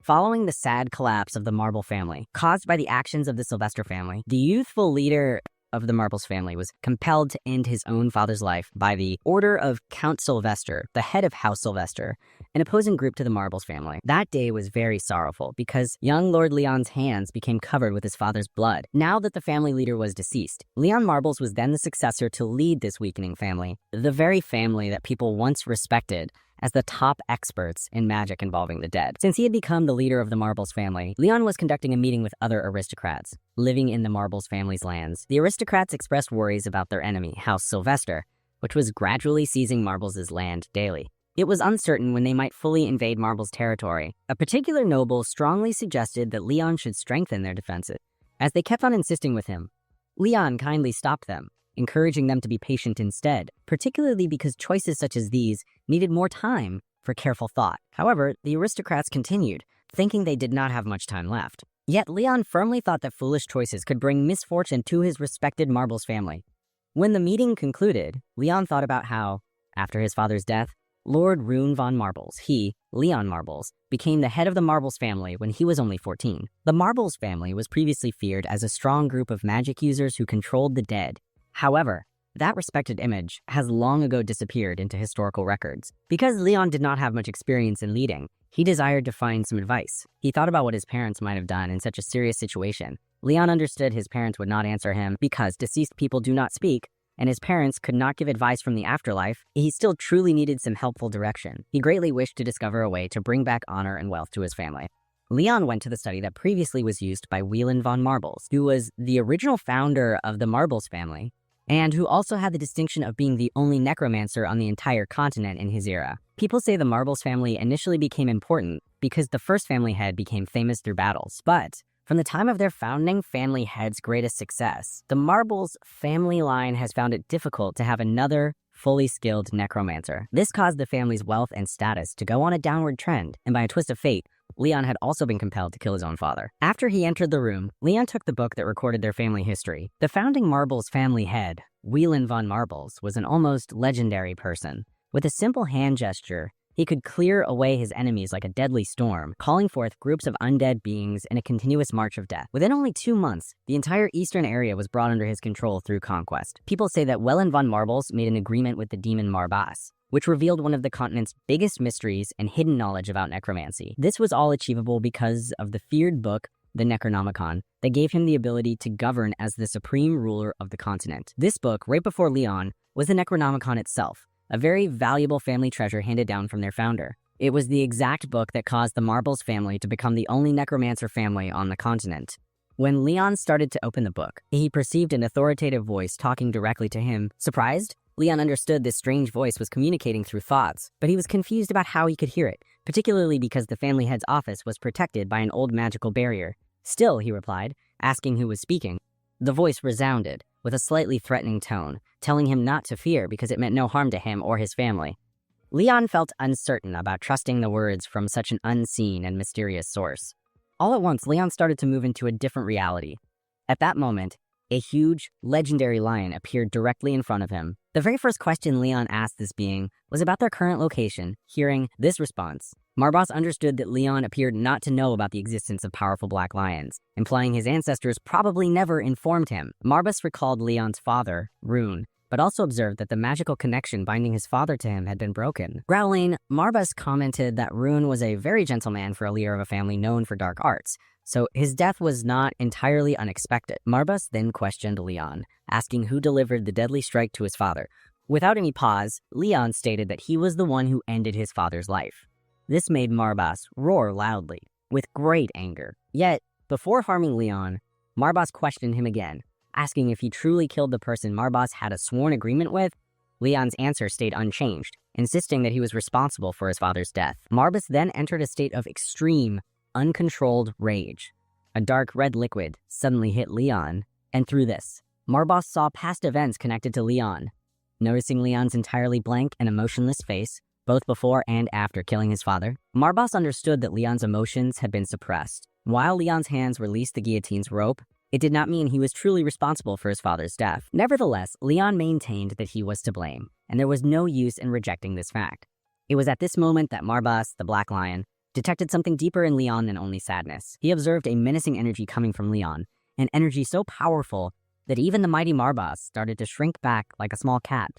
Following the sad collapse of the Marble family, caused by the actions of the Sylvester family, the youthful leader of the Marbles family was compelled to end his own father's life by the order of Count Sylvester, the head of House Sylvester, an opposing group to the Marbles family. That day was very sorrowful because young Lord Leon's hands became covered with his father's blood. Now that the family leader was deceased, Leon Marbles was then the successor to lead this weakening family, the very family that people once respected as the top experts in magic involving the dead. Since he had become the leader of the Marbles family, Leon was conducting a meeting with other aristocrats living in the Marbles family's lands. The aristocrats expressed worries about their enemy, House Sylvester, which was gradually seizing Marbles' land daily. It was uncertain when they might fully invade Marbles' territory. A particular noble strongly suggested that Leon should strengthen their defenses. As they kept on insisting with him, Leon kindly stopped them, encouraging them to be patient instead, particularly because choices such as these needed more time for careful thought. However, the aristocrats continued, thinking they did not have much time left. Yet Leon firmly thought that foolish choices could bring misfortune to his respected Marbles family. When the meeting concluded, Leon thought about how, after his father's death, Lord Rune von Marbles, Leon Marbles, became the head of the Marbles family when he was only 14. The Marbles family was previously feared as a strong group of magic users who controlled the dead. However, that respected image has long ago disappeared into historical records. Because Leon did not have much experience in leading, he desired to find some advice. He thought about what his parents might have done in such a serious situation. Leon understood his parents would not answer him because deceased people do not speak, and his parents could not give advice from the afterlife. He still truly needed some helpful direction. He greatly wished to discover a way to bring back honor and wealth to his family. Leon went to the study that previously was used by Wieland von Marbles, who was the original founder of the Marbles family, and who also had the distinction of being the only necromancer on the entire continent in his era. People say the Marbles family initially became important because the first family head became famous through battles, but from the time of their founding family head's greatest success, the Marbles family line has found it difficult to have another fully skilled necromancer. This caused the family's wealth and status to go on a downward trend, and by a twist of fate, Leon had also been compelled to kill his own father. After he entered the room, Leon took the book that recorded their family history. The founding Marbles family head, Wieland von Marbles, was an almost legendary person. With a simple hand gesture, he could clear away his enemies like a deadly storm, calling forth groups of undead beings in a continuous march of death. Within only 2 months, the entire eastern area was brought under his control through conquest. People say that Wieland von Marbles made an agreement with the demon Marbas, which revealed one of the continent's biggest mysteries and hidden knowledge about necromancy. This was all achievable because of the feared book, the Necronomicon, that gave him the ability to govern as the supreme ruler of the continent. This book, right before Leon, was the Necronomicon itself, a very valuable family treasure handed down from their founder. It was the exact book that caused the Marbles family to become the only necromancer family on the continent. When Leon started to open the book, he perceived an authoritative voice talking directly to him. Surprised, Leon understood this strange voice was communicating through thoughts, but he was confused about how he could hear it, particularly because the family head's office was protected by an old magical barrier. Still, he replied, asking who was speaking. The voice resounded, with a slightly threatening tone, telling him not to fear because it meant no harm to him or his family. Leon felt uncertain about trusting the words from such an unseen and mysterious source. All at once, Leon started to move into a different reality. At that moment, a huge, legendary lion appeared directly in front of him. The very first question Leon asked this being was about their current location. Hearing this response, Marbas understood that Leon appeared not to know about the existence of powerful black lions, implying his ancestors probably never informed him. Marbas recalled Leon's father, Rune, but also observed that the magical connection binding his father to him had been broken. Growling, Marbas commented that Rune was a very gentle man for a leader of a family known for dark arts, so his death was not entirely unexpected. Marbas then questioned Leon, asking who delivered the deadly strike to his father. Without any pause, Leon stated that he was the one who ended his father's life. This made Marbas roar loudly, with great anger. Yet, before harming Leon, Marbas questioned him again, asking if he truly killed the person Marbas had a sworn agreement with. Leon's answer stayed unchanged, insisting that he was responsible for his father's death. Marbas then entered a state of extreme, uncontrolled rage. A dark red liquid suddenly hit Leon, and through this, Marbas saw past events connected to Leon. Noticing Leon's entirely blank and emotionless face, both before and after killing his father, Marbas understood that Leon's emotions had been suppressed. While Leon's hands released the guillotine's rope, it did not mean he was truly responsible for his father's death. Nevertheless, Leon maintained that he was to blame, and there was no use in rejecting this fact. It was at this moment that Marbas, the Black Lion, detected something deeper in Leon than only sadness. He observed a menacing energy coming from Leon, an energy so powerful that even the mighty Marbas started to shrink back like a small cat.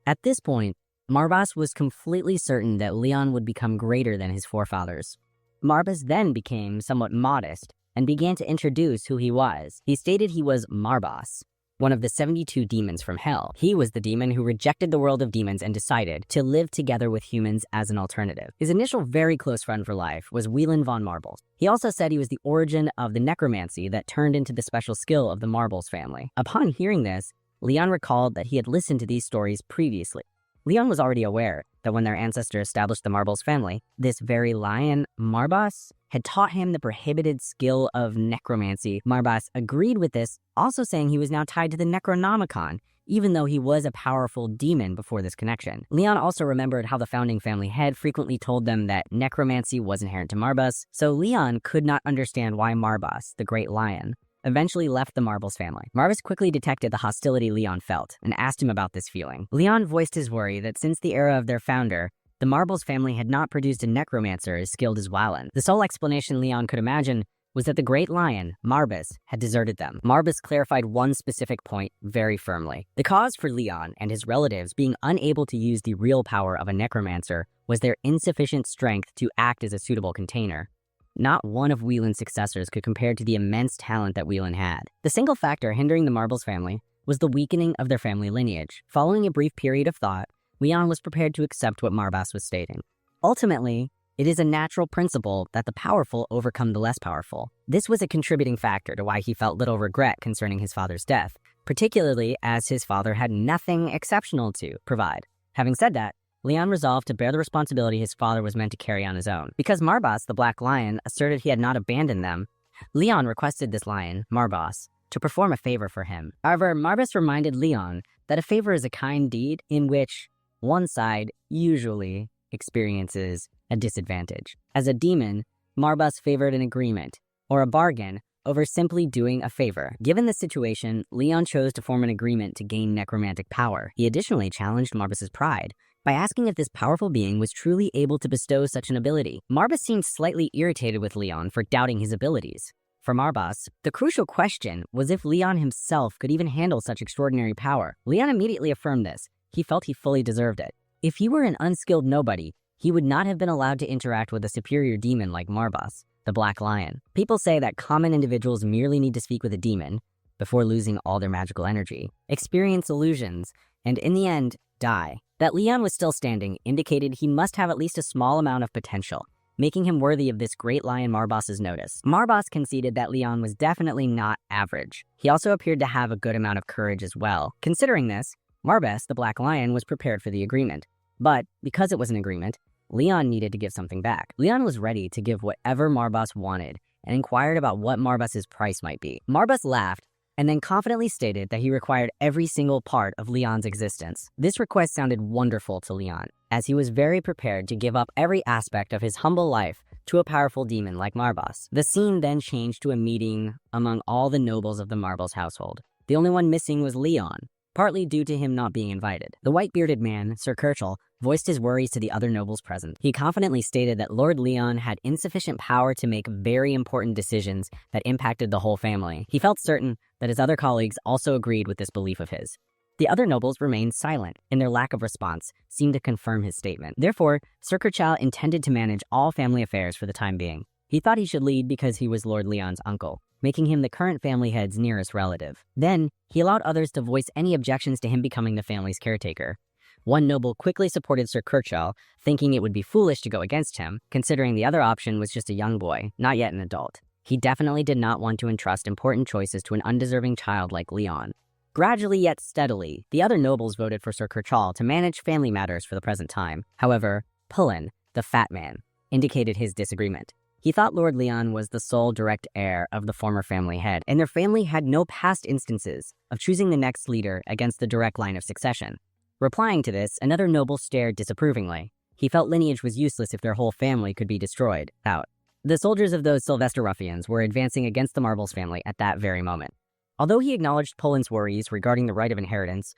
At this point, Marbas was completely certain that Leon would become greater than his forefathers. Marbas then became somewhat modest and began to introduce who he was. He stated he was Marbas, one of the 72 demons from hell. He was the demon who rejected the world of demons and decided to live together with humans as an alternative. His initial very close friend for life was Wieland von Marbles. He also said he was the origin of the necromancy that turned into the special skill of the Marbles family. Upon hearing this, Leon recalled that he had listened to these stories previously. Leon was already aware that when their ancestor established the Marbles family, this very lion, Marbas, had taught him the prohibited skill of necromancy. Marbas agreed with this, also saying he was now tied to the Necronomicon, even though he was a powerful demon before this connection. Leon also remembered how the founding family head frequently told them that necromancy was inherent to Marbas, so Leon could not understand why Marbas, the great lion, eventually left the Marbles family. Marbas quickly detected the hostility Leon felt and asked him about this feeling. Leon voiced his worry that since the era of their founder, the Marbles family had not produced a necromancer as skilled as Wieland. The sole explanation Leon could imagine was that the great lion, Marbas, had deserted them. Marbas clarified one specific point very firmly. The cause for Leon and his relatives being unable to use the real power of a necromancer was their insufficient strength to act as a suitable container. Not one of Wieland's successors could compare to the immense talent that Wieland had. The single factor hindering the Marbles family was the weakening of their family lineage. Following a brief period of thought, Leon was prepared to accept what Marbas was stating. Ultimately, it is a natural principle that the powerful overcome the less powerful. This was a contributing factor to why he felt little regret concerning his father's death, particularly as his father had nothing exceptional to provide. Having said that, Leon resolved to bear the responsibility his father was meant to carry on his own. Because Marbas, the Black Lion, asserted he had not abandoned them, Leon requested this lion, Marbas, to perform a favor for him. However, Marbas reminded Leon that a favor is a kind deed in which one side usually experiences a disadvantage. As a demon, Marbas favored an agreement, or a bargain, over simply doing a favor. Given the situation, Leon chose to form an agreement to gain necromantic power. He additionally challenged Marbas's pride by asking if this powerful being was truly able to bestow such an ability. Marbas seemed slightly irritated with Leon for doubting his abilities. For Marbas, the crucial question was if Leon himself could even handle such extraordinary power. Leon immediately affirmed this. He felt he fully deserved it. If he were an unskilled nobody, he would not have been allowed to interact with a superior demon like Marbas, the Black Lion. People say that common individuals merely need to speak with a demon before losing all their magical energy, experience illusions, and in the end, die. That Leon was still standing indicated he must have at least a small amount of potential, making him worthy of this great lion Marbas's notice. Marbas conceded that Leon was definitely not average. He also appeared to have a good amount of courage as well. Considering this, Marbas, the Black Lion, was prepared for the agreement. But because it was an agreement, Leon needed to give something back. Leon was ready to give whatever Marbas wanted and inquired about what Marbas's price might be. Marbas laughed and then confidently stated that he required every single part of Leon's existence. This request sounded wonderful to Leon, as he was very prepared to give up every aspect of his humble life to a powerful demon like Marbas. The scene then changed to a meeting among all the nobles of the Marbles household. The only one missing was Leon, partly due to him not being invited. The white-bearded man, Sir Kirchall, voiced his worries to the other nobles present. He confidently stated that Lord Leon had insufficient power to make very important decisions that impacted the whole family. He felt certain that his other colleagues also agreed with this belief of his. The other nobles remained silent, and their lack of response seemed to confirm his statement. Therefore, Sir Kirchall intended to manage all family affairs for the time being. He thought he should lead because he was Lord Leon's uncle, making him the current family head's nearest relative. Then, he allowed others to voice any objections to him becoming the family's caretaker. One noble quickly supported Sir Kirchall, thinking it would be foolish to go against him, considering the other option was just a young boy, not yet an adult. He definitely did not want to entrust important choices to an undeserving child like Leon. Gradually yet steadily, the other nobles voted for Sir Kirchall to manage family matters for the present time. However, Pullen, the fat man, indicated his disagreement. He thought Lord Leon was the sole direct heir of the former family head, and their family had no past instances of choosing the next leader against the direct line of succession. Replying to this, another noble stared disapprovingly. He felt lineage was useless if their whole family could be destroyed. Out. The soldiers of those Sylvester ruffians were advancing against the Marbles family at that very moment. Although he acknowledged Pullen's worries regarding the right of inheritance,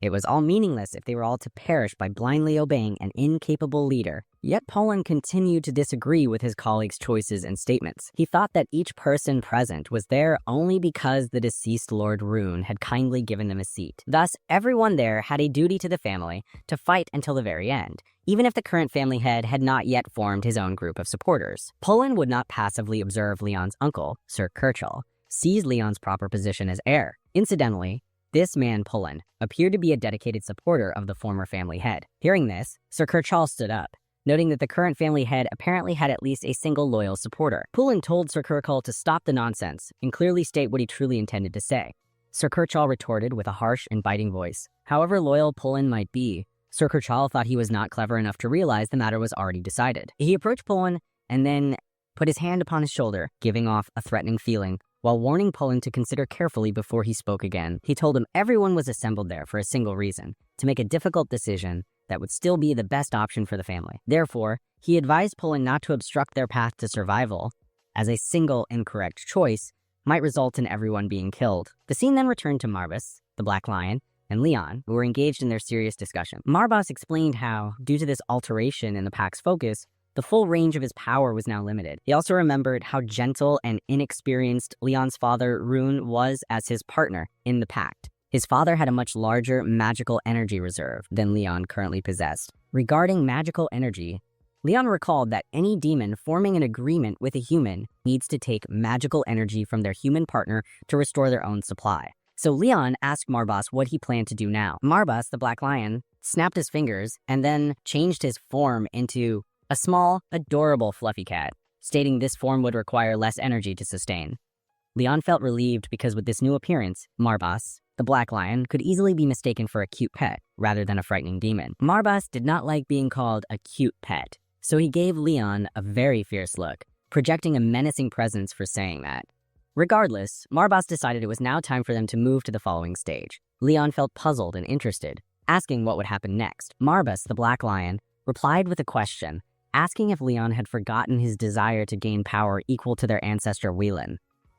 It was all meaningless if they were all to perish by blindly obeying an incapable leader. Yet Poland continued to disagree with his colleagues' choices and statements. He thought that each person present was there only because the deceased Lord Rune had kindly given them a seat. Thus, everyone there had a duty to the family to fight until the very end, even if the current family head had not yet formed his own group of supporters. Poland would not passively observe Leon's uncle, Sir Kirchall, seize Leon's proper position as heir. Incidentally, this man, Poland, appeared to be a dedicated supporter of the former family head. Hearing this, Sir Kirchall stood up, noting that the current family head apparently had at least a single loyal supporter. Poland told Sir Kirchall to stop the nonsense and clearly state what he truly intended to say. Sir Kirchall retorted with a harsh and biting voice. However loyal Poland might be, Sir Kirchall thought he was not clever enough to realize the matter was already decided. He approached Poland and then put his hand upon his shoulder, giving off a threatening feeling, while warning Poland to consider carefully before he spoke again. He told him everyone was assembled there for a single reason, to make a difficult decision that would still be the best option for the family. Therefore, he advised Poland not to obstruct their path to survival, as a single incorrect choice might result in everyone being killed. The scene then returned to Marbas, the Black Lion, and Leon, who were engaged in their serious discussion. Marbas explained how, due to this alteration in the pack's focus, the full range of his power was now limited. He also remembered how gentle and inexperienced Leon's father, Rune, was as his partner in the pact. His father had a much larger magical energy reserve than Leon currently possessed. Regarding magical energy, Leon recalled that any demon forming an agreement with a human needs to take magical energy from their human partner to restore their own supply. So Leon asked Marbas what he planned to do now. Marbas, the Black Lion, snapped his fingers and then changed his form into a small, adorable fluffy cat, stating this form would require less energy to sustain. Leon felt relieved because with this new appearance, Marbas, the Black Lion, could easily be mistaken for a cute pet rather than a frightening demon. Marbas did not like being called a cute pet, so he gave Leon a very fierce look, projecting a menacing presence for saying that. Regardless, Marbas decided it was now time for them to move to the following stage. Leon felt puzzled and interested, asking what would happen next. Marbas, the Black Lion, replied with a question, asking if Leon had forgotten his desire to gain power equal to their ancestor Whelan.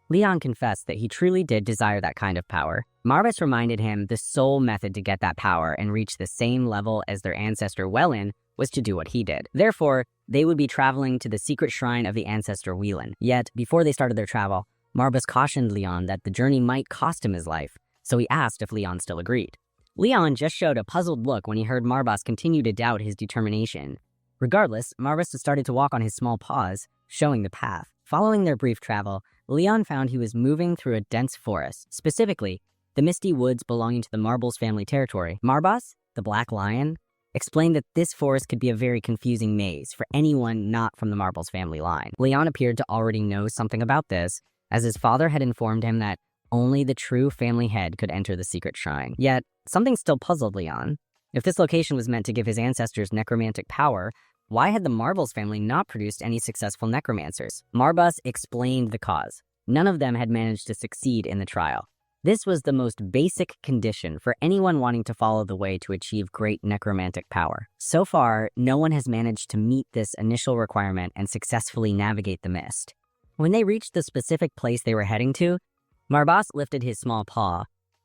Leon confessed that he truly did desire that kind of power. Marbas reminded him the sole method to get that power and reach the same level as their ancestor Whelan was to do what he did. Therefore, they would be traveling to the secret shrine of the ancestor Whelan. Yet, before they started their travel, Marbas cautioned Leon that the journey might cost him his life, so he asked if Leon still agreed. Leon just showed a puzzled look when he heard Marbas continue to doubt his determination. Regardless, Marbas started to walk on his small paws, showing the path. Following their brief travel, Leon found he was moving through a dense forest, specifically the misty woods belonging to the Marbles family territory. Marbas, the Black Lion, explained that this forest could be a very confusing maze for anyone not from the Marbles family line. Leon appeared to already know something about this, as his father had informed him that only the true family head could enter the secret shrine. Yet, something still puzzled Leon. If this location was meant to give his ancestors necromantic power, why had the Marbles family not produced any successful necromancers? Marbas explained the cause. None of them had managed to succeed in the trial. This was the most basic condition for anyone wanting to follow the way to achieve great necromantic power. So far, no one has managed to meet this initial requirement and successfully navigate the mist. When they reached the specific place they were heading to, Marbas lifted his small paw,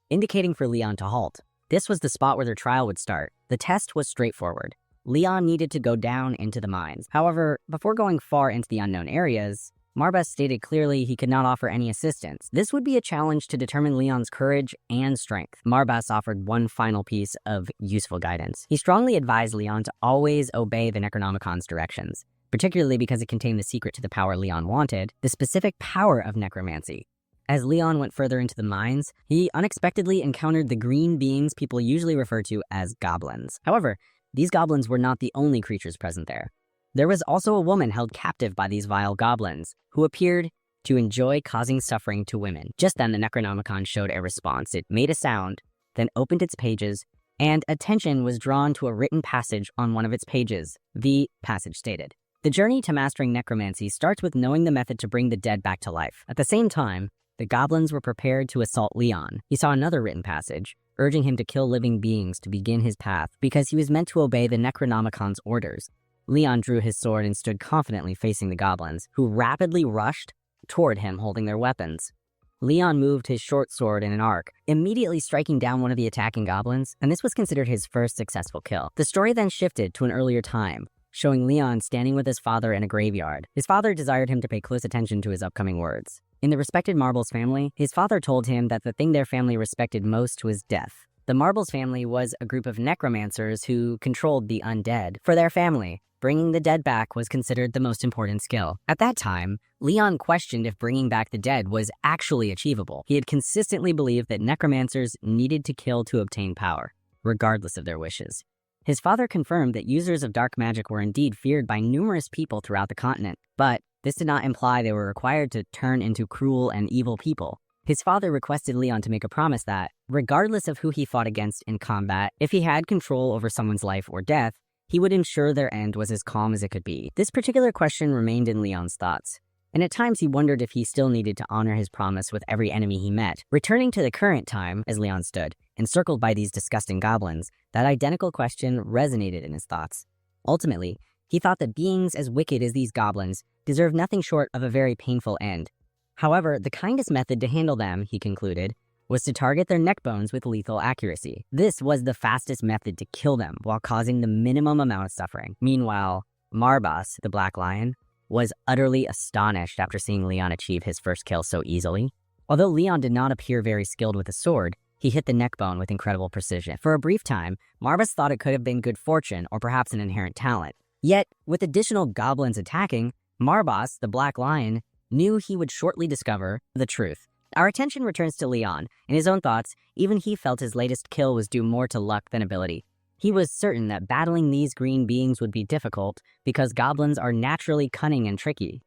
indicating for Leon to halt. This was the spot where their trial would start. The test was straightforward. Leon needed to go down into the mines. However, before going far into the unknown areas, Marbas stated clearly he could not offer any assistance. This would be a challenge to determine Leon's courage and strength. Marbas offered one final piece of useful guidance. He strongly advised Leon to always obey the Necronomicon's directions, particularly because it contained the secret to the power Leon wanted, the specific power of necromancy. As Leon went further into the mines, he unexpectedly encountered the green beings people usually refer to as goblins. However, these goblins were not the only creatures present there. There was also a woman held captive by these vile goblins, who appeared to enjoy causing suffering to women. Just then, the Necronomicon showed a response. It made a sound, then opened its pages, and attention was drawn to a written passage on one of its pages. The passage stated, "The journey to mastering necromancy starts with knowing the method to bring the dead back to life." At the same time, the goblins were prepared to assault Leon. He saw another written passage, urging him to kill living beings to begin his path because he was meant to obey the Necronomicon's orders. Leon drew his sword and stood confidently facing the goblins, who rapidly rushed toward him holding their weapons. Leon moved his short sword in an arc, immediately striking down one of the attacking goblins, and this was considered his first successful kill. The story then shifted to an earlier time, showing Leon standing with his father in a graveyard. His father desired him to pay close attention to his upcoming words. In the respected Marbles family, his father told him that the thing their family respected most was death. The Marbles family was a group of necromancers who controlled the undead. For their family, bringing the dead back was considered the most important skill. At that time, Leon questioned if bringing back the dead was actually achievable. He had consistently believed that necromancers needed to kill to obtain power, regardless of their wishes. His father confirmed that users of dark magic were indeed feared by numerous people throughout the continent, but this did not imply they were required to turn into cruel and evil people. His father requested Leon to make a promise that, regardless of who he fought against in combat, if he had control over someone's life or death, he would ensure their end was as calm as it could be. This particular question remained in Leon's thoughts, and at times he wondered if he still needed to honor his promise with every enemy he met. Returning to the current time, as Leon stood, encircled by these disgusting goblins, that identical question resonated in his thoughts. Ultimately, he thought that beings as wicked as these goblins deserved nothing short of a very painful end. However, the kindest method to handle them, he concluded, was to target their neck bones with lethal accuracy. This was the fastest method to kill them while causing the minimum amount of suffering. Meanwhile, Marbas, the Black Lion, was utterly astonished after seeing Leon achieve his first kill so easily. Although Leon did not appear very skilled with a sword, he hit the neck bone with incredible precision. For a brief time, Marbas thought it could have been good fortune or perhaps an inherent talent. Yet, with additional goblins attacking, Marbas, the Black Lion, knew he would shortly discover the truth. Our attention returns to Leon. In his own thoughts, even he felt his latest kill was due more to luck than ability. He was certain that battling these green beings would be difficult because goblins are naturally cunning and tricky.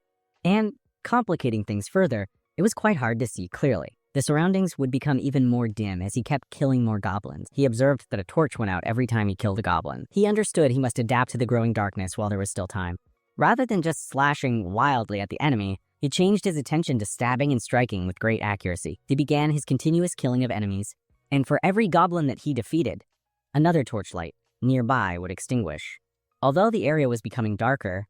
And, complicating things further, it was quite hard to see clearly. The surroundings would become even more dim as he kept killing more goblins. He observed that a torch went out every time he killed a goblin. He understood he must adapt to the growing darkness while there was still time. Rather than just slashing wildly at the enemy, he changed his attention to stabbing and striking with great accuracy. He began his continuous killing of enemies, and for every goblin that he defeated, another torchlight nearby would extinguish. Although the area was becoming darker,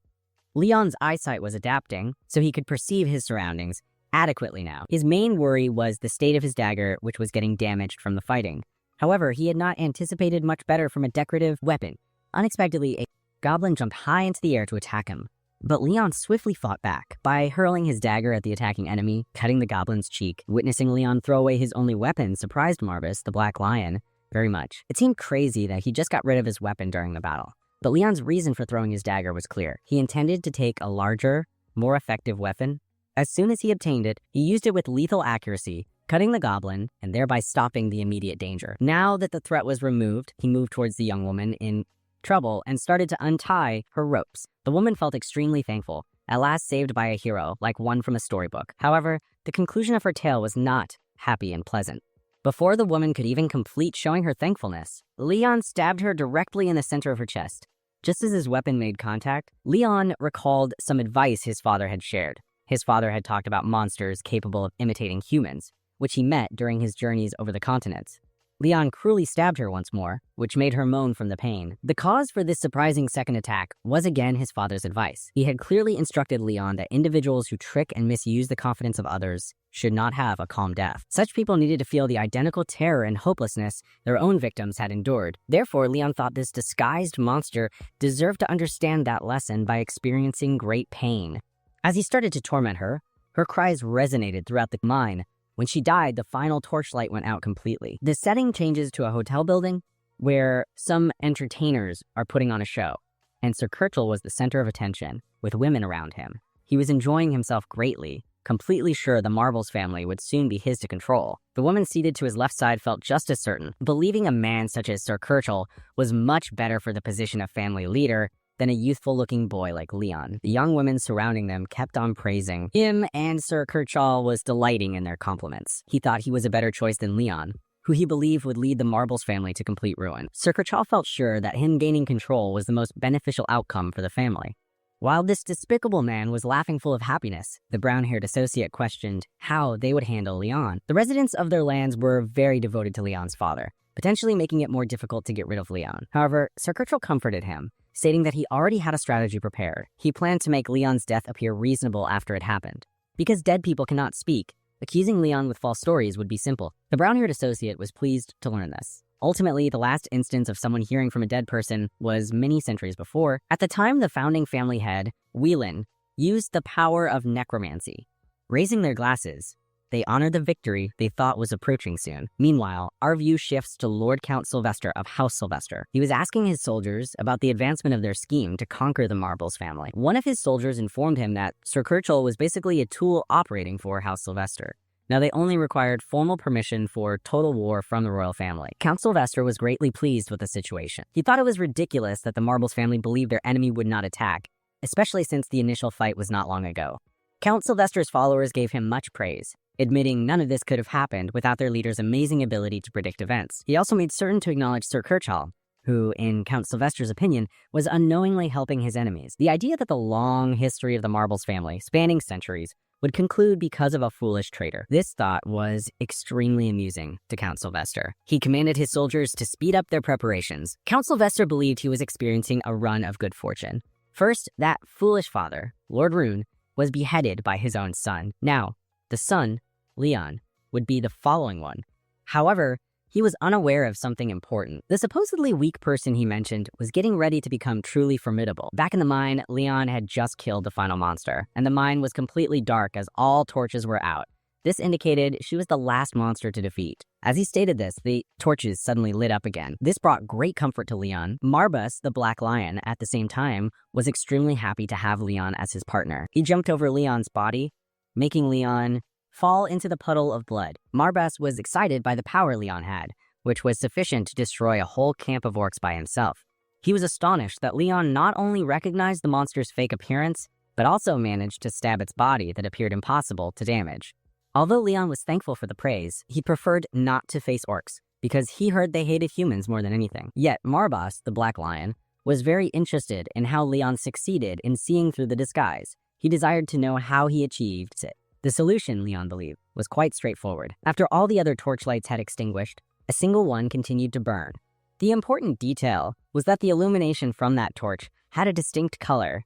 Leon's eyesight was adapting, so he could perceive his surroundings adequately now. His main worry was the state of his dagger, which was getting damaged from the fighting. However, he had not anticipated much better from a decorative weapon. Unexpectedly, a goblin jumped high into the air to attack him. But Leon swiftly fought back by hurling his dagger at the attacking enemy, cutting the goblin's cheek. Witnessing Leon throw away his only weapon surprised Marbas, the Black Lion, very much. It seemed crazy that he just got rid of his weapon during the battle. But Leon's reason for throwing his dagger was clear. He intended to take a larger, more effective weapon. As soon as he obtained it, he used it with lethal accuracy, cutting the goblin and thereby stopping the immediate danger. Now that the threat was removed, he moved towards the young woman in trouble and started to untie her ropes. The woman felt extremely thankful, at last saved by a hero, like one from a storybook. However, the conclusion of her tale was not happy and pleasant. Before the woman could even complete showing her thankfulness, Leon stabbed her directly in the center of her chest. Just as his weapon made contact, Leon recalled some advice his father had shared. His father had talked about monsters capable of imitating humans, which he met during his journeys over the continents. Leon cruelly stabbed her once more, which made her moan from the pain. The cause for this surprising second attack was again his father's advice. He had clearly instructed Leon that individuals who trick and misuse the confidence of others should not have a calm death. Such people needed to feel the identical terror and hopelessness their own victims had endured. Therefore, Leon thought this disguised monster deserved to understand that lesson by experiencing great pain. As he started to torment her, her cries resonated throughout the mine. When she died, the final torchlight went out completely. The setting changes to a hotel building where some entertainers are putting on a show, and Sir Kirtle was the center of attention, with women around him. He was enjoying himself greatly, completely sure the Marbles family would soon be his to control. The woman seated to his left side felt just as certain, believing a man such as Sir Kirtle was much better for the position of family leader than a youthful-looking boy like Leon. The young women surrounding them kept on praising him, and Sir Kirtle was delighting in their compliments. He thought he was a better choice than Leon, who he believed would lead the Marbles family to complete ruin. Sir Kirtle felt sure that him gaining control was the most beneficial outcome for the family. While this despicable man was laughing full of happiness, the brown-haired associate questioned how they would handle Leon. The residents of their lands were very devoted to Leon's father, potentially making it more difficult to get rid of Leon. However, Sir Kirtle comforted him, stating that he already had a strategy prepared. He planned to make Leon's death appear reasonable after it happened. Because dead people cannot speak, Accusing Leon with false stories would be simple. The brown-haired associate was pleased to learn this. Ultimately, the last instance of someone hearing from a dead person was many centuries before. At the time, the founding family head, Whelan, used the power of necromancy. Raising their glasses, they honored the victory they thought was approaching soon. Meanwhile, our view shifts to Lord Count Sylvester of House Sylvester. He was asking his soldiers about the advancement of their scheme to conquer the Marbles family. One of his soldiers informed him that Sir Kirchhoff was basically a tool operating for House Sylvester. Now, they only required formal permission for total war from the royal family. Count Sylvester was greatly pleased with the situation. He thought it was ridiculous that the Marbles family believed their enemy would not attack, especially since the initial fight was not long ago. Count Sylvester's followers gave him much praise, admitting none of this could have happened without their leader's amazing ability to predict events. He also made certain to acknowledge Sir Kirchhoff, who, in Count Sylvester's opinion, was unknowingly helping his enemies. The idea that the long history of the Marbles family, spanning centuries, would conclude because of a foolish traitor. This thought was extremely amusing to Count Sylvester. He commanded his soldiers to speed up their preparations. Count Sylvester believed he was experiencing a run of good fortune. First, that foolish father, Lord Rune, was beheaded by his own son. Now, the son, Leon, would be the following one. However, he was unaware of something important. The supposedly weak person he mentioned was getting ready to become truly formidable. Back in the mine, Leon had just killed the final monster, and the mine was completely dark as all torches were out. This indicated she was the last monster to defeat. As he stated this, the torches suddenly lit up again. This brought great comfort to Leon. Marbas, the Black Lion, at the same time, was extremely happy to have Leon as his partner. He jumped over Leon's body, making Leon fall into the puddle of blood. Marbas was excited by the power Leon had, which was sufficient to destroy a whole camp of orcs by himself. He was astonished that Leon not only recognized the monster's fake appearance, but also managed to stab its body that appeared impossible to damage. Although Leon was thankful for the praise, he preferred not to face orcs, because he heard they hated humans more than anything. Yet Marbas, the Black Lion, was very interested in how Leon succeeded in seeing through the disguise. He desired to know how he achieved it. The solution, Leon believed, was quite straightforward. After all the other torchlights had extinguished, a single one continued to burn. The important detail was that the illumination from that torch had a distinct color.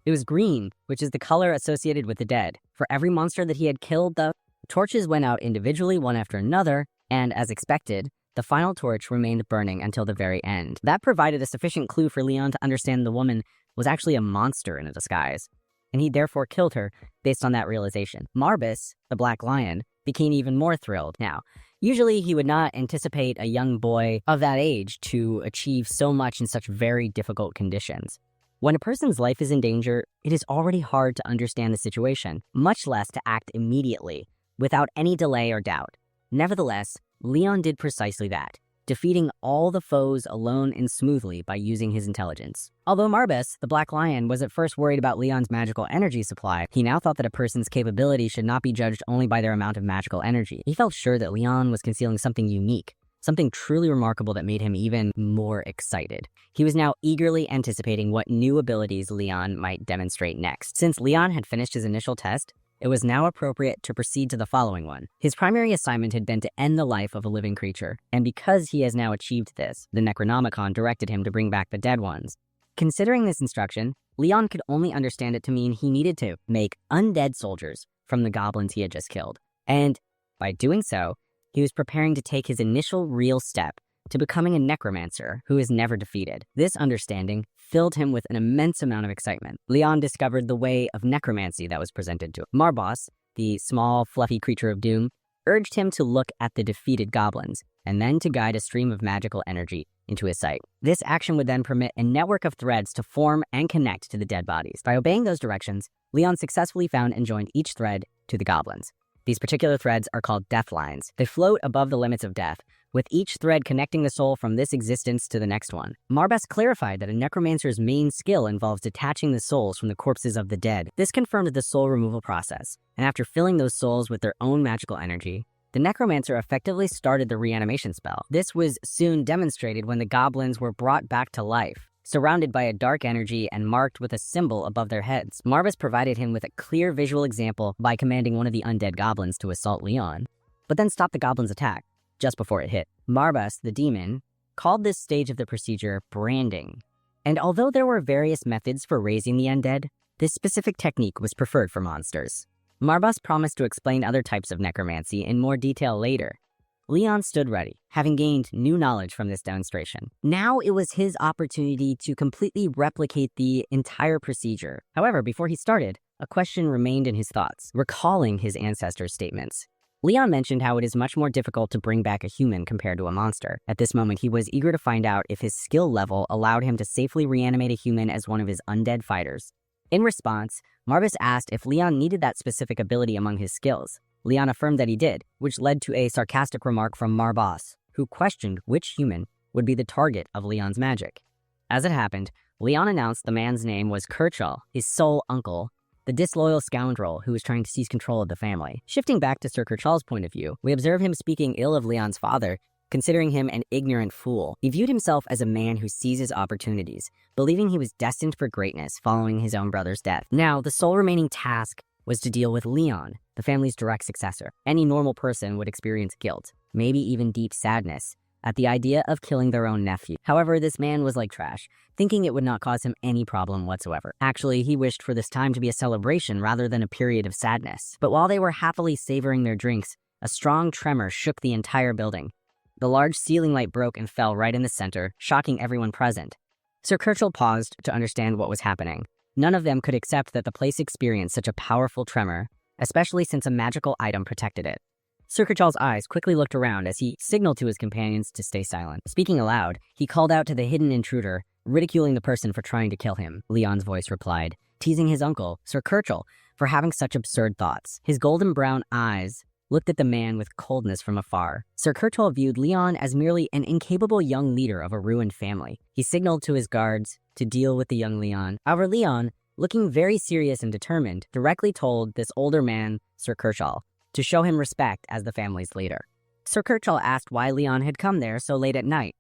It was green, which is the color associated with the dead. For every monster that he had killed, the torches went out individually one after another, and as expected, the final torch remained burning until the very end. That provided a sufficient clue for Leon to understand the woman was actually a monster in a disguise, and he therefore killed her based on that realization. Marbas, the Black Lion, became even more thrilled. Now, usually he would not anticipate a young boy of that age to achieve so much in such very difficult conditions. When a person's life is in danger, it is already hard to understand the situation, much less to act immediately, without any delay or doubt. Nevertheless, Leon did precisely that, defeating all the foes alone and smoothly by using his intelligence. Although Marbas, the Black Lion, was at first worried about Leon's magical energy supply, he now thought that a person's capability should not be judged only by their amount of magical energy. He felt sure that Leon was concealing something unique, something truly remarkable that made him even more excited. He was now eagerly anticipating what new abilities Leon might demonstrate next. Since Leon had finished his initial test, it was now appropriate to proceed to the following one. His primary assignment had been to end the life of a living creature, and because he has now achieved this, the Necronomicon directed him to bring back the dead ones. Considering this instruction, Leon could only understand it to mean he needed to make undead soldiers from the goblins he had just killed. And by doing so, he was preparing to take his initial real step to becoming a necromancer who is never defeated. This understanding filled him with an immense amount of excitement. Leon discovered the way of necromancy that was presented to him. Marbas, the small, fluffy creature of doom, urged him to look at the defeated goblins, and then to guide a stream of magical energy into his sight. This action would then permit a network of threads to form and connect to the dead bodies. By obeying those directions, Leon successfully found and joined each thread to the goblins. These particular threads are called death lines. They float above the limits of death, with each thread connecting the soul from this existence to the next one. Marbas clarified that a necromancer's main skill involves detaching the souls from the corpses of the dead. This confirmed the soul removal process, and after filling those souls with their own magical energy, the necromancer effectively started the reanimation spell. This was soon demonstrated when the goblins were brought back to life, surrounded by a dark energy and marked with a symbol above their heads. Marbas provided him with a clear visual example by commanding one of the undead goblins to assault Leon, but then stopped the goblin's attack just before it hit. Marbas, the demon, called this stage of the procedure branding. And although there were various methods for raising the undead, this specific technique was preferred for monsters. Marbas promised to explain other types of necromancy in more detail later. Leon stood ready, having gained new knowledge from this demonstration. Now it was his opportunity to completely replicate the entire procedure. However, before he started, a question remained in his thoughts, recalling his ancestors' statements. Leon mentioned how it is much more difficult to bring back a human compared to a monster. At this moment, he was eager to find out if his skill level allowed him to safely reanimate a human as one of his undead fighters. In response, Marbas asked if Leon needed that specific ability among his skills. Leon affirmed that he did, which led to a sarcastic remark from Marbas, who questioned which human would be the target of Leon's magic. As it happened, Leon announced the man's name was Kirchall, his sole uncle, the disloyal scoundrel who was trying to seize control of the family. Shifting back to Sir Kirchall's point of view, we observe him speaking ill of Leon's father, considering him an ignorant fool. He viewed himself as a man who seizes opportunities, believing he was destined for greatness following his own brother's death. Now, the sole remaining task was to deal with Leon, the family's direct successor. Any normal person would experience guilt, maybe even deep sadness, at the idea of killing their own nephew. However, this man was like trash, thinking it would not cause him any problem whatsoever. Actually, he wished for this time to be a celebration rather than a period of sadness. But while they were happily savoring their drinks, a strong tremor shook the entire building. The large ceiling light broke and fell right in the center, shocking everyone present. Sir Kirchall paused to understand what was happening. None of them could accept that the place experienced such a powerful tremor, especially since a magical item protected it. Sir Kirchall's eyes quickly looked around as he signaled to his companions to stay silent. Speaking aloud, he called out to the hidden intruder, ridiculing the person for trying to kill him. Leon's voice replied, teasing his uncle, Sir Kirchall, for having such absurd thoughts. His golden brown eyes looked at the man with coldness from afar. Sir Kirchall viewed Leon as merely an incapable young leader of a ruined family. He signaled to his guards to deal with the young Leon. However, Leon, looking very serious and determined, directly told this older man, Sir Kirchall, to show him respect as the family's leader. Sir Kirchall asked why Leon had come there so late at night.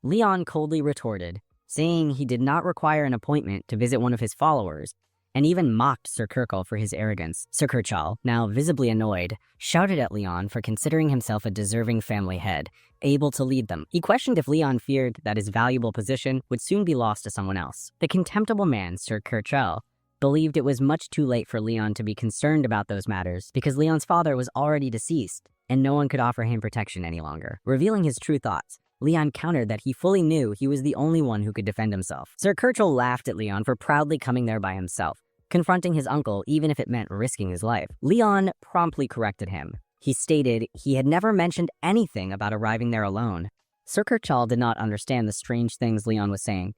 Leon coldly retorted, saying he did not require an appointment to visit one of his followers, and even mocked Sir Kirchall for his arrogance. Sir Kirchall, now visibly annoyed, shouted at Leon for considering himself a deserving family head, able to lead them. He questioned if Leon feared that his valuable position would soon be lost to someone else. The contemptible man, Sir Kirchall, believed it was much too late for Leon to be concerned about those matters because Leon's father was already deceased, and no one could offer him protection any longer. Revealing his true thoughts, Leon countered that he fully knew he was the only one who could defend himself. Sir Kirchall laughed at Leon for proudly coming there by himself, confronting his uncle even if it meant risking his life. Leon promptly corrected him. He stated he had never mentioned anything about arriving there alone. Sir Kirchall did not understand the strange things Leon was saying,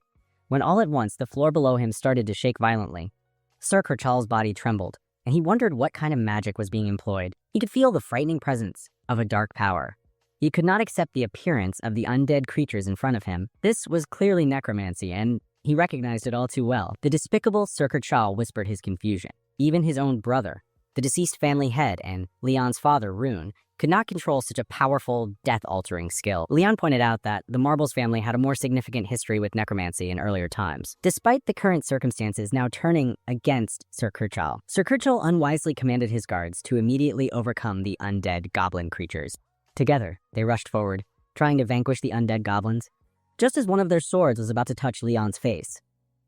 when all at once the floor below him started to shake violently. Sir Kirchall's body trembled, and he wondered what kind of magic was being employed. He could feel the frightening presence of a dark power. He could not accept the appearance of the undead creatures in front of him. This was clearly necromancy, and he recognized it all too well. The despicable Sir Kirchall whispered his confusion. Even his own brother, the deceased family head, and Leon's father, Rune, could not control such a powerful, death-altering skill. Leon pointed out that the Marbles family had a more significant history with necromancy in earlier times. Despite the current circumstances now turning against Sir Kirchall unwisely commanded his guards to immediately overcome the undead goblin creatures. Together, they rushed forward, trying to vanquish the undead goblins. Just as one of their swords was about to touch Leon's face,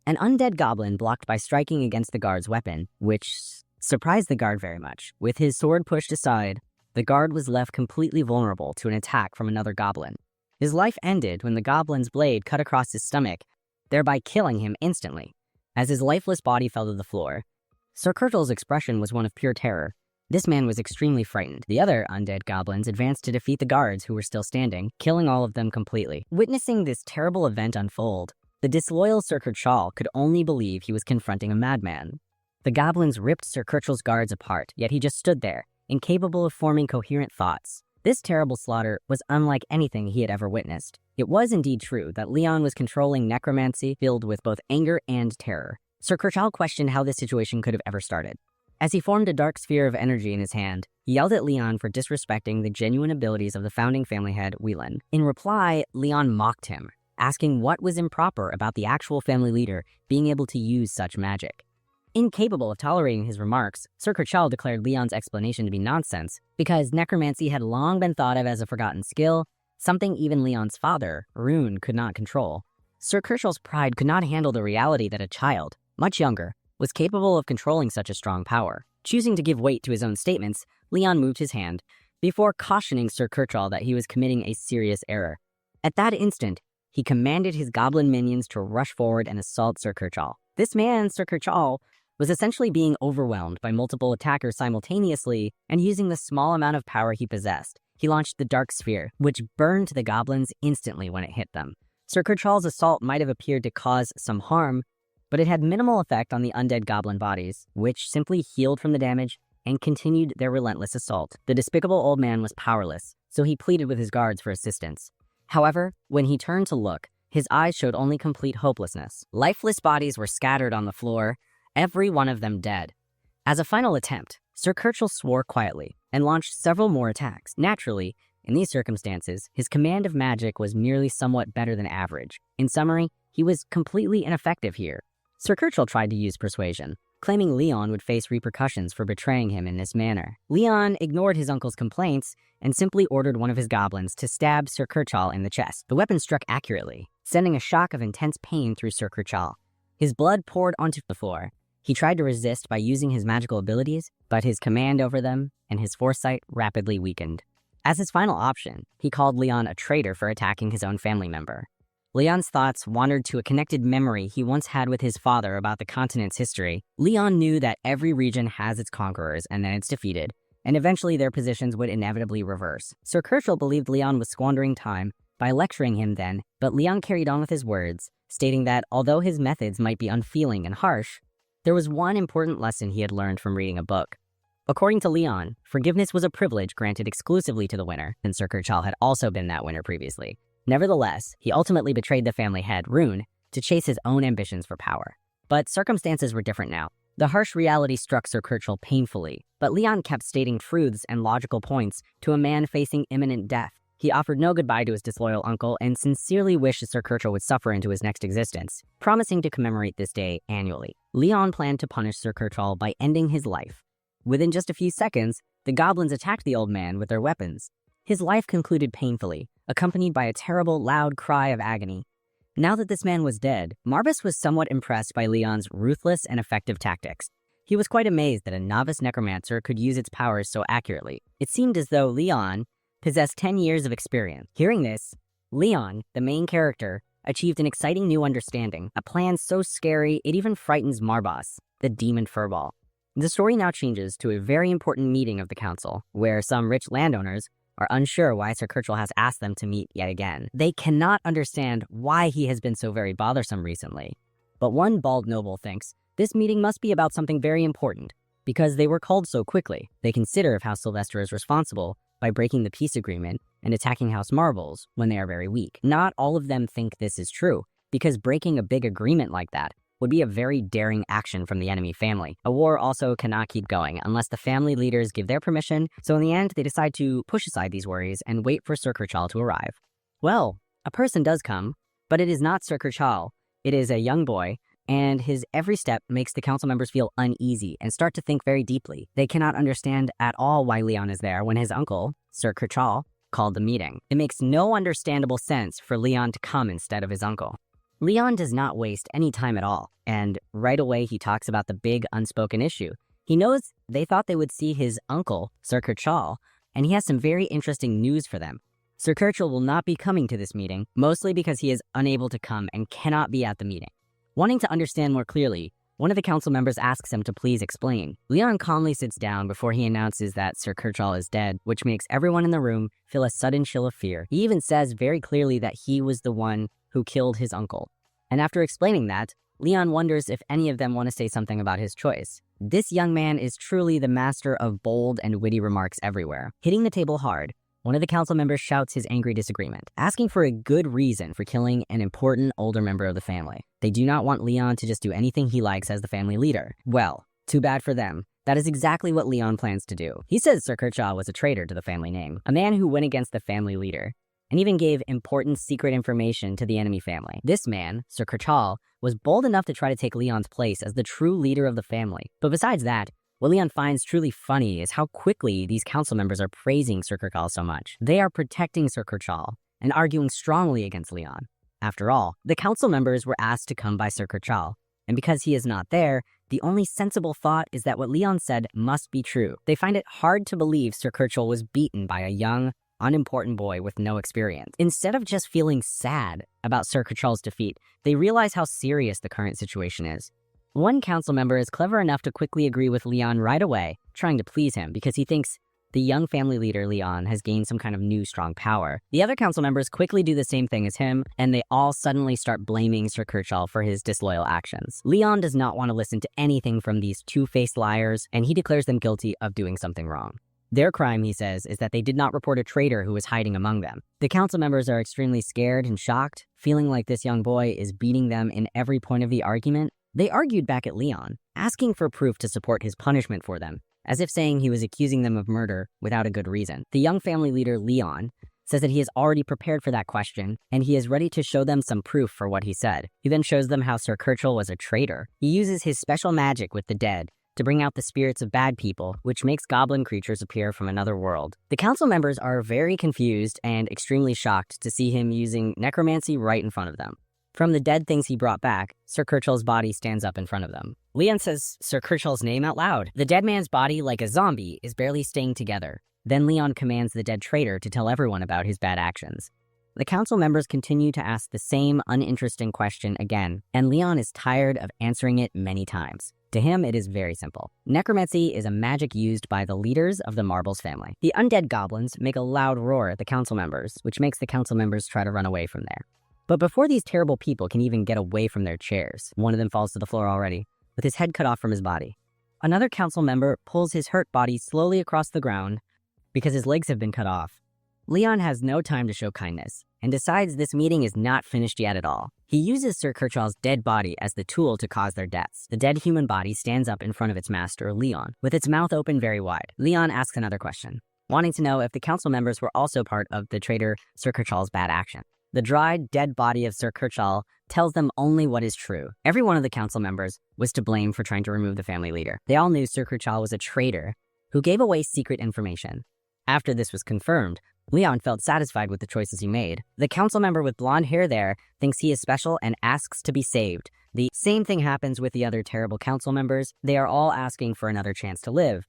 an undead goblin blocked by striking against the guard's weapon, which surprised the guard very much. With his sword pushed aside, the guard was left completely vulnerable to an attack from another goblin. His life ended when the goblin's blade cut across his stomach, thereby killing him instantly. As his lifeless body fell to the floor, Sir Kirchall's expression was one of pure terror. This man was extremely frightened. The other undead goblins advanced to defeat the guards who were still standing, killing all of them completely. Witnessing this terrible event unfold, the disloyal Sir Kirchall could only believe he was confronting a madman. The goblins ripped Sir Kirchall's guards apart, yet he just stood there, incapable of forming coherent thoughts. This terrible slaughter was unlike anything he had ever witnessed. It was indeed true that Leon was controlling necromancy filled with both anger and terror. Sir Kirchall questioned how this situation could have ever started. As he formed a dark sphere of energy in his hand, he yelled at Leon for disrespecting the genuine abilities of the founding family head, Whelan. In reply, Leon mocked him, asking what was improper about the actual family leader being able to use such magic. Incapable of tolerating his remarks, Sir Kirchall declared Leon's explanation to be nonsense, because necromancy had long been thought of as a forgotten skill, something even Leon's father, Rune, could not control. Sir Kirchall's pride could not handle the reality that a child, much younger, was capable of controlling such a strong power. Choosing to give weight to his own statements, Leon moved his hand before cautioning Sir Kirchall that he was committing a serious error. At that instant, he commanded his goblin minions to rush forward and assault Sir Kirchall. This man, Sir Kirchall, was essentially being overwhelmed by multiple attackers simultaneously, and using the small amount of power he possessed, he launched the Dark Sphere, which burned the goblins instantly when it hit them. Sir Kirchall's assault might have appeared to cause some harm, but it had minimal effect on the undead goblin bodies, which simply healed from the damage and continued their relentless assault. The despicable old man was powerless, so he pleaded with his guards for assistance. However, when he turned to look, his eyes showed only complete hopelessness. Lifeless bodies were scattered on the floor, every one of them dead. As a final attempt, Sir Kirchall swore quietly and launched several more attacks. Naturally, in these circumstances, his command of magic was merely somewhat better than average. In summary, he was completely ineffective here. Sir Kirchall tried to use persuasion, claiming Leon would face repercussions for betraying him in this manner. Leon ignored his uncle's complaints and simply ordered one of his goblins to stab Sir Kirchall in the chest. The weapon struck accurately, sending a shock of intense pain through Sir Kirchall. His blood poured onto the floor. He tried to resist by using his magical abilities, but his command over them and his foresight rapidly weakened. As his final option, he called Leon a traitor for attacking his own family member. Leon's thoughts wandered to a connected memory he once had with his father about the continent's history. Leon knew that every region has its conquerors and then it's defeated, and eventually their positions would inevitably reverse. Sir Kirchall believed Leon was squandering time by lecturing him then, but Leon carried on with his words, stating that although his methods might be unfeeling and harsh, there was one important lesson he had learned from reading a book. According to Leon, forgiveness was a privilege granted exclusively to the winner, and Sir Kirchall had also been that winner previously. Nevertheless, he ultimately betrayed the family head, Rune, to chase his own ambitions for power. But circumstances were different now. The harsh reality struck Sir Kirchall painfully, but Leon kept stating truths and logical points to a man facing imminent death. He offered no goodbye to his disloyal uncle and sincerely wished Sir Kirchall would suffer into his next existence, promising to commemorate this day annually. Leon planned to punish Sir Kirchall by ending his life. Within just a few seconds, the goblins attacked the old man with their weapons. His life concluded painfully, accompanied by a terrible, loud cry of agony. Now that this man was dead, Marbus was somewhat impressed by Leon's ruthless and effective tactics. He was quite amazed that a novice necromancer could use its powers so accurately. It seemed as though Leon possessed 10 years of experience. Hearing this, Leon, the main character, achieved an exciting new understanding, a plan so scary it even frightens Marbus, the demon furball. The story now changes to a very important meeting of the council, where some rich landowners are unsure why Sir Kirchall has asked them to meet yet again. They cannot understand why he has been so very bothersome recently. But one bald noble thinks this meeting must be about something very important, because they were called so quickly. They consider if House Sylvester is responsible by breaking the peace agreement and attacking House Marbles when they are very weak. Not all of them think this is true, because breaking a big agreement like that would be a very daring action from the enemy family. A war also cannot keep going unless the family leaders give their permission, so in the end, they decide to push aside these worries and wait for Sir Kirchall to arrive. Well, a person does come, but it is not Sir Kirchall. It is a young boy, and his every step makes the council members feel uneasy and start to think very deeply. They cannot understand at all why Leon is there when his uncle, Sir Kirchall, called the meeting. It makes no understandable sense for Leon to come instead of his uncle. Leon does not waste any time at all, and right away he talks about the big unspoken issue. He knows they thought they would see his uncle, Sir Kirchall, and he has some very interesting news for them. Sir Kirchall will not be coming to this meeting, mostly because he is unable to come and cannot be at the meeting. Wanting to understand more clearly, one of the council members asks him to please explain. Leon calmly sits down before he announces that Sir Kirchall is dead, which makes everyone in the room feel a sudden chill of fear. He even says very clearly that he was the one who killed his uncle. And after explaining that, Leon wonders if any of them want to say something about his choice. This young man is truly the master of bold and witty remarks everywhere. Hitting the table hard, one of the council members shouts his angry disagreement, asking for a good reason for killing an important older member of the family. They do not want Leon to just do anything he likes as the family leader. Well, too bad for them. That is exactly what Leon plans to do. He says Sir Kirchall was a traitor to the family name, a man who went against the family leader, and even gave important secret information to the enemy family. This man, Sir Kirchall, was bold enough to try to take Leon's place as the true leader of the family. But besides that, what Leon finds truly funny is how quickly these council members are praising Sir Kirchall so much. They are protecting Sir Kirchall and arguing strongly against Leon. After all, the council members were asked to come by Sir Kirchall, And because he is not there, the only sensible thought is that what Leon said must be true. They find it hard to believe Sir Kirchhoff was beaten by a young, unimportant boy with no experience. Instead of just feeling sad about Sir Kirchhoff's defeat, they realize how serious the current situation is. One council member is clever enough to quickly agree with Leon right away, trying to please him because he thinks the young family leader, Leon, has gained some kind of new strong power. The other council members quickly do the same thing as him, and they all suddenly start blaming Sir Kirchhoff for his disloyal actions. Leon does not want to listen to anything from these two-faced liars, and he declares them guilty of doing something wrong. Their crime, he says, is that they did not report a traitor who was hiding among them. The council members are extremely scared and shocked, feeling like this young boy is beating them in every point of the argument. They argued back at Leon, asking for proof to support his punishment for them, as if saying he was accusing them of murder without a good reason. The young family leader, Leon, says that he is already prepared for that question, and he is ready to show them some proof for what he said. He then shows them how Sir Kirchhoff was a traitor. He uses his special magic with the dead to bring out the spirits of bad people, which makes goblin creatures appear from another world. The council members are very confused and extremely shocked to see him using necromancy right in front of them. From the dead things he brought back, Sir Kirchhoff's body stands up in front of them. Leon says Sir Kirchhoff's name out loud. The dead man's body, like a zombie, is barely staying together. Then Leon commands the dead traitor to tell everyone about his bad actions. The council members continue to ask the same uninteresting question again, and Leon is tired of answering it many times. To him, it is very simple. Necromancy is a magic used by the leaders of the Marbles family. The undead goblins make a loud roar at the council members, which makes the council members try to run away from there. But before these terrible people can even get away from their chairs, one of them falls to the floor already, with his head cut off from his body. Another council member pulls his hurt body slowly across the ground because his legs have been cut off. Leon has no time to show kindness and decides this meeting is not finished yet at all. He uses Sir Kirchhoff's dead body as the tool to cause their deaths. The dead human body stands up in front of its master, Leon, with its mouth open very wide. Leon asks another question, wanting to know if the council members were also part of the traitor Sir Kirchhoff's bad action. The dried, dead body of Sir Kirchhoff tells them only what is true. Every one of the council members was to blame for trying to remove the family leader. They all knew Sir Kirchhoff was a traitor who gave away secret information. After this was confirmed, Leon felt satisfied with the choices he made. The council member with blonde hair there thinks he is special and asks to be saved. The same thing happens with the other terrible council members. They are all asking for another chance to live.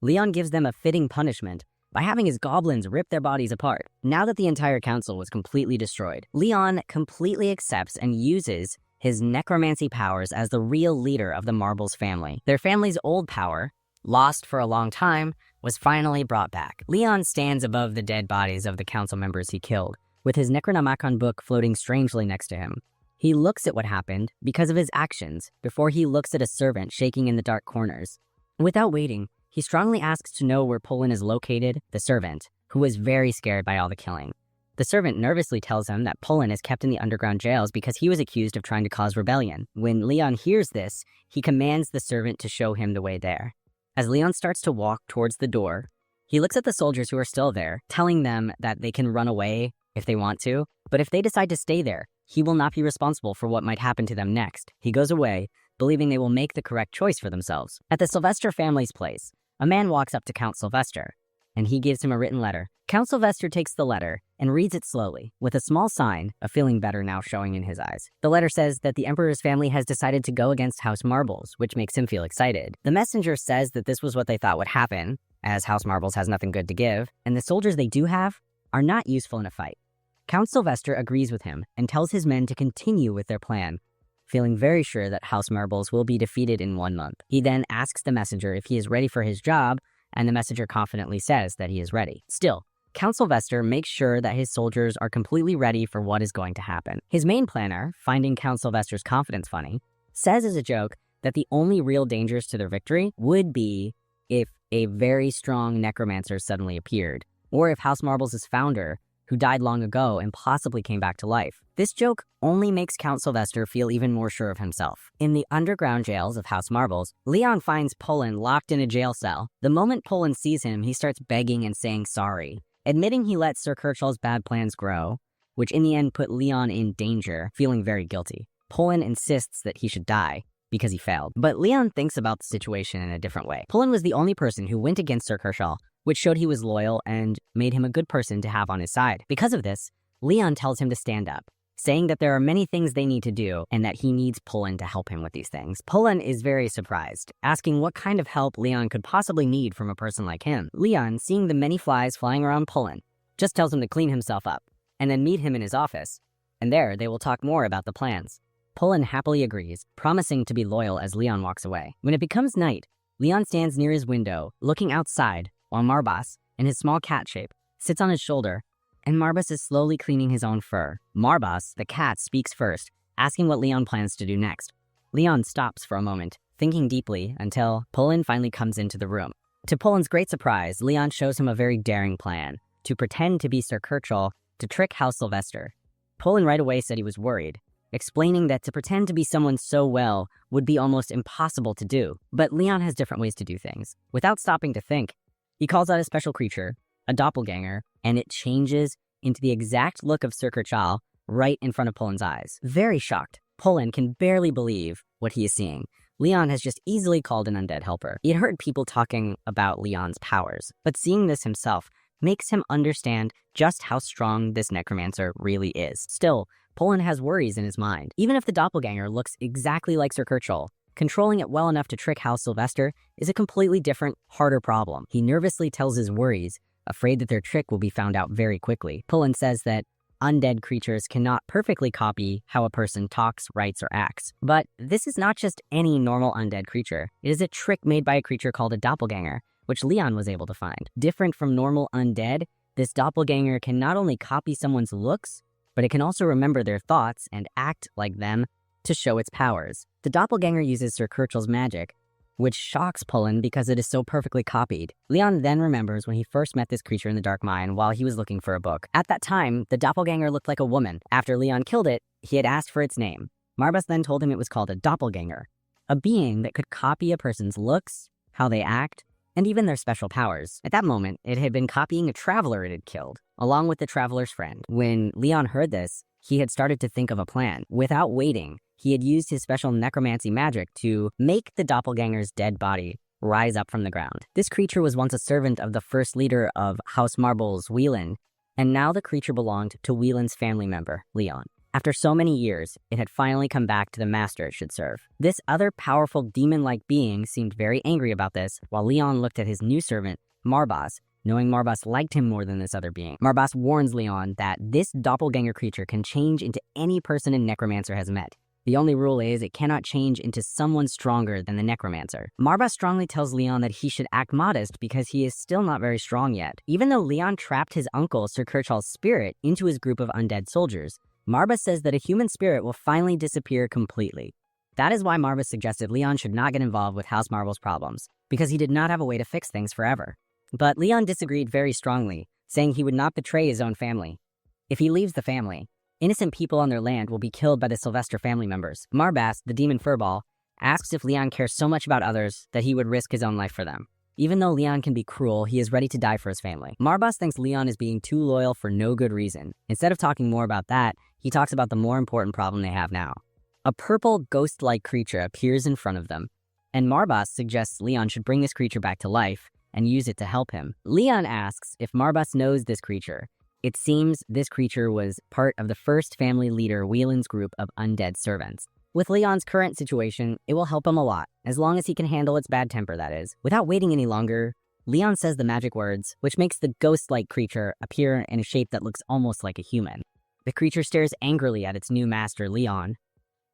Leon gives them a fitting punishment by having his goblins rip their bodies apart. Now that the entire council was completely destroyed, Leon completely accepts and uses his necromancy powers as the real leader of the Marbles family. Their family's old power, lost for a long time, was finally brought back. Leon stands above the dead bodies of the council members he killed, with his Necronomicon book floating strangely next to him. He looks at what happened because of his actions before he looks at a servant shaking in the dark corners. Without waiting, he strongly asks to know where Poland is located, the servant, who is very scared by all the killing. The servant nervously tells him that Poland is kept in the underground jails because he was accused of trying to cause rebellion. When Leon hears this, he commands the servant to show him the way there. As Leon starts to walk towards the door, he looks at the soldiers who are still there, telling them that they can run away if they want to, but if they decide to stay there, he will not be responsible for what might happen to them next. He goes away, believing they will make the correct choice for themselves. At the Sylvester family's place, a man walks up to Count Sylvester, and he gives him a written letter. Count Sylvester takes the letter and reads it slowly, with a small sign of feeling better now showing in his eyes. The letter says that the Emperor's family has decided to go against House Marbles, which makes him feel excited. The messenger says that this was what they thought would happen, as House Marbles has nothing good to give, and the soldiers they do have are not useful in a fight. Count Sylvester agrees with him and tells his men to continue with their plan, feeling very sure that House Marbles will be defeated in 1 month. He then asks the messenger if he is ready for his job, and the messenger confidently says that he is ready. Still, Count Sylvester makes sure that his soldiers are completely ready for what is going to happen. His main planner, finding Count Sylvester's confidence funny, says as a joke that the only real dangers to their victory would be if a very strong necromancer suddenly appeared, or if House Marbles' founder, who died long ago and possibly came back to life. This joke only makes Count Sylvester feel even more sure of himself. In the underground jails of House Marbles, Leon finds Poland locked in a jail cell. The moment Poland sees him, he starts begging and saying sorry, admitting he let Sir Kirchhoff's bad plans grow, which in the end put Leon in danger, feeling very guilty. Poland insists that he should die because he failed. But Leon thinks about the situation in a different way. Poland was the only person who went against Sir Kirchhoff, which showed he was loyal and made him a good person to have on his side. Because of this, Leon tells him to stand up, saying that there are many things they need to do and that he needs Pullen to help him with these things. Pullen is very surprised, asking what kind of help Leon could possibly need from a person like him. Leon, seeing the many flies flying around Pullen, just tells him to clean himself up and then meet him in his office, and there they will talk more about the plans. Pullen happily agrees, promising to be loyal as Leon walks away. When it becomes night, Leon stands near his window, looking outside, while Marbas, in his small cat shape, sits on his shoulder, and Marbas is slowly cleaning his own fur. Marbas, the cat, speaks first, asking what Leon plans to do next. Leon stops for a moment, thinking deeply until Pullen finally comes into the room. To Pullen's great surprise, Leon shows him a very daring plan, to pretend to be Sir Kirchhoff to trick House Sylvester. Pullen right away said he was worried, explaining that to pretend to be someone so well would be almost impossible to do. But Leon has different ways to do things. Without stopping to think, he calls out a special creature, a doppelganger, and it changes into the exact look of Sir Kirchhoff right in front of Pullen's eyes. Very shocked, Pullen can barely believe what he is seeing. Leon has just easily called an undead helper. He had heard people talking about Leon's powers, but seeing this himself makes him understand just how strong this necromancer really is. Still, Pullen has worries in his mind. Even if the doppelganger looks exactly like Sir Kirchhoff, controlling it well enough to trick House Sylvester is a completely different, harder problem. He nervously tells his worries, afraid that their trick will be found out very quickly. Pullen says that undead creatures cannot perfectly copy how a person talks, writes, or acts. But this is not just any normal undead creature. It is a trick made by a creature called a doppelganger, which Leon was able to find. Different from normal undead, this doppelganger can not only copy someone's looks, but it can also remember their thoughts and act like them to show its powers. The doppelganger uses Sir Kirchhoff's magic, which shocks Pullen because it is so perfectly copied. Leon then remembers when he first met this creature in the Dark Mine while he was looking for a book. At that time, the doppelganger looked like a woman. After Leon killed it, he had asked for its name. Marbas then told him it was called a doppelganger, a being that could copy a person's looks, how they act, and even their special powers. At that moment, it had been copying a traveler it had killed, along with the traveler's friend. When Leon heard this, he had started to think of a plan. Without waiting, he had used his special necromancy magic to make the doppelganger's dead body rise up from the ground. This creature was once a servant of the first leader of House Marble's, Whelan, and now the creature belonged to Whelan's family member, Leon. After so many years, it had finally come back to the master it should serve. This other powerful demon-like being seemed very angry about this, while Leon looked at his new servant, Marbas, knowing Marbas liked him more than this other being. Marbas warns Leon that this doppelganger creature can change into any person a necromancer has met. The only rule is it cannot change into someone stronger than the necromancer. Marbas strongly tells Leon that he should act modest because he is still not very strong yet. Even though Leon trapped his uncle, Sir Kirchhoff's spirit, into his group of undead soldiers, Marbas says that a human spirit will finally disappear completely. That is why Marbas suggested Leon should not get involved with House Marble's problems, because he did not have a way to fix things forever. But Leon disagreed very strongly, saying he would not betray his own family. If he leaves the family, innocent people on their land will be killed by the Sylvester family members. Marbas, the demon furball, asks if Leon cares so much about others that he would risk his own life for them. Even though Leon can be cruel, he is ready to die for his family. Marbas thinks Leon is being too loyal for no good reason. Instead of talking more about that, he talks about the more important problem they have now. A purple ghost-like creature appears in front of them, and Marbas suggests Leon should bring this creature back to life and use it to help him. Leon asks if Marbas knows this creature. It seems this creature was part of the first family leader Whelan's group of undead servants. With Leon's current situation, it will help him a lot, as long as he can handle its bad temper, that is. Without waiting any longer, Leon says the magic words, which makes the ghost-like creature appear in a shape that looks almost like a human. The creature stares angrily at its new master, Leon,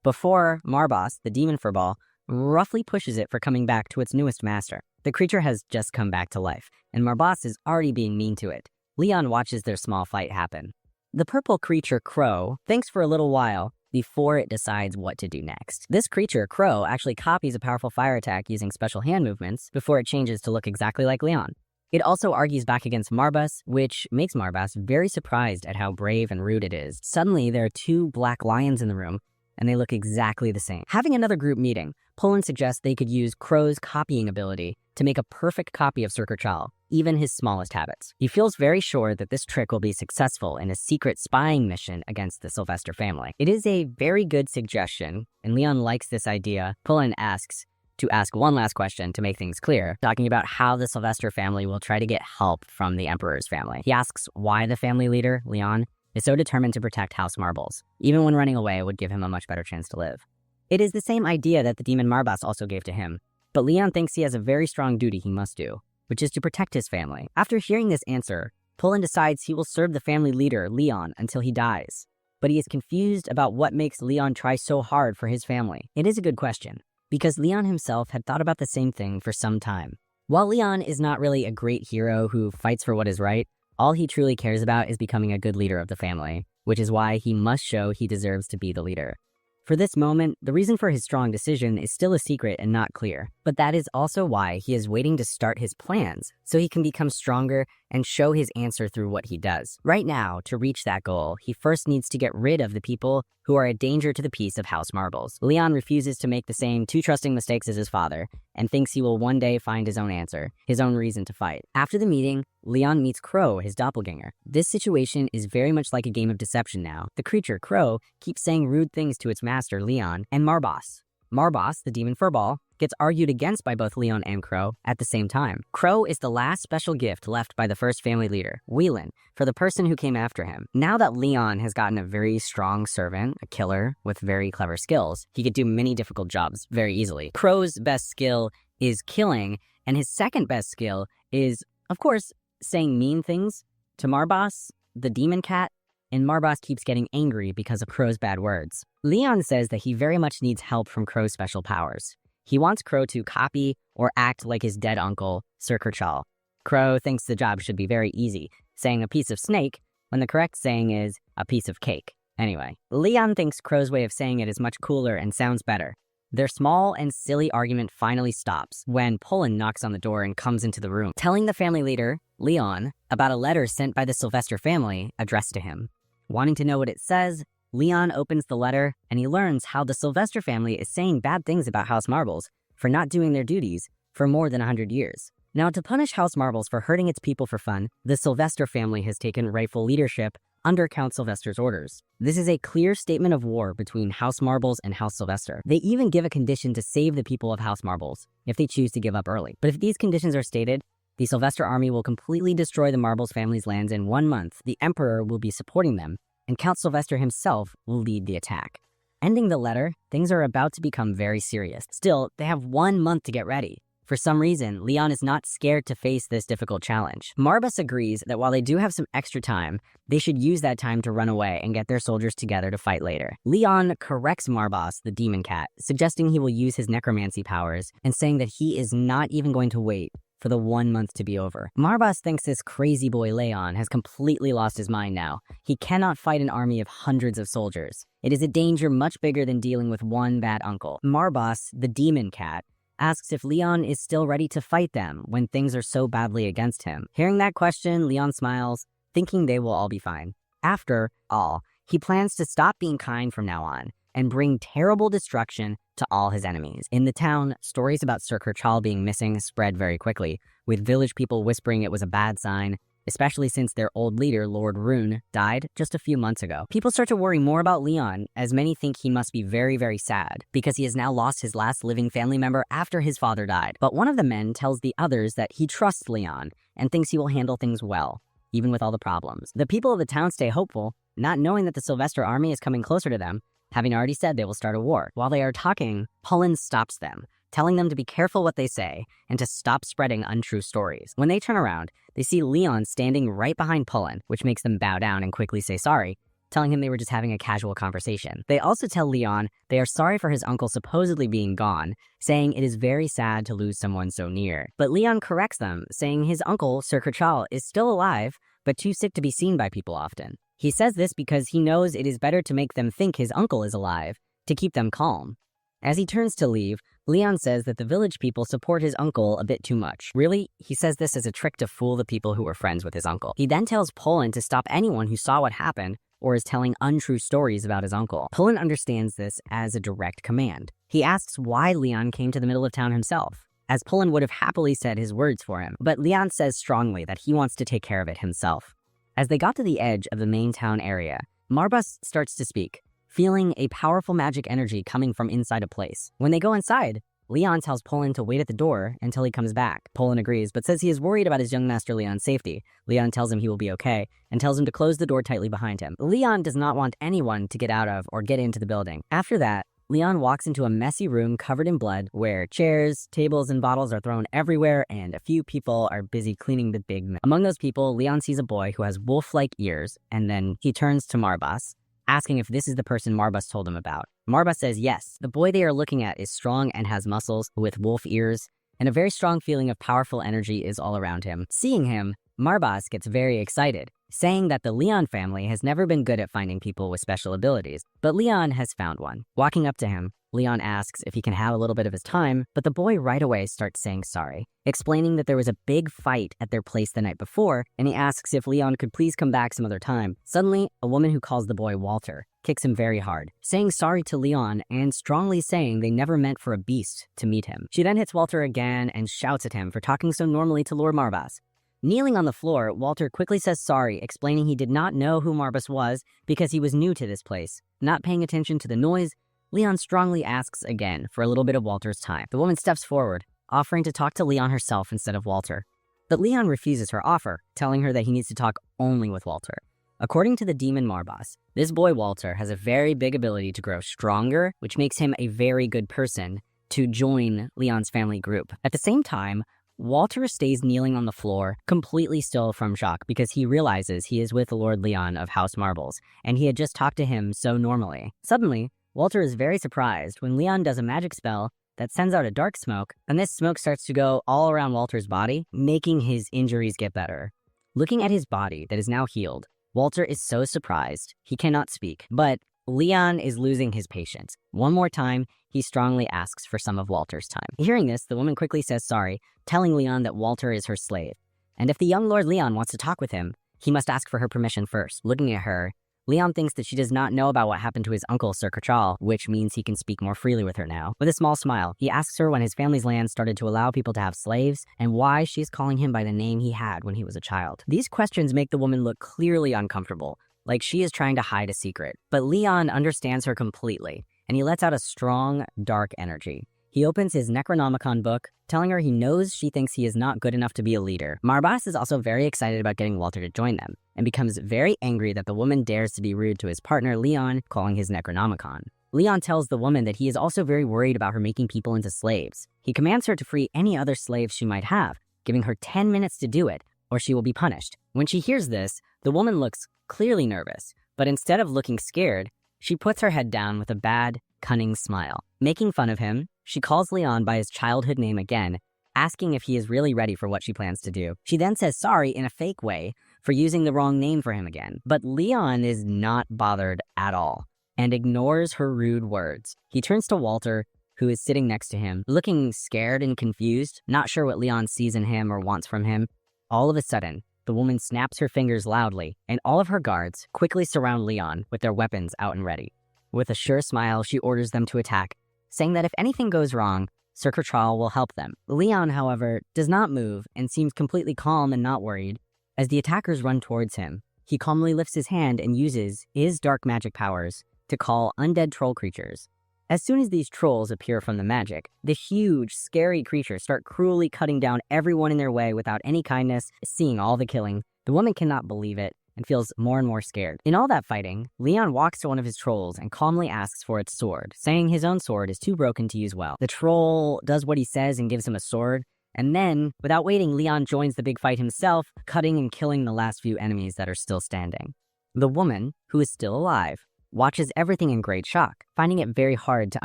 before Marbas, the demon furball, roughly pushes it for coming back to its newest master. The creature has just come back to life, and Marbas is already being mean to it. Leon watches their small fight happen. The purple creature, Crow, thinks for a little while before it decides what to do next. This creature, Crow, actually copies a powerful fire attack using special hand movements before it changes to look exactly like Leon. It also argues back against Marbas, which makes Marbas very surprised at how brave and rude it is. Suddenly, there are two black lions in the room, and they look exactly the same. Having another group meeting, Pullen suggests they could use Crow's copying ability to make a perfect copy of Sir Kirchhoff, even his smallest habits. He feels very sure that this trick will be successful in a secret spying mission against the Sylvester family. It is a very good suggestion, and Leon likes this idea. Pullen asks to ask one last question to make things clear, talking about how the Sylvester family will try to get help from the Emperor's family. He asks why the family leader, Leon, is so determined to protect House Marbles. Even when running away would give him a much better chance to live. It is the same idea that the demon Marbas also gave to him, but Leon thinks he has a very strong duty he must do, which is to protect his family. After hearing this answer, Pullen decides he will serve the family leader, Leon, until he dies. But he is confused about what makes Leon try so hard for his family. It is a good question, because Leon himself had thought about the same thing for some time. While Leon is not really a great hero who fights for what is right, all he truly cares about is becoming a good leader of the family, which is why he must show he deserves to be the leader. For this moment, the reason for his strong decision is still a secret and not clear, but that is also why he is waiting to start his plans, so he can become stronger and show his answer through what he does. Right now, to reach that goal, he first needs to get rid of the people who are a danger to the peace of House Marbles. Leon refuses to make the same too trusting mistakes as his father, and thinks he will one day find his own answer, his own reason to fight. After the meeting, Leon meets Crow, his doppelganger. This situation is very much like a game of deception now. The creature, Crow, keeps saying rude things to its master, Leon, and Marbas. Marbas, the demon furball, gets argued against by both Leon and Crow at the same time. Crow is the last special gift left by the first family leader, Whelan, for the person who came after him. Now that Leon has gotten a very strong servant, a killer with very clever skills, he could do many difficult jobs very easily. Crow's best skill is killing, and his second best skill is, of course, saying mean things to Marbas, the demon cat, and Marbas keeps getting angry because of Crow's bad words. Leon says that he very much needs help from Crow's special powers. He wants Crow to copy or act like his dead uncle, Sir Kerchal. Crow thinks the job should be very easy, saying a piece of snake when the correct saying is a piece of cake. Anyway, Leon thinks Crow's way of saying it is much cooler and sounds better. Their small and silly argument finally stops when Pullen knocks on the door and comes into the room, telling the family leader, Leon, about a letter sent by the Sylvester family addressed to him. Wanting to know what it says, Leon opens the letter and he learns how the Sylvester family is saying bad things about House Marbles for not doing their duties for more than 100 years. Now, to punish House Marbles for hurting its people for fun, the Sylvester family has taken rightful leadership under Count Sylvester's orders. This is a clear statement of war between House Marbles and House Sylvester. They even give a condition to save the people of House Marbles if they choose to give up early. But if these conditions are stated, the Sylvester army will completely destroy the Marbles family's lands in 1 month. The Emperor will be supporting them, and Count Sylvester himself will lead the attack. Ending the letter, things are about to become very serious. Still, they have 1 month to get ready. For some reason, Leon is not scared to face this difficult challenge. Marbas agrees that while they do have some extra time, they should use that time to run away and get their soldiers together to fight later. Leon corrects Marbas, the demon cat, suggesting he will use his necromancy powers and saying that he is not even going to wait for the 1 month to be over. Marbas thinks this crazy boy Leon has completely lost his mind now. He cannot fight an army of hundreds of soldiers. It is a danger much bigger than dealing with one bad uncle. Marbas, the demon cat, asks if Leon is still ready to fight them when things are so badly against him. Hearing that question, Leon smiles, thinking they will all be fine. After all, he plans to stop being kind from now on and bring terrible destruction to all his enemies. In the town, stories about Sir Kerchal being missing spread very quickly, with village people whispering it was a bad sign, especially since their old leader, Lord Rune, died just a few months ago. People start to worry more about Leon, as many think he must be very, very sad, because he has now lost his last living family member after his father died. But one of the men tells the others that he trusts Leon, and thinks he will handle things well, even with all the problems. The people of the town stay hopeful, not knowing that the Sylvester army is coming closer to them, having already said they will start a war. While they are talking, Pullen stops them, telling them to be careful what they say and to stop spreading untrue stories. When they turn around, they see Leon standing right behind Pullen, which makes them bow down and quickly say sorry, telling him they were just having a casual conversation. They also tell Leon they are sorry for his uncle supposedly being gone, saying it is very sad to lose someone so near. But Leon corrects them, saying his uncle, Sir Kerchal, is still alive, but too sick to be seen by people often. He says this because he knows it is better to make them think his uncle is alive, to keep them calm. As he turns to leave, Leon says that the village people support his uncle a bit too much. Really, he says this as a trick to fool the people who were friends with his uncle. He then tells Pullen to stop anyone who saw what happened or is telling untrue stories about his uncle. Pullen understands this as a direct command. He asks why Leon came to the middle of town himself, as Pullen would have happily said his words for him, but Leon says strongly that he wants to take care of it himself. As they got to the edge of the main town area, Marbas starts to speak, feeling a powerful magic energy coming from inside a place. When they go inside, Leon tells Poland to wait at the door until he comes back. Poland agrees, but says he is worried about his young master Leon's safety. Leon tells him he will be okay, and tells him to close the door tightly behind him. Leon does not want anyone to get out of or get into the building. After that, Leon walks into a messy room covered in blood where chairs, tables, and bottles are thrown everywhere, and a few people are busy cleaning the big mess. Among those people, Leon sees a boy who has wolf-like ears, and then he turns to Marbas, asking if this is the person Marbas told him about. Marbas says yes. The boy they are looking at is strong and has muscles with wolf ears, and a very strong feeling of powerful energy is all around him. Seeing him, Marbas gets very excited, saying that the Leon family has never been good at finding people with special abilities, but Leon has found one. Walking up to him, Leon asks if he can have a little bit of his time, but the boy right away starts saying sorry, explaining that there was a big fight at their place the night before, and he asks if Leon could please come back some other time. Suddenly, a woman who calls the boy Walter kicks him very hard, saying sorry to Leon and strongly saying they never meant for a beast to meet him. She then hits Walter again and shouts at him for talking so normally to Lord Marbas. Kneeling on the floor, Walter quickly says sorry, explaining he did not know who Marbas was because he was new to this place. Not paying attention to the noise, Leon strongly asks again for a little bit of Walter's time. The woman steps forward, offering to talk to Leon herself instead of Walter. But Leon refuses her offer, telling her that he needs to talk only with Walter. According to the demon Marbas, this boy Walter has a very big ability to grow stronger, which makes him a very good person to join Leon's family group. At the same time, Walter stays kneeling on the floor, completely still from shock because he realizes he is with Lord Leon of House Marbles, and he had just talked to him so normally. Suddenly, Walter is very surprised when Leon does a magic spell that sends out a dark smoke, and this smoke starts to go all around Walter's body, making his injuries get better. Looking at his body that is now healed, Walter is so surprised he cannot speak, but Leon is losing his patience. One more time, he strongly asks for some of Walter's time. Hearing this, the woman quickly says sorry, telling Leon that Walter is her slave, and if the young Lord Leon wants to talk with him, he must ask for her permission first. Looking at her, Leon thinks that she does not know about what happened to his uncle, Sir Cachal, which means he can speak more freely with her now. With a small smile, he asks her when his family's land started to allow people to have slaves, and why she is calling him by the name he had when he was a child. These questions make the woman look clearly uncomfortable, like she is trying to hide a secret. But Leon understands her completely, and he lets out a strong, dark energy. He opens his Necronomicon book, telling her he knows she thinks he is not good enough to be a leader. Marbas is also very excited about getting Walter to join them, and becomes very angry that the woman dares to be rude to his partner Leon, calling his Necronomicon. Leon tells the woman that he is also very worried about her making people into slaves. He commands her to free any other slaves she might have, giving her 10 minutes to do it, or she will be punished. When she hears this, the woman looks clearly nervous, but instead of looking scared, she puts her head down with a bad, cunning smile. Making fun of him, she calls Leon by his childhood name again, asking if he is really ready for what she plans to do. She then says sorry in a fake way for using the wrong name for him again. But Leon is not bothered at all and ignores her rude words. He turns to Walter, who is sitting next to him, looking scared and confused, not sure what Leon sees in him or wants from him. All of a sudden, the woman snaps her fingers loudly, and all of her guards quickly surround Leon with their weapons out and ready. With a sure smile, she orders them to attack, saying that if anything goes wrong, Sir Cachal will help them. Leon, however, does not move and seems completely calm and not worried. As the attackers run towards him, he calmly lifts his hand and uses his dark magic powers to call undead troll creatures. As soon as these trolls appear from the magic, the huge, scary creatures start cruelly cutting down everyone in their way without any kindness. Seeing all the killing, the woman cannot believe it and feels more and more scared. In all that fighting, Leon walks to one of his trolls and calmly asks for its sword, saying his own sword is too broken to use well. The troll does what he says and gives him a sword, and then, without waiting, Leon joins the big fight himself, cutting and killing the last few enemies that are still standing. The woman, who is still alive, watches everything in great shock, finding it very hard to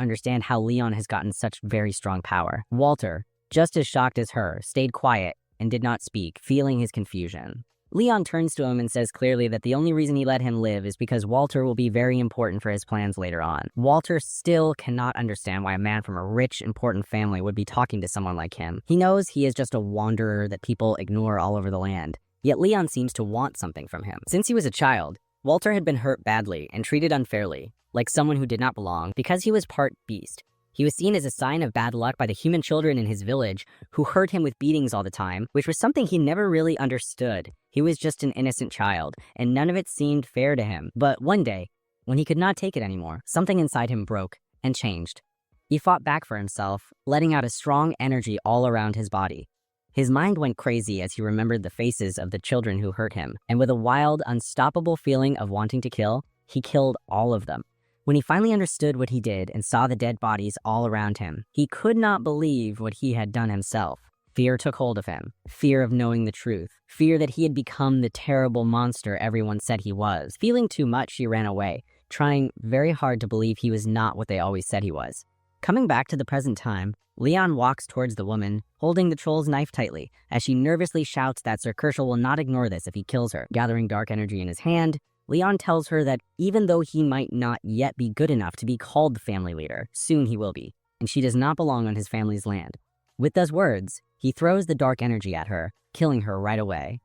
understand how Leon has gotten such very strong power. Walter, just as shocked as her, stayed quiet and did not speak, feeling his confusion. Leon turns to him and says clearly that the only reason he let him live is because Walter will be very important for his plans later on. Walter still cannot understand why a man from a rich, important family would be talking to someone like him. He knows he is just a wanderer that people ignore all over the land, yet Leon seems to want something from him. Since he was a child, Walter had been hurt badly and treated unfairly, like someone who did not belong, because he was part beast. He was seen as a sign of bad luck by the human children in his village who hurt him with beatings all the time, which was something he never really understood. He was just an innocent child, and none of it seemed fair to him. But one day, when he could not take it anymore, something inside him broke and changed. He fought back for himself, letting out a strong energy all around his body. His mind went crazy as he remembered the faces of the children who hurt him, and with a wild, unstoppable feeling of wanting to kill, he killed all of them. When he finally understood what he did and saw the dead bodies all around him, he could not believe what he had done himself. Fear took hold of him, fear of knowing the truth, fear that he had become the terrible monster everyone said he was. Feeling too much, he ran away, trying very hard to believe he was not what they always said he was. Coming back to the present time, Leon walks towards the woman, holding the troll's knife tightly, as she nervously shouts that Sir Kershal will not ignore this if he kills her. Gathering dark energy in his hand, Leon tells her that even though he might not yet be good enough to be called the family leader, soon he will be, and she does not belong on his family's land. With those words, he throws the dark energy at her, killing her right away.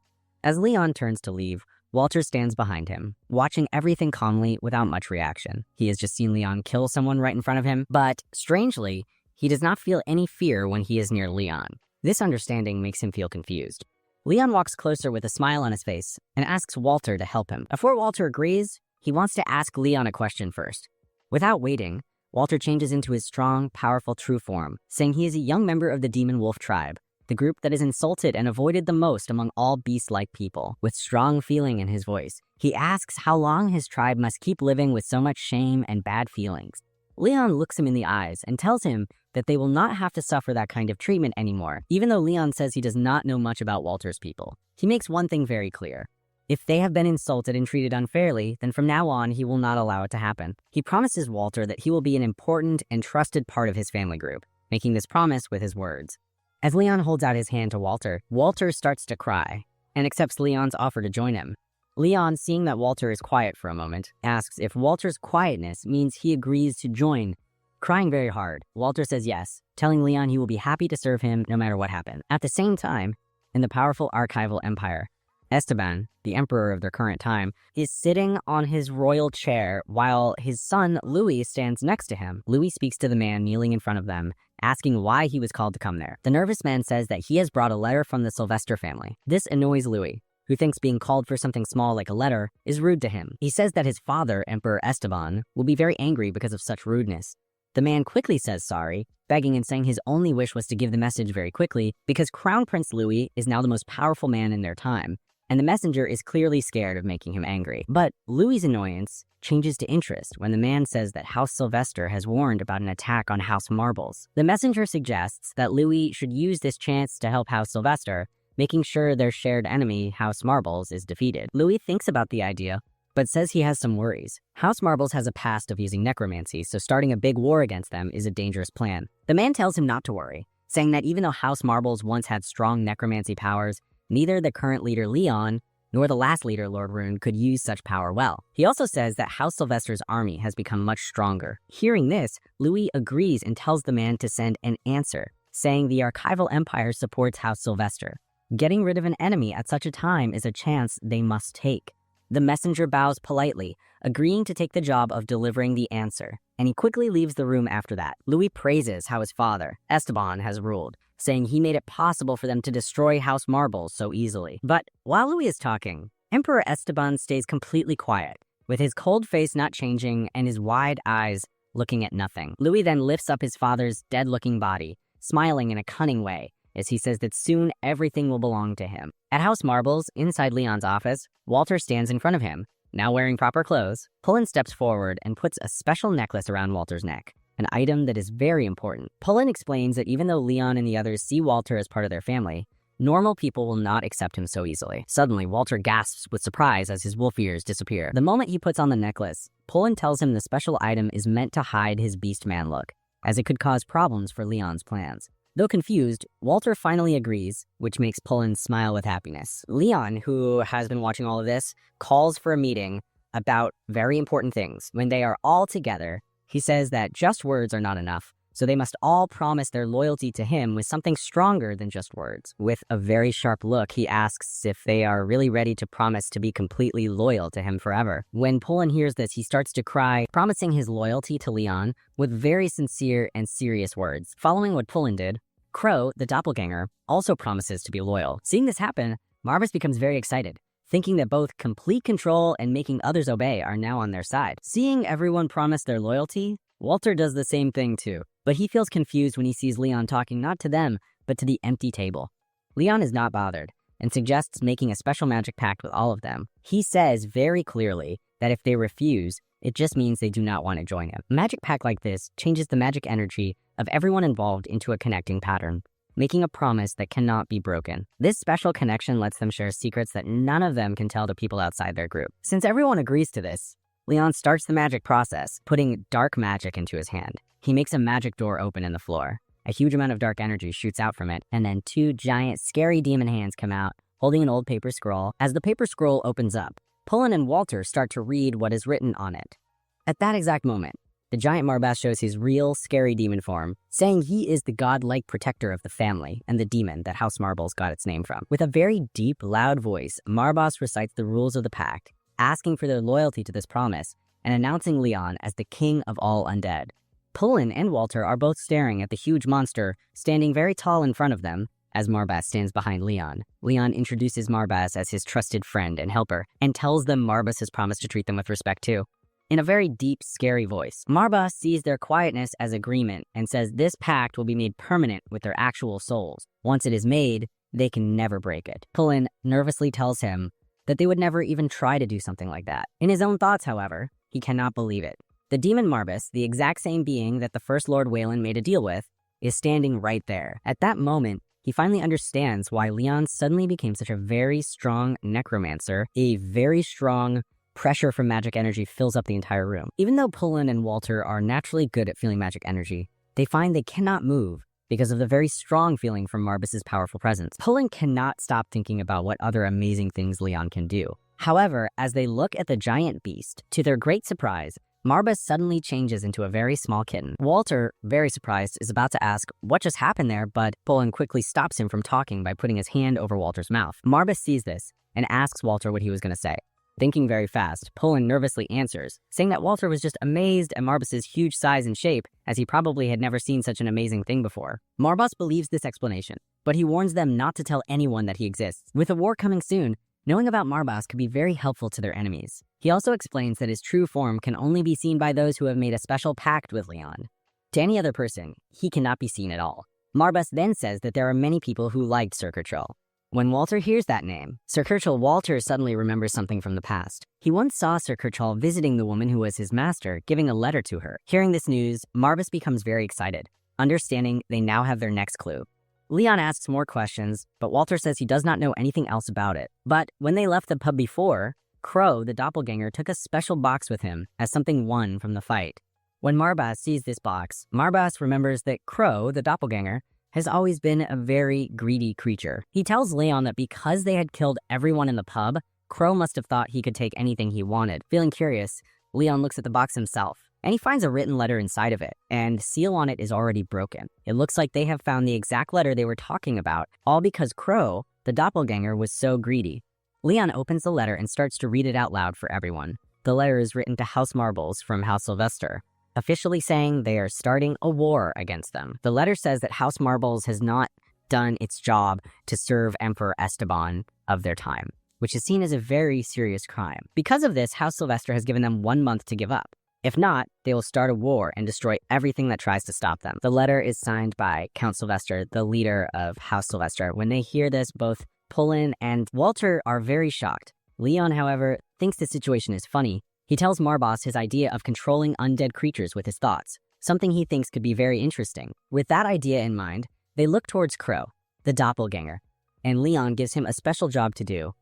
As Leon turns to leave, Walter stands behind him, watching everything calmly without much reaction. He has just seen Leon kill someone right in front of him, but strangely, he does not feel any fear when he is near Leon. This understanding makes him feel confused. Leon walks closer with a smile on his face and asks Walter to help him. Before Walter agrees, he wants to ask Leon a question first. Without waiting, Walter changes into his strong, powerful true form, saying he is a young member of the Demon Wolf tribe, the group that is insulted and avoided the most among all beast-like people. With strong feeling in his voice, he asks how long his tribe must keep living with so much shame and bad feelings. Leon looks him in the eyes and tells him that they will not have to suffer that kind of treatment anymore, even though Leon says he does not know much about Walter's people. He makes one thing very clear. If they have been insulted and treated unfairly, then from now on, he will not allow it to happen. He promises Walter that he will be an important and trusted part of his family group, making this promise with his words. As Leon holds out his hand to Walter, Walter starts to cry and accepts Leon's offer to join him. Leon, seeing that Walter is quiet for a moment, asks if Walter's quietness means he agrees to join. Crying very hard, Walter says yes, telling Leon he will be happy to serve him no matter what happens. At the same time, in the powerful archival empire, Esteban, the emperor of their current time, is sitting on his royal chair while his son Louis stands next to him. Louis speaks to the man kneeling in front of them, asking why he was called to come there. The nervous man says that he has brought a letter from the Sylvester family. This annoys Louis, who thinks being called for something small like a letter is rude to him. He says that his father, Emperor Esteban, will be very angry because of such rudeness. The man quickly says sorry, begging and saying his only wish was to give the message very quickly because Crown Prince Louis is now the most powerful man in their time, and the messenger is clearly scared of making him angry. But Louis's annoyance changes to interest when the man says that House Sylvester has warned about an attack on House Marbles. The messenger suggests that Louis should use this chance to help House Sylvester, making sure their shared enemy, House Marbles, is defeated. Louis thinks about the idea, but says he has some worries. House Marbles has a past of using necromancy, so starting a big war against them is a dangerous plan. The man tells him not to worry, saying that even though House Marbles once had strong necromancy powers, neither the current leader Leon nor the last leader Lord Rune could use such power well. He also says that House Sylvester's army has become much stronger. Hearing this, Louis agrees and tells the man to send an answer, saying the archival empire supports House Sylvester. Getting rid of an enemy at such a time is a chance they must take. The messenger bows politely, agreeing to take the job of delivering the answer, and he quickly leaves the room after that. Louis praises how his father, Esteban, has ruled, saying he made it possible for them to destroy House Marbles so easily. But while Louis is talking, Emperor Esteban stays completely quiet, with his cold face not changing and his wide eyes looking at nothing. Louis then lifts up his father's dead-looking body, smiling in a cunning way, as he says that soon everything will belong to him. At House Marbles, inside Leon's office, Walter stands in front of him, now wearing proper clothes. Pullen steps forward and puts a special necklace around Walter's neck, an item that is very important. Pullen explains that even though Leon and the others see Walter as part of their family, normal people will not accept him so easily. Suddenly, Walter gasps with surprise as his wolf ears disappear. The moment he puts on the necklace, Pullen tells him the special item is meant to hide his beast man look, as it could cause problems for Leon's plans. Though confused, Walter finally agrees, which makes Pullen smile with happiness. Leon, who has been watching all of this, calls for a meeting about very important things. When they are all together, he says that just words are not enough, so they must all promise their loyalty to him with something stronger than just words. With a very sharp look, he asks if they are really ready to promise to be completely loyal to him forever. When Pullen hears this, he starts to cry, promising his loyalty to Leon with very sincere and serious words. Following what Pullen did, Crow, the doppelganger, also promises to be loyal. Seeing this happen, Marvis becomes very excited, thinking that both complete control and making others obey are now on their side. Seeing everyone promise their loyalty, Walter does the same thing too, But he feels confused when he sees Leon talking not to them, but to the empty table. Leon is not bothered and suggests making a special magic pact with all of them. He says very clearly that if they refuse, it just means they do not want to join him. A magic pact like this changes the magic energy of everyone involved into a connecting pattern, making a promise that cannot be broken. This special connection lets them share secrets that none of them can tell to people outside their group. Since everyone agrees to this, Leon starts the magic process, putting dark magic into his hand. He makes a magic door open in the floor. A huge amount of dark energy shoots out from it, and then two giant, scary demon hands come out, holding an old paper scroll. As the paper scroll opens up, Pullen and Walter start to read what is written on it. At that exact moment, the giant Marbas shows his real, scary demon form, saying he is the godlike protector of the family and the demon that House Marbles got its name from. With a very deep, loud voice, Marbas recites the rules of the pact, asking for their loyalty to this promise, and announcing Leon as the king of all undead. Pullen and Walter are both staring at the huge monster standing very tall in front of them as Marbas stands behind Leon. Leon introduces Marbas as his trusted friend and helper and tells them Marbas has promised to treat them with respect too. In a very deep, scary voice, Marbas sees their quietness as agreement and says this pact will be made permanent with their actual souls. Once it is made, they can never break it. Pullen nervously tells him that they would never even try to do something like that. In his own thoughts, however, he cannot believe it. The demon Marbas, the exact same being that the First Lord Wayland made a deal with, is standing right there. At that moment, he finally understands why Leon suddenly became such a very strong necromancer. A very strong pressure from magic energy fills up the entire room. Even though Pullen and Walter are naturally good at feeling magic energy, they find they cannot move because of the very strong feeling from Marbas' powerful presence. Pullen cannot stop thinking about what other amazing things Leon can do. However, as they look at the giant beast, to their great surprise, Marbas suddenly changes into a very small kitten. Walter, very surprised, is about to ask what just happened there, but Pullen quickly stops him from talking by putting his hand over Walter's mouth. Marbas sees this and asks Walter what he was going to say. Thinking very fast, Pullen nervously answers, saying that Walter was just amazed at Marbas' huge size and shape, as he probably had never seen such an amazing thing before. Marbas believes this explanation, but he warns them not to tell anyone that he exists. With a war coming soon, knowing about Marbas could be very helpful to their enemies. He also explains that his true form can only be seen by those who have made a special pact with Leon. To any other person, he cannot be seen at all. Marbas then says that there are many people who liked Sir Kurtrell. When Walter hears that name, Sir Kurtrell, Walter suddenly remembers something from the past. He once saw Sir Kurtrell visiting the woman who was his master, giving a letter to her. Hearing this news, Marbas becomes very excited, understanding they now have their next clue. Leon asks more questions, but Walter says he does not know anything else about it. But when they left the pub before, Crow, the doppelganger, took a special box with him as something won from the fight. When Marbas sees this box, Marbas remembers that Crow, the doppelganger, has always been a very greedy creature. He tells Leon that because they had killed everyone in the pub, Crow must have thought he could take anything he wanted. Feeling curious, Leon looks at the box himself, and he finds a written letter inside of it, and the seal on it is already broken. It looks like they have found the exact letter they were talking about, all because Crow, the doppelganger, was so greedy. Leon opens the letter and starts to read it out loud for everyone. The letter is written to House Marbles from House Sylvester, officially saying they are starting a war against them. The letter says that House Marbles has not done its job to serve Emperor Esteban of their time, which is seen as a very serious crime. Because of this, House Sylvester has given them 1 month to give up. If not, they will start a war and destroy everything that tries to stop them. The letter is signed by Count Sylvester, the leader of House Sylvester. When they hear this, both Pullen and Walter are very shocked. Leon, however, thinks the situation is funny. He tells Marbas his idea of controlling undead creatures with his thoughts, something he thinks could be very interesting. With that idea in mind, they look towards Crow, the doppelganger, and Leon gives him a special job to do.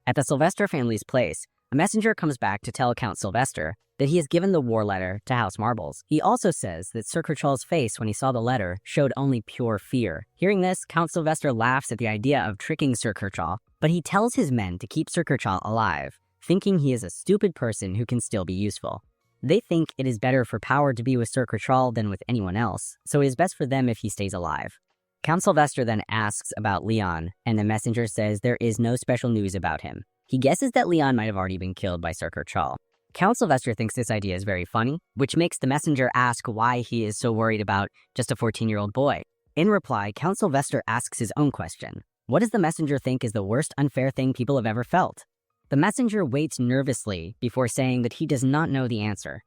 At the Sylvester family's place, a messenger comes back to tell Count Sylvester that he has given the war letter to House Marbles. He also says that Sir Kurtrell's face when he saw the letter showed only pure fear. Hearing this, Count Sylvester laughs at the idea of tricking Sir Kurtrell, but he tells his men to keep Sir Kurtrell alive, thinking he is a stupid person who can still be useful. They think it is better for power to be with Sir Kurtrell than with anyone else, so it is best for them if he stays alive. Count Sylvester then asks about Leon, and the messenger says there is no special news about him. He guesses that Leon might have already been killed by Sir Kurtrell. Count Sylvester thinks this idea is very funny, which makes the messenger ask why he is so worried about just a 14-year-old boy. In reply, Count Sylvester asks his own question. What does the messenger think is the worst unfair thing people have ever felt? The messenger waits nervously before saying that he does not know the answer.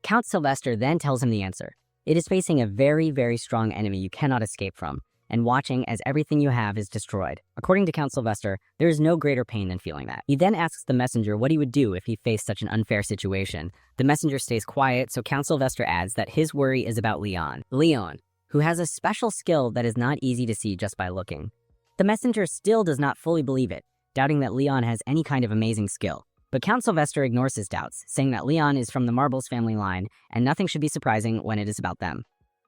Count Sylvester then tells him the answer. It is facing a very, very strong enemy you cannot escape from, and watching as everything you have is destroyed. According to Count Sylvester, there is no greater pain than feeling that. He then asks the messenger what he would do if he faced such an unfair situation. The messenger stays quiet, so Count Sylvester adds that his worry is about Leon. Leon, who has a special skill that is not easy to see just by looking. The messenger still does not fully believe it, doubting that Leon has any kind of amazing skill. But Count Sylvester ignores his doubts, saying that Leon is from the Marbles family line, and nothing should be surprising when it is about them.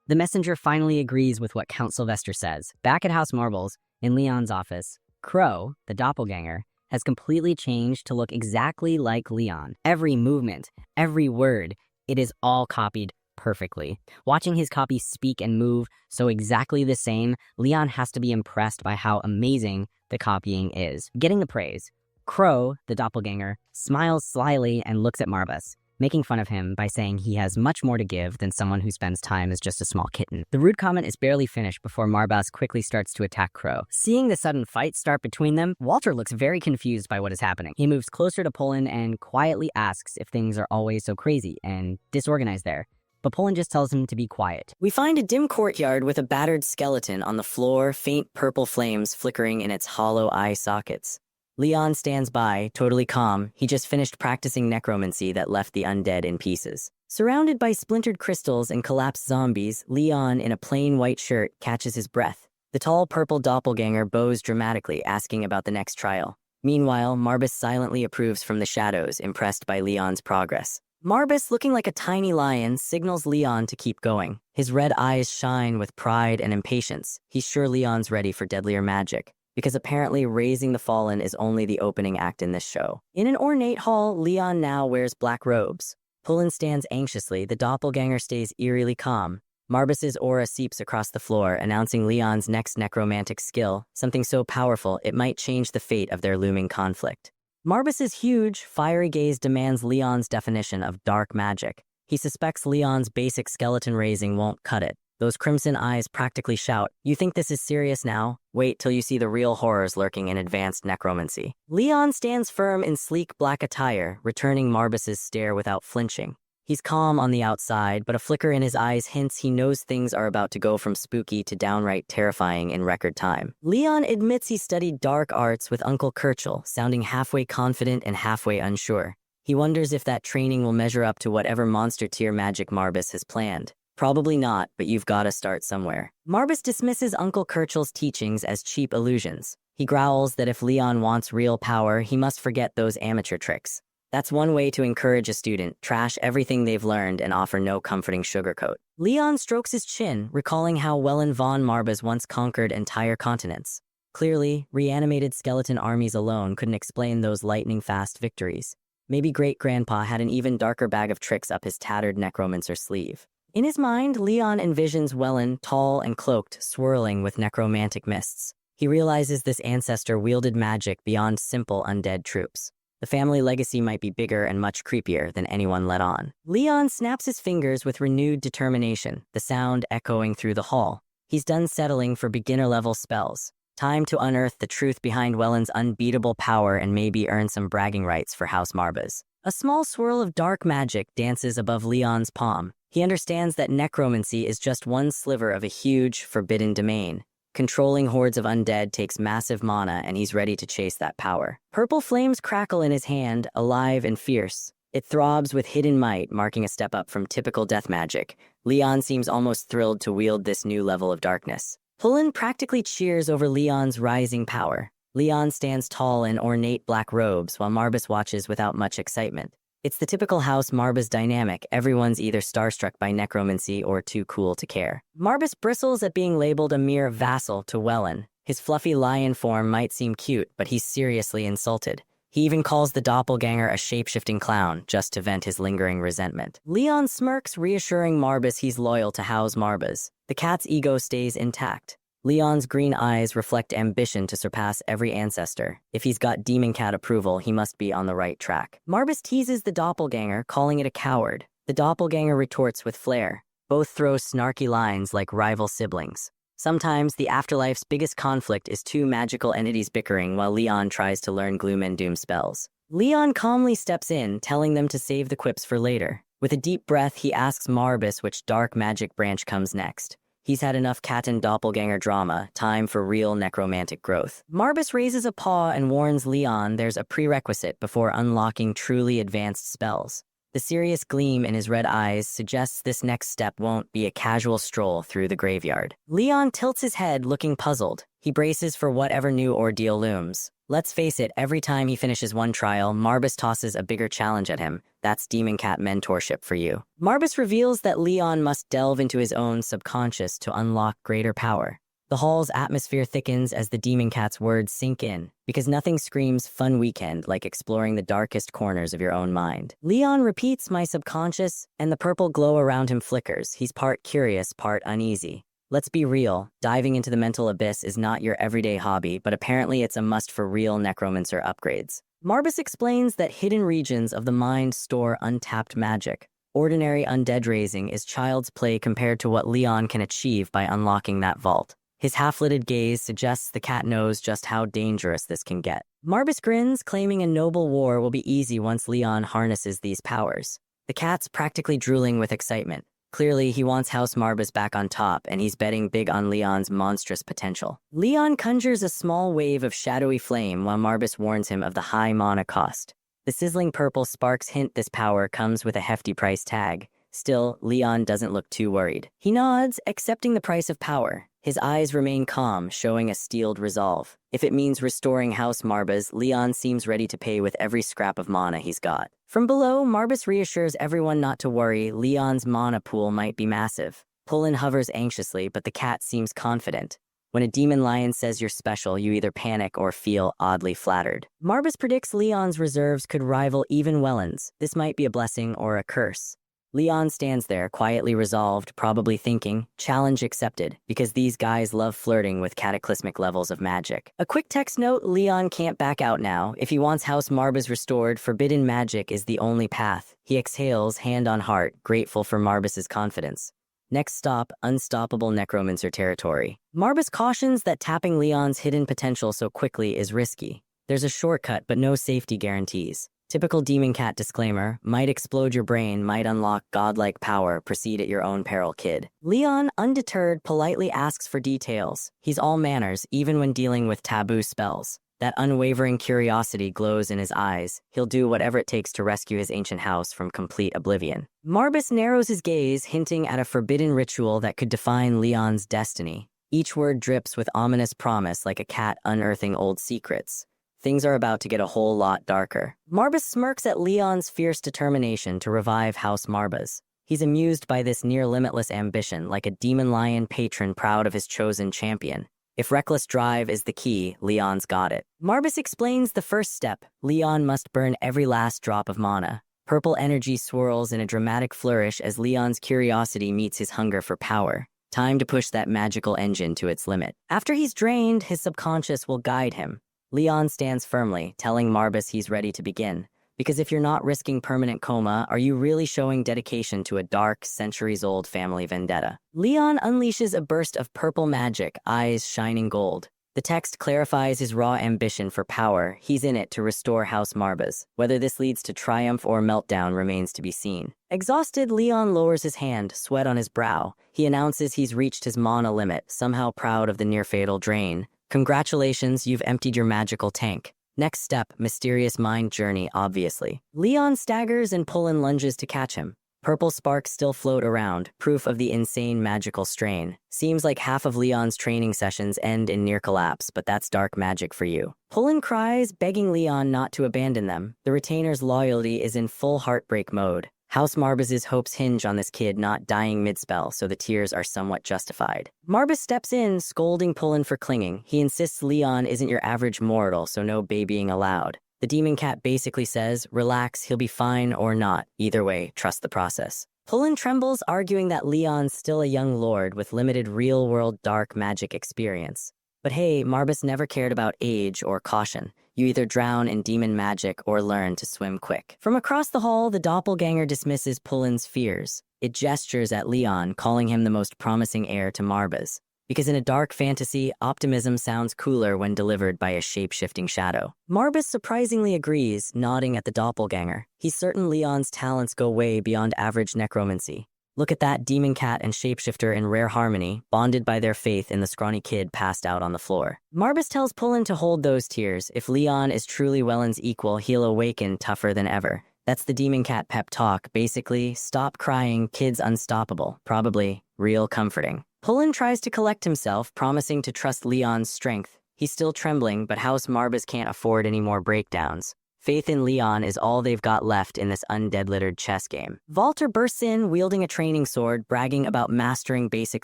The messenger finally agrees with what Count Sylvester says. Back at House Marbles, in Leon's office, Crow, the doppelganger, has completely changed to look exactly like Leon. Every movement, every word, it is all copied perfectly. Watching his copy speak and move so exactly the same, Leon has to be impressed by how amazing the copying is. Getting the praise, Crow, the doppelganger, smiles slyly and looks at Marbus, making fun of him by saying he has much more to give than someone who spends time as just a small kitten. The rude comment is barely finished before Marbus quickly starts to attack Crow. Seeing the sudden fight start between them, Walter looks very confused by what is happening. He moves closer to Poland and quietly asks if things are always so crazy and disorganized there. But Poland just tells him to be quiet. We find a dim courtyard with a battered skeleton on the floor, faint purple flames flickering in its hollow eye sockets. Leon stands by, totally calm. He just finished practicing necromancy that left the undead in pieces. Surrounded by splintered crystals and collapsed zombies, Leon, in a plain white shirt, catches his breath. The tall purple doppelganger bows dramatically, asking about the next trial. Meanwhile, Marbus silently approves from the shadows, impressed by Leon's progress. Marbus, looking like a tiny lion, signals Leon to keep going. His red eyes shine with pride and impatience. He's sure Leon's ready for deadlier magic, because apparently raising the fallen is only the opening act in this show. In an ornate hall, Leon now wears black robes. Pullen stands anxiously, the doppelganger stays eerily calm. Marbus's aura seeps across the floor, announcing Leon's next necromantic skill, something so powerful it might change the fate of their looming conflict. Marbus's huge, fiery gaze demands Leon's definition of dark magic. He suspects Leon's basic skeleton raising won't cut it. Those crimson eyes practically shout, "You think this is serious now? Wait till you see the real horrors lurking in advanced necromancy." Leon stands firm in sleek black attire, returning Marbus's stare without flinching. He's calm on the outside, but a flicker in his eyes hints he knows things are about to go from spooky to downright terrifying in record time. Leon admits he studied dark arts with Uncle Kirchel, sounding halfway confident and halfway unsure. He wonders if that training will measure up to whatever monster-tier magic Marbus has planned. Probably not, but you've got to start somewhere. Marbus dismisses Uncle Kirchel's teachings as cheap illusions. He growls that if Leon wants real power, he must forget those amateur tricks. That's one way to encourage a student, trash everything they've learned and offer no comforting sugarcoat. Leon strokes his chin, recalling how Wellen von Marbus once conquered entire continents. Clearly, reanimated skeleton armies alone couldn't explain those lightning-fast victories. Maybe Great-Grandpa had an even darker bag of tricks up his tattered necromancer sleeve. In his mind, Leon envisions Wellen, tall and cloaked, swirling with necromantic mists. He realizes this ancestor wielded magic beyond simple undead troops. The family legacy might be bigger and much creepier than anyone let on. Leon snaps his fingers with renewed determination, the sound echoing through the hall. He's done settling for beginner-level spells. Time to unearth the truth behind Wellen's unbeatable power and maybe earn some bragging rights for House Marbus. A small swirl of dark magic dances above Leon's palm. He understands that necromancy is just one sliver of a huge, forbidden domain. Controlling hordes of undead takes massive mana, and he's ready to chase that power. Purple flames crackle in his hand, alive and fierce. It throbs with hidden might, marking a step up from typical death magic. Leon seems almost thrilled to wield this new level of darkness. Pullen practically cheers over Leon's rising power. Leon stands tall in ornate black robes, while Marbus watches without much excitement. It's the typical House Marbus dynamic. Everyone's either starstruck by necromancy or too cool to care. Marbus bristles at being labeled a mere vassal to Wellen. His fluffy lion form might seem cute, but he's seriously insulted. He even calls the doppelganger a shape-shifting clown, just to vent his lingering resentment. Leon smirks, reassuring Marbus he's loyal to House Marbus. The cat's ego stays intact. Leon's green eyes reflect ambition to surpass every ancestor. If he's got demon cat approval, he must be on the right track. Marbus teases the doppelganger, calling it a coward. The doppelganger retorts with flair. Both throw snarky lines like rival siblings. Sometimes the afterlife's biggest conflict is two magical entities bickering while Leon tries to learn gloom and doom spells. Leon calmly steps in, telling them to save the quips for later. With a deep breath, he asks Marbus which dark magic branch comes next. He's had enough cat and doppelganger drama, time for real necromantic growth. Marbus raises a paw and warns Leon there's a prerequisite before unlocking truly advanced spells. The serious gleam in his red eyes suggests this next step won't be a casual stroll through the graveyard. Leon tilts his head, looking puzzled. He braces for whatever new ordeal looms. Let's face it, every time he finishes one trial, Marbus tosses a bigger challenge at him. That's Demon Cat mentorship for you. Marbus reveals that Leon must delve into his own subconscious to unlock greater power. The hall's atmosphere thickens as the Demon Cat's words sink in, because nothing screams fun weekend like exploring the darkest corners of your own mind. Leon repeats my subconscious, and the purple glow around him flickers. He's part curious, part uneasy. Let's be real, diving into the mental abyss is not your everyday hobby, but apparently it's a must for real Necromancer upgrades. Marbus explains that hidden regions of the mind store untapped magic. Ordinary undead raising is child's play compared to what Leon can achieve by unlocking that vault. His half-lidded gaze suggests the cat knows just how dangerous this can get. Marbus grins, claiming a noble war will be easy once Leon harnesses these powers. The cat's practically drooling with excitement. Clearly, he wants House Marbus back on top, and he's betting big on Leon's monstrous potential. Leon conjures a small wave of shadowy flame while Marbus warns him of the high mana cost. The sizzling purple sparks hint this power comes with a hefty price tag. Still, Leon doesn't look too worried. He nods, accepting the price of power. His eyes remain calm, showing a steeled resolve. If it means restoring House Marbus, Leon seems ready to pay with every scrap of mana he's got. From below, Marbus reassures everyone not to worry. Leon's mana pool might be massive. Pullen hovers anxiously, but the cat seems confident. When a demon lion says you're special, you either panic or feel oddly flattered. Marbus predicts Leon's reserves could rival even Welland's. This might be a blessing or a curse. Leon stands there, quietly resolved, probably thinking, challenge accepted, because these guys love flirting with cataclysmic levels of magic. A quick text note, Leon can't back out now. If he wants House Marbus restored, forbidden magic is the only path. He exhales, hand on heart, grateful for Marbus's confidence. Next stop, unstoppable Necromancer territory. Marbus cautions that tapping Leon's hidden potential so quickly is risky. There's a shortcut, but no safety guarantees. Typical Demon Cat disclaimer, might explode your brain, might unlock godlike power, proceed at your own peril, kid. Leon, undeterred, politely asks for details. He's all manners, even when dealing with taboo spells. That unwavering curiosity glows in his eyes. He'll do whatever it takes to rescue his ancient house from complete oblivion. Marbus narrows his gaze, hinting at a forbidden ritual that could define Leon's destiny. Each word drips with ominous promise like a cat unearthing old secrets. Things are about to get a whole lot darker. Marbus smirks at Leon's fierce determination to revive House Marbus. He's amused by this near-limitless ambition, like a demon lion patron proud of his chosen champion. If reckless drive is the key, Leon's got it. Marbus explains the first step. Leon must burn every last drop of mana. Purple energy swirls in a dramatic flourish as Leon's curiosity meets his hunger for power. Time to push that magical engine to its limit. After he's drained, his subconscious will guide him. Leon stands firmly, telling Marbus he's ready to begin. Because if you're not risking permanent coma, are you really showing dedication to a dark, centuries-old family vendetta? Leon unleashes a burst of purple magic, eyes shining gold. The text clarifies his raw ambition for power. He's in it to restore House Marbus. Whether this leads to triumph or meltdown remains to be seen. Exhausted, Leon lowers his hand, sweat on his brow. He announces he's reached his mana limit, somehow proud of the near-fatal drain. Congratulations, you've emptied your magical tank. Next step, mysterious mind journey, obviously. Leon staggers and Pullen lunges to catch him. Purple sparks still float around, proof of the insane magical strain. Seems like half of Leon's training sessions end in near collapse, but that's dark magic for you. Pullen cries, begging Leon not to abandon them. The retainer's loyalty is in full heartbreak mode. House Marbus's hopes hinge on this kid not dying mid-spell, so the tears are somewhat justified. Marbus steps in, scolding Pullen for clinging. He insists Leon isn't your average mortal, so no babying allowed. The Demon Cat basically says, relax, he'll be fine or not. Either way, trust the process. Pullen trembles, arguing that Leon's still a young lord with limited real-world dark magic experience. But hey, Marbus never cared about age or caution. You either drown in demon magic or learn to swim quick. From across the hall, the doppelganger dismisses Pullen's fears. It gestures at Leon, calling him the most promising heir to Marbus. Because in a dark fantasy, optimism sounds cooler when delivered by a shape-shifting shadow. Marbus surprisingly agrees, nodding at the doppelganger. He's certain Leon's talents go way beyond average necromancy. Look at that demon cat and shapeshifter in rare harmony, bonded by their faith in the scrawny kid passed out on the floor. Marbus tells Pullen to hold those tears. If Leon is truly Welland's equal, he'll awaken tougher than ever. That's the demon cat pep talk. Basically, stop crying, kid's unstoppable. Probably real comforting. Pullen tries to collect himself, promising to trust Leon's strength. He's still trembling, but House Marbus can't afford any more breakdowns. Faith in Leon is all they've got left in this undead-littered chess game. Walter bursts in, wielding a training sword, bragging about mastering basic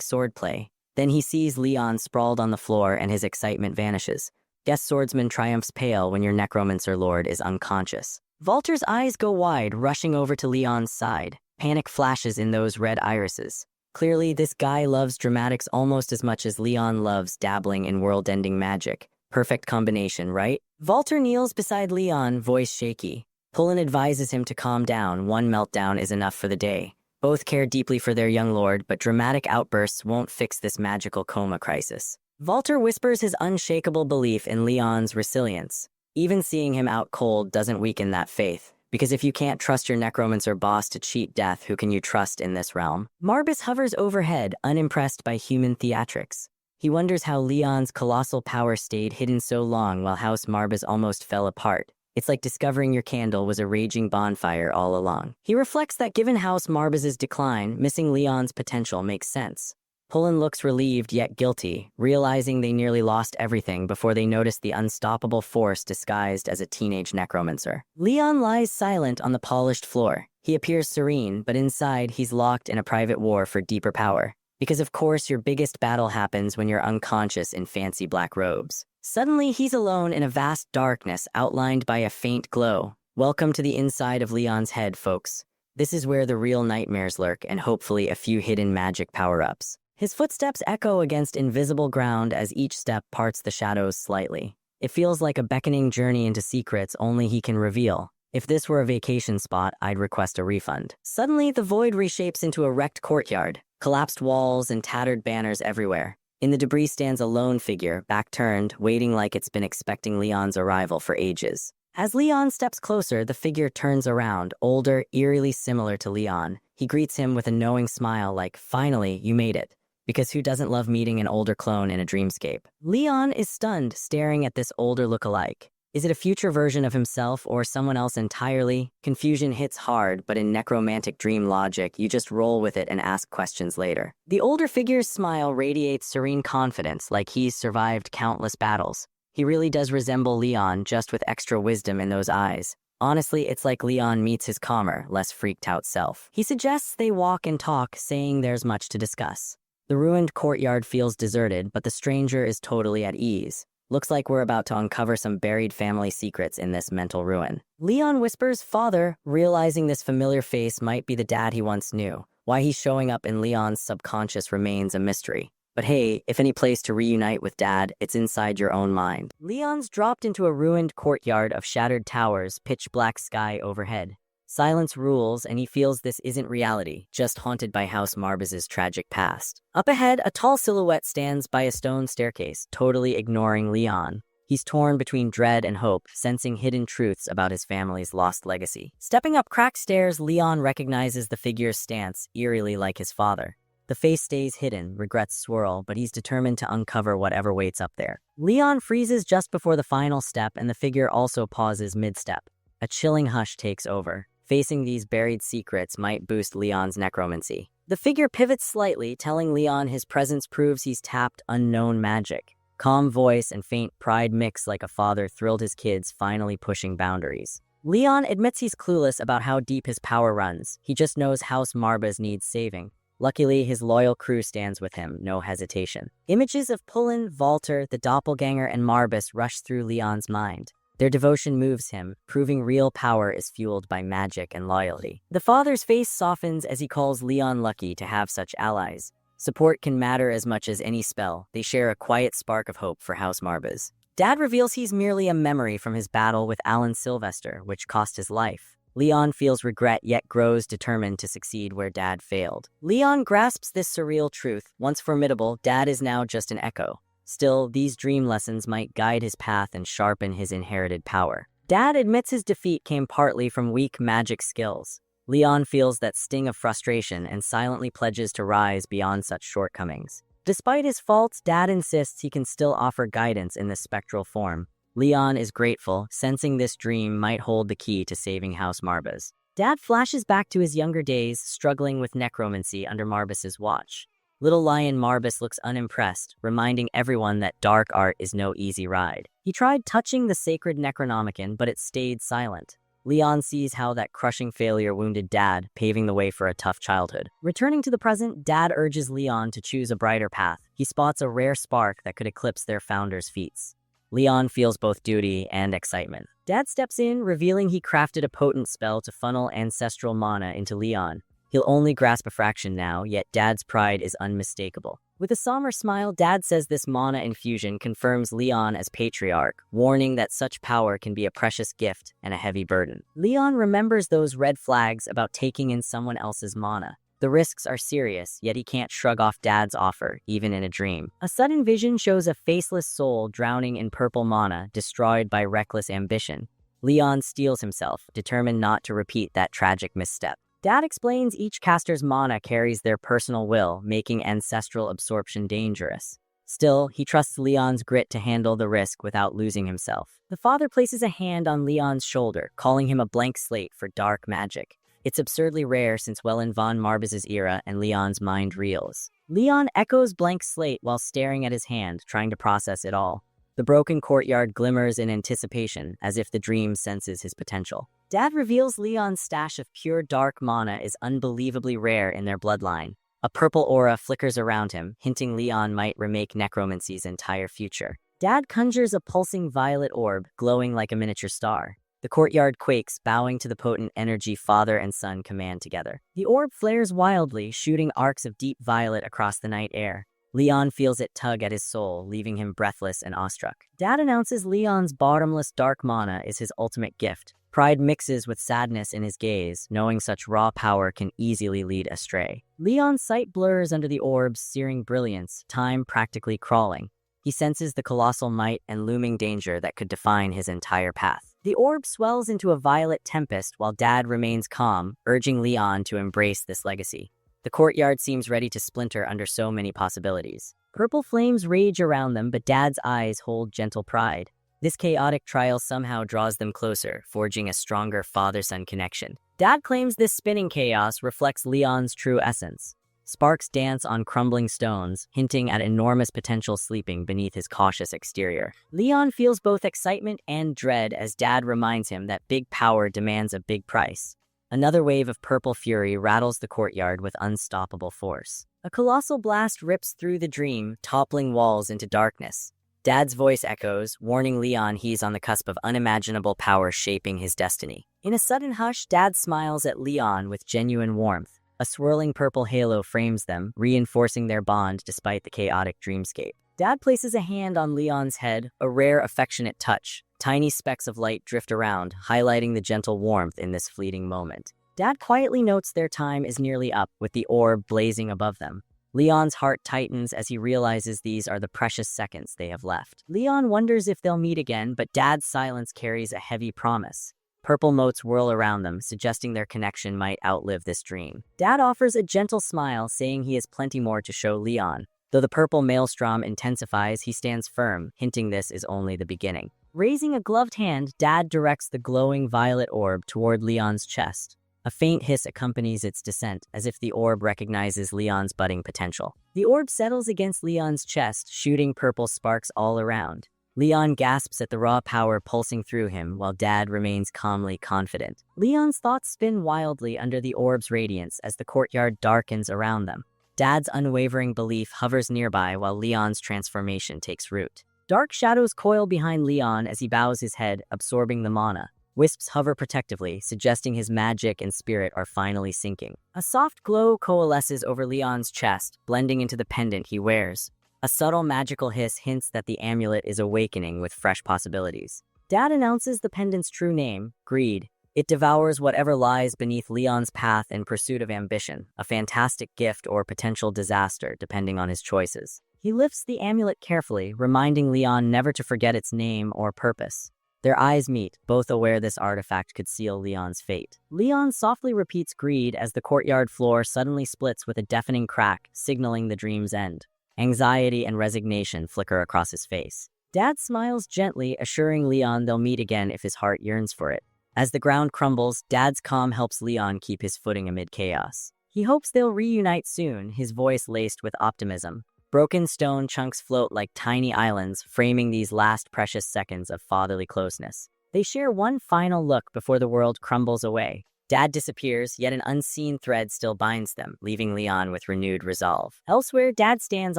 swordplay. Then he sees Leon sprawled on the floor and his excitement vanishes. Guest swordsman triumphs pale when your necromancer lord is unconscious. Walter's eyes go wide, rushing over to Leon's side. Panic flashes in those red irises. Clearly, this guy loves dramatics almost as much as Leon loves dabbling in world-ending magic. Perfect combination, right? Walter kneels beside Leon, voice shaky. Pullen advises him to calm down. One meltdown is enough for the day. Both care deeply for their young lord, but dramatic outbursts won't fix this magical coma crisis. Walter whispers his unshakable belief in Leon's resilience. Even seeing him out cold doesn't weaken that faith. Because if you can't trust your necromancer boss to cheat death, who can you trust in this realm? Marbus hovers overhead, unimpressed by human theatrics. He wonders how Leon's colossal power stayed hidden so long while House Marbus almost fell apart. It's like discovering your candle was a raging bonfire all along. He reflects that given House Marbus's decline, missing Leon's potential makes sense. Pullen looks relieved yet guilty, realizing they nearly lost everything before they noticed the unstoppable force disguised as a teenage necromancer. Leon lies silent on the polished floor. He appears serene, but inside he's locked in a private war for deeper power. Because of course your biggest battle happens when you're unconscious in fancy black robes. Suddenly he's alone in a vast darkness outlined by a faint glow. Welcome to the inside of Leon's head, folks. This is where the real nightmares lurk and hopefully a few hidden magic power-ups. His footsteps echo against invisible ground as each step parts the shadows slightly. It feels like a beckoning journey into secrets only he can reveal. If this were a vacation spot, I'd request a refund. Suddenly, the void reshapes into a wrecked courtyard, collapsed walls and tattered banners everywhere. In the debris stands a lone figure, back turned, waiting like it's been expecting Leon's arrival for ages. As Leon steps closer, the figure turns around, older, eerily similar to Leon. He greets him with a knowing smile like, "Finally, you made it." Because who doesn't love meeting an older clone in a dreamscape? Leon is stunned, staring at this older look-alike. Is it a future version of himself or someone else entirely? Confusion hits hard, but in necromantic dream logic, you just roll with it and ask questions later. The older figure's smile radiates serene confidence, like he's survived countless battles. He really does resemble Leon, just with extra wisdom in those eyes. Honestly, it's like Leon meets his calmer, less freaked-out self. He suggests they walk and talk, saying there's much to discuss. The ruined courtyard feels deserted, but the stranger is totally at ease. Looks like we're about to uncover some buried family secrets in this mental ruin. Leon whispers, "Father," realizing this familiar face might be the dad he once knew. Why he's showing up in Leon's subconscious remains a mystery. But hey, if any place to reunite with Dad, it's inside your own mind. Leon's dropped into a ruined courtyard of shattered towers, pitch black sky overhead. Silence rules, and he feels this isn't reality, just haunted by House Marbus's tragic past. Up ahead, a tall silhouette stands by a stone staircase, totally ignoring Leon. He's torn between dread and hope, sensing hidden truths about his family's lost legacy. Stepping up cracked stairs, Leon recognizes the figure's stance, eerily like his father. The face stays hidden, regrets swirl, but he's determined to uncover whatever waits up there. Leon freezes just before the final step, and the figure also pauses mid-step. A chilling hush takes over. Facing these buried secrets might boost Leon's necromancy. The figure pivots slightly, telling Leon his presence proves he's tapped unknown magic. Calm voice and faint pride mix like a father thrilled his kids finally pushing boundaries. Leon admits he's clueless about how deep his power runs. He just knows House Marbus needs saving. Luckily, his loyal crew stands with him, no hesitation. Images of Pullen, Walter, the doppelganger, and Marbus rush through Leon's mind. Their devotion moves him, proving real power is fueled by magic and loyalty. The father's face softens as he calls Leon lucky to have such allies. Support can matter as much as any spell. They share a quiet spark of hope for House Marbus. Dad reveals he's merely a memory from his battle with Alan Sylvester, which cost his life. Leon feels regret yet grows determined to succeed where Dad failed. Leon grasps this surreal truth. Once formidable, Dad is now just an echo. Still, these dream lessons might guide his path and sharpen his inherited power. Dad admits his defeat came partly from weak magic skills. Leon feels that sting of frustration and silently pledges to rise beyond such shortcomings. Despite his faults, Dad insists he can still offer guidance in this spectral form. Leon is grateful, sensing this dream might hold the key to saving House Marbas. Dad flashes back to his younger days, struggling with necromancy under Marbas's watch. Little Lion Marbas looks unimpressed, reminding everyone that dark art is no easy ride. He tried touching the sacred Necronomicon, but it stayed silent. Leon sees how that crushing failure wounded Dad, paving the way for a tough childhood. Returning to the present, Dad urges Leon to choose a brighter path. He spots a rare spark that could eclipse their founder's feats. Leon feels both duty and excitement. Dad steps in, revealing he crafted a potent spell to funnel ancestral mana into Leon. He'll only grasp a fraction now, yet Dad's pride is unmistakable. With a somber smile, Dad says this mana infusion confirms Leon as patriarch, warning that such power can be a precious gift and a heavy burden. Leon remembers those red flags about taking in someone else's mana. The risks are serious, yet he can't shrug off Dad's offer, even in a dream. A sudden vision shows a faceless soul drowning in purple mana, destroyed by reckless ambition. Leon steels himself, determined not to repeat that tragic misstep. Dad explains each caster's mana carries their personal will, making ancestral absorption dangerous. Still, he trusts Leon's grit to handle the risk without losing himself. The father places a hand on Leon's shoulder, calling him a blank slate for dark magic. It's absurdly rare since well in Von Marbas's era and Leon's mind reels. Leon echoes blank slate while staring at his hand, trying to process it all. The broken courtyard glimmers in anticipation, as if the dream senses his potential. Dad reveals Leon's stash of pure dark mana is unbelievably rare in their bloodline. A purple aura flickers around him, hinting Leon might remake necromancy's entire future. Dad conjures a pulsing violet orb, glowing like a miniature star. The courtyard quakes, bowing to the potent energy father and son command together. The orb flares wildly, shooting arcs of deep violet across the night air. Leon feels it tug at his soul, leaving him breathless and awestruck. Dad announces Leon's bottomless dark mana is his ultimate gift. Pride mixes with sadness in his gaze, knowing such raw power can easily lead astray. Leon's sight blurs under the orb's searing brilliance, time practically crawling. He senses the colossal might and looming danger that could define his entire path. The orb swells into a violet tempest while Dad remains calm, urging Leon to embrace this legacy. The courtyard seems ready to splinter under so many possibilities. Purple flames rage around them, but Dad's eyes hold gentle pride. This chaotic trial somehow draws them closer, forging a stronger father-son connection. Dad claims this spinning chaos reflects Leon's true essence. Sparks dance on crumbling stones, hinting at enormous potential sleeping beneath his cautious exterior. Leon feels both excitement and dread as Dad reminds him that big power demands a big price. Another wave of purple fury rattles the courtyard with unstoppable force. A colossal blast rips through the dream, toppling walls into darkness. Dad's voice echoes, warning Leon he's on the cusp of unimaginable power shaping his destiny. In a sudden hush, Dad smiles at Leon with genuine warmth. A swirling purple halo frames them, reinforcing their bond despite the chaotic dreamscape. Dad places a hand on Leon's head, a rare affectionate touch. Tiny specks of light drift around, highlighting the gentle warmth in this fleeting moment. Dad quietly notes their time is nearly up, with the orb blazing above them. Leon's heart tightens as he realizes these are the precious seconds they have left. Leon wonders if they'll meet again, but Dad's silence carries a heavy promise. Purple motes whirl around them, suggesting their connection might outlive this dream. Dad offers a gentle smile, saying he has plenty more to show Leon. Though the purple maelstrom intensifies, he stands firm, hinting this is only the beginning. Raising a gloved hand, Dad directs the glowing violet orb toward Leon's chest. A faint hiss accompanies its descent, as if the orb recognizes Leon's budding potential. The orb settles against Leon's chest, shooting purple sparks all around. Leon gasps at the raw power pulsing through him, while Dad remains calmly confident. Leon's thoughts spin wildly under the orb's radiance as the courtyard darkens around them. Dad's unwavering belief hovers nearby while Leon's transformation takes root. Dark shadows coil behind Leon as he bows his head, absorbing the mana. Wisps hover protectively, suggesting his magic and spirit are finally sinking. A soft glow coalesces over Leon's chest, blending into the pendant he wears. A subtle magical hiss hints that the amulet is awakening with fresh possibilities. Dad announces the pendant's true name, Greed. It devours whatever lies beneath Leon's path in pursuit of ambition, a fantastic gift or potential disaster depending on his choices. He lifts the amulet carefully, reminding Leon never to forget its name or purpose. Their eyes meet, both aware this artifact could seal Leon's fate. Leon softly repeats greed as the courtyard floor suddenly splits with a deafening crack, signaling the dream's end. Anxiety and resignation flicker across his face. Dad smiles gently, assuring Leon they'll meet again if his heart yearns for it. As the ground crumbles, Dad's calm helps Leon keep his footing amid chaos. He hopes they'll reunite soon, his voice laced with optimism. Broken stone chunks float like tiny islands, framing these last precious seconds of fatherly closeness. They share one final look before the world crumbles away. Dad disappears, yet an unseen thread still binds them, leaving Leon with renewed resolve. Elsewhere, Dad stands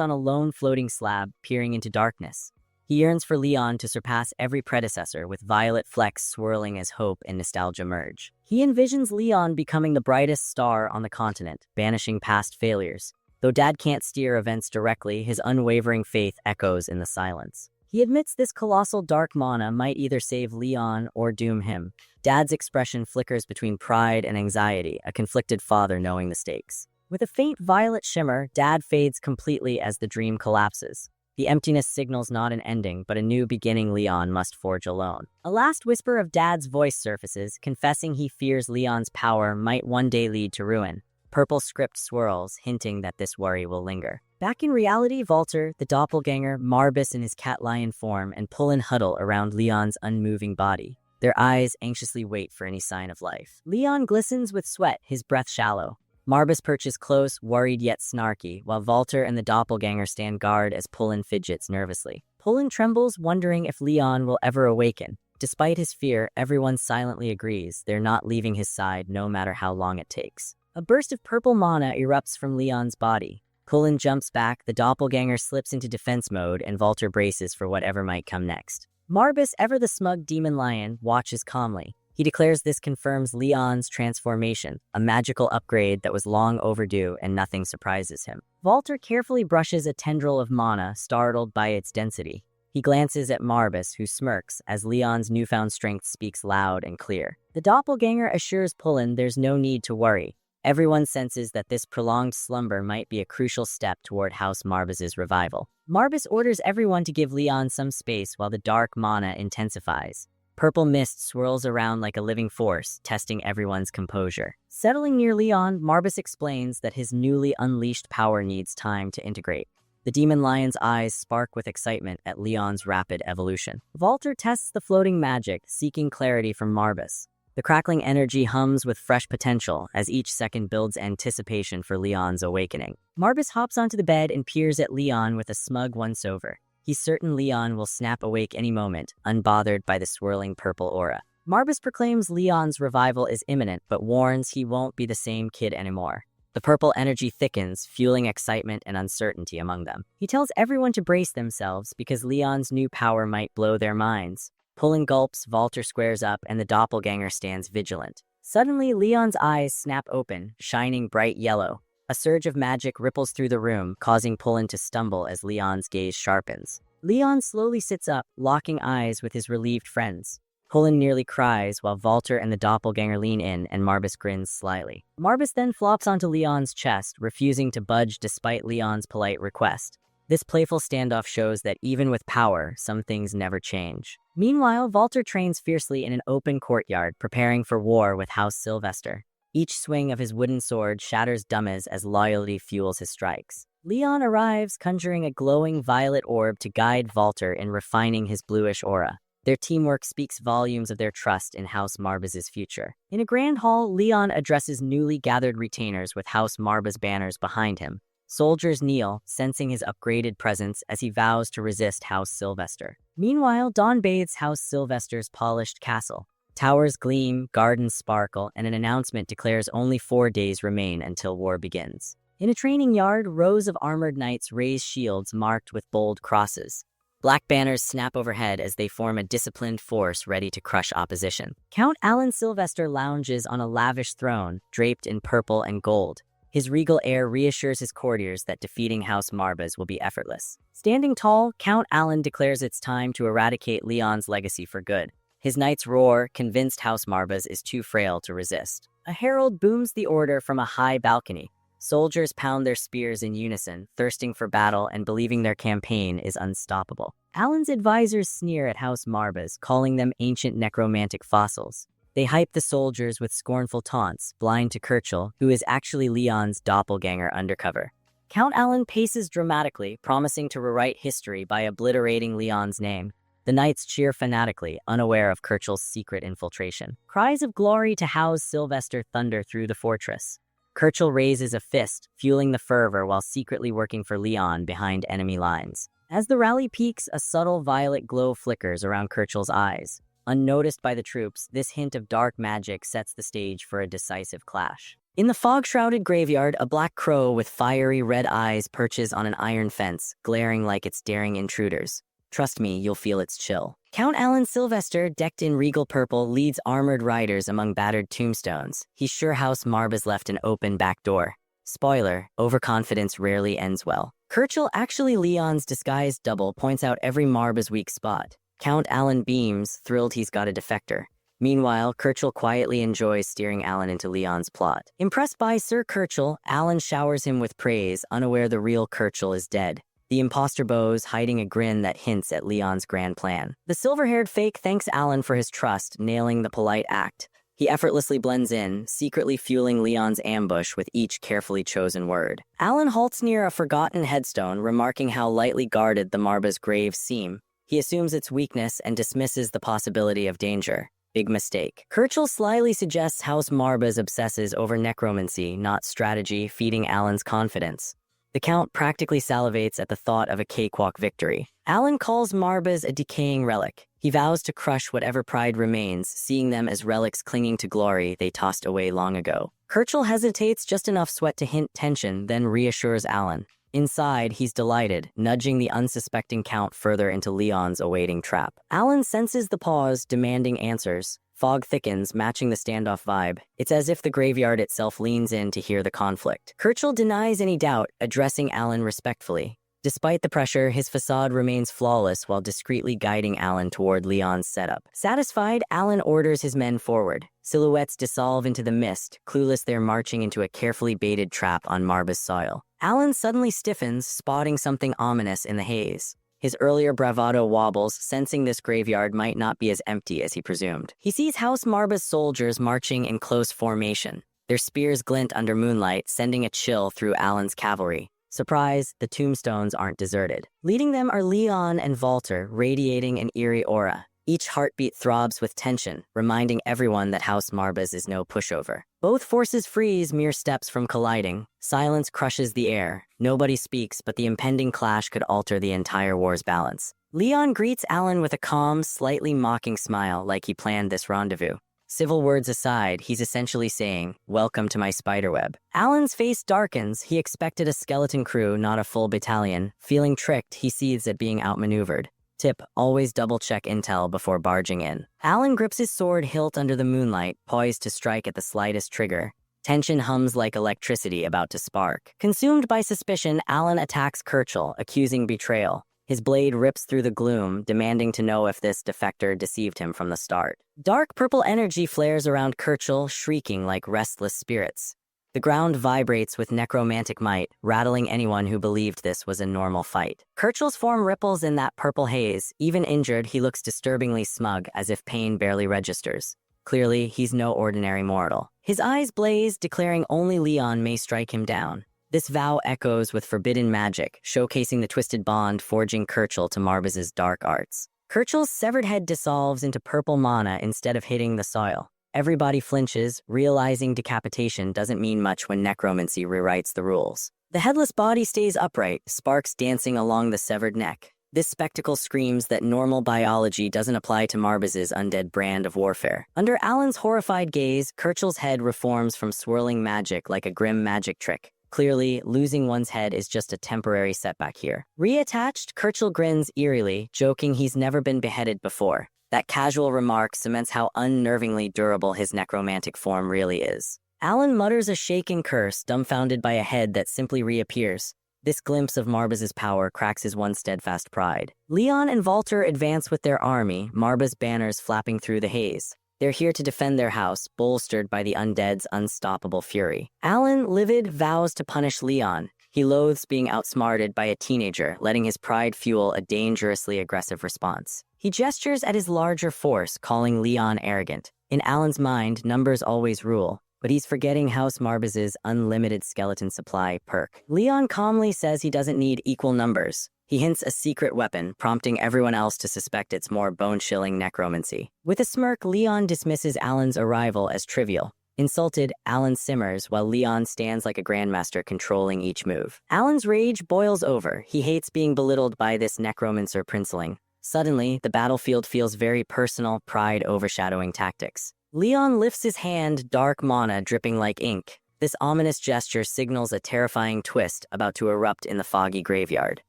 on a lone floating slab, peering into darkness. He yearns for Leon to surpass every predecessor, with violet flecks swirling as hope and nostalgia merge. He envisions Leon becoming the brightest star on the continent, banishing past failures. Though Dad can't steer events directly, his unwavering faith echoes in the silence. He admits this colossal dark mana might either save Leon or doom him. Dad's expression flickers between pride and anxiety, a conflicted father knowing the stakes. With a faint violet shimmer, Dad fades completely as the dream collapses. The emptiness signals not an ending, but a new beginning Leon must forge alone. A last whisper of Dad's voice surfaces, confessing he fears Leon's power might one day lead to ruin. Purple script swirls, hinting that this worry will linger. Back in reality, Walter, the doppelganger, Marbus in his cat-lion form, and Pullen huddle around Leon's unmoving body. Their eyes anxiously wait for any sign of life. Leon glistens with sweat, his breath shallow. Marbus perches close, worried yet snarky, while Walter and the doppelganger stand guard as Pullen fidgets nervously. Pullen trembles, wondering if Leon will ever awaken. Despite his fear, everyone silently agrees they're not leaving his side no matter how long it takes. A burst of purple mana erupts from Leon's body. Pullen jumps back, the doppelganger slips into defense mode, and Walter braces for whatever might come next. Marbus, ever the smug demon lion, watches calmly. He declares this confirms Leon's transformation, a magical upgrade that was long overdue, and nothing surprises him. Walter carefully brushes a tendril of mana, startled by its density. He glances at Marbus, who smirks, as Leon's newfound strength speaks loud and clear. The doppelganger assures Pullen there's no need to worry. Everyone senses that this prolonged slumber might be a crucial step toward House Marbus's revival. Marbus orders everyone to give Leon some space while the dark mana intensifies. Purple mist swirls around like a living force, testing everyone's composure. Settling near Leon, Marbus explains that his newly unleashed power needs time to integrate. The demon lion's eyes spark with excitement at Leon's rapid evolution. Walter tests the floating magic, seeking clarity from Marbus. The crackling energy hums with fresh potential as each second builds anticipation for Leon's awakening. Marbus hops onto the bed and peers at Leon with a smug once-over. He's certain Leon will snap awake any moment, unbothered by the swirling purple aura. Marbus proclaims Leon's revival is imminent, but warns he won't be the same kid anymore. The purple energy thickens, fueling excitement and uncertainty among them. He tells everyone to brace themselves because Leon's new power might blow their minds. Pullen gulps, Walter squares up, and the doppelganger stands vigilant. Suddenly, Leon's eyes snap open, shining bright yellow. A surge of magic ripples through the room, causing Pullen to stumble as Leon's gaze sharpens. Leon slowly sits up, locking eyes with his relieved friends. Pullen nearly cries, while Walter and the doppelganger lean in, and Marbus grins slyly. Marbus then flops onto Leon's chest, refusing to budge despite Leon's polite request. This playful standoff shows that even with power, some things never change. Meanwhile, Walter trains fiercely in an open courtyard, preparing for war with House Sylvester. Each swing of his wooden sword shatters dummies as loyalty fuels his strikes. Leon arrives, conjuring a glowing violet orb to guide Walter in refining his bluish aura. Their teamwork speaks volumes of their trust in House Marbus's future. In a grand hall, Leon addresses newly gathered retainers with House Marbus banners behind him. Soldiers kneel, sensing his upgraded presence as he vows to resist House Sylvester. Meanwhile, dawn bathes House Sylvester's polished castle. Towers gleam, gardens sparkle, and an announcement declares only 4 days remain until war begins. In a training yard, rows of armored knights raise shields marked with bold crosses. Black banners snap overhead as they form a disciplined force ready to crush opposition. Count Alan Sylvester lounges on a lavish throne, draped in purple and gold. His regal air reassures his courtiers that defeating House Marbus will be effortless. Standing tall, Count Alan declares it's time to eradicate Leon's legacy for good. His knights roar, convinced House Marbas is too frail to resist. A herald booms the order from a high balcony. Soldiers pound their spears in unison, thirsting for battle and believing their campaign is unstoppable. Alan's advisors sneer at House Marbas, calling them ancient necromantic fossils. They hype the soldiers with scornful taunts, blind to Kirchel, who is actually Leon's doppelganger undercover. Count Alan paces dramatically, promising to rewrite history by obliterating Leon's name. The knights cheer fanatically, unaware of Kirchel's secret infiltration. Cries of glory to House Sylvester thunder through the fortress. Kirchel raises a fist, fueling the fervor while secretly working for Leon behind enemy lines. As the rally peaks, a subtle violet glow flickers around Kirchel's eyes. Unnoticed by the troops, this hint of dark magic sets the stage for a decisive clash. In the fog-shrouded graveyard, a black crow with fiery red eyes perches on an iron fence, glaring like it's daring intruders. Trust me, you'll feel its chill. Count Alan Sylvester, decked in regal purple, leads armored riders among battered tombstones. He's sure House Marbas left an open back door. Spoiler, overconfidence rarely ends well. Kirchel, actually Leon's disguised double, points out every Marba's weak spot. Count Alan beams, thrilled he's got a defector. Meanwhile, Kirchel quietly enjoys steering Alan into Leon's plot. Impressed by Sir Kirchel, Alan showers him with praise, unaware the real Kirchel is dead. The imposter bows, hiding a grin that hints at Leon's grand plan. The silver-haired fake thanks Alan for his trust, nailing the polite act. He effortlessly blends in, secretly fueling Leon's ambush with each carefully chosen word. Alan halts near a forgotten headstone, remarking how lightly guarded the Marba's graves seem. He assumes its weakness and dismisses the possibility of danger. Big mistake. Kirchel slyly suggests House Marbas obsesses over necromancy, not strategy, feeding Alan's confidence. The Count practically salivates at the thought of a cakewalk victory. Alan calls Marbas a decaying relic. He vows to crush whatever pride remains, seeing them as relics clinging to glory they tossed away long ago. Kirchel hesitates just enough sweat to hint tension, then reassures Alan. Inside, he's delighted, nudging the unsuspecting Count further into Leon's awaiting trap. Alan senses the pause, demanding answers. Fog thickens, matching the standoff vibe. It's as if the graveyard itself leans in to hear the conflict. Kirchel denies any doubt, addressing Alan respectfully. Despite the pressure, his facade remains flawless while discreetly guiding Alan toward Leon's setup. Satisfied, Alan orders his men forward. Silhouettes dissolve into the mist, clueless they're marching into a carefully baited trap on Marba's soil. Alan suddenly stiffens, spotting something ominous in the haze. His earlier bravado wobbles, sensing this graveyard might not be as empty as he presumed. He sees House Marba's soldiers marching in close formation. Their spears glint under moonlight, sending a chill through Alan's cavalry. Surprise, the tombstones aren't deserted. Leading them are Leon and Walter, radiating an eerie aura. Each heartbeat throbs with tension, reminding everyone that House Marbas is no pushover. Both forces freeze mere steps from colliding. Silence crushes the air. Nobody speaks, but the impending clash could alter the entire war's balance. Leon greets Alan with a calm, slightly mocking smile, like he planned this rendezvous. Civil words aside, he's essentially saying, "Welcome to my spiderweb." Alan's face darkens. He expected a skeleton crew, not a full battalion. Feeling tricked, he seethes at being outmaneuvered. Tip, always double-check intel before barging in. Alan grips his sword hilt under the moonlight, poised to strike at the slightest trigger. Tension hums like electricity about to spark. Consumed by suspicion, Alan attacks Kirchel, accusing betrayal. His blade rips through the gloom, demanding to know if this defector deceived him from the start. Dark purple energy flares around Kirchel, shrieking like restless spirits. The ground vibrates with necromantic might, rattling anyone who believed this was a normal fight. Kirchel's form ripples in that purple haze. Even injured, he looks disturbingly smug, as if pain barely registers. Clearly, he's no ordinary mortal. His eyes blaze, declaring only Leon may strike him down. This vow echoes with forbidden magic, showcasing the twisted bond forging Kirchel to Marbas's dark arts. Kirchel's severed head dissolves into purple mana instead of hitting the soil. Everybody flinches, realizing decapitation doesn't mean much when necromancy rewrites the rules. The headless body stays upright, sparks dancing along the severed neck. This spectacle screams that normal biology doesn't apply to Marbas's undead brand of warfare. Under Alan's horrified gaze, Kirchel's head reforms from swirling magic like a grim magic trick. Clearly, losing one's head is just a temporary setback here. Reattached, Kirchel grins eerily, joking he's never been beheaded before. That casual remark cements how unnervingly durable his necromantic form really is. Alan mutters a shaken curse, dumbfounded by a head that simply reappears. This glimpse of Marbaz's power cracks his once steadfast pride. Leon and Walter advance with their army, Marbaz banners flapping through the haze. They're here to defend their house, bolstered by the undead's unstoppable fury. Alan, livid, vows to punish Leon. He loathes being outsmarted by a teenager, letting his pride fuel a dangerously aggressive response. He gestures at his larger force, calling Leon arrogant. In Alan's mind, numbers always rule, but he's forgetting House Marbaz's unlimited skeleton supply perk. Leon calmly says he doesn't need equal numbers. He hints a secret weapon, prompting everyone else to suspect it's more bone-chilling necromancy. With a smirk, Leon dismisses Alan's arrival as trivial. Insulted, Alan simmers while Leon stands like a grandmaster controlling each move. Alan's rage boils over. He hates being belittled by this necromancer princeling. Suddenly, the battlefield feels very personal, pride overshadowing tactics. Leon lifts his hand, dark mana dripping like ink. This ominous gesture signals a terrifying twist about to erupt in the foggy graveyard.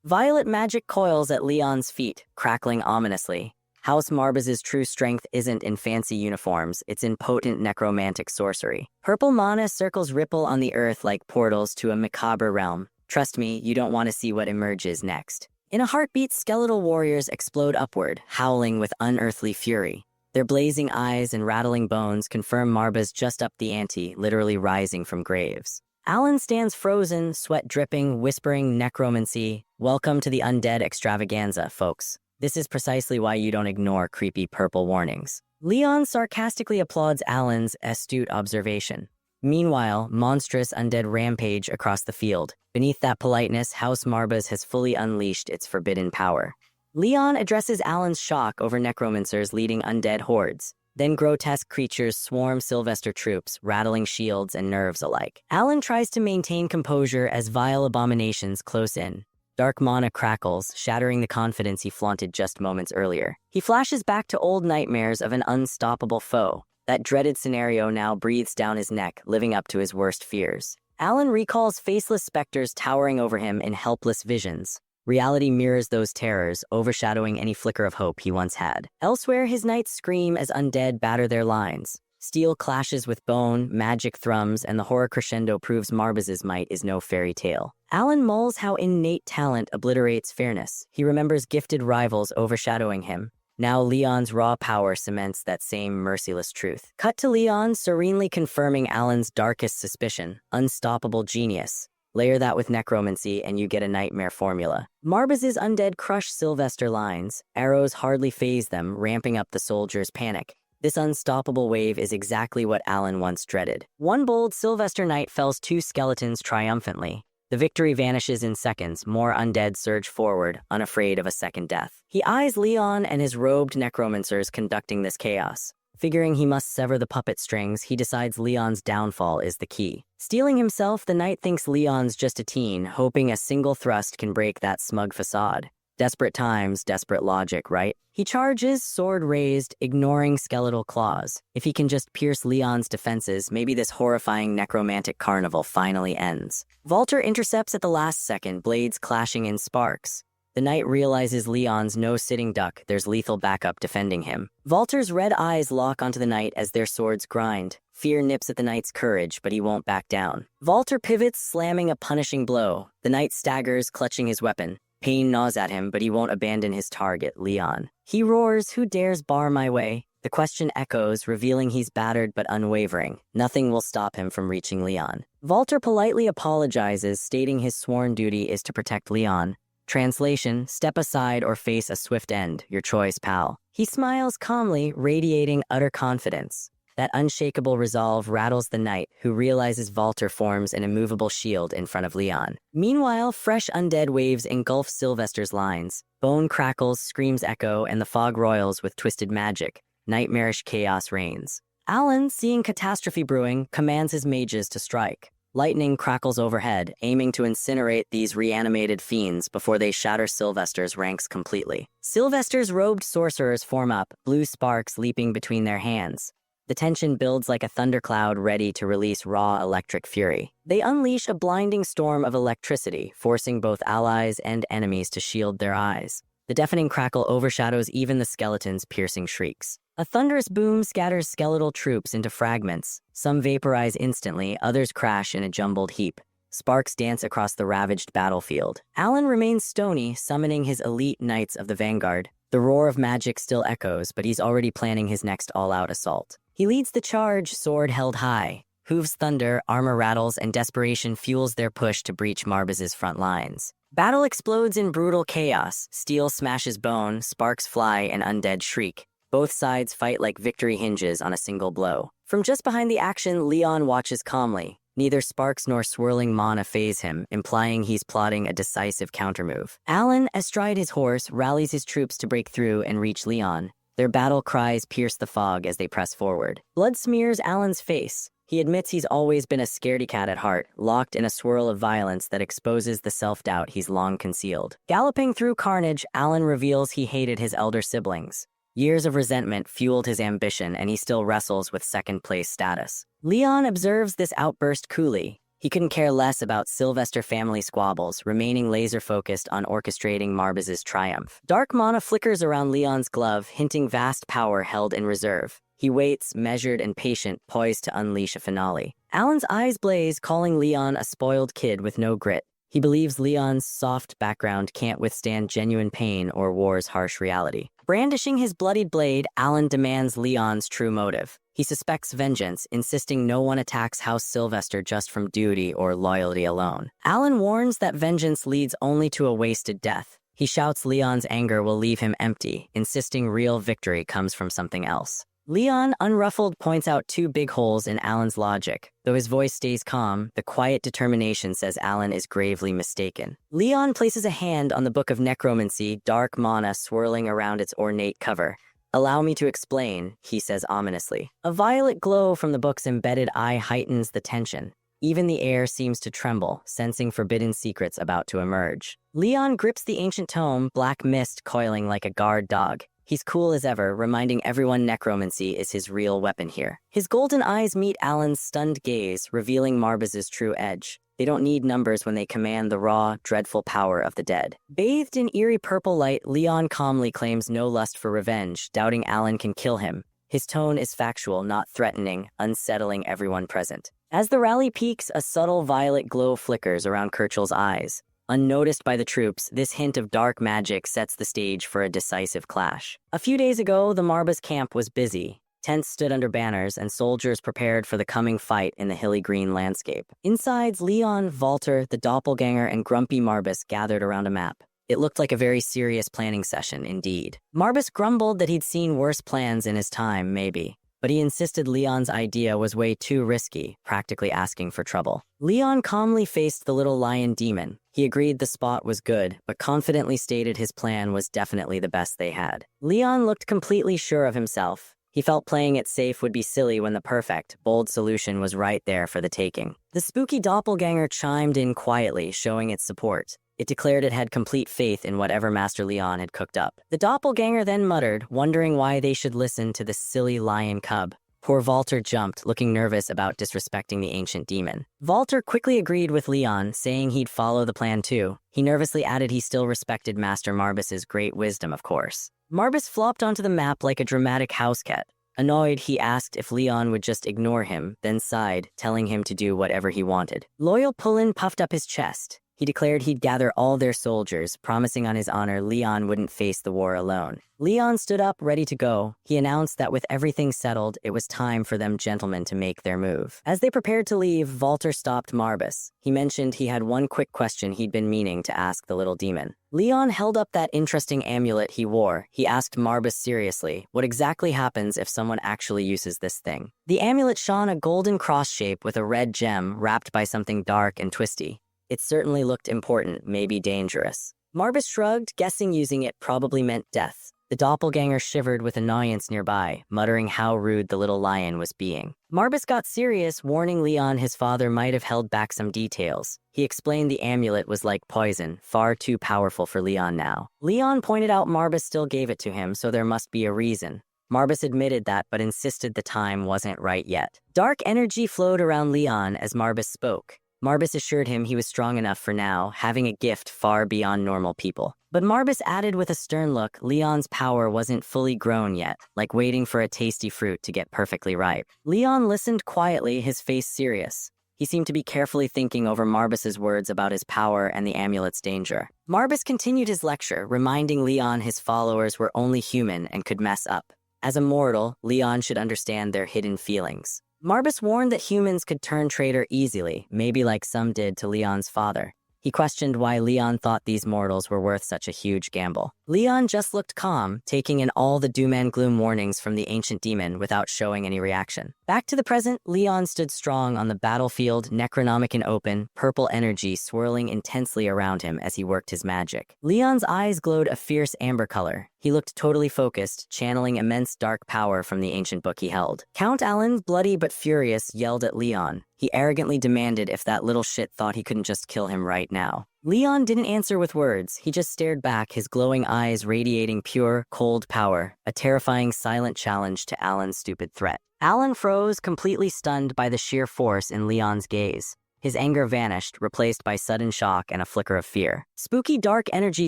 Violet magic coils at Leon's feet, crackling ominously. House Marbaz's true strength isn't in fancy uniforms, it's in potent necromantic sorcery. Purple mana circles ripple on the earth like portals to a macabre realm. Trust me, you don't want to see what emerges next. In a heartbeat, skeletal warriors explode upward, howling with unearthly fury. Their blazing eyes and rattling bones confirm Marbaz just upped the ante, literally rising from graves. Alan stands frozen, sweat dripping, whispering necromancy. Welcome to the undead extravaganza, folks. This is precisely why you don't ignore creepy purple warnings. Leon sarcastically applauds Alan's astute observation. Meanwhile, monstrous undead rampage across the field. Beneath that politeness, House Marbaz has fully unleashed its forbidden power. Leon addresses Alan's shock over necromancers leading undead hordes. Then grotesque creatures swarm Sylvester troops, rattling shields and nerves alike. Alan tries to maintain composure as vile abominations close in. Dark mana crackles, shattering the confidence he flaunted just moments earlier. He flashes back to old nightmares of an unstoppable foe. That dreaded scenario now breathes down his neck, living up to his worst fears. Alan recalls faceless specters towering over him in helpless visions. Reality mirrors those terrors, overshadowing any flicker of hope he once had. Elsewhere, his knights scream as undead batter their lines. Steel clashes with bone, magic thrums, and the horror crescendo proves Marbaz's might is no fairy tale. Alan mulls how innate talent obliterates fairness. He remembers gifted rivals overshadowing him. Now Leon's raw power cements that same merciless truth. Cut to Leon serenely confirming Alan's darkest suspicion, unstoppable genius. Layer that with necromancy and you get a nightmare formula. Marbaz's undead crush Sylvester lines. Arrows hardly faze them, ramping up the soldiers' panic. This unstoppable wave is exactly what Alan once dreaded. One bold Sylvester knight fells two skeletons triumphantly. The victory vanishes in seconds, more undead surge forward, unafraid of a second death. He eyes Leon and his robed necromancers conducting this chaos. Figuring he must sever the puppet strings, he decides Leon's downfall is the key. Steeling himself, the knight thinks Leon's just a teen, hoping a single thrust can break that smug facade. Desperate times, desperate logic, right? He charges, sword raised, ignoring skeletal claws. If he can just pierce Leon's defenses, maybe this horrifying necromantic carnival finally ends. Walter intercepts at the last second, blades clashing in sparks. The knight realizes Leon's no sitting duck, there's lethal backup defending him. Walter's red eyes lock onto the knight as their swords grind. Fear nips at the knight's courage, but he won't back down. Walter pivots, slamming a punishing blow. The knight staggers, clutching his weapon. Pain gnaws at him, but he won't abandon his target, Leon. He roars, "Who dares bar my way?" The question echoes, revealing he's battered but unwavering. Nothing will stop him from reaching Leon. Walter politely apologizes, stating his sworn duty is to protect Leon. Translation, step aside or face a swift end. Your choice, pal. He smiles calmly, radiating utter confidence. That unshakable resolve rattles the knight, who realizes Walter forms an immovable shield in front of Leon. Meanwhile, fresh undead waves engulf Sylvester's lines. Bone crackles, screams echo, and the fog roils with twisted magic. Nightmarish chaos reigns. Alan, seeing catastrophe brewing, commands his mages to strike. Lightning crackles overhead, aiming to incinerate these reanimated fiends before they shatter Sylvester's ranks completely. Sylvester's robed sorcerers form up, blue sparks leaping between their hands. The tension builds like a thundercloud ready to release raw electric fury. They unleash a blinding storm of electricity, forcing both allies and enemies to shield their eyes. The deafening crackle overshadows even the skeleton's piercing shrieks. A thunderous boom scatters skeletal troops into fragments. Some vaporize instantly, others crash in a jumbled heap. Sparks dance across the ravaged battlefield. Alan remains stony, summoning his elite knights of the vanguard. The roar of magic still echoes, but he's already planning his next all-out assault. He leads the charge, sword held high. Hooves thunder, armor rattles, and desperation fuels their push to breach Marbaz's front lines. Battle explodes in brutal chaos. Steel smashes bone, sparks fly, and undead shriek. Both sides fight like victory hinges on a single blow. From just behind the action, Leon watches calmly. Neither sparks nor swirling mana faze him, implying he's plotting a decisive countermove. Alan, astride his horse, rallies his troops to break through and reach Leon. Their battle cries pierce the fog as they press forward. Blood smears Alan's face. He admits he's always been a scaredy cat at heart, locked in a swirl of violence that exposes the self-doubt he's long concealed. Galloping through carnage, Alan reveals he hated his elder siblings. Years of resentment fueled his ambition, and he still wrestles with second-place status. Leon observes this outburst coolly. He couldn't care less about Sylvester family squabbles, remaining laser-focused on orchestrating Marbaz's triumph. Dark mana flickers around Leon's glove, hinting vast power held in reserve. He waits, measured and patient, poised to unleash a finale. Alan's eyes blaze, calling Leon a spoiled kid with no grit. He believes Leon's soft background can't withstand genuine pain or war's harsh reality. Brandishing his bloodied blade, Alan demands Leon's true motive. He suspects vengeance, insisting no one attacks House Sylvester just from duty or loyalty alone. Alan warns that vengeance leads only to a wasted death. He shouts Leon's anger will leave him empty, insisting real victory comes from something else. Leon, unruffled, points out two big holes in Alan's logic. Though his voice stays calm, the quiet determination says Alan is gravely mistaken. Leon places a hand on the Book of Necromancy, dark mana swirling around its ornate cover. "Allow me to explain," he says ominously. A violet glow from the book's embedded eye heightens the tension. Even the air seems to tremble, sensing forbidden secrets about to emerge. Leon grips the ancient tome, black mist coiling like a guard dog. He's cool as ever, reminding everyone necromancy is his real weapon here. His golden eyes meet Alan's stunned gaze, revealing Marbaz's true edge. They don't need numbers when they command the raw, dreadful power of the dead. Bathed in eerie purple light, Leon calmly claims no lust for revenge, doubting Alan can kill him. His tone is factual, not threatening, unsettling everyone present. As the rally peaks, a subtle violet glow flickers around Kirchel's eyes. Unnoticed by the troops, this hint of dark magic sets the stage for a decisive clash. A few days ago, the Marbaz camp was busy. Tents stood under banners, and soldiers prepared for the coming fight in the hilly green landscape. Inside, Leon, Walter, the doppelganger, and grumpy Marbaz gathered around a map. It looked like a very serious planning session, indeed. Marbaz grumbled that he'd seen worse plans in his time, maybe. But he insisted Leon's idea was way too risky, practically asking for trouble. Leon calmly faced the little lion demon. He agreed the spot was good, but confidently stated his plan was definitely the best they had. Leon looked completely sure of himself. He felt playing it safe would be silly when the perfect, bold solution was right there for the taking. The spooky doppelganger chimed in quietly, showing its support. It declared it had complete faith in whatever Master Leon had cooked up. The doppelganger then muttered, wondering why they should listen to the silly lion cub. Poor Walter jumped, looking nervous about disrespecting the ancient demon. Walter quickly agreed with Leon, saying he'd follow the plan too. He nervously added he still respected Master Marbaz's great wisdom, of course. Marbaz flopped onto the map like a dramatic house cat. Annoyed, he asked if Leon would just ignore him, then sighed, telling him to do whatever he wanted. Loyal Pullen puffed up his chest. He declared he'd gather all their soldiers, promising on his honor Leon wouldn't face the war alone. Leon stood up, ready to go. He announced that with everything settled, it was time for them gentlemen to make their move. As they prepared to leave, Walter stopped Marbaz. He mentioned he had one quick question he'd been meaning to ask the little demon. Leon held up that interesting amulet he wore. He asked Marbaz seriously, what exactly happens if someone actually uses this thing? The amulet shone a golden cross shape with a red gem wrapped by something dark and twisty. It certainly looked important, maybe dangerous. Marbaz shrugged, guessing using it probably meant death. The doppelganger shivered with annoyance nearby, muttering how rude the little lion was being. Marbaz got serious, warning Leon his father might have held back some details. He explained the amulet was like poison, far too powerful for Leon now. Leon pointed out Marbaz still gave it to him, so there must be a reason. Marbaz admitted that, but insisted the time wasn't right yet. Dark energy flowed around Leon as Marbaz spoke. Marbaz assured him he was strong enough for now, having a gift far beyond normal people. But Marbaz added with a stern look, Leon's power wasn't fully grown yet, like waiting for a tasty fruit to get perfectly ripe. Leon listened quietly, his face serious. He seemed to be carefully thinking over Marbus's words about his power and the amulet's danger. Marbus continued his lecture, reminding Leon his followers were only human and could mess up. As a mortal, Leon should understand their hidden feelings. Marbus warned that humans could turn traitor easily, maybe like some did to Leon's father. He questioned why Leon thought these mortals were worth such a huge gamble. Leon just looked calm, taking in all the doom and gloom warnings from the ancient demon without showing any reaction. Back to the present, Leon stood strong on the battlefield, Necronomicon open, purple energy swirling intensely around him as he worked his magic. Leon's eyes glowed a fierce amber color. He looked totally focused, channeling immense dark power from the ancient book he held. Count Alan, bloody but furious, yelled at Leon. He arrogantly demanded if that little shit thought he couldn't just kill him right now. Leon didn't answer with words. He just stared back, his glowing eyes radiating pure, cold power, a terrifying silent challenge to Alan's stupid threat. Alan froze, completely stunned by the sheer force in Leon's gaze. His anger vanished, replaced by sudden shock and a flicker of fear. Spooky dark energy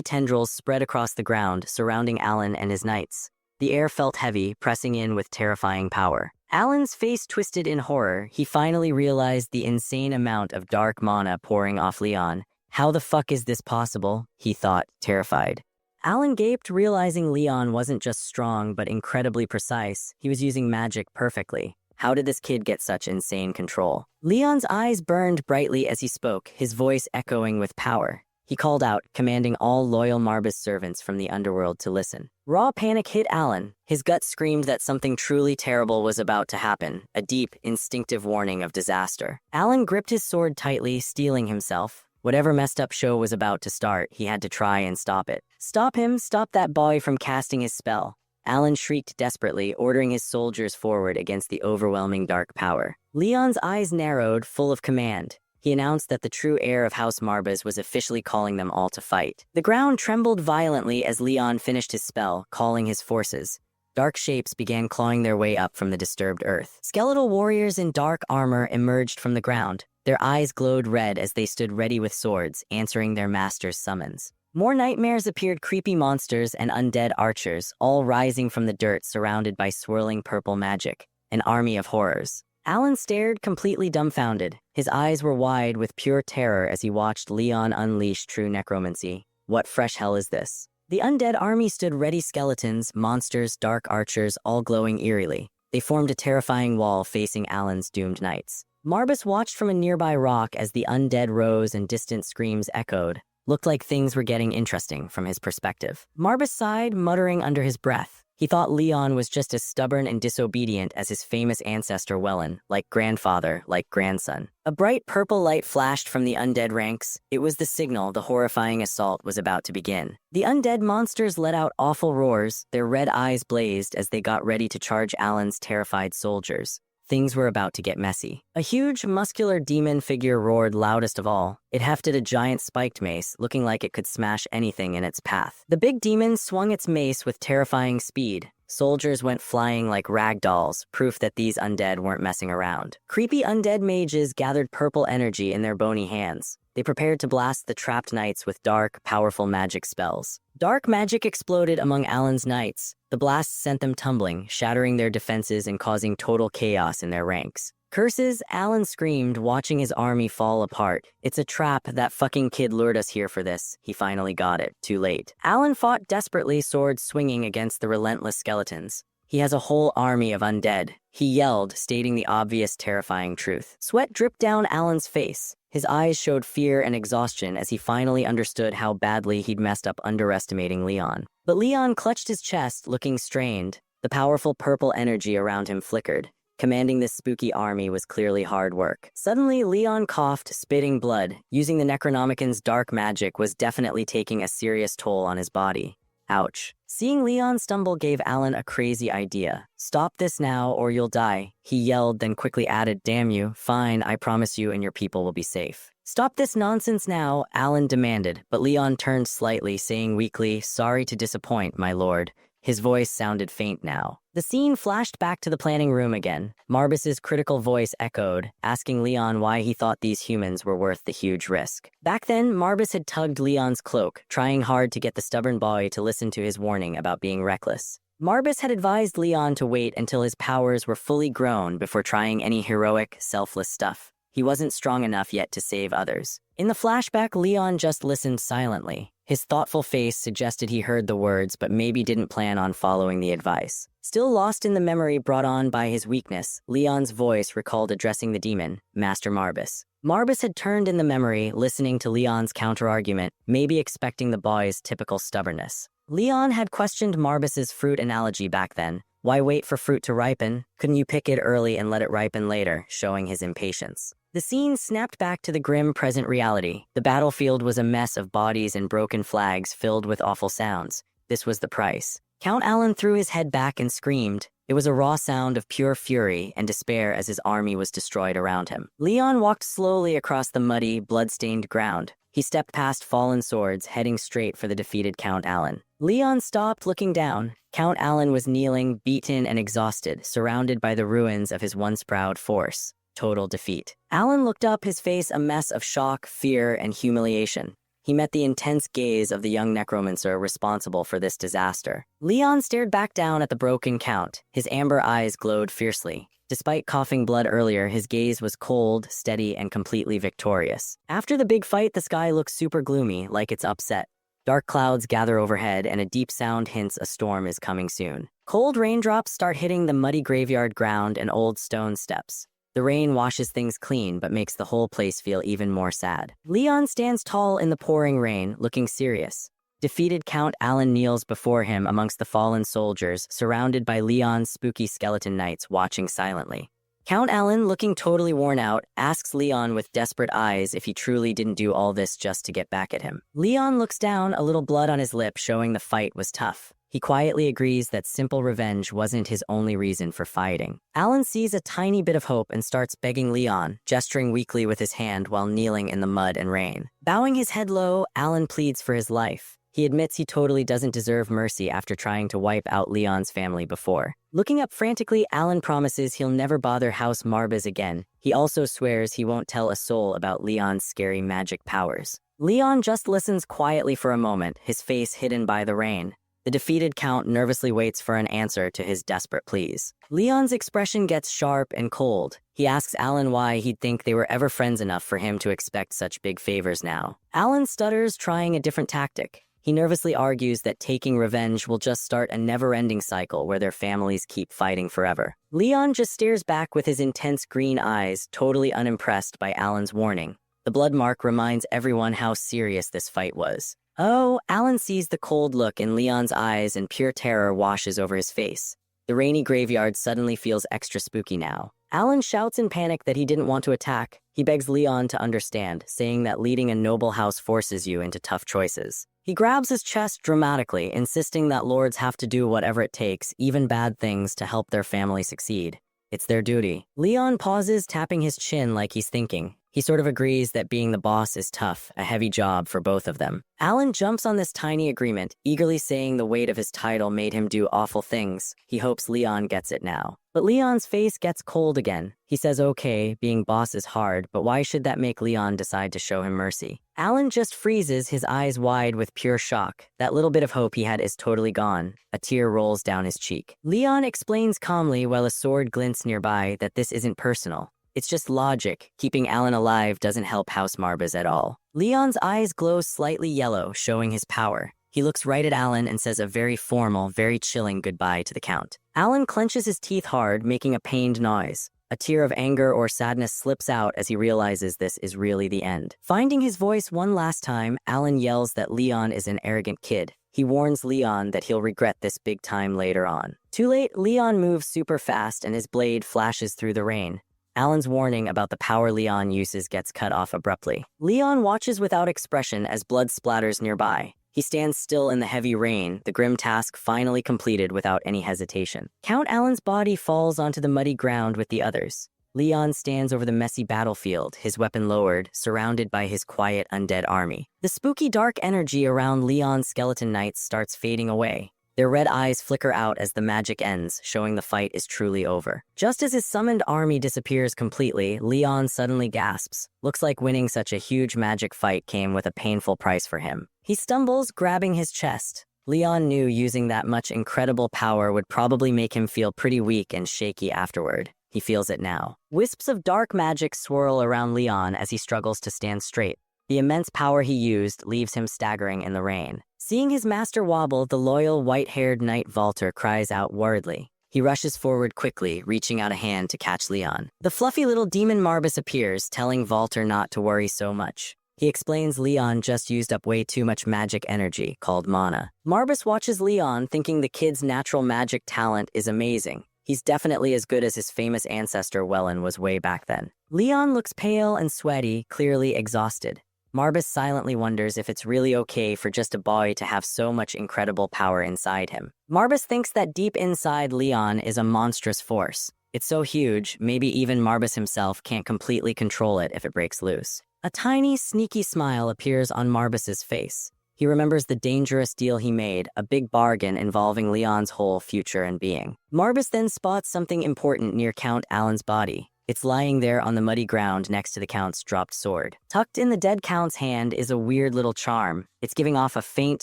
tendrils spread across the ground, surrounding Alan and his knights. The air felt heavy, pressing in with terrifying power. Alan's face twisted in horror. He finally realized the insane amount of dark mana pouring off Leon. How the fuck is this possible? He thought, terrified. Alan gaped, realizing Leon wasn't just strong, but incredibly precise. He was using magic perfectly. How did this kid get such insane control? Leon's eyes burned brightly as he spoke, his voice echoing with power. He called out, commanding all loyal Marbus servants from the underworld to listen. Raw panic hit Alan. His gut screamed that something truly terrible was about to happen, a deep, instinctive warning of disaster. Alan gripped his sword tightly, steeling himself. Whatever messed up show was about to start, he had to try and stop it. Stop him, stop that boy from casting his spell. Alan shrieked desperately, ordering his soldiers forward against the overwhelming dark power. Leon's eyes narrowed, full of command. He announced that the true heir of House Marbus was officially calling them all to fight. The ground trembled violently as Leon finished his spell, calling his forces. Dark shapes began clawing their way up from the disturbed earth. Skeletal warriors in dark armor emerged from the ground. Their eyes glowed red as they stood ready with swords, answering their master's summons. More nightmares appeared, creepy monsters and undead archers, all rising from the dirt surrounded by swirling purple magic, an army of horrors. Alan stared, completely dumbfounded. His eyes were wide with pure terror as he watched Leon unleash true necromancy. What fresh hell is this? The undead army stood ready, skeletons, monsters, dark archers, all glowing eerily. They formed a terrifying wall facing Alan's doomed knights. Marbus watched from a nearby rock as the undead rose and distant screams echoed. Looked like things were getting interesting from his perspective. Marbus sighed, muttering under his breath. He thought Leon was just as stubborn and disobedient as his famous ancestor Wellen, like grandfather, like grandson. A bright purple light flashed from the undead ranks. It was the signal the horrifying assault was about to begin. The undead monsters let out awful roars. Their red eyes blazed as they got ready to charge Alan's terrified soldiers. Things were about to get messy. A huge, muscular demon figure roared loudest of all. It hefted a giant spiked mace, looking like it could smash anything in its path. The big demon swung its mace with terrifying speed. Soldiers went flying like rag dolls, proof that these undead weren't messing around. Creepy undead mages gathered purple energy in their bony hands. They prepared to blast the trapped knights with dark, powerful magic spells. Dark magic exploded among Alan's knights. The blasts sent them tumbling, shattering their defenses and causing total chaos in their ranks. Curses, Alan screamed, watching his army fall apart. It's a trap, that fucking kid lured us here for this. He finally got it, too late. Alan fought desperately, sword swinging against the relentless skeletons. He has a whole army of undead. He yelled, stating the obvious, terrifying truth. Sweat dripped down Alan's face. His eyes showed fear and exhaustion as he finally understood how badly he'd messed up underestimating Leon. But Leon clutched his chest, looking strained. The powerful purple energy around him flickered. Commanding this spooky army was clearly hard work. Suddenly, Leon coughed, spitting blood. Using the Necronomicon's dark magic was definitely taking a serious toll on his body. Ouch. Seeing Leon stumble gave Alan a crazy idea. Stop this now or you'll die. He yelled, then quickly added, damn you, fine, I promise you and your people will be safe. Stop this nonsense now, Alan demanded, but Leon turned slightly, saying weakly, sorry to disappoint, my lord. His voice sounded faint now. The scene flashed back to the planning room again. Marbus's critical voice echoed, asking Leon why he thought these humans were worth the huge risk. Back then, Marbus had tugged Leon's cloak, trying hard to get the stubborn boy to listen to his warning about being reckless. Marbus had advised Leon to wait until his powers were fully grown before trying any heroic, selfless stuff. He wasn't strong enough yet to save others. In the flashback, Leon just listened silently. His thoughtful face suggested he heard the words, but maybe didn't plan on following the advice. Still lost in the memory brought on by his weakness, Leon's voice recalled addressing the demon, Master Marbus. Marbus had turned in the memory, listening to Leon's counter-argument, maybe expecting the boy's typical stubbornness. Leon had questioned Marbus's fruit analogy back then. Why wait for fruit to ripen? Couldn't you pick it early and let it ripen later, showing his impatience? The scene snapped back to the grim present reality. The battlefield was a mess of bodies and broken flags filled with awful sounds. This was the price. Count Alan threw his head back and screamed. It was a raw sound of pure fury and despair as his army was destroyed around him. Leon walked slowly across the muddy, blood-stained ground. He stepped past fallen swords, heading straight for the defeated Count Alan. Leon stopped, looking down. Count Alan was kneeling, beaten and exhausted, surrounded by the ruins of his once proud force. Total defeat. Alan looked up, his face a mess of shock, fear, and humiliation. He met the intense gaze of the young necromancer responsible for this disaster. Leon stared back down at the broken Count. His amber eyes glowed fiercely. Despite coughing blood earlier, his gaze was cold, steady, and completely victorious. After the big fight, the sky looks super gloomy, like it's upset. Dark clouds gather overhead, and a deep sound hints a storm is coming soon. Cold raindrops start hitting the muddy graveyard ground and old stone steps. The rain washes things clean, but makes the whole place feel even more sad. Leon stands tall in the pouring rain, looking serious. Defeated Count Alan kneels before him amongst the fallen soldiers, surrounded by Leon's spooky skeleton knights watching silently. Count Alan, looking totally worn out, asks Leon with desperate eyes if he truly didn't do all this just to get back at him. Leon looks down, a little blood on his lip, showing the fight was tough. He quietly agrees that simple revenge wasn't his only reason for fighting. Alan sees a tiny bit of hope and starts begging Leon, gesturing weakly with his hand while kneeling in the mud and rain. Bowing his head low, Alan pleads for his life. He admits he totally doesn't deserve mercy after trying to wipe out Leon's family before. Looking up frantically, Alan promises he'll never bother House Marbus again. He also swears he won't tell a soul about Leon's scary magic powers. Leon just listens quietly for a moment, his face hidden by the rain. The defeated Count nervously waits for an answer to his desperate pleas. Leon's expression gets sharp and cold. He asks Alan why he'd think they were ever friends enough for him to expect such big favors now. Alan stutters, trying a different tactic. He nervously argues that taking revenge will just start a never-ending cycle where their families keep fighting forever. Leon just stares back with his intense green eyes, totally unimpressed by Alan's warning. The blood mark reminds everyone how serious this fight was. Oh, Alan sees the cold look in Leon's eyes and pure terror washes over his face. The rainy graveyard suddenly feels extra spooky now. Alan shouts in panic that he didn't want to attack. He begs Leon to understand, saying that leading a noble house forces you into tough choices. He grabs his chest dramatically, insisting that lords have to do whatever it takes, even bad things, to help their family succeed. It's their duty. Leon pauses, tapping his chin like he's thinking. He sort of agrees that being the boss is tough, a heavy job for both of them. Alan jumps on this tiny agreement, eagerly saying the weight of his title made him do awful things. He hopes Leon gets it now. But Leon's face gets cold again. He says, okay, being boss is hard, but why should that make Leon decide to show him mercy? Alan just freezes, his eyes wide with pure shock. That little bit of hope he had is totally gone. A tear rolls down his cheek. Leon explains calmly while a sword glints nearby that this isn't personal. It's just logic. Keeping Alan alive doesn't help House Marbus at all. Leon's eyes glow slightly yellow, showing his power. He looks right at Alan and says a very formal, very chilling goodbye to the Count. Alan clenches his teeth hard, making a pained noise. A tear of anger or sadness slips out as he realizes this is really the end. Finding his voice one last time, Alan yells that Leon is an arrogant kid. He warns Leon that he'll regret this big time later on. Too late, Leon moves super fast and his blade flashes through the rain. Alan's warning about the power Leon uses gets cut off abruptly. Leon watches without expression as blood splatters nearby. He stands still in the heavy rain, the grim task finally completed without any hesitation. Count Alan's body falls onto the muddy ground with the others. Leon stands over the messy battlefield, his weapon lowered, surrounded by his quiet undead army. The spooky dark energy around Leon's skeleton knights starts fading away. Their red eyes flicker out as the magic ends, showing the fight is truly over. Just as his summoned army disappears completely, Leon suddenly gasps. Looks like winning such a huge magic fight came with a painful price for him. He stumbles, grabbing his chest. Leon knew using that much incredible power would probably make him feel pretty weak and shaky afterward. He He feels it now. Wisps of dark magic swirl around Leon as he struggles to stand straight. The immense power he used leaves him staggering in the rain. Seeing his master wobble, the loyal, white-haired knight Walter cries out worriedly. He rushes forward quickly, reaching out a hand to catch Leon. The fluffy little demon Marbus appears, telling Walter not to worry so much. He explains Leon just used up way too much magic energy, called mana. Marbus watches Leon, thinking the kid's natural magic talent is amazing. He's definitely as good as his famous ancestor Wellen was way back then. Leon looks pale and sweaty, clearly exhausted. Marbus silently wonders if it's really okay for just a boy to have so much incredible power inside him. Marbus thinks that deep inside Leon is a monstrous force. It's so huge, maybe even Marbus himself can't completely control it if it breaks loose. A tiny, sneaky smile appears on Marbus's face. He remembers the dangerous deal he made, a big bargain involving Leon's whole future and being. Marbus then spots something important near Count Alan's body. It's lying there on the muddy ground next to the Count's dropped sword. Tucked in the dead Count's hand is a weird little charm. It's giving off a faint,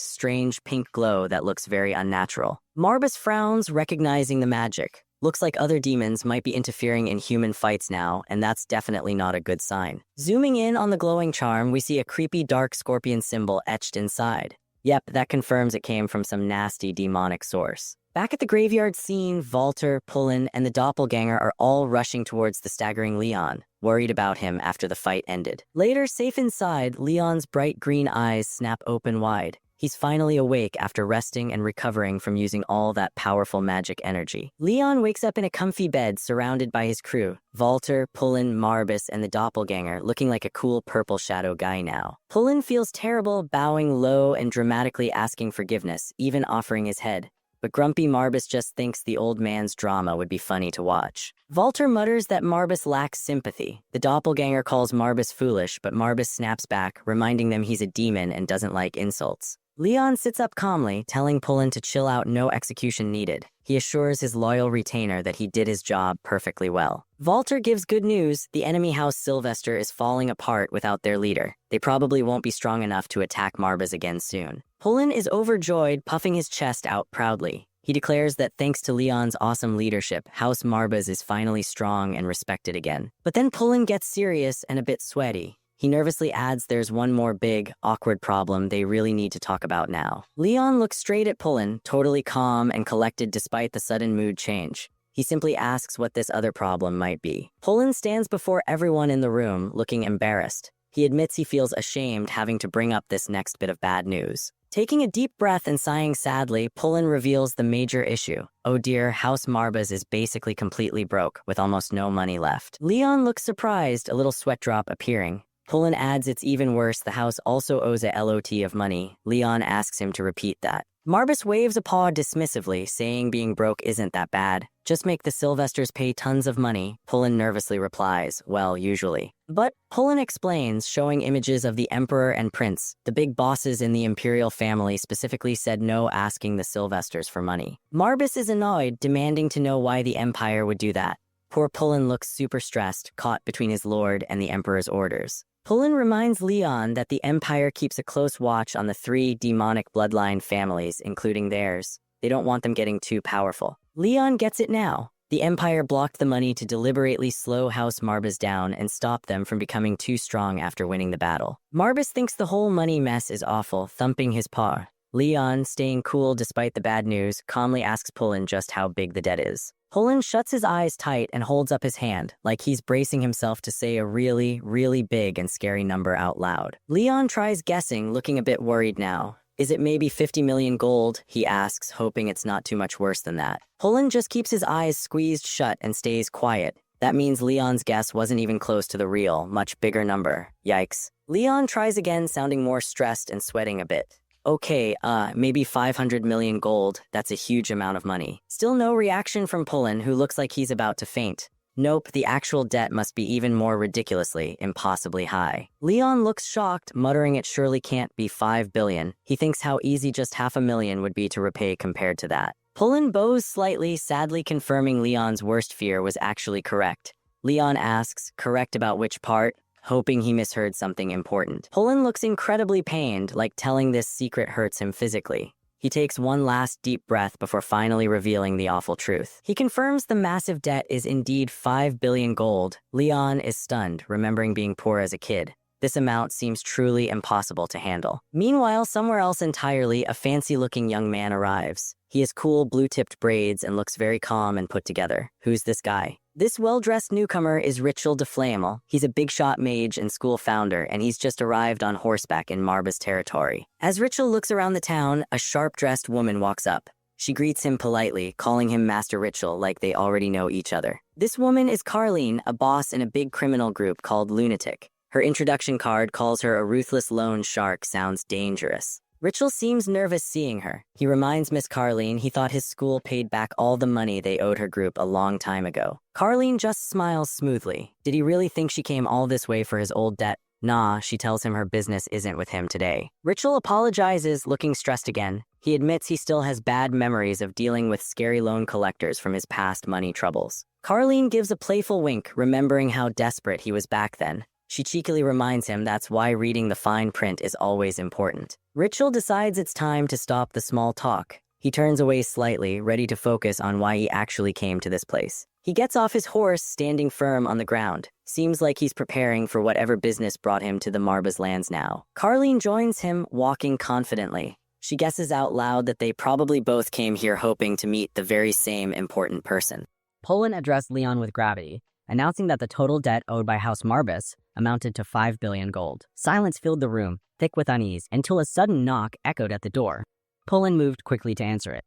strange pink glow that looks very unnatural. Marbus frowns, recognizing the magic. Looks like other demons might be interfering in human fights now, and that's definitely not a good sign. Zooming in on the glowing charm, we see a creepy dark scorpion symbol etched inside. Yep, that confirms it came from some nasty demonic source. Back at the graveyard scene, Walter, Pullen, and the doppelganger are all rushing towards the staggering Leon, worried about him after the fight ended. Later, safe inside, Leon's bright green eyes snap open wide. He's finally awake after resting and recovering from using all that powerful magic energy. Leon wakes up in a comfy bed surrounded by his crew, Walter, Pullen, Marbus, and the doppelganger, looking like a cool purple shadow guy now. Pullen feels terrible, bowing low and dramatically asking forgiveness, even offering his head. But grumpy Marbus just thinks the old man's drama would be funny to watch. Walter mutters that Marbus lacks sympathy. The doppelganger calls Marbus foolish, but Marbus snaps back, reminding them he's a demon and doesn't like insults. Leon sits up calmly, telling Pullen to chill out, no execution needed. He assures his loyal retainer that he did his job perfectly well. Walter gives good news. The enemy house Sylvester is falling apart without their leader. They probably won't be strong enough to attack Marbus again soon. Pullen is overjoyed, puffing his chest out proudly. He declares that thanks to Leon's awesome leadership, House Marbus is finally strong and respected again. But then Pullen gets serious and a bit sweaty. He nervously adds there's one more big, awkward problem they really need to talk about now. Leon looks straight at Pullen, totally calm and collected despite the sudden mood change. He simply asks what this other problem might be. Pullen stands before everyone in the room, looking embarrassed. He admits he feels ashamed having to bring up this next bit of bad news. Taking a deep breath and sighing sadly, Pullen reveals the major issue. Oh dear, House Marbus is basically completely broke, with almost no money left. Leon looks surprised, a little sweat drop appearing. Pullen adds it's even worse, the house also owes a lot of money. Leon asks him to repeat that. Marbus waves a paw dismissively, saying being broke isn't that bad. Just make the Sylvesters pay tons of money. Pullen nervously replies, well, usually. But Pullen explains, showing images of the Emperor and Prince. The big bosses in the Imperial family specifically said no asking the Sylvesters for money. Marbus is annoyed, demanding to know why the Empire would do that. Poor Pullen looks super stressed, caught between his lord and the Emperor's orders. Pullen reminds Leon that the Empire keeps a close watch on the 3 demonic bloodline families, including theirs. They don't want them getting too powerful. Leon gets it now. The Empire blocked the money to deliberately slow House Marbus down and stop them from becoming too strong after winning the battle. Marbus thinks the whole money mess is awful, thumping his paw. Leon, staying cool despite the bad news, calmly asks Pullen just how big the debt is. Pullen shuts his eyes tight and holds up his hand, like he's bracing himself to say a really, really big and scary number out loud. Leon tries guessing, looking a bit worried now. Is it maybe 50 million gold? He asks, hoping it's not too much worse than that. Pullen just keeps his eyes squeezed shut and stays quiet. That means Leon's guess wasn't even close to the real, much bigger number. Yikes. Leon tries again, sounding more stressed and sweating a bit. Okay, maybe 500 million gold. That's a huge amount of money. Still no reaction from Pullen, who looks like he's about to faint. Nope, the actual debt must be even more ridiculously, impossibly high. Leon looks shocked, muttering it surely can't be 5 billion. He thinks how easy just 500,000 would be to repay compared to that. Pullen bows slightly, sadly confirming Leon's worst fear was actually correct. Leon asks, correct about which part? Hoping he misheard something important. Pullen looks incredibly pained, like telling this secret hurts him physically. He takes one last deep breath before finally revealing the awful truth. He confirms the massive debt is indeed 5 billion gold. Leon is stunned, remembering being poor as a kid. This amount seems truly impossible to handle. Meanwhile, somewhere else entirely, a fancy-looking young man arrives. He has cool blue-tipped braids and looks very calm and put together. Who's this guy? This well-dressed newcomer is Richel de Flamel. He's a big-shot mage and school founder, and he's just arrived on horseback in Marba's territory. As Richel looks around the town, a sharp-dressed woman walks up. She greets him politely, calling him Master Richel like they already know each other. This woman is Carleen, a boss in a big criminal group called Lunatic. Her introduction card calls her a ruthless loan shark. Sounds dangerous. Richel seems nervous seeing her. He reminds Miss Carleen he thought his school paid back all the money they owed her group a long time ago. Carleen just smiles smoothly. Did he really think she came all this way for his old debt? Nah, she tells him her business isn't with him today. Richel apologizes, looking stressed again. He admits he still has bad memories of dealing with scary loan collectors from his past money troubles. Carleen gives a playful wink, remembering how desperate he was back then. She cheekily reminds him that's why reading the fine print is always important. Richel decides it's time to stop the small talk. He turns away slightly, ready to focus on why he actually came to this place. He gets off his horse, standing firm on the ground. Seems like he's preparing for whatever business brought him to the Marba's lands now. Carleen joins him, walking confidently. She guesses out loud that they probably both came here hoping to meet the very same important person. Poland addressed Leon with gravity, announcing that the total debt owed by House Marbas amounted to 5 billion gold. Silence filled the room, thick with unease, until a sudden knock echoed at the door. Poland moved quickly to answer it.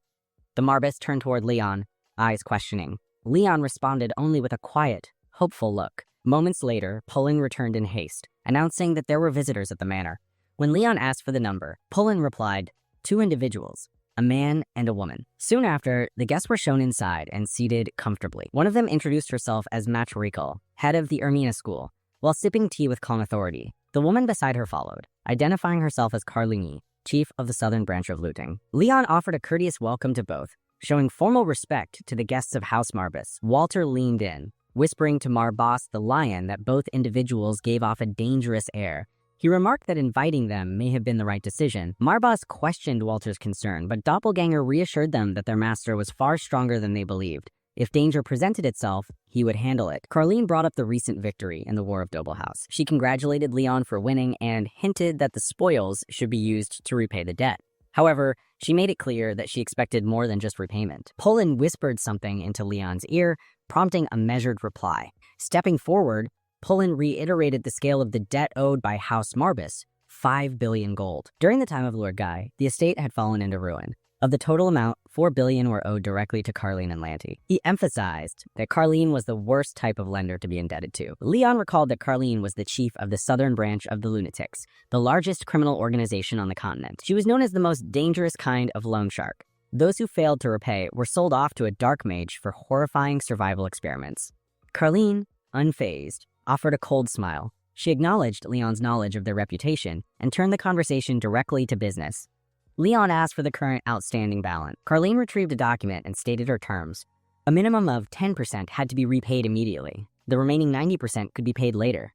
The Marbas turned toward Leon, eyes questioning. Leon responded only with a quiet, hopeful look. Moments later, Poland returned in haste, announcing that there were visitors at the manor. When Leon asked for the number, Poland replied, 2 individuals, a man and a woman. Soon after, the guests were shown inside and seated comfortably. One of them introduced herself as Matrikel, head of the Ermina school, while sipping tea with calm authority. The woman beside her followed, identifying herself as Carlini, chief of the southern branch of looting. Leon offered a courteous welcome to both, showing formal respect to the guests of House Marbas. Walter leaned in, whispering to Marbas the lion that both individuals gave off a dangerous air. He remarked that inviting them may have been the right decision. Marbas questioned Walter's concern, but Doppelganger reassured them that their master was far stronger than they believed. If danger presented itself, he would handle it. Carleen brought up the recent victory in the War of Dobelhaus. She congratulated Leon for winning and hinted that the spoils should be used to repay the debt. However, she made it clear that she expected more than just repayment. Poland whispered something into Leon's ear, prompting a measured reply. Stepping forward, Poland reiterated the scale of the debt owed by House Marbas, 5 billion gold. During the time of Lord Guy, the estate had fallen into ruin. Of the total amount, 4 billion were owed directly to Carleen and Lanty. He emphasized that Carleen was the worst type of lender to be indebted to. Leon recalled that Carleen was the chief of the southern branch of the Lunatics, the largest criminal organization on the continent. She was known as the most dangerous kind of loan shark. Those who failed to repay were sold off to a dark mage for horrifying survival experiments. Carleen, unfazed, offered a cold smile. She acknowledged Leon's knowledge of their reputation and turned the conversation directly to business. Leon asked for the current outstanding balance. Carleen retrieved a document and stated her terms. A minimum of 10% had to be repaid immediately. The remaining 90% could be paid later.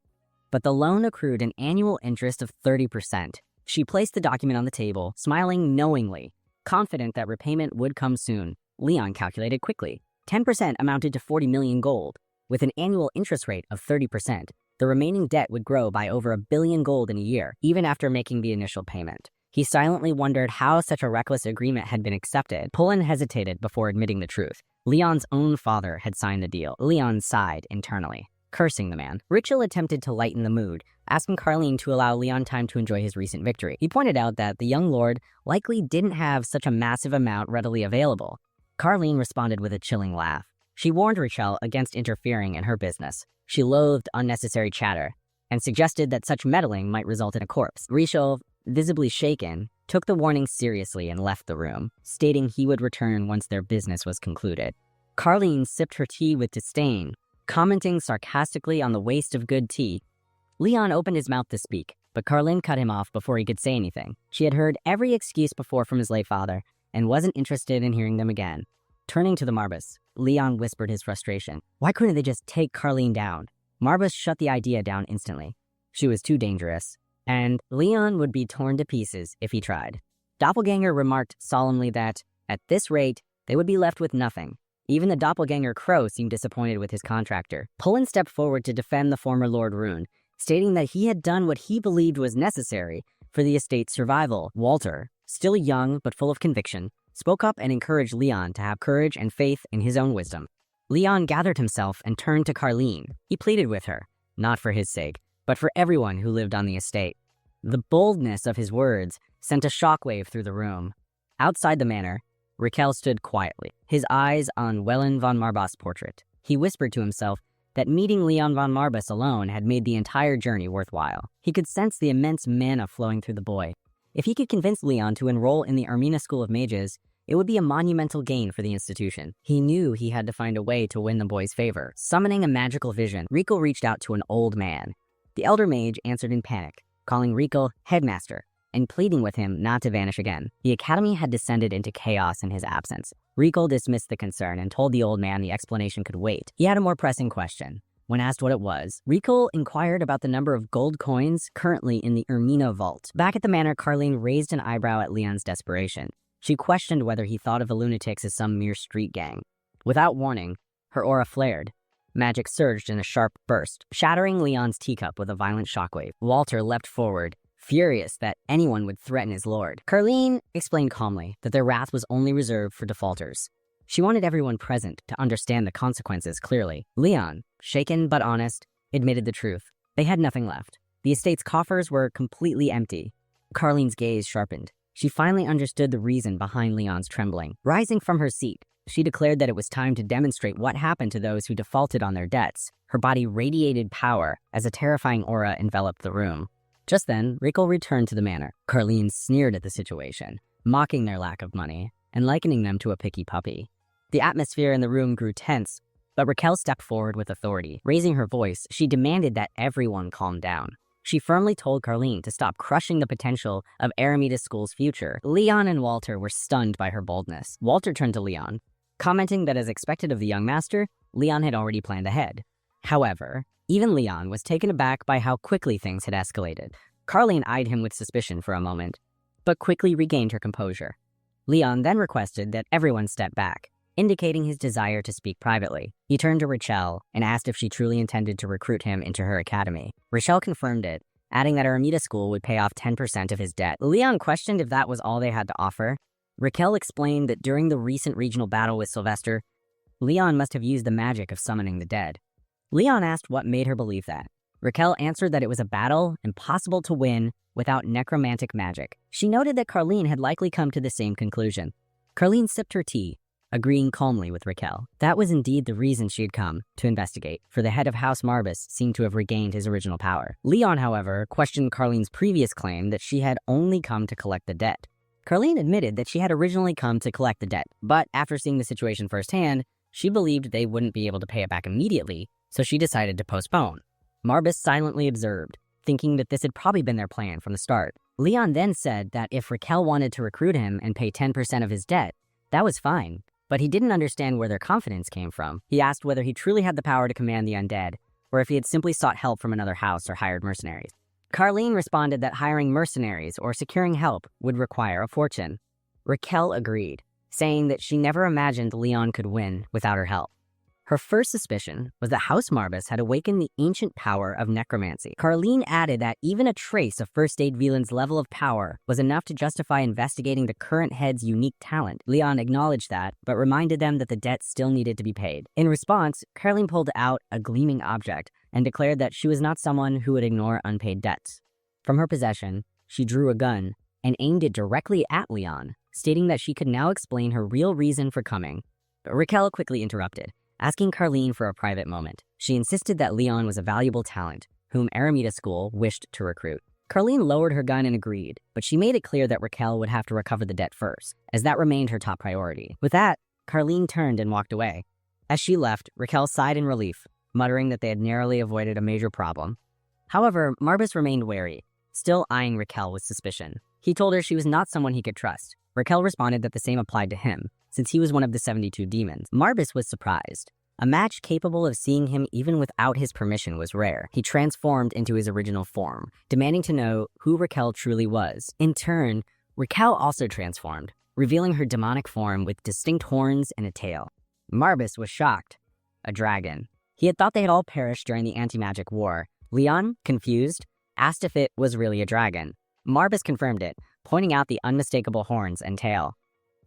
But the loan accrued an annual interest of 30%. She placed the document on the table, smiling knowingly, confident that repayment would come soon. Leon calculated quickly. 10% amounted to 40 million gold. With an annual interest rate of 30%, the remaining debt would grow by over 1 billion gold in a year, even after making the initial payment. He silently wondered how such a reckless agreement had been accepted. Poland hesitated before admitting the truth. Leon's own father had signed the deal. Leon sighed internally, cursing the man. Richel attempted to lighten the mood, asking Carleen to allow Leon time to enjoy his recent victory. He pointed out that the young lord likely didn't have such a massive amount readily available. Carleen responded with a chilling laugh. She warned Richel against interfering in her business. She loathed unnecessary chatter and suggested that such meddling might result in a corpse. Richel, visibly shaken, took the warning seriously and left the room, stating he would return once their business was concluded. Carleen sipped her tea with disdain, commenting sarcastically on the waste of good tea. Leon opened his mouth to speak, but Carleen cut him off before he could say anything. She had heard every excuse before from his late father and wasn't interested in hearing them again. Turning to the Marbas, Leon whispered his frustration. Why couldn't they just take Carleen down? Marbas shut the idea down instantly. She was too dangerous, and Leon would be torn to pieces if he tried. Doppelganger remarked solemnly that, at this rate, they would be left with nothing. Even the doppelganger Crow seemed disappointed with his contractor. Pullen stepped forward to defend the former Lord Rune, stating that he had done what he believed was necessary for the estate's survival. Walter, still young but full of conviction, spoke up and encouraged Leon to have courage and faith in his own wisdom. Leon gathered himself and turned to Carlene. He pleaded with her, not for his sake, but for everyone who lived on the estate. The boldness of his words sent a shockwave through the room. Outside the manor, Raquel stood quietly, his eyes on Wellen von Marbas' portrait. He whispered to himself that meeting Leon von Marbas alone had made the entire journey worthwhile. He could sense the immense mana flowing through the boy. If he could convince Leon to enroll in the Ermina School of Mages, it would be a monumental gain for the institution. He knew he had to find a way to win the boy's favor. Summoning a magical vision, Rico reached out to an old man. The elder mage answered in panic, calling Rico headmaster and pleading with him not to vanish again. The academy had descended into chaos in his absence. Rico dismissed the concern and told the old man the explanation could wait. He had a more pressing question. When asked what it was, Rico inquired about the number of gold coins currently in the Ermina vault. Back at the manor, Carlene raised an eyebrow at Leon's desperation. She questioned whether he thought of the lunatics as some mere street gang. Without warning, her aura flared. Magic surged in a sharp burst, shattering Leon's teacup with a violent shockwave. Walter leapt forward, furious that anyone would threaten his lord. Carlene explained calmly that their wrath was only reserved for defaulters. She wanted everyone present to understand the consequences clearly. Leon, shaken but honest, admitted the truth. They had nothing left. The estate's coffers were completely empty. Carlene's gaze sharpened. She finally understood the reason behind Leon's trembling. Rising from her seat, she declared that it was time to demonstrate what happened to those who defaulted on their debts. Her body radiated power as a terrifying aura enveloped the room. Just then, Rico returned to the manor. Carlene sneered at the situation, mocking their lack of money and likening them to a picky puppy. The atmosphere in the room grew tense, but Raquel stepped forward with authority. Raising her voice, she demanded that everyone calm down. She firmly told Carlene to stop crushing the potential of Eremita School's future. Leon and Walter were stunned by her boldness. Walter turned to Leon, commenting that as expected of the young master, Leon had already planned ahead. However, even Leon was taken aback by how quickly things had escalated. Carlene eyed him with suspicion for a moment, but quickly regained her composure. Leon then requested that everyone step back, indicating his desire to speak privately. He turned to Rachel and asked if she truly intended to recruit him into her academy. Rachel confirmed it, adding that Ermita School would pay off 10% of his debt. Leon questioned if that was all they had to offer. Raquel explained that during the recent regional battle with Sylvester, Leon must have used the magic of summoning the dead. Leon asked what made her believe that. Raquel answered that it was a battle impossible to win without necromantic magic. She noted that Carlene had likely come to the same conclusion. Carlene sipped her tea, agreeing calmly with Raquel. That was indeed the reason she had come, to investigate, for the head of House Marbas seemed to have regained his original power. Leon, however, questioned Carlene's previous claim that she had only come to collect the debt. Carlene admitted that she had originally come to collect the debt, but after seeing the situation firsthand, she believed they wouldn't be able to pay it back immediately, so she decided to postpone. Marbas silently observed, thinking that this had probably been their plan from the start. Leon then said that if Raquel wanted to recruit him and pay 10% of his debt, that was fine, but he didn't understand where their confidence came from. He asked whether he truly had the power to command the undead, or if he had simply sought help from another house or hired mercenaries. Carlene responded that hiring mercenaries or securing help would require a fortune. Raquel agreed, saying that she never imagined Leon could win without her help. Her first suspicion was that House Marbas had awakened the ancient power of necromancy. Carlene added that even a trace of First Aid Wieland's level of power was enough to justify investigating the current head's unique talent. Leon acknowledged that, but reminded them that the debt still needed to be paid. In response, Carlene pulled out a gleaming object and declared that she was not someone who would ignore unpaid debts. From her possession, she drew a gun and aimed it directly at Leon, stating that she could now explain her real reason for coming. But Raquel quickly interrupted, asking Carlene for a private moment. She insisted that Leon was a valuable talent, whom Eremita School wished to recruit. Carlene lowered her gun and agreed, but she made it clear that Raquel would have to recover the debt first, as that remained her top priority. With that, Carlene turned and walked away. As she left, Raquel sighed in relief, muttering that they had narrowly avoided a major problem. However, Marbas remained wary, still eyeing Raquel with suspicion. He told her she was not someone he could trust. Raquel responded that the same applied to him, since he was one of the 72 demons. Marbas was surprised. A match capable of seeing him even without his permission was rare. He transformed into his original form, demanding to know who Raquel truly was. In turn, Raquel also transformed, revealing her demonic form with distinct horns and a tail. Marbus was shocked. A dragon. He had thought they had all perished during the anti-magic war. Leon, confused, asked if it was really a dragon. Marbus confirmed it, pointing out the unmistakable horns and tail.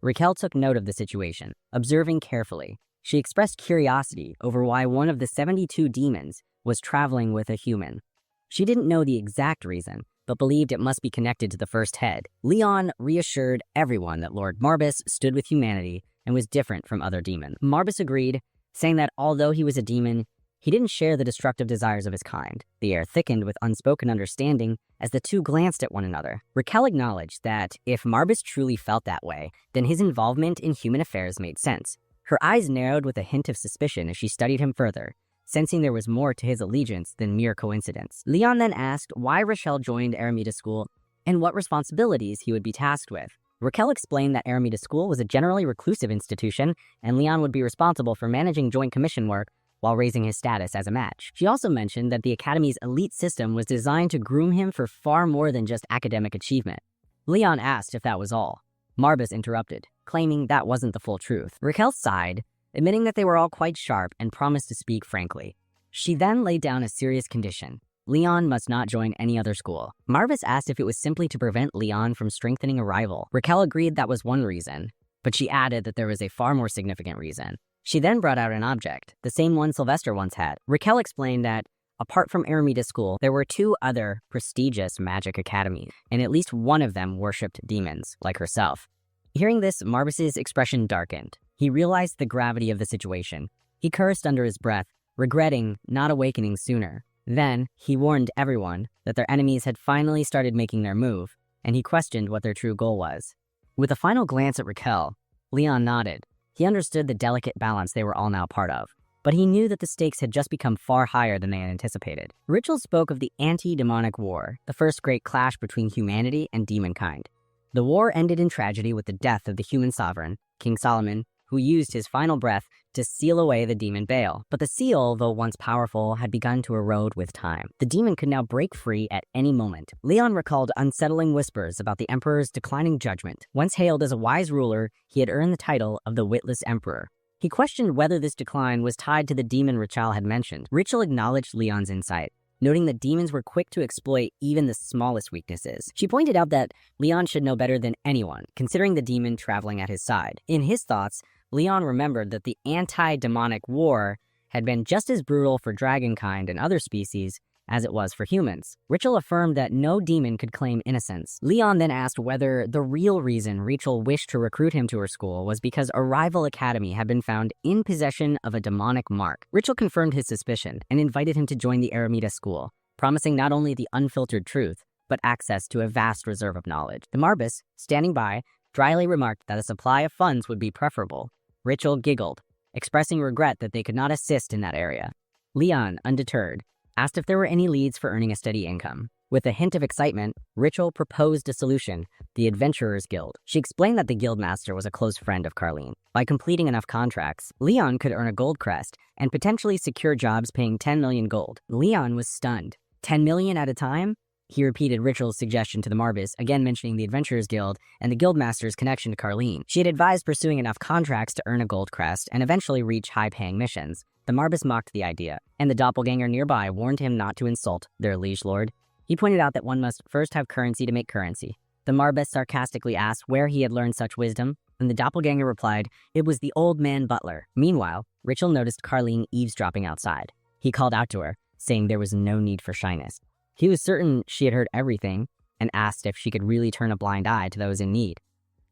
Raquel took note of the situation, observing carefully. She expressed curiosity over why one of the 72 demons was traveling with a human. She didn't know the exact reason, but believed it must be connected to the first head. Leon reassured everyone that Lord Marbus stood with humanity and was different from other demons. Marbus agreed, saying that although he was a demon, he didn't share the destructive desires of his kind. The air thickened with unspoken understanding as the two glanced at one another. Raquel acknowledged that if Marbus truly felt that way, then his involvement in human affairs made sense. Her eyes narrowed with a hint of suspicion as she studied him further, sensing there was more to his allegiance than mere coincidence. Leon then asked why Rochelle joined Aramita School and what responsibilities he would be tasked with. Raquel explained that Aramita School was a generally reclusive institution, and Leon would be responsible for managing joint commission work while raising his status as a match. She also mentioned that the Academy's elite system was designed to groom him for far more than just academic achievement. Leon asked if that was all. Marbus interrupted, claiming that wasn't the full truth. Raquel sighed, admitting that they were all quite sharp and promised to speak frankly. She then laid down a serious condition. Leon must not join any other school. Marbus asked if it was simply to prevent Leon from strengthening a rival. Raquel agreed that was one reason, but she added that there was a far more significant reason. She then brought out an object, the same one Sylvester once had. Raquel explained that, apart from Aramita School, there were 2 other prestigious magic academies, and at least one of them worshipped demons, like herself. Hearing this, Marbus's expression darkened. He realized the gravity of the situation. He cursed under his breath, regretting not awakening sooner. Then, he warned everyone that their enemies had finally started making their move, and he questioned what their true goal was. With a final glance at Raquel, Leon nodded. He understood the delicate balance they were all now part of, but he knew that the stakes had just become far higher than they had anticipated. Ritual spoke of the anti-demonic war, the first great clash between humanity and demonkind. The war ended in tragedy with the death of the human sovereign, King Solomon, who used his final breath to seal away the demon Baal. But the seal, though once powerful, had begun to erode with time. The demon could now break free at any moment. Leon recalled unsettling whispers about the Emperor's declining judgment. Once hailed as a wise ruler, he had earned the title of the Witless Emperor. He questioned whether this decline was tied to the demon Raquel had mentioned. Raquel acknowledged Leon's insight, noting that demons were quick to exploit even the smallest weaknesses. She pointed out that Leon should know better than anyone, considering the demon traveling at his side. In his thoughts, Leon remembered that the anti-demonic war had been just as brutal for dragonkind and other species as it was for humans. Rachel affirmed that no demon could claim innocence. Leon then asked whether the real reason Rachel wished to recruit him to her school was because a rival academy had been found in possession of a demonic mark. Rachel confirmed his suspicion and invited him to join the Aramita School, promising not only the unfiltered truth, but access to a vast reserve of knowledge. The Marbus, standing by, dryly remarked that a supply of funds would be preferable. Rachel giggled, expressing regret that they could not assist in that area. Leon, undeterred, asked if there were any leads for earning a steady income. With a hint of excitement, Rachel proposed a solution, the Adventurers Guild. She explained that the guildmaster was a close friend of Carlene. By completing enough contracts, Leon could earn a gold crest and potentially secure jobs paying 10 million gold. Leon was stunned. 10 million at a time? He repeated Rachel's suggestion to the Marbus, again mentioning the Adventurers Guild and the Guildmaster's connection to Carlene. She had advised pursuing enough contracts to earn a gold crest and eventually reach high-paying missions. The Marbus mocked the idea, and the doppelganger nearby warned him not to insult their liege lord. He pointed out that one must first have currency to make currency. The Marbus sarcastically asked where he had learned such wisdom, and the doppelganger replied, it was the old man butler. Meanwhile, Rachel noticed Carlene eavesdropping outside. He called out to her, saying there was no need for shyness. He was certain she had heard everything and asked if she could really turn a blind eye to those in need.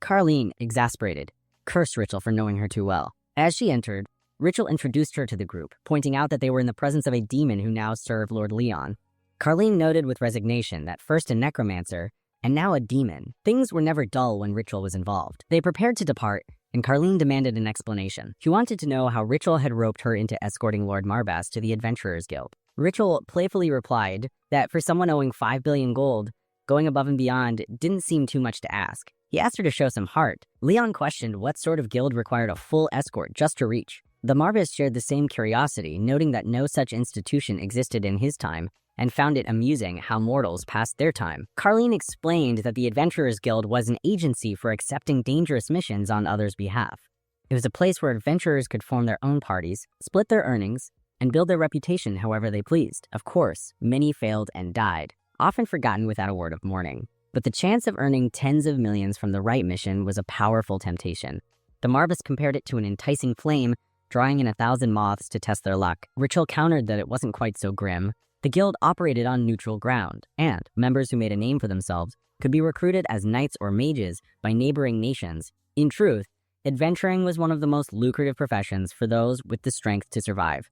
Carlene, exasperated, cursed Rachel for knowing her too well. As she entered, Rachel introduced her to the group, pointing out that they were in the presence of a demon who now served Lord Leon. Carlene noted with resignation that first a necromancer and now a demon. Things were never dull when Rachel was involved. They prepared to depart, and Carlene demanded an explanation. She wanted to know how Rachel had roped her into escorting Lord Marbas to the Adventurers Guild. Rachel playfully replied that for someone owing 5 billion gold, going above and beyond didn't seem too much to ask. He asked her to show some heart. Leon questioned what sort of guild required a full escort just to reach. The Marbus shared the same curiosity, noting that no such institution existed in his time, and found it amusing how mortals passed their time. Carlene explained that the Adventurers Guild was an agency for accepting dangerous missions on others' behalf. It was a place where adventurers could form their own parties, split their earnings, and build their reputation however they pleased. Of course, many failed and died, often forgotten without a word of warning. But the chance of earning tens of millions from the right mission was a powerful temptation. The Marbus compared it to an enticing flame, drawing in 1,000 moths to test their luck. Richel countered that it wasn't quite so grim. The guild operated on neutral ground, and members who made a name for themselves could be recruited as knights or mages by neighboring nations. In truth, adventuring was one of the most lucrative professions for those with the strength to survive.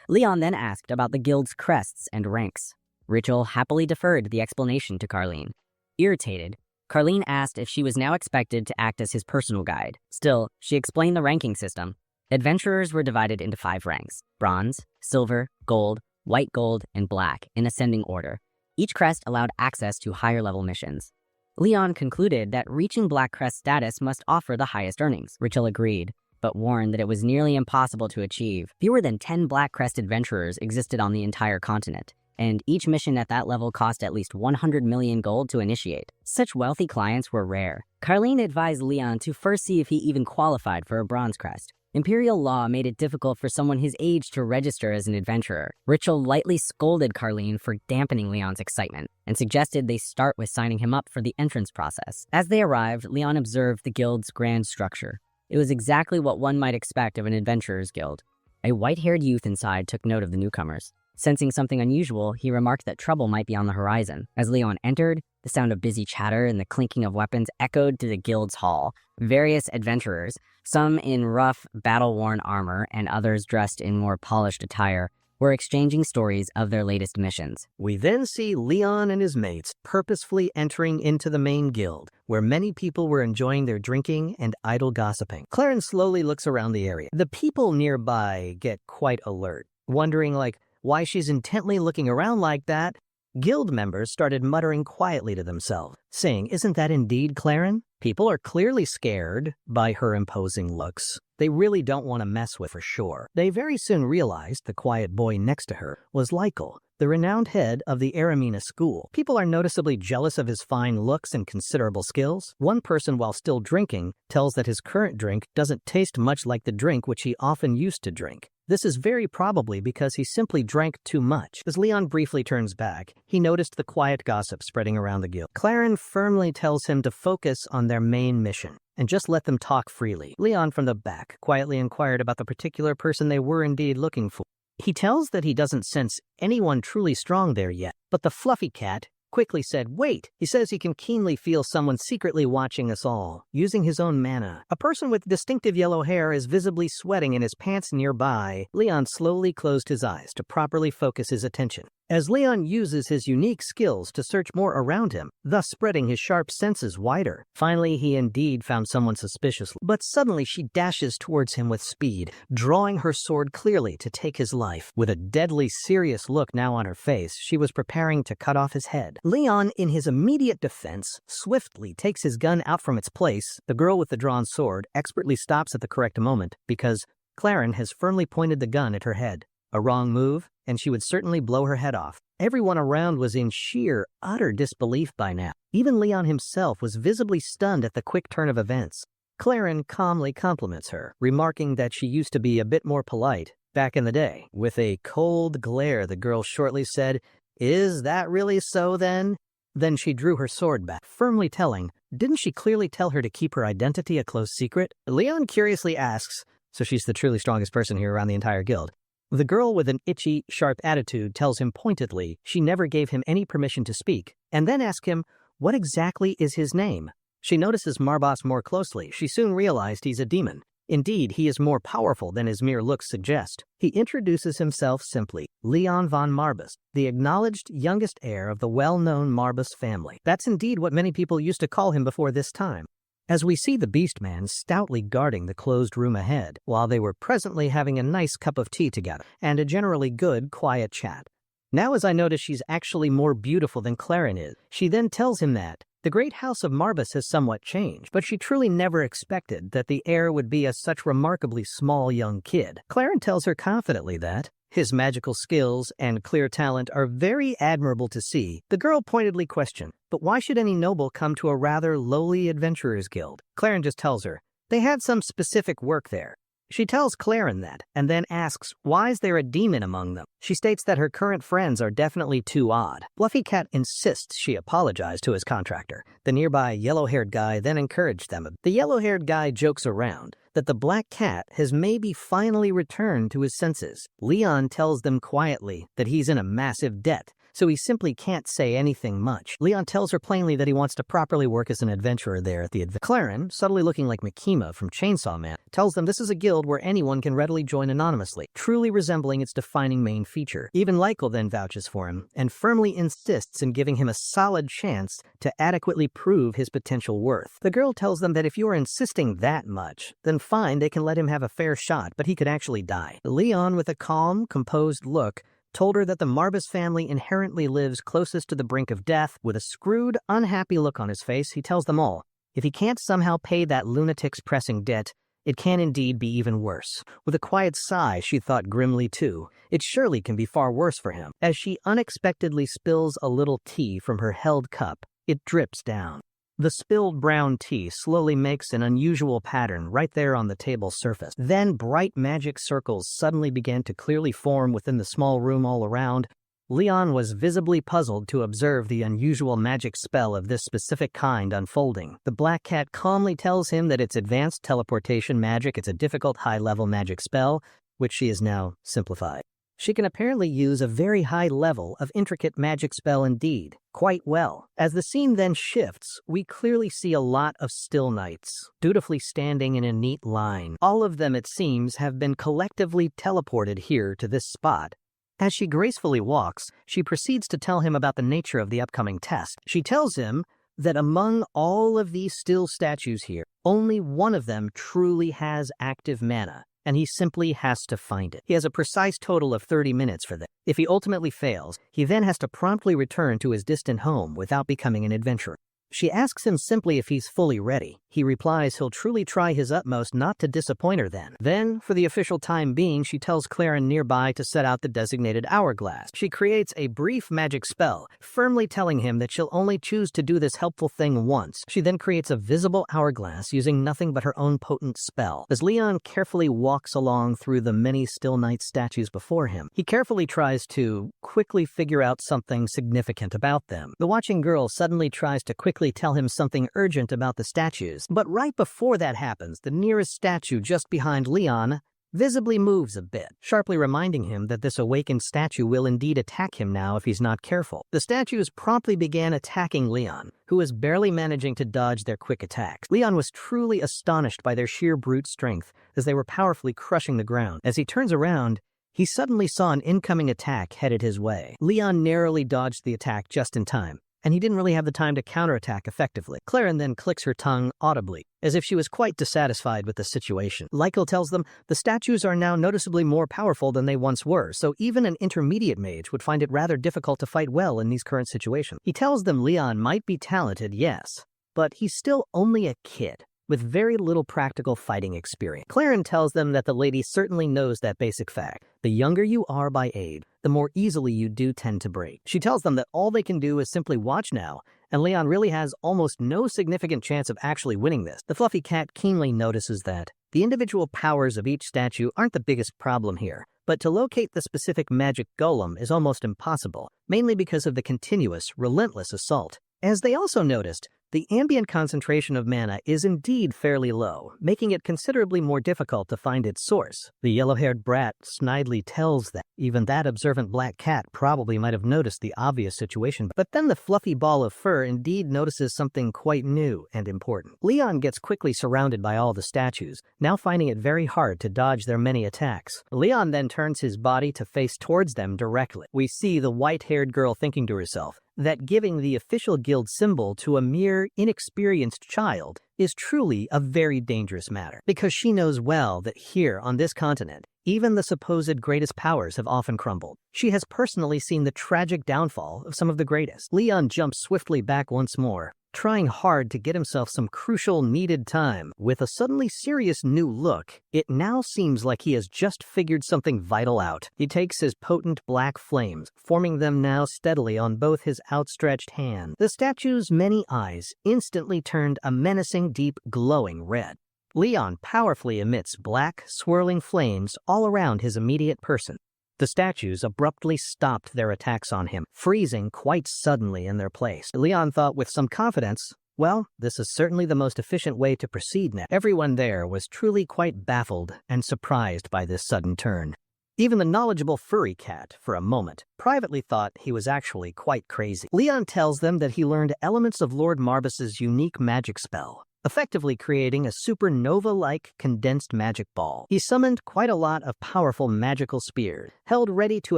Leon then asked about the guild's crests and ranks. Richel happily deferred the explanation to Carlene. Irritated, Carlene asked if she was now expected to act as his personal guide. Still, she explained the ranking system. Adventurers were divided into 5 ranks: bronze, silver, gold, white gold, and black, in ascending order. Each crest allowed access to higher-level missions. Leon concluded that reaching Black Crest status must offer the highest earnings. Richel agreed, but warned that it was nearly impossible to achieve. Fewer than 10 Black Crest adventurers existed on the entire continent, and each mission at that level cost at least 100 million gold to initiate. Such wealthy clients were rare. Carlene advised Leon to first see if he even qualified for a Bronze Crest. Imperial law made it difficult for someone his age to register as an adventurer. Richel lightly scolded Carlene for dampening Leon's excitement and suggested they start with signing him up for the entrance process. As they arrived, Leon observed the guild's grand structure. It was exactly what one might expect of an adventurer's guild. A white-haired youth inside took note of the newcomers. Sensing something unusual, he remarked that trouble might be on the horizon. As Leon entered, the sound of busy chatter and the clinking of weapons echoed through the guild's hall. Various adventurers, some in rough, battle-worn armor and others dressed in more polished attire, were exchanging stories of their latest missions. We then see Leon and his mates purposefully entering into the main guild, where many people were enjoying their drinking and idle gossiping. Clarence slowly looks around the area. The people nearby get quite alert, wondering why she's intently looking around like that. Guild members started muttering quietly to themselves, saying, "Isn't that indeed Claren?" People are clearly scared by her imposing looks. They really don't want to mess with her, for sure. They very soon realized the quiet boy next to her was Lykel, the renowned head of the Aramina school. People are noticeably jealous of his fine looks and considerable skills. One person, while still drinking, tells that his current drink doesn't taste much like the drink which he often used to drink. This is very probably because he simply drank too much. As Leon briefly turns back, he noticed the quiet gossip spreading around the guild. Claren firmly tells him to focus on their main mission and just let them talk freely. Leon from the back quietly inquired about the particular person they were indeed looking for. He tells that he doesn't sense anyone truly strong there yet, but the fluffy cat quickly said, "Wait." He says he can keenly feel someone secretly watching us all, using his own mana. A person with distinctive yellow hair is visibly sweating in his pants nearby. Leon slowly closed his eyes to properly focus his attention. As Leon uses his unique skills to search more around him, thus spreading his sharp senses wider. Finally, he indeed found someone suspicious, but suddenly she dashes towards him with speed, drawing her sword clearly to take his life. With a deadly serious look now on her face, she was preparing to cut off his head. Leon, in his immediate defense, swiftly takes his gun out from its place. The girl with the drawn sword expertly stops at the correct moment because Claren has firmly pointed the gun at her head. A wrong move, and she would certainly blow her head off. Everyone around was in sheer, utter disbelief by now. Even Leon himself was visibly stunned at the quick turn of events. Claren calmly compliments her, remarking that she used to be a bit more polite back in the day. With a cold glare, the girl shortly said, "Is that really so then?" Then she drew her sword back, firmly telling, didn't she clearly tell her to keep her identity a close secret? Leon curiously asks, so she's the truly strongest person here around the entire guild. The girl with an itchy, sharp attitude tells him pointedly she never gave him any permission to speak, and then asks him, what exactly is his name? She notices Marbas more closely. She soon realized he's a demon. Indeed, he is more powerful than his mere looks suggest. He introduces himself simply, Leon von Marbas, the acknowledged youngest heir of the well-known Marbas family. That's indeed what many people used to call him before this time. As we see the Beastman stoutly guarding the closed room ahead, while they were presently having a nice cup of tea together, and a generally good, quiet chat. Now as I notice she's actually more beautiful than Claren is, she then tells him that The great house of Marbus has somewhat changed, but she truly never expected that the heir would be a such remarkably small young kid. Claren tells her confidently that his magical skills and clear talent are very admirable to see. The girl pointedly questioned, but why should any noble come to a rather lowly adventurers guild? Claren just tells her, they had some specific work there. She tells Claren that, and then asks, why is there a demon among them? She states that her current friends are definitely too odd. Fluffy Cat insists she apologize to his contractor. The nearby yellow-haired guy then encouraged them. The yellow-haired guy jokes around that the black cat has maybe finally returned to his senses. Leon tells them quietly that he's in a massive debt, so he simply can't say anything much. Leon tells her plainly that he wants to properly work as an adventurer there at the Claren, subtly looking like Makima from Chainsaw Man, tells them this is a guild where anyone can readily join anonymously, truly resembling its defining main feature. Even Lykel then vouches for him, and firmly insists in giving him a solid chance to adequately prove his potential worth. The girl tells them that if you are insisting that much, then fine, they can let him have a fair shot, but he could actually die. Leon, with a calm, composed look, told her that the Marbus family inherently lives closest to the brink of death. With a screwed, unhappy look on his face, he tells them all, if he can't somehow pay that lunatic's pressing debt, it can indeed be even worse. With a quiet sigh, she thought grimly too, it surely can be far worse for him. As she unexpectedly spills a little tea from her held cup, it drips down. The spilled brown tea slowly makes an unusual pattern right there on the table's surface. Then bright magic circles suddenly began to clearly form within the small room all around. Leon was visibly puzzled to observe the unusual magic spell of this specific kind unfolding. The black cat calmly tells him that it's advanced teleportation magic. It's a difficult high-level magic spell, which she has now simplified. She can apparently use a very high level of intricate magic spell indeed, quite well. As the scene then shifts, we clearly see a lot of still knights, dutifully standing in a neat line. All of them, it seems, have been collectively teleported here to this spot. As she gracefully walks, she proceeds to tell him about the nature of the upcoming test. She tells him that among all of these still statues here, only one of them truly has active mana, and he simply has to find it. He has a precise total of 30 minutes for this. If he ultimately fails, he then has to promptly return to his distant home without becoming an adventurer. She asks him simply if he's fully ready. He replies he'll truly try his utmost not to disappoint her then. Then, for the official time being, she tells Claren nearby to set out the designated hourglass. She creates a brief magic spell, firmly telling him that she'll only choose to do this helpful thing once. She then creates a visible hourglass using nothing but her own potent spell. As Leon carefully walks along through the many still knight statues before him, he carefully tries to quickly figure out something significant about them. The watching girl suddenly tries to quickly tell him something urgent about the statues, but right before that happens, the nearest statue just behind Leon visibly moves a bit, sharply reminding him that this awakened statue will indeed attack him now if he's not careful. The statues promptly began attacking Leon, who was barely managing to dodge their quick attacks. Leon was truly astonished by their sheer brute strength as they were powerfully crushing the ground. As he turns around, he suddenly saw an incoming attack headed his way. Leon narrowly dodged the attack just in time, and he didn't really have the time to counterattack effectively. Claren then clicks her tongue audibly, as if she was quite dissatisfied with the situation. Lykel tells them the statues are now noticeably more powerful than they once were, so even an intermediate mage would find it rather difficult to fight well in these current situations. He tells them Leon might be talented, yes, but he's still only a kid with very little practical fighting experience. Claren tells them that the lady certainly knows that basic fact. The younger you are by age, the more easily you do tend to break. She tells them that all they can do is simply watch now, and Leon really has almost no significant chance of actually winning this. The fluffy cat keenly notices that the individual powers of each statue aren't the biggest problem here, but to locate the specific magic golem is almost impossible, mainly because of the continuous, relentless assault. As they also noticed, the ambient concentration of mana is indeed fairly low, making it considerably more difficult to find its source. The yellow-haired brat snidely tells that even that observant black cat probably might have noticed the obvious situation. But then the fluffy ball of fur indeed notices something quite new and important. Leon gets quickly surrounded by all the statues, now finding it very hard to dodge their many attacks. Leon then turns his body to face towards them directly. We see the white-haired girl thinking to herself that giving the official guild symbol to a mere inexperienced child is truly a very dangerous matter, because she knows well that here on this continent, Even the supposed greatest powers have often crumbled. She has personally seen the tragic downfall of some of the greatest. Leon jumps swiftly back once more, trying hard to get himself some crucial needed time. With a suddenly serious new look, it now seems like he has just figured something vital out. He takes his potent black flames, forming them now steadily on both his outstretched hand. The statue's many eyes instantly turned a menacing, deep, glowing red. Leon powerfully emits black, swirling flames all around his immediate person. The statues abruptly stopped their attacks on him, freezing quite suddenly in their place. Leon thought with some confidence, well, this is certainly the most efficient way to proceed now. Everyone there was truly quite baffled and surprised by this sudden turn. Even the knowledgeable furry cat, for a moment, privately thought he was actually quite crazy. Leon tells them that he learned elements of Lord Marbus's unique magic spell, effectively creating a supernova-like condensed magic ball. He summoned quite a lot of powerful magical spears, held ready to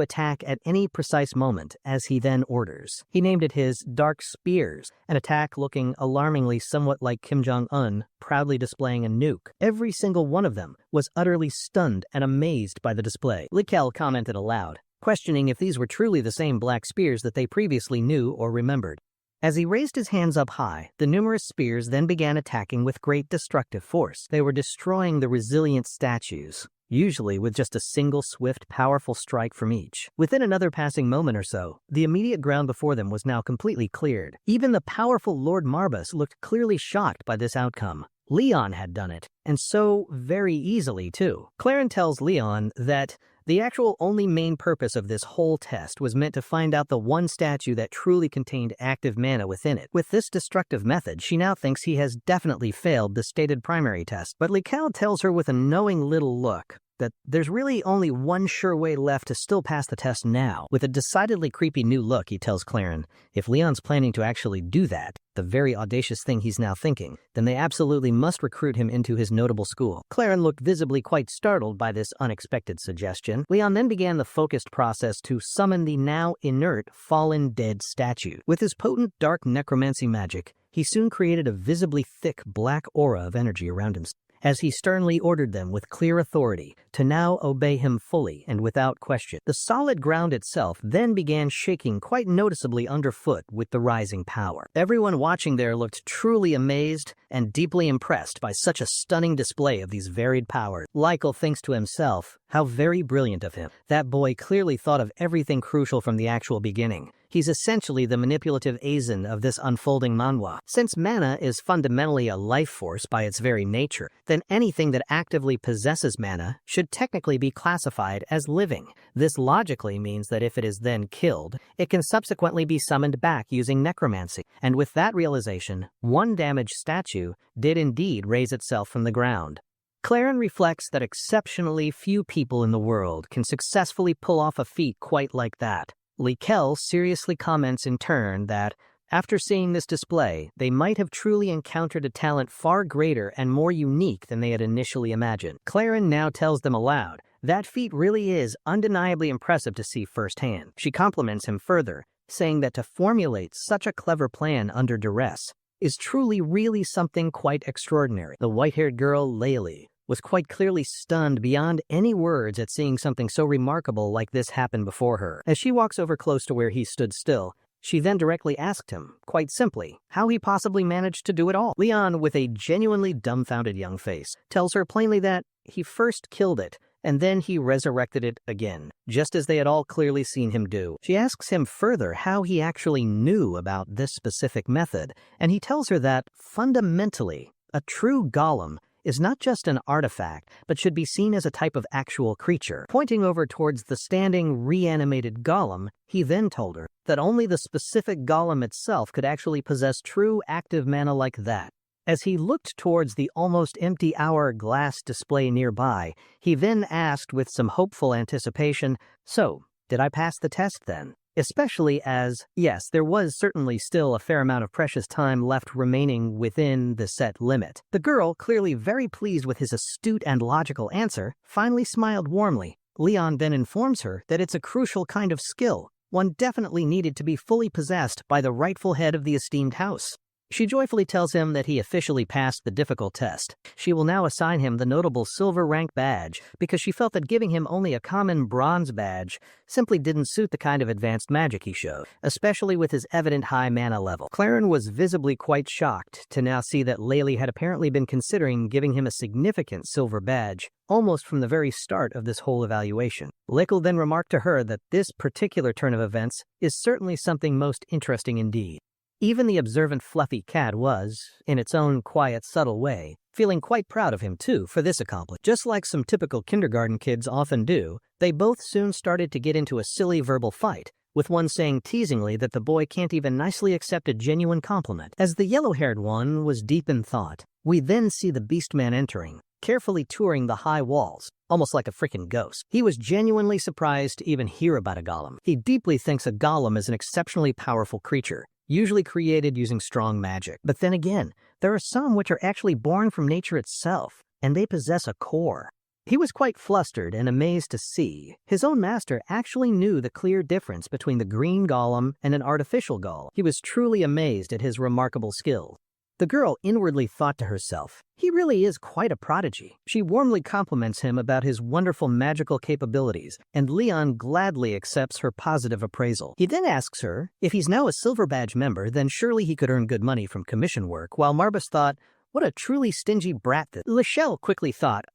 attack at any precise moment, as he then orders. He named it his Dark Spears, an attack looking alarmingly somewhat like Kim Jong-un, proudly displaying a nuke. Every single one of them was utterly stunned and amazed by the display. Likel commented aloud, questioning if these were truly the same black spears that they previously knew or remembered. As he raised his hands up high, the numerous spears then began attacking with great destructive force. They were destroying the resilient statues, usually with just a single swift, powerful strike from each. Within another passing moment or so, the immediate ground before them was now completely cleared. Even the powerful Lord Marbus looked clearly shocked by this outcome. Leon had done it, and so very easily too. Claren tells Leon that the actual only main purpose of this whole test was meant to find out the one statue that truly contained active mana within it. With this destructive method, she now thinks he has definitely failed the stated primary test. But Likel tells her with a knowing little look that there's really only one sure way left to still pass the test now. With a decidedly creepy new look, he tells Claren, if Leon's planning to actually do that, the very audacious thing he's now thinking, then they absolutely must recruit him into his notable school. Claren looked visibly quite startled by this unexpected suggestion. Leon then began the focused process to summon the now inert, fallen dead statue. With his potent dark necromancy magic, he soon created a visibly thick black aura of energy around himself, as he sternly ordered them with clear authority to now obey him fully and without question. The solid ground itself then began shaking quite noticeably underfoot with the rising power. Everyone watching there looked truly amazed and deeply impressed by such a stunning display of these varied powers. Likel thinks to himself, how very brilliant of him. That boy clearly thought of everything crucial from the actual beginning. He's essentially the manipulative Aizen of this unfolding manhwa. Since mana is fundamentally a life force by its very nature, then anything that actively possesses mana should technically be classified as living. This logically means that if it is then killed, it can subsequently be summoned back using necromancy. And with that realization, one damaged statue did indeed raise itself from the ground. Claren reflects that exceptionally few people in the world can successfully pull off a feat quite like that. Likel seriously comments in turn that, after seeing this display, they might have truly encountered a talent far greater and more unique than they had initially imagined. Claren now tells them aloud, that feat really is undeniably impressive to see firsthand. She compliments him further, saying that to formulate such a clever plan under duress is truly really something quite extraordinary. The white-haired girl, Layli, was quite clearly stunned beyond any words at seeing something so remarkable like this happen before her. As she walks over close to where he stood still, she then directly asked him, quite simply, how he possibly managed to do it all. Leon, with a genuinely dumbfounded young face, tells her plainly that he first killed it, and then he resurrected it again, just as they had all clearly seen him do. She asks him further how he actually knew about this specific method, and he tells her that, fundamentally, a true golem is not just an artifact, but should be seen as a type of actual creature. Pointing over towards the standing, reanimated golem, he then told her that only the specific golem itself could actually possess true active mana like that. As he looked towards the almost empty hourglass display nearby, he then asked with some hopeful anticipation, so, did I pass the test then? Especially as, yes, there was certainly still a fair amount of precious time left remaining within the set limit. The girl, clearly very pleased with his astute and logical answer, finally smiled warmly. Leon then informs her that it's a crucial kind of skill, one definitely needed to be fully possessed by the rightful head of the esteemed house. She joyfully tells him that he officially passed the difficult test. She will now assign him the notable silver rank badge because she felt that giving him only a common bronze badge simply didn't suit the kind of advanced magic he showed, especially with his evident high mana level. Claren was visibly quite shocked to now see that Laylee had apparently been considering giving him a significant silver badge almost from the very start of this whole evaluation. Lickle then remarked to her that this particular turn of events is certainly something most interesting indeed. Even the observant fluffy cat was, in its own quiet, subtle way, feeling quite proud of him too for this accomplishment. Just like some typical kindergarten kids often do, they both soon started to get into a silly verbal fight, with one saying teasingly that the boy can't even nicely accept a genuine compliment. As the yellow-haired one was deep in thought, we then see the Beastman entering, carefully touring the high walls, almost like a freaking ghost. He was genuinely surprised to even hear about a golem. He deeply thinks a golem is an exceptionally powerful creature, usually created using strong magic. But then again, there are some which are actually born from nature itself, and they possess a core. He was quite flustered and amazed to see his own master actually knew the clear difference between the green golem and an artificial golem. He was truly amazed at his remarkable skill. The girl inwardly thought to herself, he really is quite a prodigy. She warmly compliments him about his wonderful magical capabilities, and Leon gladly accepts her positive appraisal. He then asks her, if he's now a Silver Badge member, then surely he could earn good money from commission work, while Marbus thought, what a truly stingy brat that. Lachelle quickly thought,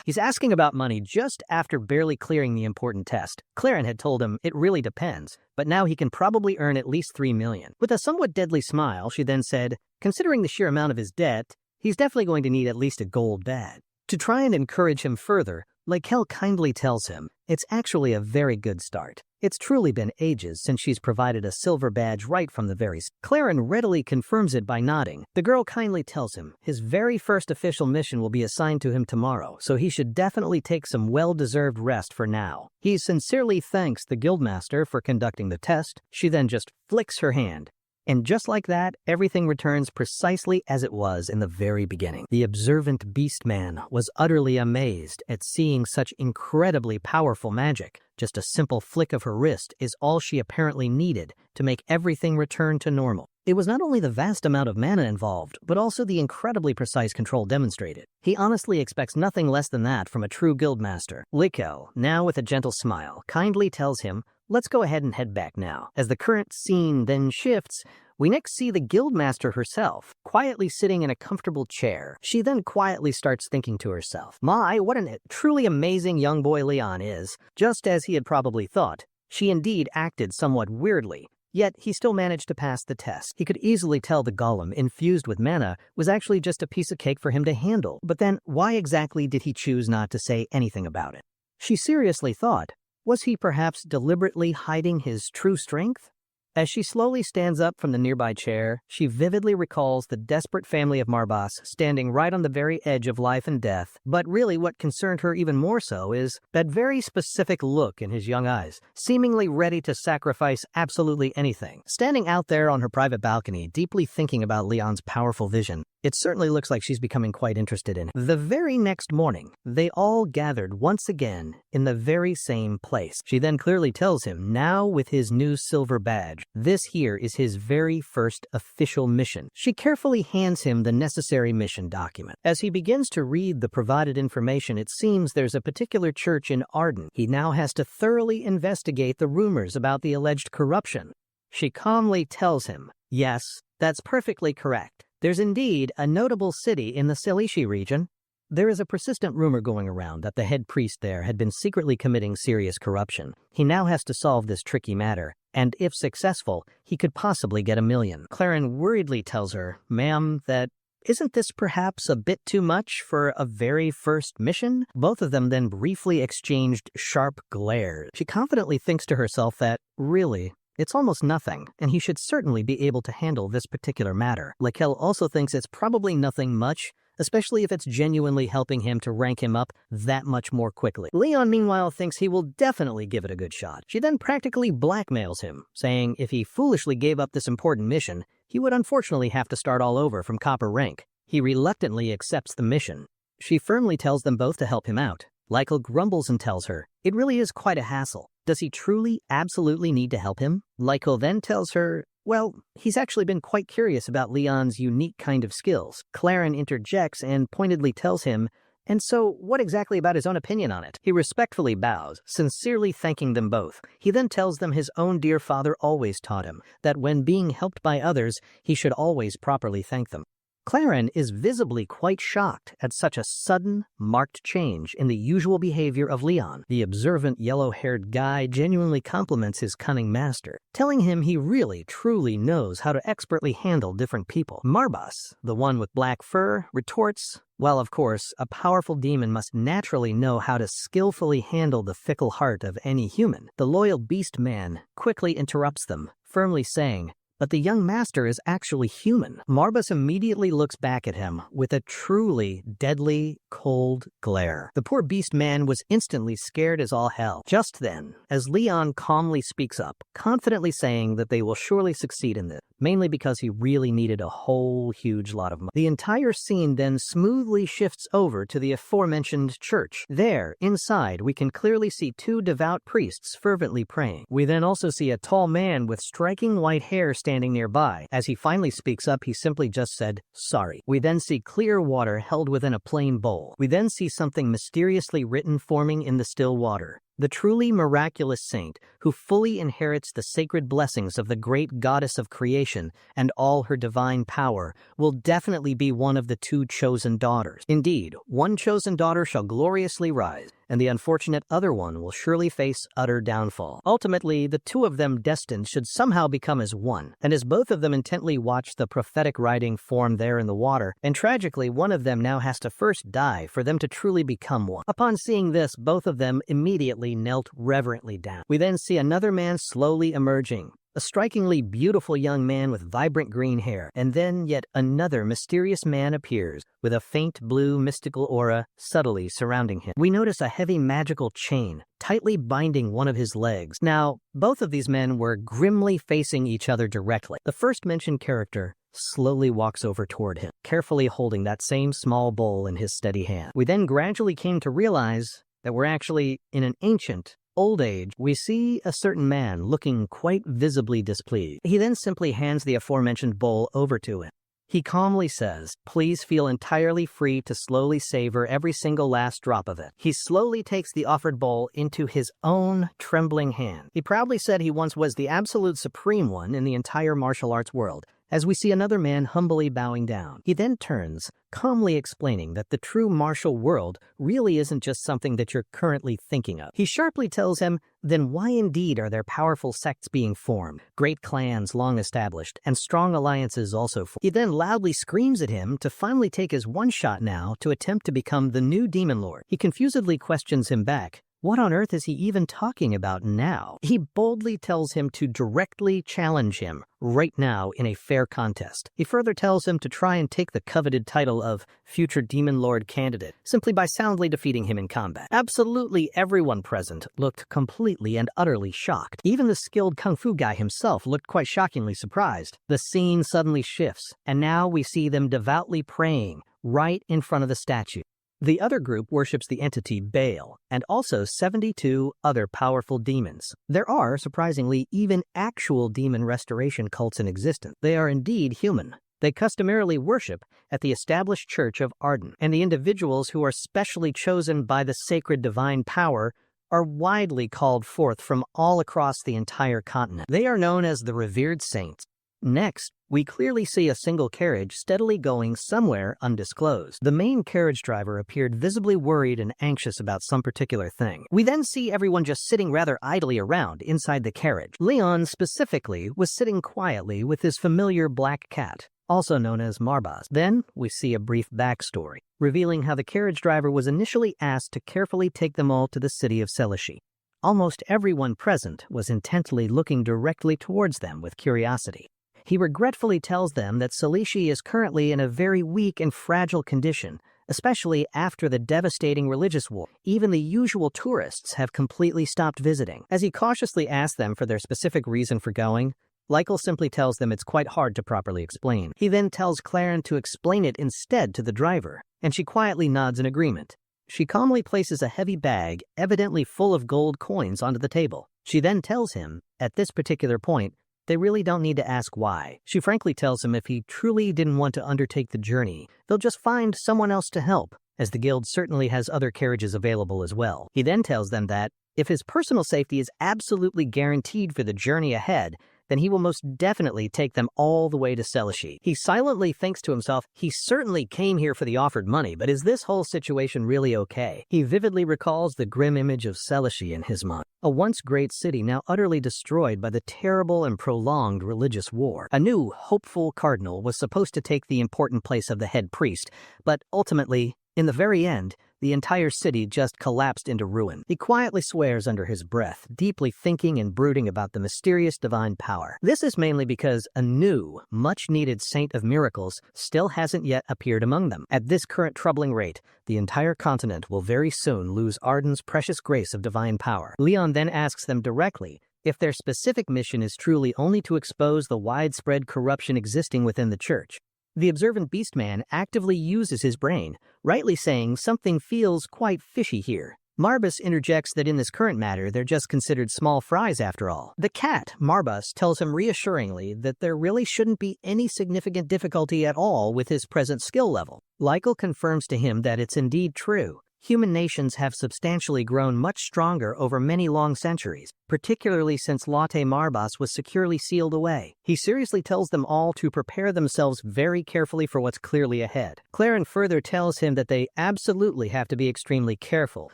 he's asking about money just after barely clearing the important test. Claren had told him it really depends, but now he can probably earn at least 3 million. With a somewhat deadly smile, she then said, considering the sheer amount of his debt, he's definitely going to need at least a gold badge. To try and encourage him further, Lachelle kindly tells him, it's actually a very good start. It's truly been ages since she's provided a silver badge right from the very start. Claren readily confirms it by nodding. The girl kindly tells him his very first official mission will be assigned to him tomorrow, so he should definitely take some well-deserved rest for now. He sincerely thanks the guildmaster for conducting the test. She then just flicks her hand. And just like that, everything returns precisely as it was in the very beginning. The observant Beastman was utterly amazed at seeing such incredibly powerful magic. Just a simple flick of her wrist is all she apparently needed to make everything return to normal. It was not only the vast amount of mana involved, but also the incredibly precise control demonstrated. He honestly expects nothing less than that from a true guildmaster. Likel, now with a gentle smile, kindly tells him, let's go ahead and head back now. As the current scene then shifts, we next see the guildmaster herself, quietly sitting in a comfortable chair. She then quietly starts thinking to herself, my, what a truly amazing young boy Leon is. Just as he had probably thought, she indeed acted somewhat weirdly, yet he still managed to pass the test. He could easily tell the golem, infused with mana, was actually just a piece of cake for him to handle. But then, why exactly did he choose not to say anything about it? She seriously thought, was he perhaps deliberately hiding his true strength? As she slowly stands up from the nearby chair, she vividly recalls the desperate family of Marbas standing right on the very edge of life and death. But really what concerned her even more so is that very specific look in his young eyes, seemingly ready to sacrifice absolutely anything. Standing out there on her private balcony, deeply thinking about Leon's powerful vision, it certainly looks like she's becoming quite interested in him. The very next morning, they all gathered once again in the very same place. She then clearly tells him, now with his new silver badge, this here is his very first official mission. She carefully hands him the necessary mission document. As he begins to read the provided information, it seems there's a particular church in Arden. He now has to thoroughly investigate the rumors about the alleged corruption. She calmly tells him, yes, that's perfectly correct. There's indeed a notable city in the Selishi region. There is a persistent rumor going around that the head priest there had been secretly committing serious corruption. He now has to solve this tricky matter, and if successful, he could possibly get 1 million. Claren worriedly tells her, ma'am, that isn't this perhaps a bit too much for a very first mission? Both of them then briefly exchanged sharp glares. She confidently thinks to herself that, really, it's almost nothing, and he should certainly be able to handle this particular matter. Lachelle also thinks it's probably nothing much, especially if it's genuinely helping him to rank him up that much more quickly. Leon, meanwhile, thinks he will definitely give it a good shot. She then practically blackmails him, saying if he foolishly gave up this important mission, he would unfortunately have to start all over from copper rank. He reluctantly accepts the mission. She firmly tells them both to help him out. Lykel grumbles and tells her, it really is quite a hassle. Does he truly, absolutely need to help him? Lykel then tells her, Well, he's actually been quite curious about Leon's unique kind of skills. Claren interjects and pointedly tells him, and so what exactly about his own opinion on it? He respectfully bows, sincerely thanking them both. He then tells them his own dear father always taught him that when being helped by others, he should always properly thank them. Claren is visibly quite shocked at such a sudden, marked change in the usual behavior of Leon. The observant, yellow-haired guy genuinely compliments his cunning master, telling him he really, truly knows how to expertly handle different people. Marbas, the one with black fur, retorts, well, of course, a powerful demon must naturally know how to skillfully handle the fickle heart of any human. The loyal beast man quickly interrupts them, firmly saying, but the young master is actually human. Marbas immediately looks back at him with a truly deadly, cold glare. The poor beast man was instantly scared as all hell. Just then, as Leon calmly speaks up, confidently saying that they will surely succeed in this, mainly because he really needed a whole huge lot of money. The entire scene then smoothly shifts over to the aforementioned church. There, inside, we can clearly see two devout priests fervently praying. We then also see a tall man with striking white hair standing nearby. As he finally speaks up, he simply just said, sorry. We then see clear water held within a plain bowl. We then see something mysteriously written forming in the still water. The truly miraculous saint who fully inherits the sacred blessings of the great goddess of creation and all her divine power will definitely be one of the two chosen daughters. Indeed, one chosen daughter shall gloriously rise, and the unfortunate other one will surely face utter downfall. Ultimately, the two of them destined should somehow become as one, and as both of them intently watch the prophetic writing form there in the water, and tragically one of them now has to first die for them to truly become one. Upon seeing this, both of them immediately knelt reverently down. We then see another man slowly emerging, a strikingly beautiful young man with vibrant green hair, and then yet another mysterious man appears with a faint blue mystical aura subtly surrounding him. We notice a heavy magical chain tightly binding one of his legs. Now, both of these men were grimly facing each other directly. The first mentioned character slowly walks over toward him, carefully holding that same small bowl in his steady hand. We then gradually came to realize that we're actually in an ancient, old age. We see a certain man looking quite visibly displeased. He then simply hands the aforementioned bowl over to him. He calmly says, please feel entirely free to slowly savor every single last drop of it. He slowly takes the offered bowl into his own trembling hand. He proudly said he once was the absolute supreme one in the entire martial arts world, as we see another man humbly bowing down. He then turns, calmly explaining that the true martial world really isn't just something that you're currently thinking of. He sharply tells him, then why indeed are there powerful sects being formed, great clans long established, and strong alliances also formed? He then loudly screams at him to finally take his one shot now to attempt to become the new demon lord. He confusedly questions him back. What on earth is he even talking about now? He boldly tells him to directly challenge him right now in a fair contest. He further tells him to try and take the coveted title of future Demon Lord candidate simply by soundly defeating him in combat. Absolutely everyone present looked completely and utterly shocked. Even the skilled kung fu guy himself looked quite shockingly surprised. The scene suddenly shifts, and now we see them devoutly praying right in front of the statue. The other group worships the entity Baal, and also 72 other powerful demons. There are, surprisingly, even actual demon restoration cults in existence. They are indeed human. They customarily worship at the established Church of Arden, and the individuals who are specially chosen by the sacred divine power are widely called forth from all across the entire continent. They are known as the revered saints. Next, we clearly see a single carriage steadily going somewhere undisclosed. The main carriage driver appeared visibly worried and anxious about some particular thing. We then see everyone just sitting rather idly around inside the carriage. Leon, specifically, was sitting quietly with his familiar black cat, also known as Marbas. Then, we see a brief backstory, revealing how the carriage driver was initially asked to carefully take them all to the city of Selishi. Almost everyone present was intently looking directly towards them with curiosity. He regretfully tells them that Selishi is currently in a very weak and fragile condition, especially after the devastating religious war. Even the usual tourists have completely stopped visiting. As he cautiously asks them for their specific reason for going, Lykel simply tells them it's quite hard to properly explain. He then tells Claren to explain it instead to the driver, and she quietly nods in agreement. She calmly places a heavy bag, evidently full of gold coins, onto the table. She then tells him, at this particular point, they really don't need to ask why. She frankly tells him if he truly didn't want to undertake the journey, they'll just find someone else to help, as the guild certainly has other carriages available as well. He then tells them that if his personal safety is absolutely guaranteed for the journey ahead, then he will most definitely take them all the way to Selashi. He silently thinks to himself, he certainly came here for the offered money, but is this whole situation really okay? He vividly recalls the grim image of Selashi in his mind, a once great city now utterly destroyed by the terrible and prolonged religious war. A new, hopeful cardinal was supposed to take the important place of the head priest, but ultimately, in the very end, the entire city just collapsed into ruin. He quietly swears under his breath, deeply thinking and brooding about the mysterious divine power. This is mainly because a new, much-needed saint of miracles still hasn't yet appeared among them. At this current troubling rate, the entire continent will very soon lose Arden's precious grace of divine power. Leon then asks them directly if their specific mission is truly only to expose the widespread corruption existing within the church. The observant beastman actively uses his brain, rightly saying something feels quite fishy here. Marbus interjects that in this current matter, they're just considered small fries after all. The cat, Marbus, tells him reassuringly that there really shouldn't be any significant difficulty at all with his present skill level. Lykel confirms to him that it's indeed true. Human nations have substantially grown much stronger over many long centuries, particularly since Latte Marbas was securely sealed away. He seriously tells them all to prepare themselves very carefully for what's clearly ahead. Claren further tells him that they absolutely have to be extremely careful,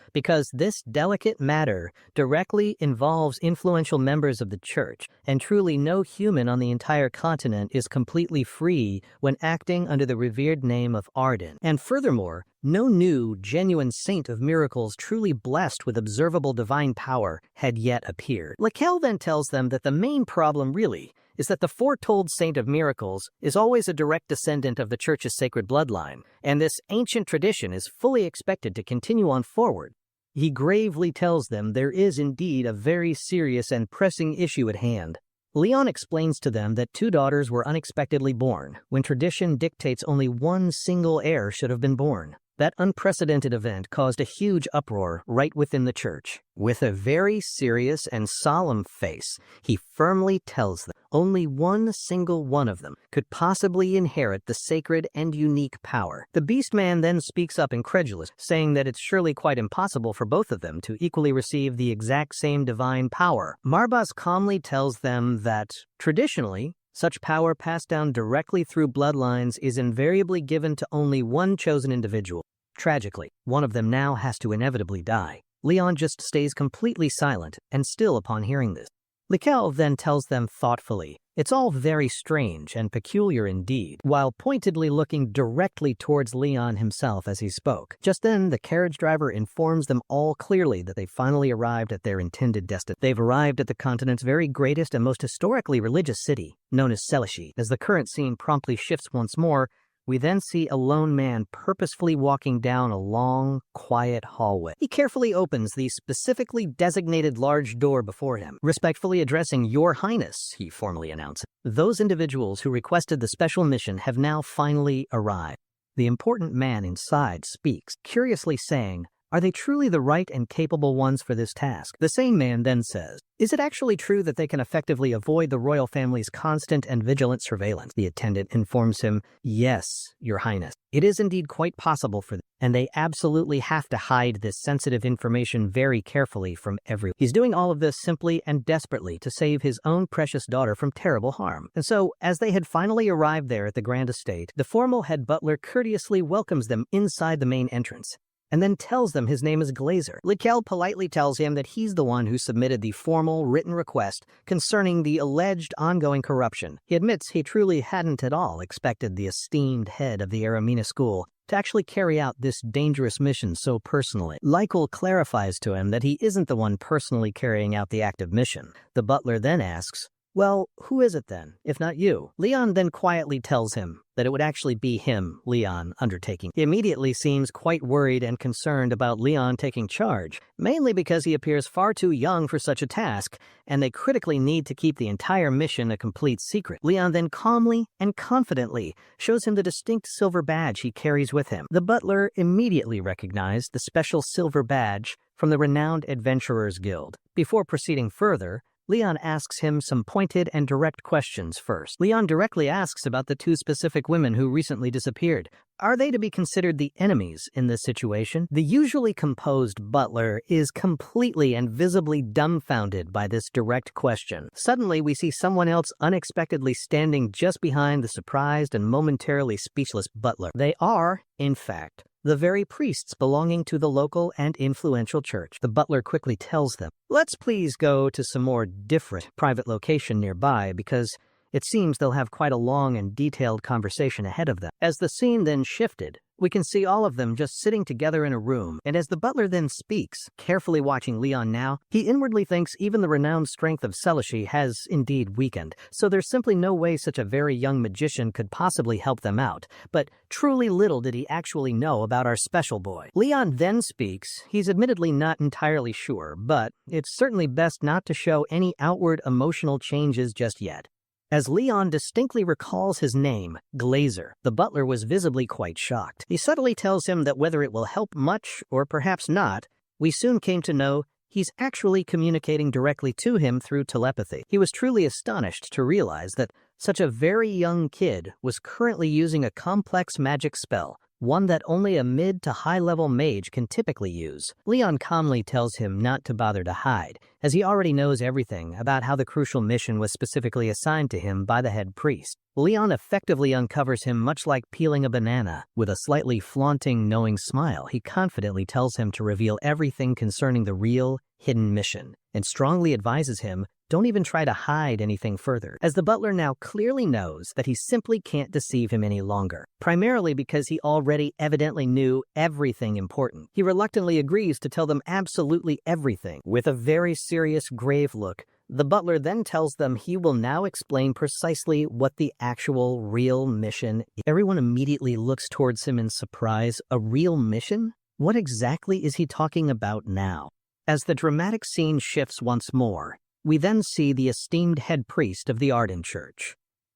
because this delicate matter directly involves influential members of the church, and truly no human on the entire continent is completely free when acting under the revered name of Arden. And furthermore, no new, genuine saint of miracles truly blessed with observable divine power had yet appeared. Lakel then tells them that the main problem really is that the foretold saint of miracles is always a direct descendant of the church's sacred bloodline, and this ancient tradition is fully expected to continue on forward. He gravely tells them there is indeed a very serious and pressing issue at hand. Leon explains to them that 2 daughters were unexpectedly born, when tradition dictates only one single heir should have been born. That unprecedented event caused a huge uproar right within the church. With a very serious and solemn face, he firmly tells them only one single one of them could possibly inherit the sacred and unique power. The Beastman then speaks up incredulous, saying that it's surely quite impossible for both of them to equally receive the exact same divine power. Marbas calmly tells them that, traditionally, such power passed down directly through bloodlines is invariably given to only one chosen individual. Tragically, one of them now has to inevitably die. Leon just stays completely silent and still upon hearing this. Lakel then tells them thoughtfully, it's all very strange and peculiar indeed, while pointedly looking directly towards Leon himself as he spoke. Just then, the carriage driver informs them all clearly that they finally arrived at their intended destination. They've arrived at the continent's very greatest and most historically religious city, known as Selashi. As the current scene promptly shifts once more, we then see a lone man purposefully walking down a long, quiet hallway. He carefully opens the specifically designated large door before him. Respectfully addressing Your Highness, he formally announces, those individuals who requested the special mission have now finally arrived. The important man inside speaks, curiously saying, are they truly the right and capable ones for this task? The same man then says, is it actually true that they can effectively avoid the royal family's constant and vigilant surveillance? The attendant informs him, yes, Your Highness. It is indeed quite possible for them, and they absolutely have to hide this sensitive information very carefully from everyone. He's doing all of this simply and desperately to save his own precious daughter from terrible harm. And so, as they had finally arrived there at the grand estate, the formal head butler courteously welcomes them inside the main entrance, and then tells them his name is Glazer. Lakel politely tells him that he's the one who submitted the formal written request concerning the alleged ongoing corruption. He admits he truly hadn't at all expected the esteemed head of the Aramina school to actually carry out this dangerous mission so personally. Lykel clarifies to him that he isn't the one personally carrying out the active mission. The butler then asks, well, who is it then, if not you? Leon then quietly tells him that it would actually be him, Leon, undertaking. He immediately seems quite worried and concerned about Leon taking charge, mainly because he appears far too young for such a task, and they critically need to keep the entire mission a complete secret. Leon then calmly and confidently shows him the distinct silver badge he carries with him. The butler immediately recognized the special silver badge from the renowned Adventurers Guild. Before proceeding further, Leon asks him some pointed and direct questions first. Leon directly asks about the two specific women who recently disappeared. Are they to be considered the enemies in this situation? The usually composed butler is completely and visibly dumbfounded by this direct question. Suddenly, we see someone else unexpectedly standing just behind the surprised and momentarily speechless butler. They are, in fact, the very priests belonging to the local and influential church. The butler quickly tells them, "Let's please go to some more different private location nearby because it seems they'll have quite a long and detailed conversation ahead of them." As the scene then shifted, we can see all of them just sitting together in a room, and as the butler then speaks, carefully watching Leon now, he inwardly thinks even the renowned strength of Celishi has indeed weakened, so there's simply no way such a very young magician could possibly help them out. But truly little did he actually know about our special boy. Leon then speaks. He's admittedly not entirely sure, but it's certainly best not to show any outward emotional changes just yet. As Leon distinctly recalls his name, Glazer, the butler was visibly quite shocked. He subtly tells him that whether it will help much or perhaps not, we soon came to know he's actually communicating directly to him through telepathy. He was truly astonished to realize that such a very young kid was currently using a complex magic spell, one that only a mid to high-level mage can typically use. Leon calmly tells him not to bother to hide, as he already knows everything about how the crucial mission was specifically assigned to him by the head priest. Leon effectively uncovers him much like peeling a banana. With a slightly flaunting, knowing smile, he confidently tells him to reveal everything concerning the real, hidden mission, and strongly advises him, don't even try to hide anything further, as the butler now clearly knows that he simply can't deceive him any longer, primarily because he already evidently knew everything important. He reluctantly agrees to tell them absolutely everything. With a very serious, grave look, the butler then tells them he will now explain precisely what the actual real mission is. Everyone immediately looks towards him in surprise. A real mission? What exactly is he talking about now? As the dramatic scene shifts once more, we then see the esteemed head priest of the Arden Church,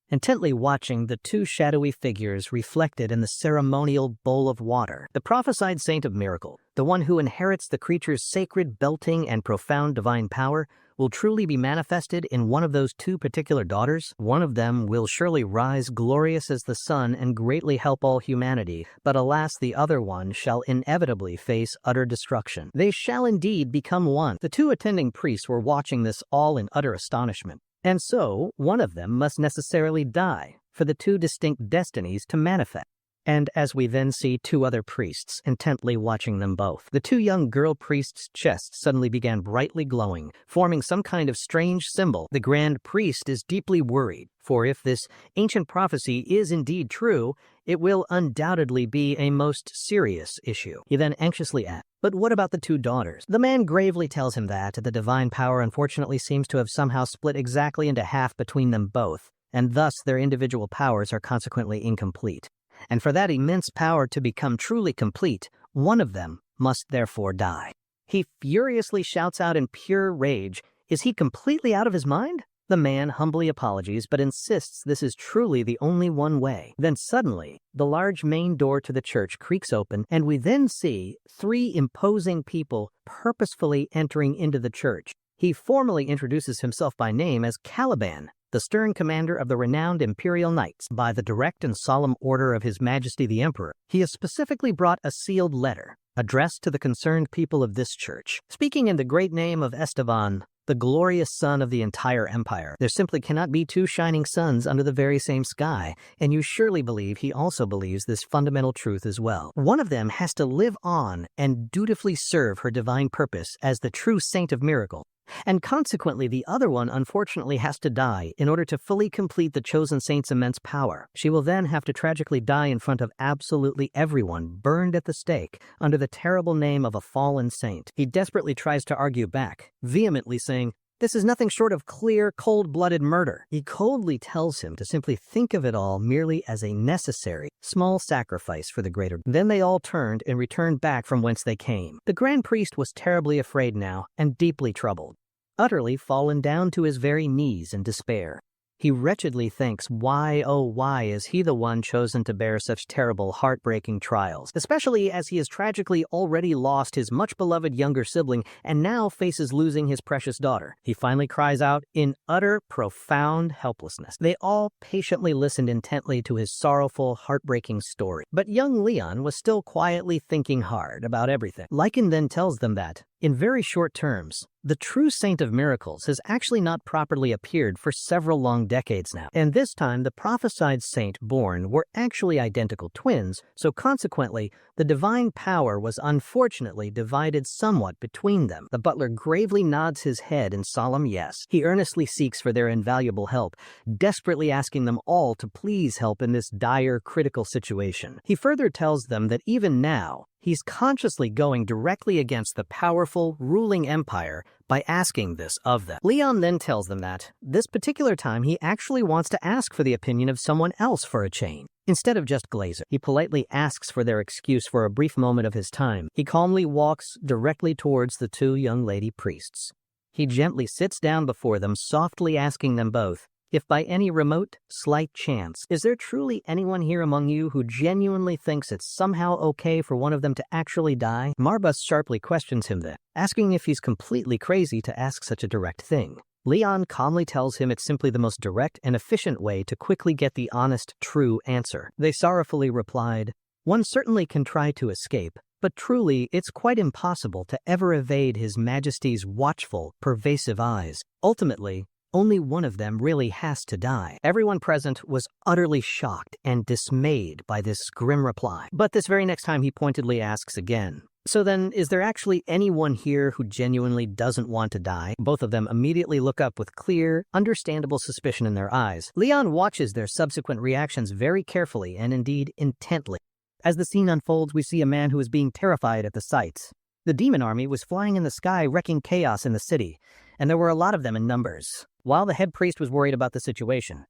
intently watching the two shadowy figures reflected in the ceremonial bowl of water. The prophesied saint of miracle, the one who inherits the creature's sacred belting and profound divine power, will truly be manifested in one of those two particular daughters. One of them will surely rise glorious as the sun and greatly help all humanity, but alas, the other one shall inevitably face utter destruction. They shall indeed become one. The two attending priests were watching this all in utter astonishment. And so, one of them must necessarily die for the two distinct destinies to manifest. And as we then see two other priests intently watching them both, the two young girl priests' chests suddenly began brightly glowing, forming some kind of strange symbol. The grand priest is deeply worried, for if this ancient prophecy is indeed true, it will undoubtedly be a most serious issue. He then anxiously asks, "But what about the two daughters?" The man gravely tells him that the divine power unfortunately seems to have somehow split exactly into half between them both, and thus their individual powers are consequently incomplete. And for that immense power to become truly complete, one of them must therefore die. He furiously shouts out in pure rage, "Is he completely out of his mind?" The man humbly apologizes, but insists this is truly the only one way. Then suddenly, the large main door to the church creaks open, and we then see three imposing people purposefully entering into the church. He formally introduces himself by name as Caliban, the stern commander of the renowned Imperial Knights. By the direct and solemn order of His Majesty the Emperor, he has specifically brought a sealed letter addressed to the concerned people of this church. Speaking in the great name of Esteban, the glorious sun of the entire empire, there simply cannot be two shining suns under the very same sky, and you surely believe he also believes this fundamental truth as well. One of them has to live on and dutifully serve her divine purpose as the true saint of miracle, and consequently the other one unfortunately has to die in order to fully complete the chosen saint's immense power. She will then have to tragically die in front of absolutely everyone, burned at the stake under the terrible name of a fallen saint. He desperately tries to argue back, vehemently saying, "This is nothing short of clear, cold-blooded murder." He coldly tells him to simply think of it all merely as a necessary, small sacrifice for the greater. Then they all turned and returned back from whence they came. The Grand Priest was terribly afraid now and deeply troubled, utterly fallen down to his very knees in despair. He wretchedly thinks, why, oh why is he the one chosen to bear such terrible, heartbreaking trials, especially as he has tragically already lost his much-beloved younger sibling and now faces losing his precious daughter. He finally cries out in utter, profound helplessness. They all patiently listened intently to his sorrowful, heartbreaking story. But young Leon was still quietly thinking hard about everything. Lycan then tells them that, in very short terms, the true Saint of Miracles has actually not properly appeared for several long decades now. And this time, the prophesied saint born were actually identical twins, so consequently, the divine power was unfortunately divided somewhat between them. The butler gravely nods his head in solemn yes. He earnestly seeks for their invaluable help, desperately asking them all to please help in this dire, critical situation. He further tells them that even now, he's consciously going directly against the powerful, ruling empire by asking this of them. Leon then tells them that, this particular time, he actually wants to ask for the opinion of someone else for a change. Instead of just Glazer, he politely asks for their excuse for a brief moment of his time. He calmly walks directly towards the two young lady priests. He gently sits down before them, softly asking them both, if by any remote, slight chance, is there truly anyone here among you who genuinely thinks it's somehow okay for one of them to actually die? Marbus sharply questions him then, asking if he's completely crazy to ask such a direct thing. Leon calmly tells him it's simply the most direct and efficient way to quickly get the honest, true answer. They sorrowfully replied, one certainly can try to escape, but truly it's quite impossible to ever evade His Majesty's watchful, pervasive eyes. Ultimately, only one of them really has to die. Everyone present was utterly shocked and dismayed by this grim reply. But this very next time he pointedly asks again, so then, is there actually anyone here who genuinely doesn't want to die? Both of them immediately look up with clear, understandable suspicion in their eyes. Leon watches their subsequent reactions very carefully and indeed intently. As the scene unfolds, we see a man who is being terrified at the sights. The demon army was flying in the sky, wreaking chaos in the city, and there were a lot of them in numbers, while the head priest was worried about the situation.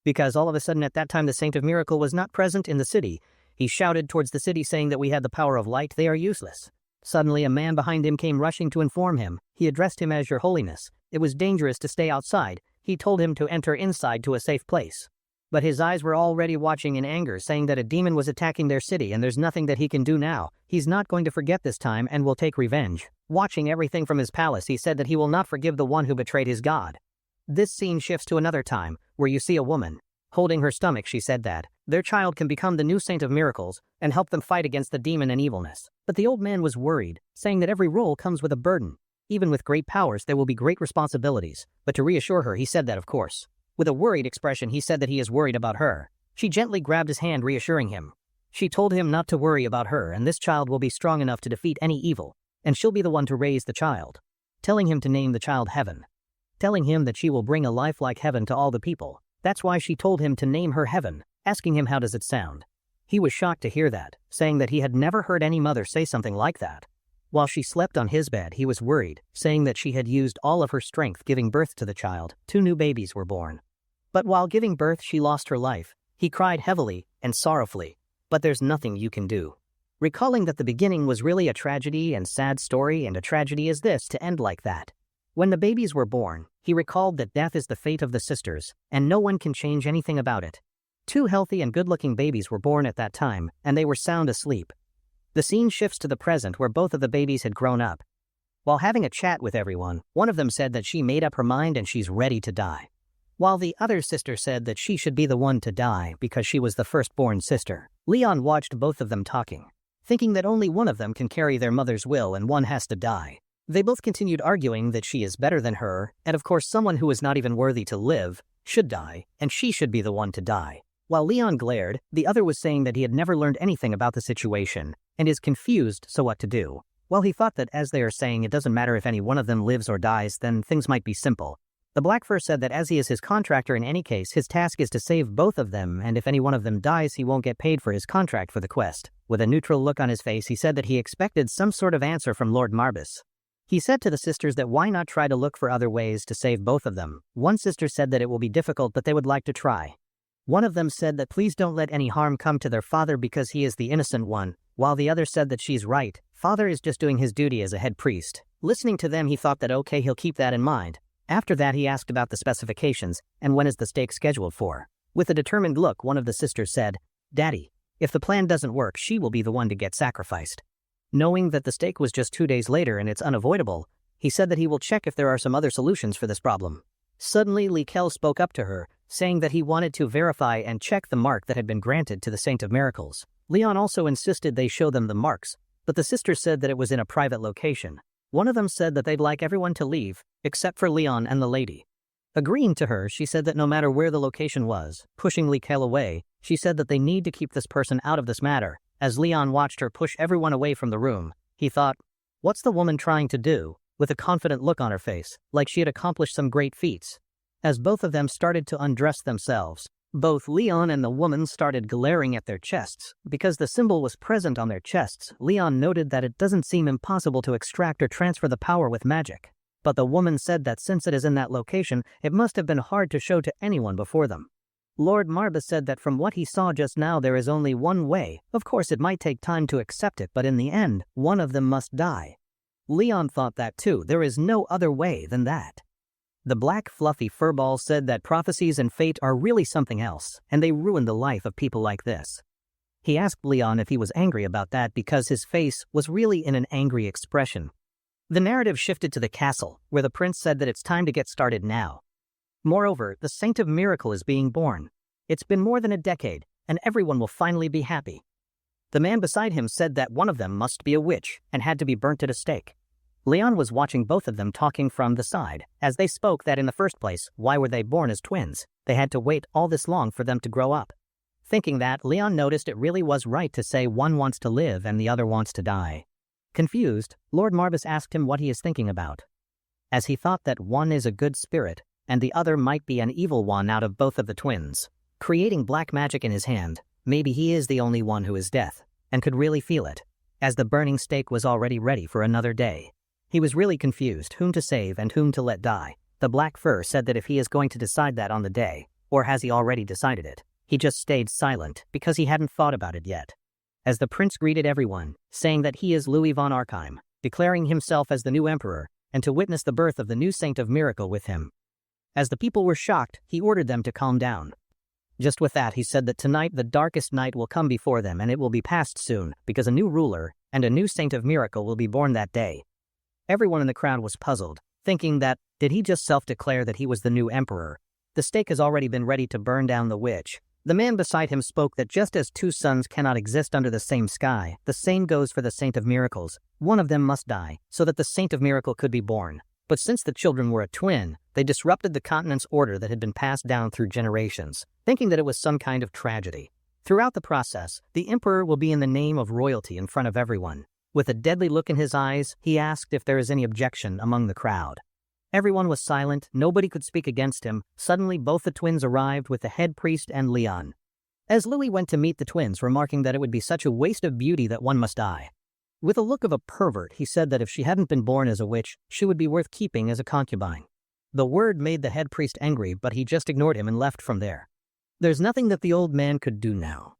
Because all of a sudden at that time the Saint of Miracle was not present in the city, he shouted towards the city saying that we had the power of light, they are useless. Suddenly a man behind him came rushing to inform him. He addressed him as Your Holiness. It was dangerous to stay outside. He told him to enter inside to a safe place. But his eyes were already watching in anger, saying that a demon was attacking their city and there's nothing that he can do now. He's not going to forget this time and will take revenge. Watching everything from his palace, he said that he will not forgive the one who betrayed his god. This scene shifts to another time, where you see a woman. Holding her stomach, she said that their child can become the new Saint of Miracles and help them fight against the demon and evilness. But the old man was worried, saying that every role comes with a burden. Even with great powers, there will be great responsibilities. But to reassure her, he said that, of course. With a worried expression, he said that he is worried about her. She gently grabbed his hand, reassuring him. She told him not to worry about her, and this child will be strong enough to defeat any evil, and she'll be the one to raise the child. Telling him to name the child Heaven. Telling him that she will bring a life like heaven to all the people. That's why she told him to name her Heaven, asking him how does it sound. He was shocked to hear that, saying that he had never heard any mother say something like that. While she slept on his bed, he was worried, saying that she had used all of her strength giving birth to the child. 2 new babies were born. But while giving birth, she lost her life. He cried heavily and sorrowfully, but there's nothing you can do. Recalling that the beginning was really a tragedy and sad story, and a tragedy is this to end like that. When the babies were born, he recalled that death is the fate of the sisters, and no one can change anything about it. 2 healthy and good-looking babies were born at that time, and they were sound asleep. The scene shifts to the present where both of the babies had grown up. While having a chat with everyone, one of them said that she made up her mind and she's ready to die, while the other sister said that she should be the one to die because she was the firstborn sister. Leon watched both of them talking, thinking that only one of them can carry their mother's will and one has to die. They both continued arguing that she is better than her, and of course someone who is not even worthy to live should die, and she should be the one to die. While Leon glared, the other was saying that he had never learned anything about the situation, and is confused, so what to do. While he thought that as they are saying it doesn't matter if any one of them lives or dies, then things might be simple. The Black Fur said that as he is his contractor in any case, his task is to save both of them, and if any one of them dies, he won't get paid for his contract for the quest. With a neutral look on his face, he said that he expected some sort of answer from Lord Marbus. He said to the sisters that why not try to look for other ways to save both of them. One sister said that it will be difficult, but they would like to try. One of them said that please don't let any harm come to their father because he is the innocent one, while the other said that she's right. Father is just doing his duty as a head priest. Listening to them, he thought that okay, he'll keep that in mind. After that, he asked about the specifications and when is the stake scheduled for. With a determined look, one of the sisters said, "Daddy, if the plan doesn't work, she will be the one to get sacrificed." Knowing that the stake was just 2 days later and it's unavoidable, he said that he will check if there are some other solutions for this problem. Suddenly, Li Kel spoke up to her, saying that he wanted to verify and check the mark that had been granted to the Saint of Miracles. Leon also insisted they show them the marks, but the sisters said that it was in a private location. One of them said that they'd like everyone to leave, except for Leon and the lady. Agreeing to her, she said that no matter where the location was, pushing Li Kel away, she said that they need to keep this person out of this matter. As Leon watched her push everyone away from the room, he thought, "What's the woman trying to do?" with a confident look on her face, like she had accomplished some great feats. As both of them started to undress themselves, both Leon and the woman started glaring at their chests. Because the symbol was present on their chests, Leon noted that it doesn't seem impossible to extract or transfer the power with magic. But the woman said that since it is in that location, it must have been hard to show to anyone before them. Lord Marba said that from what he saw just now, there is only one way. Of course, it might take time to accept it, but in the end, one of them must die. Leon thought that too. There is no other way than that. The black fluffy furball said that prophecies and fate are really something else, and they ruin the life of people like this. He asked Leon if he was angry about that because his face was really in an angry expression. The narrative shifted to the castle, where the prince said that it's time to get started now. Moreover, the Saint of Miracle is being born. It's been more than a decade, and everyone will finally be happy. The man beside him said that one of them must be a witch and had to be burnt at a stake. Leon was watching both of them talking from the side. As they spoke that in the first place, why were they born as twins? They had to wait all this long for them to grow up. Thinking that, Leon noticed it really was right to say one wants to live and the other wants to die. Confused, Lord Marvis asked him what he is thinking about, as he thought that one is a good spirit and the other might be an evil one out of both of the twins. Creating black magic in his hand, maybe he is the only one who is death, and could really feel it, as the burning stake was already ready for another day. He was really confused whom to save and whom to let die. The black fur said that if he is going to decide that on the day, or has he already decided it, he just stayed silent because he hadn't thought about it yet. As the prince greeted everyone, saying that he is Louis von Archheim, declaring himself as the new emperor, and to witness the birth of the new Saint of Miracle with him. As the people were shocked, he ordered them to calm down. Just with that, he said that tonight the darkest night will come before them and it will be past soon, because a new ruler and a new Saint of Miracle will be born that day. Everyone in the crowd was puzzled, thinking that, did he just self-declare that he was the new emperor? The stake has already been ready to burn down the witch. The man beside him spoke that just as two suns cannot exist under the same sky, the same goes for the Saint of Miracles. One of them must die, so that the Saint of Miracle could be born. But since the children were a twin, they disrupted the continent's order that had been passed down through generations, thinking that it was some kind of tragedy. Throughout the process, the emperor will be in the name of royalty in front of everyone. With a deadly look in his eyes, he asked if there is any objection among the crowd. Everyone was silent, nobody could speak against him. Suddenly both the twins arrived with the head priest and Leon. As Louis went to meet the twins, remarking that it would be such a waste of beauty that one must die. With a look of a pervert, he said that if she hadn't been born as a witch, she would be worth keeping as a concubine. The word made the head priest angry, but he just ignored him and left from there. "There's nothing that the old man could do now,"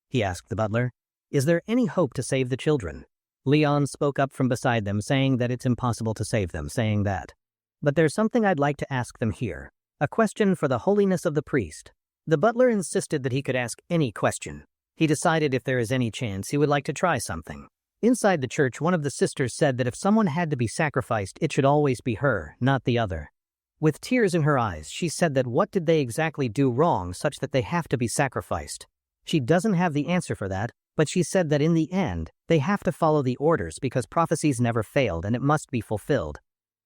he asked the butler. "Is there any hope to save the children?" Leon spoke up from beside them, saying that it's impossible to save them, saying that. "But there's something I'd like to ask them here. A question for the holiness of the priest." The butler insisted that he could ask any question. He decided if there is any chance he would like to try something. Inside the church, one of the sisters said that if someone had to be sacrificed, it should always be her, not the other. With tears in her eyes, she said that what did they exactly do wrong such that they have to be sacrificed? She doesn't have the answer for that, but she said that in the end, they have to follow the orders because prophecies never failed and it must be fulfilled.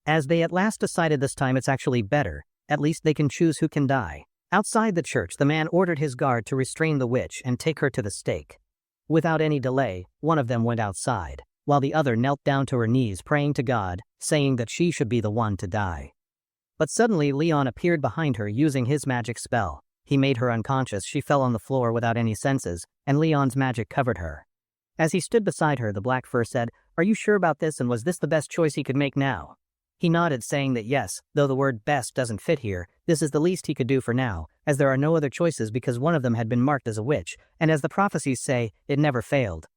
As they at last decided this time it's actually better, at least they can choose who can die. Outside the church, the man ordered his guard to restrain the witch and take her to the stake. Without any delay, one of them went outside, while the other knelt down to her knees praying to God, saying that she should be the one to die. But suddenly Leon appeared behind her using his magic spell. He made her unconscious. She fell on the floor without any senses, and Leon's magic covered her. As he stood beside her, the black fur said, "Are you sure about this, and was this the best choice he could make now?" He nodded, saying that yes, though the word best doesn't fit here, this is the least he could do for now, as there are no other choices because one of them had been marked as a witch, and as the prophecies say, it never failed.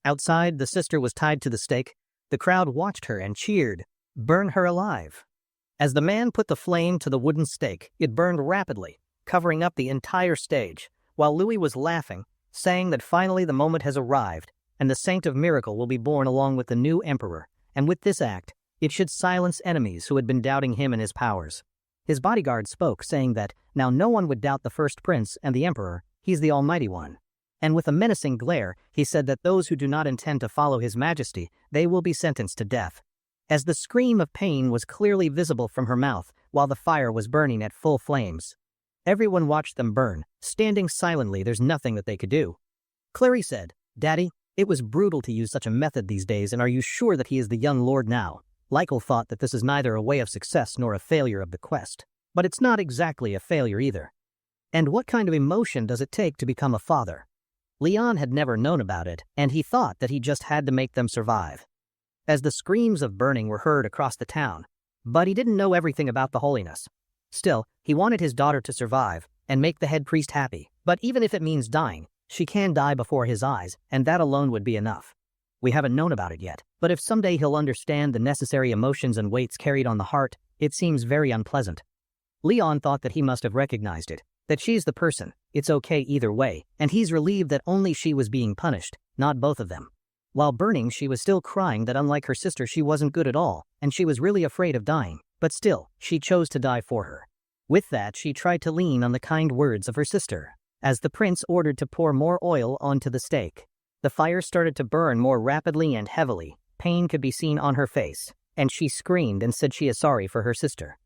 Outside, the sister was tied to the stake. The crowd watched her and cheered, "Burn her alive." As the man put the flame to the wooden stake, it burned rapidly, covering up the entire stage, while Louis was laughing, saying that finally the moment has arrived, and the Saint of Miracle will be born along with the new emperor, and with this act, it should silence enemies who had been doubting him and his powers. His bodyguard spoke, saying that now no one would doubt the first prince and the emperor, he's the Almighty One. And with a menacing glare, he said that those who do not intend to follow his majesty, they will be sentenced to death. As the scream of pain was clearly visible from her mouth, while the fire was burning at full flames. Everyone watched them burn, standing silently. There's nothing that they could do. Clary said, "Daddy, it was brutal to use such a method these days, and are you sure that he is the young lord now?" Lykel thought that this is neither a way of success nor a failure of the quest. But it's not exactly a failure either. And what kind of emotion does it take to become a father? Leon had never known about it, and he thought that he just had to make them survive. As the screams of burning were heard across the town, but he didn't know everything about the holiness. Still, he wanted his daughter to survive and make the head priest happy. But even if it means dying, she can die before his eyes, and that alone would be enough. We haven't known about it yet, but if someday he'll understand the necessary emotions and weights carried on the heart, it seems very unpleasant. Leon thought that he must have recognized it, that she's the person, it's okay either way, and he's relieved that only she was being punished, not both of them. While burning, she was still crying that unlike her sister she wasn't good at all, and she was really afraid of dying, but still, she chose to die for her. With that, she tried to lean on the kind words of her sister. As the prince ordered to pour more oil onto the stake, the fire started to burn more rapidly and heavily. Pain could be seen on her face, and she screamed and said she is sorry for her sister.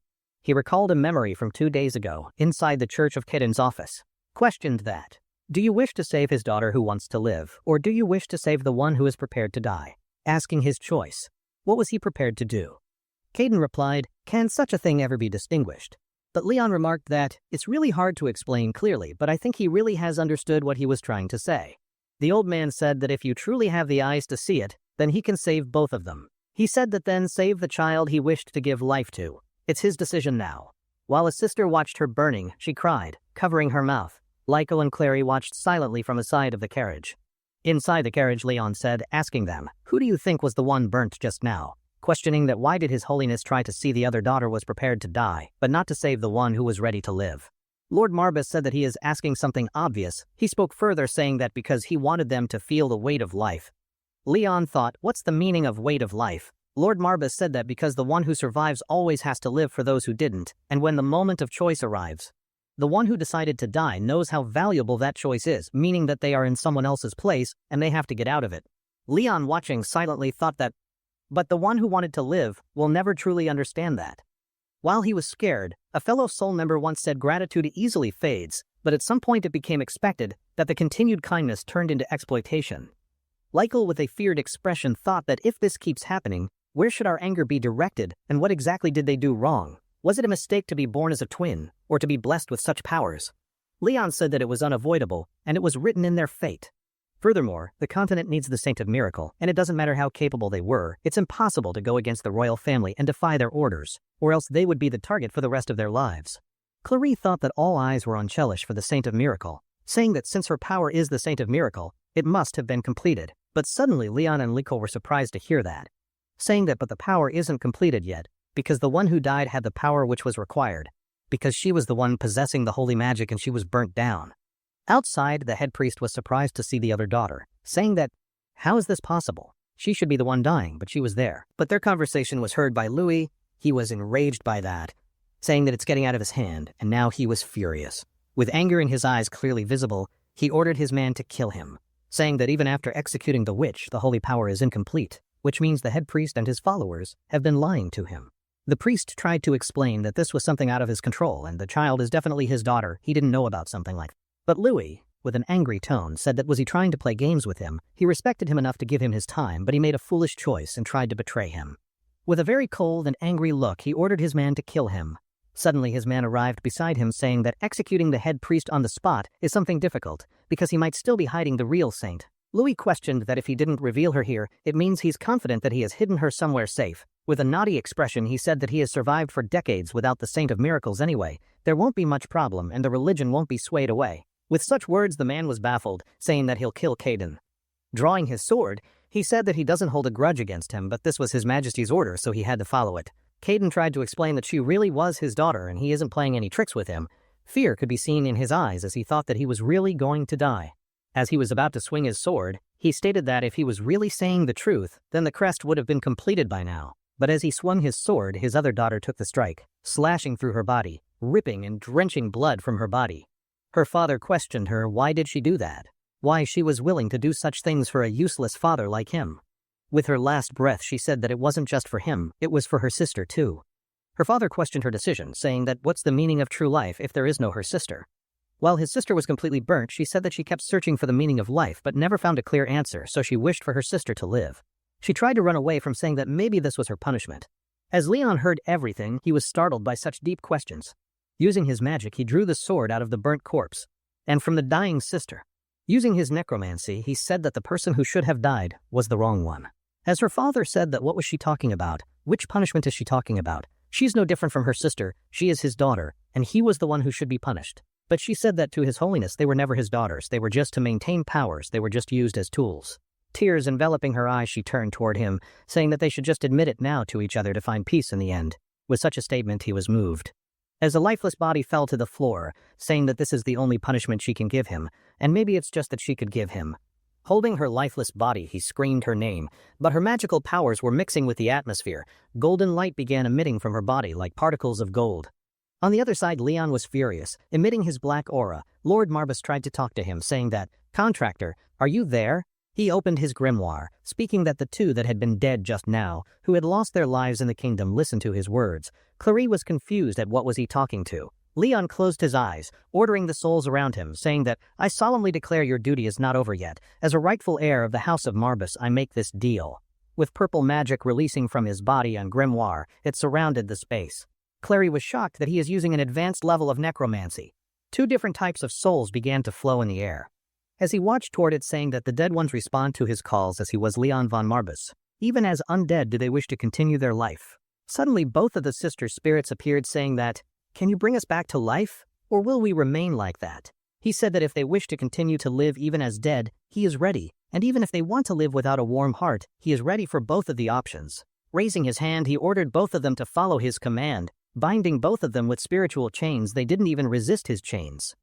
He recalled a memory from 2 days ago, inside the Church of Keden's office. Questioned that. Do you wish to save his daughter who wants to live, or do you wish to save the one who is prepared to die? Asking his choice. What was he prepared to do? Keden replied, "Can such a thing ever be distinguished?" But Leon remarked that, "It's really hard to explain clearly, but I think he really has understood what he was trying to say." The old man said that if you truly have the eyes to see it, then he can save both of them. He said that then save the child he wished to give life to. It's his decision now. While his sister watched her burning, she cried, covering her mouth. Lykel and Clary watched silently from the side of the carriage. Inside the carriage, Leon said, asking them, "Who do you think was the one burnt just now?" Questioning that why did His Holiness try to see the other daughter was prepared to die, but not to save the one who was ready to live. Lord Marbus said that he is asking something obvious. He spoke further, saying that because he wanted them to feel the weight of life. Leon thought, what's the meaning of weight of life? Lord Marbus said that because the one who survives always has to live for those who didn't, and when the moment of choice arrives, the one who decided to die knows how valuable that choice is, meaning that they are in someone else's place and they have to get out of it. Leon, watching silently, thought that, but the one who wanted to live will never truly understand that. While he was scared, a fellow soul member once said gratitude easily fades, but at some point it became expected that the continued kindness turned into exploitation. Lykel, with a feared expression, thought that if this keeps happening, where should our anger be directed, and what exactly did they do wrong? Was it a mistake to be born as a twin, or to be blessed with such powers? Leon said that it was unavoidable, and it was written in their fate. Furthermore, the continent needs the Saint of Miracle, and it doesn't matter how capable they were, it's impossible to go against the royal family and defy their orders, or else they would be the target for the rest of their lives. Clary thought that all eyes were on Chelish for the Saint of Miracle, saying that since her power is the Saint of Miracle, it must have been completed. But suddenly Leon and Lykel were surprised to hear that, saying that but the power isn't completed yet, because the one who died had the power which was required, because she was the one possessing the holy magic and she was burnt down. Outside, the head priest was surprised to see the other daughter, saying that, how is this possible? She should be the one dying, but she was there. But their conversation was heard by Louis. He was enraged by that, saying that it's getting out of his hand, and now he was furious. With anger in his eyes clearly visible, he ordered his man to kill him, saying that even after executing the witch, the holy power is incomplete, which means the head priest and his followers have been lying to him. The priest tried to explain that this was something out of his control, and the child is definitely his daughter. He didn't know about something like that. But Louis, with an angry tone, said that was he trying to play games with him? He respected him enough to give him his time, but he made a foolish choice and tried to betray him. With a very cold and angry look, he ordered his man to kill him. Suddenly his man arrived beside him, saying that executing the head priest on the spot is something difficult, because he might still be hiding the real saint. Louis questioned that if he didn't reveal her here, it means he's confident that he has hidden her somewhere safe. With a naughty expression, he said that he has survived for decades without the Saint of Miracles anyway. There won't be much problem, and the religion won't be swayed away. With such words, the man was baffled, saying that he'll kill Keden. Drawing his sword, he said that he doesn't hold a grudge against him, but this was His Majesty's order, so he had to follow it. Caden tried to explain that she really was his daughter and he isn't playing any tricks with him. Fear could be seen in his eyes as he thought that he was really going to die. As he was about to swing his sword, he stated that if he was really saying the truth, then the crest would have been completed by now. But as he swung his sword, his other daughter took the strike, slashing through her body, ripping and drenching blood from her body. Her father questioned her why did she do that, why she was willing to do such things for a useless father like him. With her last breath, she said that it wasn't just for him, it was for her sister too. Her father questioned her decision, saying that what's the meaning of true life if there is no her sister? While his sister was completely burnt, she said that she kept searching for the meaning of life but never found a clear answer, so she wished for her sister to live. She tried to run away from saying that maybe this was her punishment. As Leon heard everything, he was startled by such deep questions. Using his magic, he drew the sword out of the burnt corpse, and from the dying sister. Using his necromancy, he said that the person who should have died was the wrong one. As her father said that what was she talking about? Which punishment is she talking about? She's no different from her sister, she is his daughter, and he was the one who should be punished. But she said that to His Holiness they were never his daughters, they were just to maintain powers, they were just used as tools. Tears enveloping her eyes, she turned toward him, saying that they should just admit it now to each other to find peace in the end. With such a statement, he was moved. As a lifeless body fell to the floor, saying that this is the only punishment she can give him, and maybe it's just that she could give him. Holding her lifeless body, he screamed her name, but her magical powers were mixing with the atmosphere. Golden light began emitting from her body like particles of gold. On the other side, Leon was furious. Emitting his black aura, Lord Marbus tried to talk to him, saying that, "Contractor, are you there?" He opened his grimoire, speaking that the two that had been dead just now, who had lost their lives in the kingdom, listened to his words. Clary was confused at what was he talking to. Leon closed his eyes, ordering the souls around him, saying that, "I solemnly declare your duty is not over yet. As a rightful heir of the House of Marbus, I make this deal." With purple magic releasing from his body and grimoire, it surrounded the space. Clary was shocked that he is using an advanced level of necromancy. 2 different types of souls began to flow in the air. As he watched toward it, saying that the dead ones respond to his calls as he was Leon von Marbus. Even as undead do they wish to continue their life. Suddenly both of the sisters' spirits appeared, saying that, "Can you bring us back to life? Or will we remain like that?" He said that if they wish to continue to live even as dead, he is ready, and even if they want to live without a warm heart, he is ready for both of the options. Raising his hand, he ordered both of them to follow his command, binding both of them with spiritual chains. They didn't even resist his chains.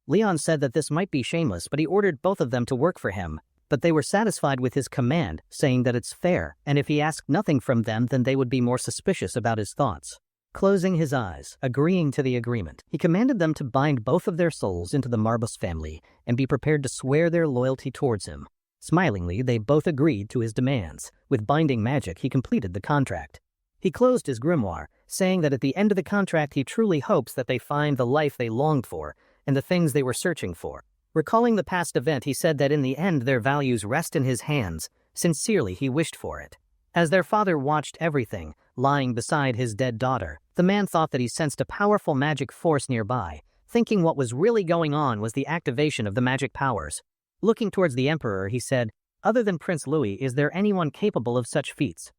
Leon said that this might be shameless, but he ordered both of them to work for him. But they were satisfied with his command, saying that it's fair, and if he asked nothing from them, then they would be more suspicious about his thoughts. Closing his eyes, agreeing to the agreement, he commanded them to bind both of their souls into the Marbus family and be prepared to swear their loyalty towards him. Smilingly, they both agreed to his demands. With binding magic, he completed the contract. He closed his grimoire, saying that at the end of the contract he truly hopes that they find the life they longed for and the things they were searching for. Recalling the past event, he said that in the end their values rest in his hands. Sincerely, he wished for it. As their father watched everything, lying beside his dead daughter, the man thought that he sensed a powerful magic force nearby, thinking what was really going on was the activation of the magic powers. Looking towards the Emperor, he said, "Other than Prince Louis, is there anyone capable of such feats?"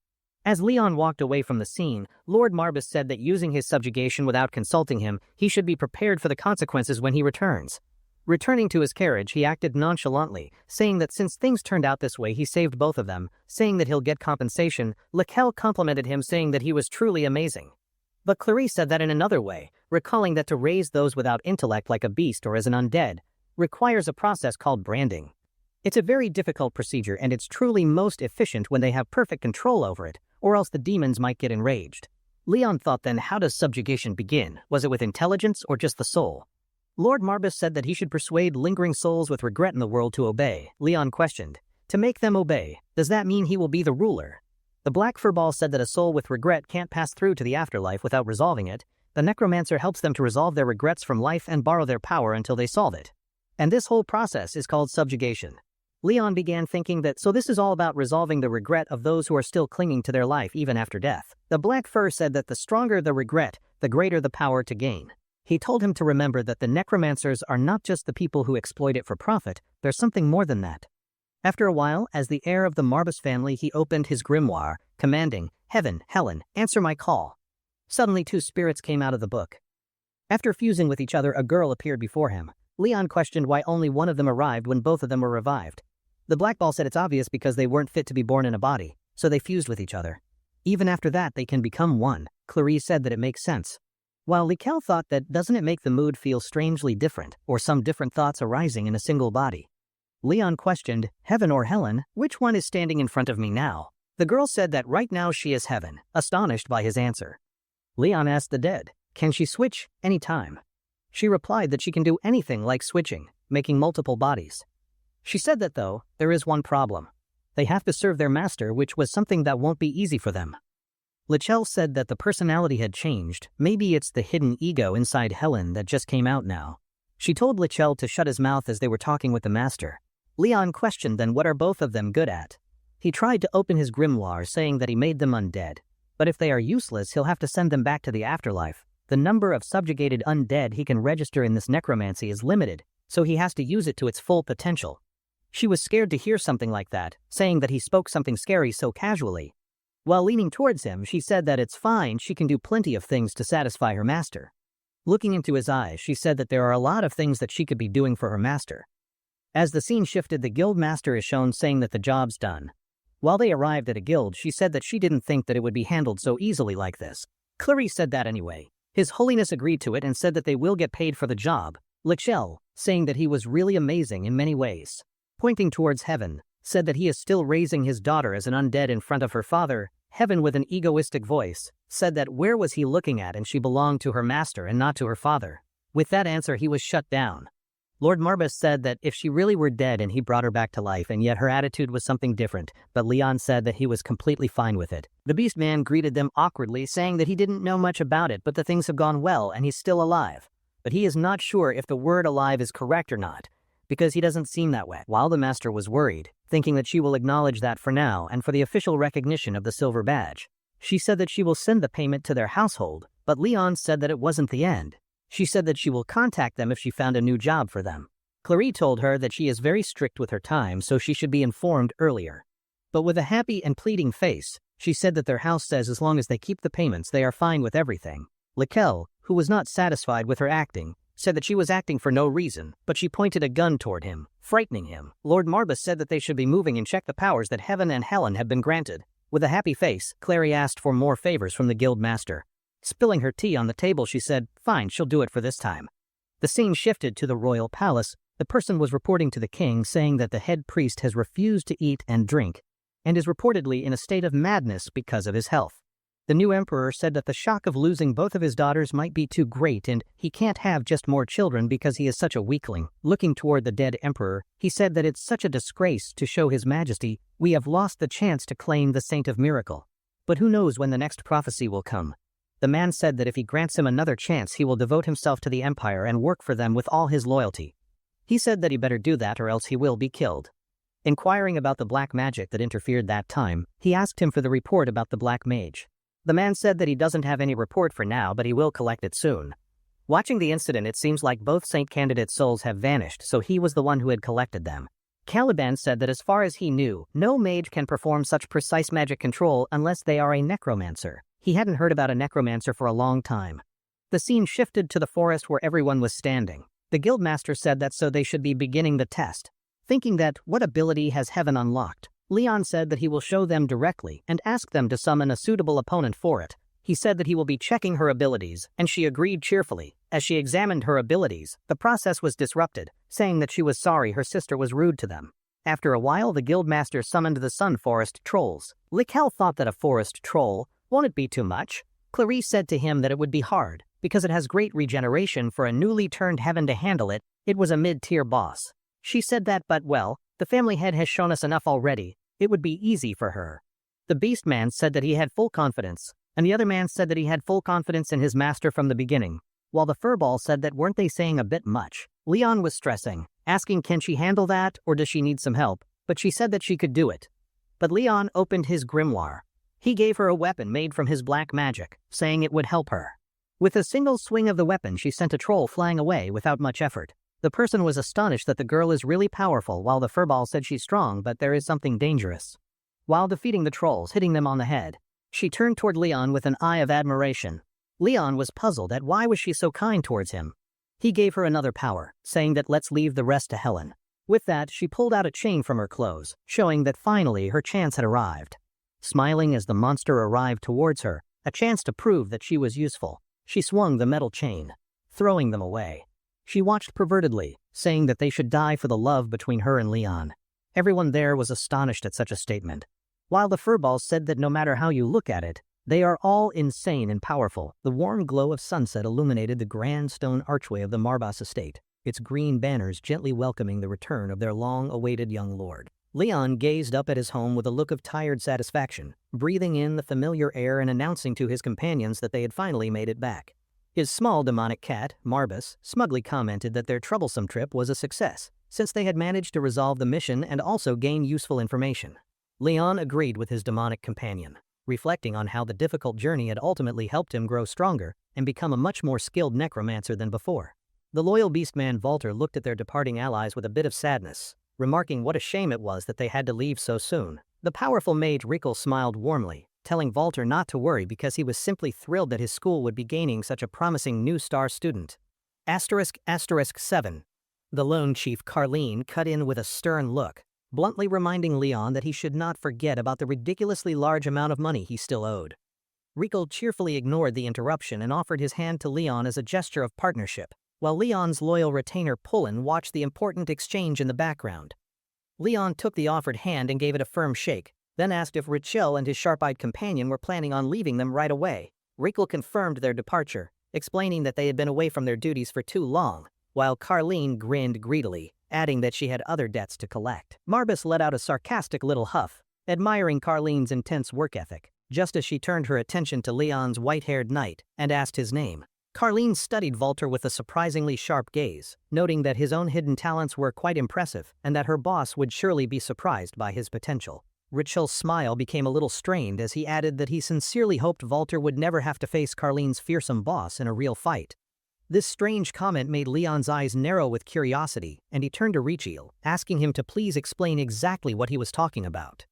As Leon walked away from the scene, Lord Marbus said that using his subjugation without consulting him, he should be prepared for the consequences when he returns. Returning to his carriage, he acted nonchalantly, saying that since things turned out this way, he saved both of them, saying that he'll get compensation. Laquelle complimented him, saying that he was truly amazing. But Clarice said that in another way, recalling that to raise those without intellect like a beast or as an undead requires a process called branding. It's a very difficult procedure, and it's truly most efficient when they have perfect control over it, or else the demons might get enraged. Leon thought then, how does subjugation begin? Was it with intelligence or just the soul? Lord Marbus said that he should persuade lingering souls with regret in the world to obey. Leon questioned, "To make them obey, does that mean he will be the ruler?" The Black Furball said that a soul with regret can't pass through to the afterlife without resolving it. The Necromancer helps them to resolve their regrets from life and borrow their power until they solve it. And this whole process is called subjugation. Leon began thinking that so this is all about resolving the regret of those who are still clinging to their life even after death. The Black Fur said that the stronger the regret, the greater the power to gain. He told him to remember that the Necromancers are not just the people who exploit it for profit, there's something more than that. After a while, as the heir of the Marbus family, he opened his grimoire, commanding, "Heaven, Helen, answer my call." Suddenly 2 spirits came out of the book. After fusing with each other, a girl appeared before him. Leon questioned why only one of them arrived when both of them were revived. The Black Ball said it's obvious because they weren't fit to be born in a body, so they fused with each other. Even after that, they can become one. Clarice said that it makes sense. While Likel thought that doesn't it make the mood feel strangely different, or some different thoughts arising in a single body? Leon questioned, Heaven or Helen, which one is standing in front of me now? The girl said that right now she is Heaven, astonished by his answer. Leon asked the dead, can she switch any time? She replied that she can do anything like switching, making multiple bodies. She said that though, there is one problem. They have to serve their master, which was something that won't be easy for them. Lichel said that the personality had changed. Maybe it's the hidden ego inside Helen that just came out now. She told Lichel to shut his mouth as they were talking with the master. Leon questioned then what are both of them good at. He tried to open his grimoire saying that he made them undead. But if they are useless, he'll have to send them back to the afterlife. The number of subjugated undead he can register in this necromancy is limited, so he has to use it to its full potential. She was scared to hear something like that, saying that he spoke something scary so casually. While leaning towards him, she said that it's fine, she can do plenty of things to satisfy her master. Looking into his eyes, she said that there are a lot of things that she could be doing for her master. As the scene shifted, the guild master is shown saying that the job's done. While they arrived at a guild, she said that she didn't think that it would be handled so easily like this. Clarice said that anyway. His Holiness agreed to it and said that they will get paid for the job. Lichel, saying that he was really amazing in many ways. Pointing towards Heaven, said that he is still raising his daughter as an undead in front of her father. Heaven, with an egoistic voice, said that where was he looking at and she belonged to her master and not to her father. With that answer, he was shut down. Lord Marbus said that if she really were dead and he brought her back to life, and yet her attitude was something different, but Leon said that he was completely fine with it. The beast man greeted them awkwardly, saying that he didn't know much about it, but the things have gone well and he's still alive. But he is not sure if the word alive is correct or not, because he doesn't seem that way. While the master was worried, thinking that she will acknowledge that for now and for the official recognition of the silver badge. She said that she will send the payment to their household, but Leon said that it wasn't the end. She said that she will contact them if she found a new job for them. Clarice told her that she is very strict with her time, so she should be informed earlier. But with a happy and pleading face, she said that their house says as long as they keep the payments, they are fine with everything. Likel, who was not satisfied with her acting, said that she was acting for no reason, but she pointed a gun toward him, frightening him. Lord Marbus said that they should be moving and check the powers that Heaven and Helen have been granted. With a happy face, Clary asked for more favors from the guild master. Spilling her tea on the table, she said, fine, she'll do it for this time. The scene shifted to the royal palace. The person was reporting to the king, saying that the head priest has refused to eat and drink, and is reportedly in a state of madness because of his health. The new emperor said that the shock of losing both of his daughters might be too great and he can't have just more children because he is such a weakling. Looking toward the dead emperor, he said that it's such a disgrace to show his majesty. We have lost the chance to claim the Saint of Miracle. But who knows when the next prophecy will come. The man said that if he grants him another chance, he will devote himself to the empire and work for them with all his loyalty. He said that he better do that or else he will be killed. Inquiring about the black magic that interfered that time, he asked him for the report about the black mage. The man said that he doesn't have any report for now, but he will collect it soon. Watching the incident, it seems like both Saint candidate souls have vanished, so he was the one who had collected them. Caliban said that as far as he knew, no mage can perform such precise magic control unless they are a necromancer. He hadn't heard about a necromancer for a long time. The scene shifted to the forest where everyone was standing. The guildmaster said that so they should be beginning the test. Thinking that what ability has Heaven unlocked, Leon said that he will show them directly and ask them to summon a suitable opponent for it. He said that he will be checking her abilities, and she agreed cheerfully. As she examined her abilities, the process was disrupted, saying that she was sorry her sister was rude to them. After a while, the guildmaster summoned the Sun Forest Trolls. Likel thought that a forest troll, won't it be too much? Clarice said to him that it would be hard, because it has great regeneration for a newly turned Heaven to handle it. It was a mid-tier boss. She said that, but well, the family head has shown us enough already. It would be easy for her. The beast man said that he had full confidence, and the other man said that he had full confidence in his master from the beginning, while the furball said that weren't they saying a bit much? Leon was stressing, asking can she handle that or does she need some help, but she said that she could do it. But Leon opened his grimoire. He gave her a weapon made from his black magic, saying it would help her. With a single swing of the weapon, she sent a troll flying away without much effort. The person was astonished that the girl is really powerful, while the furball said she's strong, but there is something dangerous. While defeating the trolls, hitting them on the head, she turned toward Leon with an eye of admiration. Leon was puzzled at why was she so kind towards him. He gave her another power, saying that let's leave the rest to Helen. With that, she pulled out a chain from her clothes, showing that finally her chance had arrived. Smiling as the monster arrived towards her, a chance to prove that she was useful, she swung the metal chain, throwing them away. She watched pervertedly, saying that they should die for the love between her and Leon. Everyone there was astonished at such a statement. While the furballs said that no matter how you look at it, they are all insane and powerful, the warm glow of sunset illuminated the grand stone archway of the Marbas estate, its green banners gently welcoming the return of their long-awaited young lord. Leon gazed up at his home with a look of tired satisfaction, breathing in the familiar air and announcing to his companions that they had finally made it back. His small demonic cat, Marbas, smugly commented that their troublesome trip was a success, since they had managed to resolve the mission and also gain useful information. Leon agreed with his demonic companion, reflecting on how the difficult journey had ultimately helped him grow stronger and become a much more skilled necromancer than before. The loyal beastman Walter looked at their departing allies with a bit of sadness, remarking what a shame it was that they had to leave so soon. The powerful mage Rikel smiled warmly, telling Walter not to worry because he was simply thrilled that his school would be gaining such a promising new star student. **7. The lone chief Carleen cut in with a stern look, bluntly reminding Leon that he should not forget about the ridiculously large amount of money he still owed. Rikel cheerfully ignored the interruption and offered his hand to Leon as a gesture of partnership, while Leon's loyal retainer Pullen watched the important exchange in the background. Leon took the offered hand and gave it a firm shake, then asked if Richel and his sharp-eyed companion were planning on leaving them right away. Rikel confirmed their departure, explaining that they had been away from their duties for too long, while Carleen grinned greedily, adding that she had other debts to collect. Marbas let out a sarcastic little huff, admiring Carleen's intense work ethic, just as she turned her attention to Leon's white-haired knight and asked his name. Carleen studied Walter with a surprisingly sharp gaze, noting that his own hidden talents were quite impressive and that her boss would surely be surprised by his potential. Richel's smile became a little strained as he added that he sincerely hoped Walter would never have to face Carleen's fearsome boss in a real fight. This strange comment made Leon's eyes narrow with curiosity, and he turned to Richel, asking him to please explain exactly what he was talking about.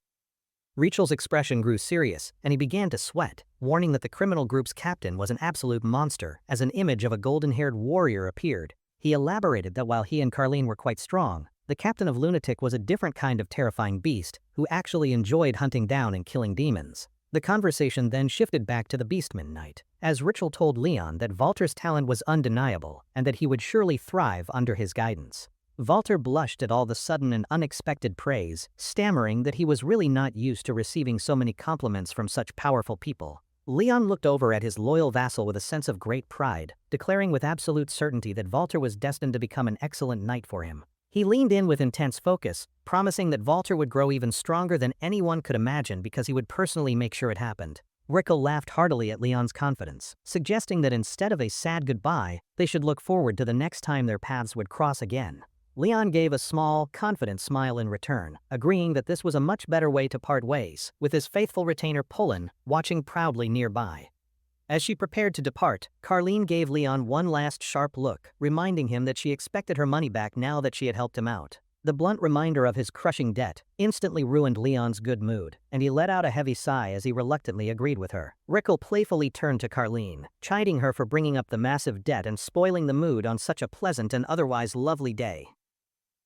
Richel's expression grew serious, and he began to sweat, warning that the criminal group's captain was an absolute monster as an image of a golden-haired warrior appeared. He elaborated that while he and Carleen were quite strong, the captain of Lunatic was a different kind of terrifying beast who actually enjoyed hunting down and killing demons. The conversation then shifted back to the Beastman Knight, as Richel told Leon that Walter's talent was undeniable and that he would surely thrive under his guidance. Walter blushed at all the sudden and unexpected praise, stammering that he was really not used to receiving so many compliments from such powerful people. Leon looked over at his loyal vassal with a sense of great pride, declaring with absolute certainty that Walter was destined to become an excellent knight for him. He leaned in with intense focus, promising that Walter would grow even stronger than anyone could imagine because he would personally make sure it happened. Rikel laughed heartily at Leon's confidence, suggesting that instead of a sad goodbye, they should look forward to the next time their paths would cross again. Leon gave a small, confident smile in return, agreeing that this was a much better way to part ways, with his faithful retainer Pullen watching proudly nearby. As she prepared to depart, Carleen gave Leon one last sharp look, reminding him that she expected her money back now that she had helped him out. The blunt reminder of his crushing debt instantly ruined Leon's good mood, and he let out a heavy sigh as he reluctantly agreed with her. Rikel playfully turned to Carleen, chiding her for bringing up the massive debt and spoiling the mood on such a pleasant and otherwise lovely day.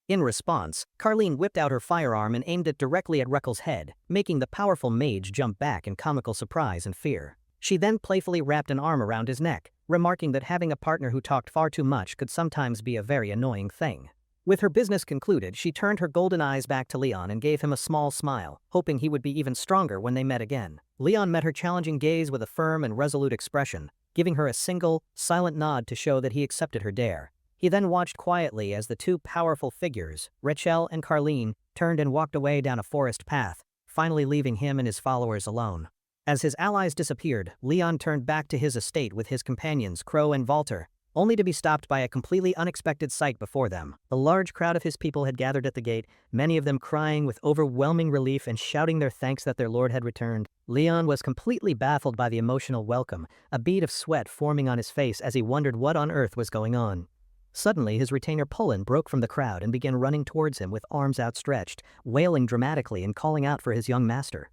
In response, Carleen whipped out her firearm and aimed it directly at Rikel's head, making the powerful mage jump back in comical surprise and fear. She then playfully wrapped an arm around his neck, remarking that having a partner who talked far too much could sometimes be a very annoying thing. With her business concluded, she turned her golden eyes back to Leon and gave him a small smile, hoping he would be even stronger when they met again. Leon met her challenging gaze with a firm and resolute expression, giving her a single, silent nod to show that he accepted her dare. He then watched quietly as the two powerful figures, Richel and Carleen, turned and walked away down a forest path, finally leaving him and his followers alone. As his allies disappeared, Leon turned back to his estate with his companions Crow and Walter, only to be stopped by a completely unexpected sight before them. A large crowd of his people had gathered at the gate, many of them crying with overwhelming relief and shouting their thanks that their lord had returned. Leon was completely baffled by the emotional welcome, a bead of sweat forming on his face as he wondered what on earth was going on. Suddenly, his retainer Pullen broke from the crowd and began running towards him with arms outstretched, wailing dramatically and calling out for his young master.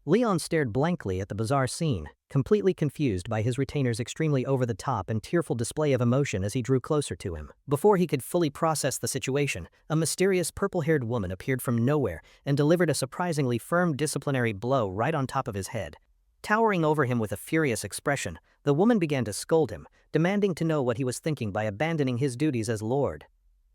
Leon stared blankly at the bizarre scene, completely confused by his retainer's extremely over-the-top and tearful display of emotion as he drew closer to him. Before he could fully process the situation, a mysterious purple-haired woman appeared from nowhere and delivered a surprisingly firm disciplinary blow right on top of his head. Towering over him with a furious expression, the woman began to scold him, demanding to know what he was thinking by abandoning his duties as lord.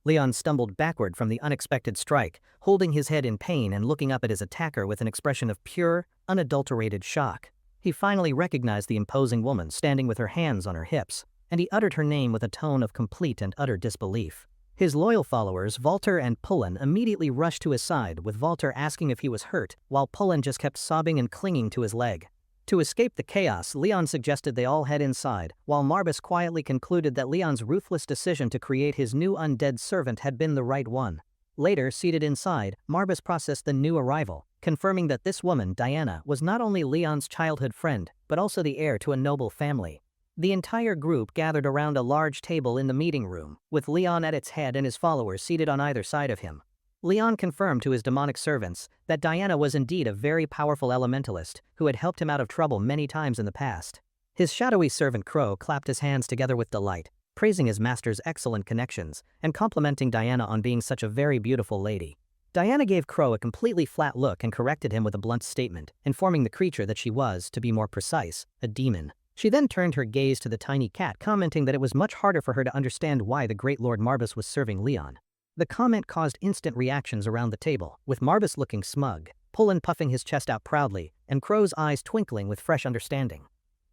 Leon stumbled backward from the unexpected strike, holding his head in pain and looking up at his attacker with an expression of pure, unadulterated shock. He finally recognized the imposing woman standing with her hands on her hips, and he uttered her name with a tone of complete and utter disbelief. His loyal followers, Walter and Pullen, immediately rushed to his side, with Walter asking if he was hurt, while Pullen just kept sobbing and clinging to his leg. To escape the chaos, Leon suggested they all head inside, while Marbus quietly concluded that Leon's ruthless decision to create his new undead servant had been the right one. Later, seated inside, Marbus processed the new arrival, confirming that this woman, Diana, was not only Leon's childhood friend, but also the heir to a noble family. The entire group gathered around a large table in the meeting room, with Leon at its head and his followers seated on either side of him. Leon confirmed to his demonic servants that Diana was indeed a very powerful elementalist who had helped him out of trouble many times in the past. His shadowy servant Crow clapped his hands together with delight, praising his master's excellent connections and complimenting Diana on being such a very beautiful lady. Diana gave Crow a completely flat look and corrected him with a blunt statement, informing the creature that she was, to be more precise, a demon. She then turned her gaze to the tiny cat, commenting that it was much harder for her to understand why the great Lord Marbus was serving Leon. The comment caused instant reactions around the table, with Marbus looking smug, Pullen puffing his chest out proudly, and Crow's eyes twinkling with fresh understanding.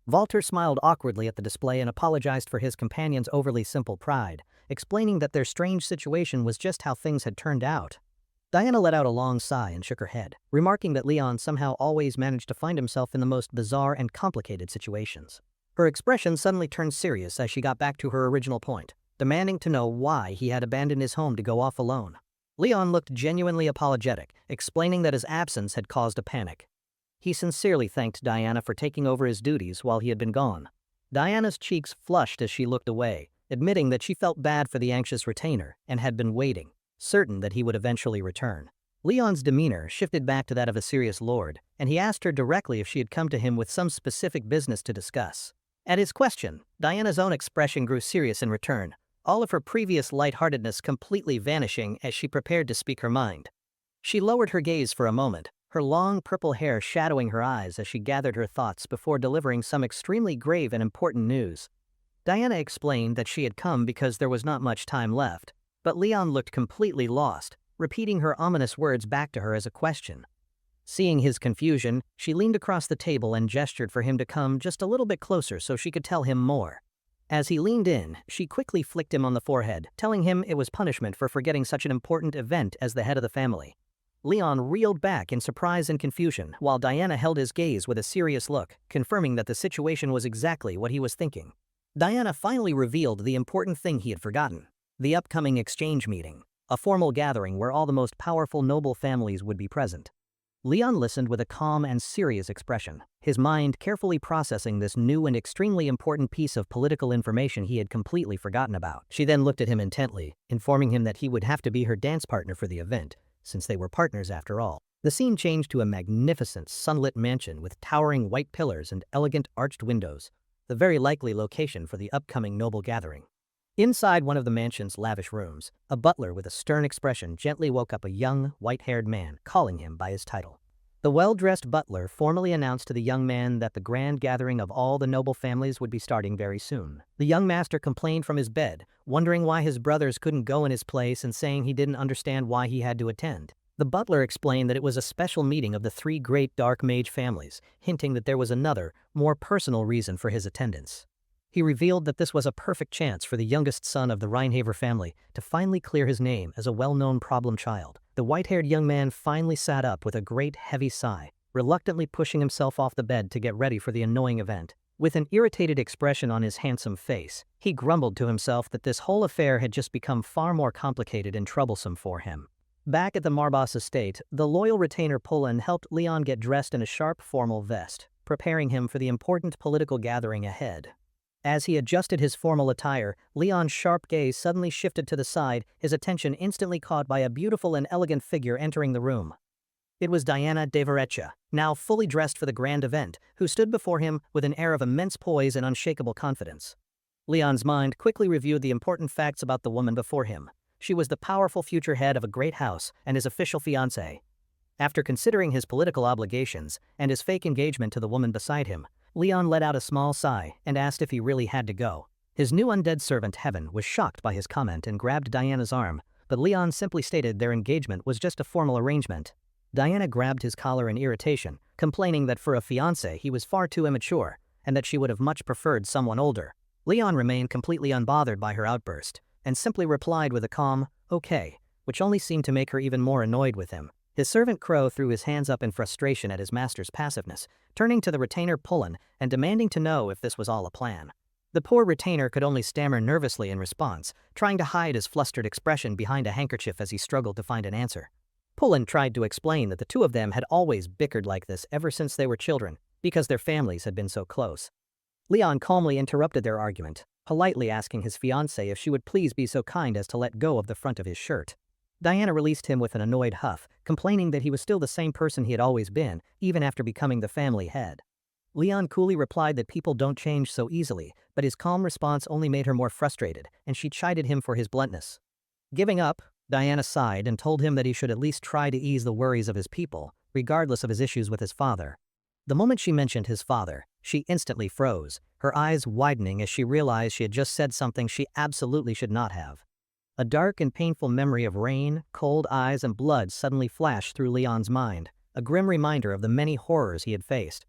Walter smiled awkwardly at the display and apologized for his companion's overly simple pride, explaining that their strange situation was just how things had turned out. Diana let out a long sigh and shook her head, remarking that Leon somehow always managed to find himself in the most bizarre and complicated situations. Her expression suddenly turned serious as she got back to her original point, demanding to know why he had abandoned his home to go off alone. Leon looked genuinely apologetic, explaining that his absence had caused a panic. He sincerely thanked Diana for taking over his duties while he had been gone. Diana's cheeks flushed as she looked away, admitting that she felt bad for the anxious retainer and had been waiting, certain that he would eventually return. Leon's demeanor shifted back to that of a serious lord, and he asked her directly if she had come to him with some specific business to discuss. At his question, Diana's own expression grew serious in return, all of her previous lightheartedness completely vanishing as she prepared to speak her mind. She lowered her gaze for a moment, her long purple hair shadowing her eyes as she gathered her thoughts before delivering some extremely grave and important news. Diana explained that she had come because there was not much time left, but Leon looked completely lost, repeating her ominous words back to her as a question. Seeing his confusion, she leaned across the table and gestured for him to come just a little bit closer so she could tell him more. As he leaned in, she quickly flicked him on the forehead, telling him it was punishment for forgetting such an important event as the head of the family. Leon reeled back in surprise and confusion, while Diana held his gaze with a serious look, confirming that the situation was exactly what he was thinking. Diana finally revealed the important thing he had forgotten: the upcoming exchange meeting, a formal gathering where all the most powerful noble families would be present. Leon listened with a calm and serious expression, his mind carefully processing this new and extremely important piece of political information he had completely forgotten about. She then looked at him intently, informing him that he would have to be her dance partner for the event, since they were partners after all. The scene changed to a magnificent, sunlit mansion with towering white pillars and elegant arched windows, the very likely location for the upcoming noble gathering. Inside one of the mansion's lavish rooms, a butler with a stern expression gently woke up a young, white-haired man, calling him by his title. The well-dressed butler formally announced to the young man that the grand gathering of all the noble families would be starting very soon. The young master complained from his bed, wondering why his brothers couldn't go in his place and saying he didn't understand why he had to attend. The butler explained that it was a special meeting of the three great dark mage families, hinting that there was another, more personal reason for his attendance. He revealed that this was a perfect chance for the youngest son of the Reinhaver family to finally clear his name as a well-known problem child. The white-haired young man finally sat up with a great heavy sigh, reluctantly pushing himself off the bed to get ready for the annoying event. With an irritated expression on his handsome face, he grumbled to himself that this whole affair had just become far more complicated and troublesome for him. Back at the Marbas estate, the loyal retainer Pullen helped Leon get dressed in a sharp formal vest, preparing him for the important political gathering ahead. As he adjusted his formal attire, Leon's sharp gaze suddenly shifted to the side, his attention instantly caught by a beautiful and elegant figure entering the room. It was Diana de Varecha, now fully dressed for the grand event, who stood before him with an air of immense poise and unshakable confidence. Leon's mind quickly reviewed the important facts about the woman before him. She was the powerful future head of a great house and his official fiancée. After considering his political obligations and his fake engagement to the woman beside him, Leon let out a small sigh and asked if he really had to go. His new undead servant Heaven was shocked by his comment and grabbed Diana's arm, but Leon simply stated their engagement was just a formal arrangement. Diana grabbed his collar in irritation, complaining that for a fiancé he was far too immature, and that she would have much preferred someone older. Leon remained completely unbothered by her outburst, and simply replied with a calm, "Okay," which only seemed to make her even more annoyed with him. His servant Crow threw his hands up in frustration at his master's passiveness, turning to the retainer Pullen and demanding to know if this was all a plan. The poor retainer could only stammer nervously in response, trying to hide his flustered expression behind a handkerchief as he struggled to find an answer. Pullen tried to explain that the two of them had always bickered like this ever since they were children, because their families had been so close. Leon calmly interrupted their argument, politely asking his fiancée if she would please be so kind as to let go of the front of his shirt. Diana released him with an annoyed huff, complaining that he was still the same person he had always been, even after becoming the family head. Leon coolly replied that people don't change so easily, but his calm response only made her more frustrated, and she chided him for his bluntness. Giving up, Diana sighed and told him that he should at least try to ease the worries of his people, regardless of his issues with his father. The moment she mentioned his father, she instantly froze, her eyes widening as she realized she had just said something she absolutely should not have. A dark and painful memory of rain, cold eyes, and blood suddenly flashed through Leon's mind, a grim reminder of the many horrors he had faced.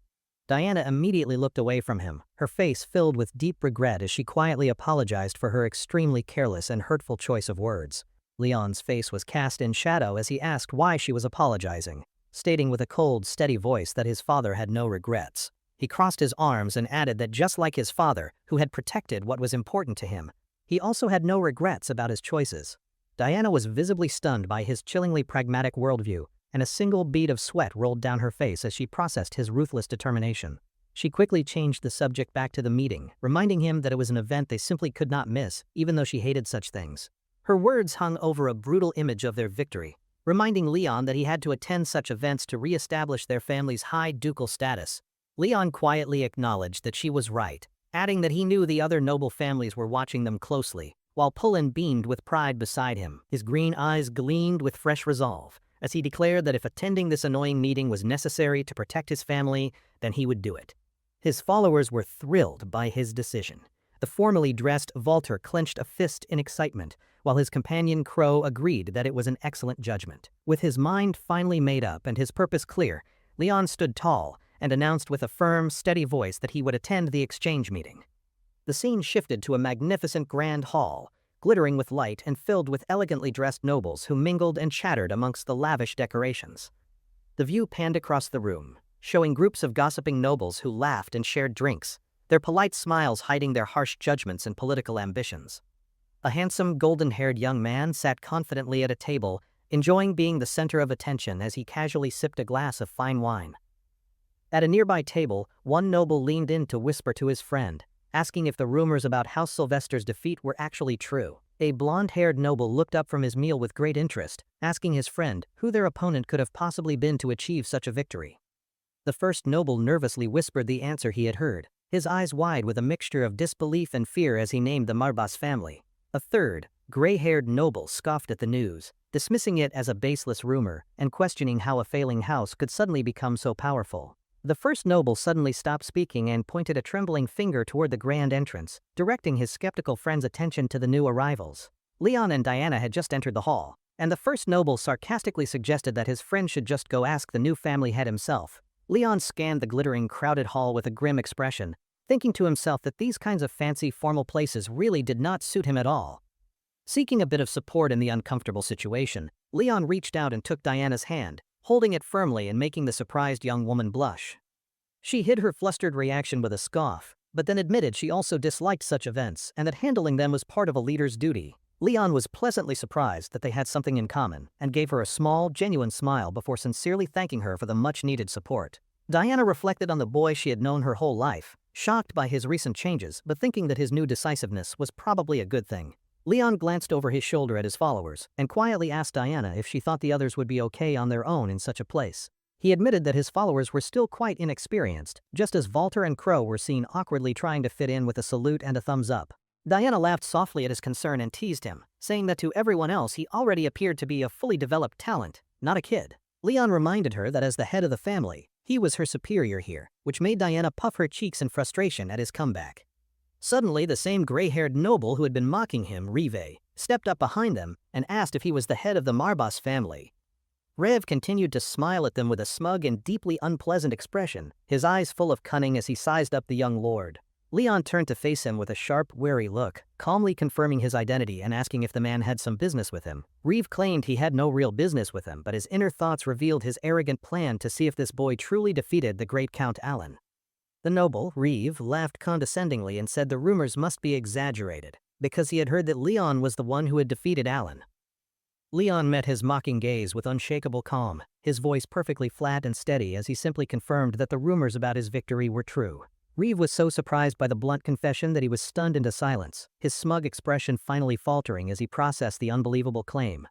Diana immediately looked away from him, her face filled with deep regret as she quietly apologized for her extremely careless and hurtful choice of words. Leon's face was cast in shadow as he asked why she was apologizing, stating with a cold, steady voice that his father had no regrets. He crossed his arms and added that just like his father, who had protected what was important to him, he also had no regrets about his choices. Diana was visibly stunned by his chillingly pragmatic worldview, and a single bead of sweat rolled down her face as she processed his ruthless determination. She quickly changed the subject back to the meeting, reminding him that it was an event they simply could not miss, even though she hated such things. Her words hung over a brutal image of their victory, reminding Leon that he had to attend such events to re-establish their family's high ducal status. Leon quietly acknowledged that she was right, adding that he knew the other noble families were watching them closely, while Pullen beamed with pride beside him. His green eyes gleamed with fresh resolve, as he declared that if attending this annoying meeting was necessary to protect his family, then he would do it. His followers were thrilled by his decision. The formally dressed Walter clenched a fist in excitement, while his companion Crow agreed that it was an excellent judgment. With his mind finally made up and his purpose clear, Leon stood tall and announced with a firm, steady voice that he would attend the exchange meeting. The scene shifted to a magnificent grand hall, glittering with light and filled with elegantly dressed nobles who mingled and chattered amongst the lavish decorations. The view panned across the room, showing groups of gossiping nobles who laughed and shared drinks, their polite smiles hiding their harsh judgments and political ambitions. A handsome, golden-haired young man sat confidently at a table, enjoying being the center of attention as he casually sipped a glass of fine wine. At a nearby table, one noble leaned in to whisper to his friend, asking if the rumors about House Sylvester's defeat were actually true. A blonde-haired noble looked up from his meal with great interest, asking his friend who their opponent could have possibly been to achieve such a victory. The first noble nervously whispered the answer he had heard, his eyes wide with a mixture of disbelief and fear as he named the Marbas family. A third, gray-haired noble scoffed at the news, dismissing it as a baseless rumor and questioning how a failing house could suddenly become so powerful. The first noble suddenly stopped speaking and pointed a trembling finger toward the grand entrance, directing his skeptical friend's attention to the new arrivals. Leon and Diana had just entered the hall, and the first noble sarcastically suggested that his friend should just go ask the new family head himself. Leon scanned the glittering, crowded hall with a grim expression, thinking to himself that these kinds of fancy, formal places really did not suit him at all. Seeking a bit of support in the uncomfortable situation, Leon reached out and took Diana's hand, holding it firmly and making the surprised young woman blush. She hid her flustered reaction with a scoff, but then admitted she also disliked such events and that handling them was part of a leader's duty. Leon was pleasantly surprised that they had something in common and gave her a small, genuine smile before sincerely thanking her for the much-needed support. Diana reflected on the boy she had known her whole life, shocked by his recent changes but thinking that his new decisiveness was probably a good thing. Leon glanced over his shoulder at his followers and quietly asked Diana if she thought the others would be okay on their own in such a place. He admitted that his followers were still quite inexperienced, just as Walter and Crow were seen awkwardly trying to fit in with a salute and a thumbs up. Diana laughed softly at his concern and teased him, saying that to everyone else he already appeared to be a fully developed talent, not a kid. Leon reminded her that as the head of the family, he was her superior here, which made Diana puff her cheeks in frustration at his comeback. Suddenly, the same gray-haired noble who had been mocking him, Rive, stepped up behind them and asked if he was the head of the Marbas family. Rev continued to smile at them with a smug and deeply unpleasant expression, his eyes full of cunning as he sized up the young lord. Leon turned to face him with a sharp, wary look, calmly confirming his identity and asking if the man had some business with him. Reeve claimed he had no real business with him, but his inner thoughts revealed his arrogant plan to see if this boy truly defeated the great Count Alan. The noble, Reeve, laughed condescendingly and said the rumors must be exaggerated, because he had heard that Leon was the one who had defeated Alan. Leon met his mocking gaze with unshakable calm, his voice perfectly flat and steady as he simply confirmed that the rumors about his victory were true. Reeve was so surprised by the blunt confession that he was stunned into silence, his smug expression finally faltering as he processed the unbelievable claim.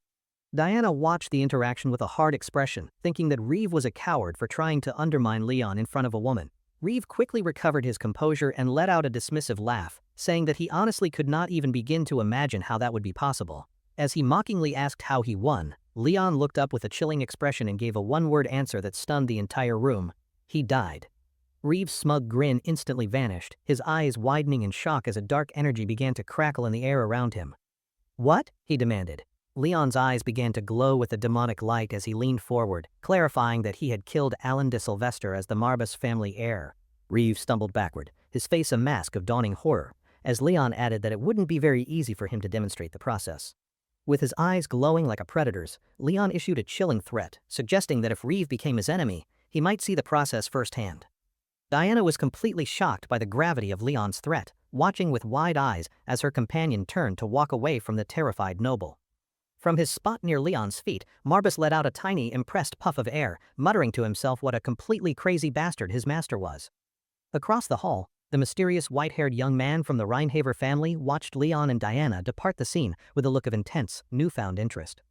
Diana watched the interaction with a hard expression, thinking that Reeve was a coward for trying to undermine Leon in front of a woman. Reeve quickly recovered his composure and let out a dismissive laugh, saying that he honestly could not even begin to imagine how that would be possible. As he mockingly asked how he won, Leon looked up with a chilling expression and gave a one-word answer that stunned the entire room. He died. Reeve's smug grin instantly vanished, his eyes widening in shock as a dark energy began to crackle in the air around him. "What?" he demanded. Leon's eyes began to glow with a demonic light as he leaned forward, clarifying that he had killed Alan de Sylvester as the Marbas family heir. Reeve stumbled backward, his face a mask of dawning horror, as Leon added that it wouldn't be very easy for him to demonstrate the process. With his eyes glowing like a predator's, Leon issued a chilling threat, suggesting that if Reeve became his enemy, he might see the process firsthand. Diana was completely shocked by the gravity of Leon's threat, watching with wide eyes as her companion turned to walk away from the terrified noble. From his spot near Leon's feet, Marbas let out a tiny, impressed puff of air, muttering to himself what a completely crazy bastard his master was. Across the hall, the mysterious white-haired young man from the Reinhaver family watched Leon and Diana depart the scene with a look of intense, newfound interest.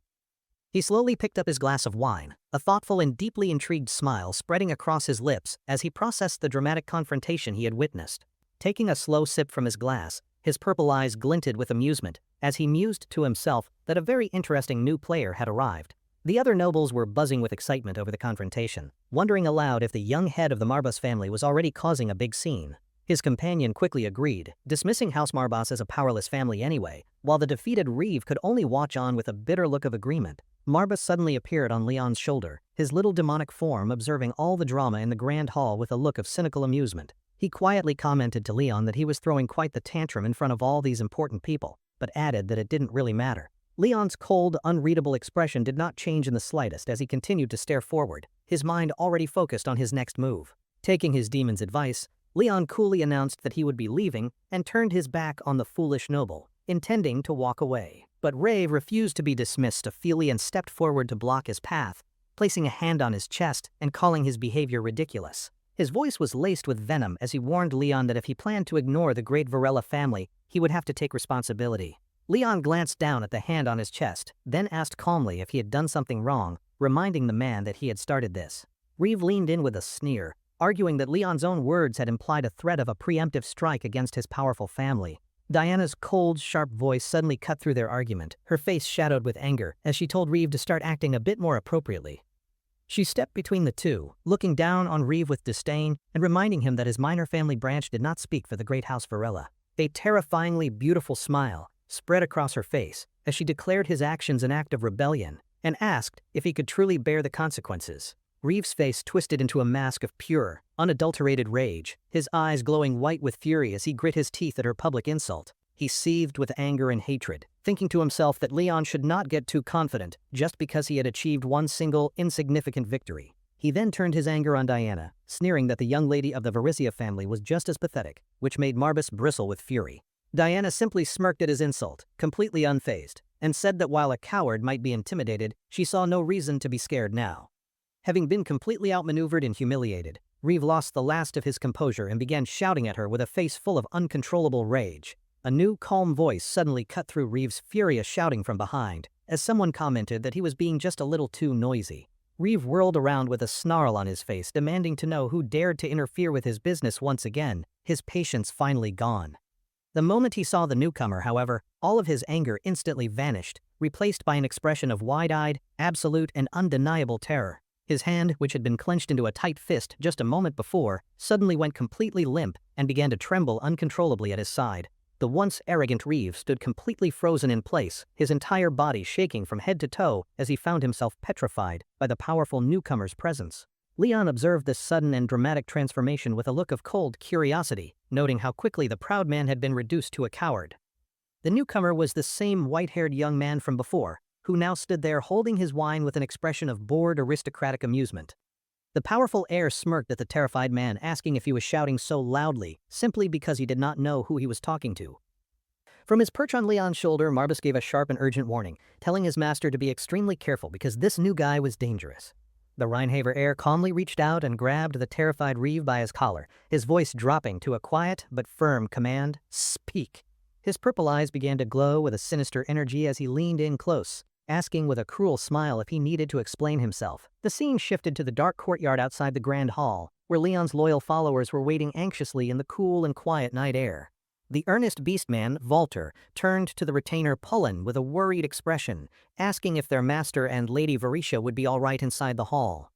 He slowly picked up his glass of wine, a thoughtful and deeply intrigued smile spreading across his lips as he processed the dramatic confrontation he had witnessed. Taking a slow sip from his glass, his purple eyes glinted with amusement as he mused to himself that a very interesting new player had arrived. The other nobles were buzzing with excitement over the confrontation, wondering aloud if the young head of the Marbas family was already causing a big scene. His companion quickly agreed, dismissing House Marbas as a powerless family anyway, while the defeated Reeve could only watch on with a bitter look of agreement. Marbas suddenly appeared on Leon's shoulder, his little demonic form observing all the drama in the grand hall with a look of cynical amusement. He quietly commented to Leon that he was throwing quite the tantrum in front of all these important people, but added that it didn't really matter. Leon's cold, unreadable expression did not change in the slightest as he continued to stare forward, his mind already focused on his next move. Taking his demon's advice, Leon coolly announced that he would be leaving and turned his back on the foolish noble, intending to walk away. But Ray refused to be dismissed affectedly and stepped forward to block his path, placing a hand on his chest and calling his behavior ridiculous. His voice was laced with venom as he warned Leon that if he planned to ignore the great Varela family, he would have to take responsibility. Leon glanced down at the hand on his chest, then asked calmly if he had done something wrong, reminding the man that he had started this. Reeve leaned in with a sneer, arguing that Leon's own words had implied a threat of a preemptive strike against his powerful family. Diana's cold, sharp voice suddenly cut through their argument, her face shadowed with anger as she told Reeve to start acting a bit more appropriately. She stepped between the two, looking down on Reeve with disdain and reminding him that his minor family branch did not speak for the great House Varela. A terrifyingly beautiful smile spread across her face as she declared his actions an act of rebellion and asked if he could truly bear the consequences. Reeve's face twisted into a mask of pure, unadulterated rage, his eyes glowing white with fury as he grit his teeth at her public insult. He seethed with anger and hatred, thinking to himself that Leon should not get too confident just because he had achieved one single, insignificant victory. He then turned his anger on Diana, sneering that the young lady of the Varisia family was just as pathetic, which made Marbas bristle with fury. Diana simply smirked at his insult, completely unfazed, and said that while a coward might be intimidated, she saw no reason to be scared now. Having been completely outmaneuvered and humiliated, Reeve lost the last of his composure and began shouting at her with a face full of uncontrollable rage. A new, calm voice suddenly cut through Reeve's furious shouting from behind, as someone commented that he was being just a little too noisy. Reeve whirled around with a snarl on his face, demanding to know who dared to interfere with his business once again, his patience finally gone. The moment he saw the newcomer, however, all of his anger instantly vanished, replaced by an expression of wide-eyed, absolute, and undeniable terror. His hand, which had been clenched into a tight fist just a moment before, suddenly went completely limp and began to tremble uncontrollably at his side. The once arrogant Reeve stood completely frozen in place, his entire body shaking from head to toe as he found himself petrified by the powerful newcomer's presence. Leon observed this sudden and dramatic transformation with a look of cold curiosity, noting how quickly the proud man had been reduced to a coward. The newcomer was the same white-haired young man from before, who now stood there holding his wine with an expression of bored aristocratic amusement. The powerful heir smirked at the terrified man, asking if he was shouting so loudly, simply because he did not know who he was talking to. From his perch on Leon's shoulder, Marbus gave a sharp and urgent warning, telling his master to be extremely careful because this new guy was dangerous. The Rheinhaver heir calmly reached out and grabbed the terrified Reeve by his collar, his voice dropping to a quiet but firm command, "Speak." His purple eyes began to glow with a sinister energy as he leaned in close, asking with a cruel smile if he needed to explain himself. The scene shifted to the dark courtyard outside the Grand Hall, where Leon's loyal followers were waiting anxiously in the cool and quiet night air. The earnest beastman, Walter, turned to the retainer Pullen with a worried expression, asking if their master and Lady Varisha would be all right inside the hall.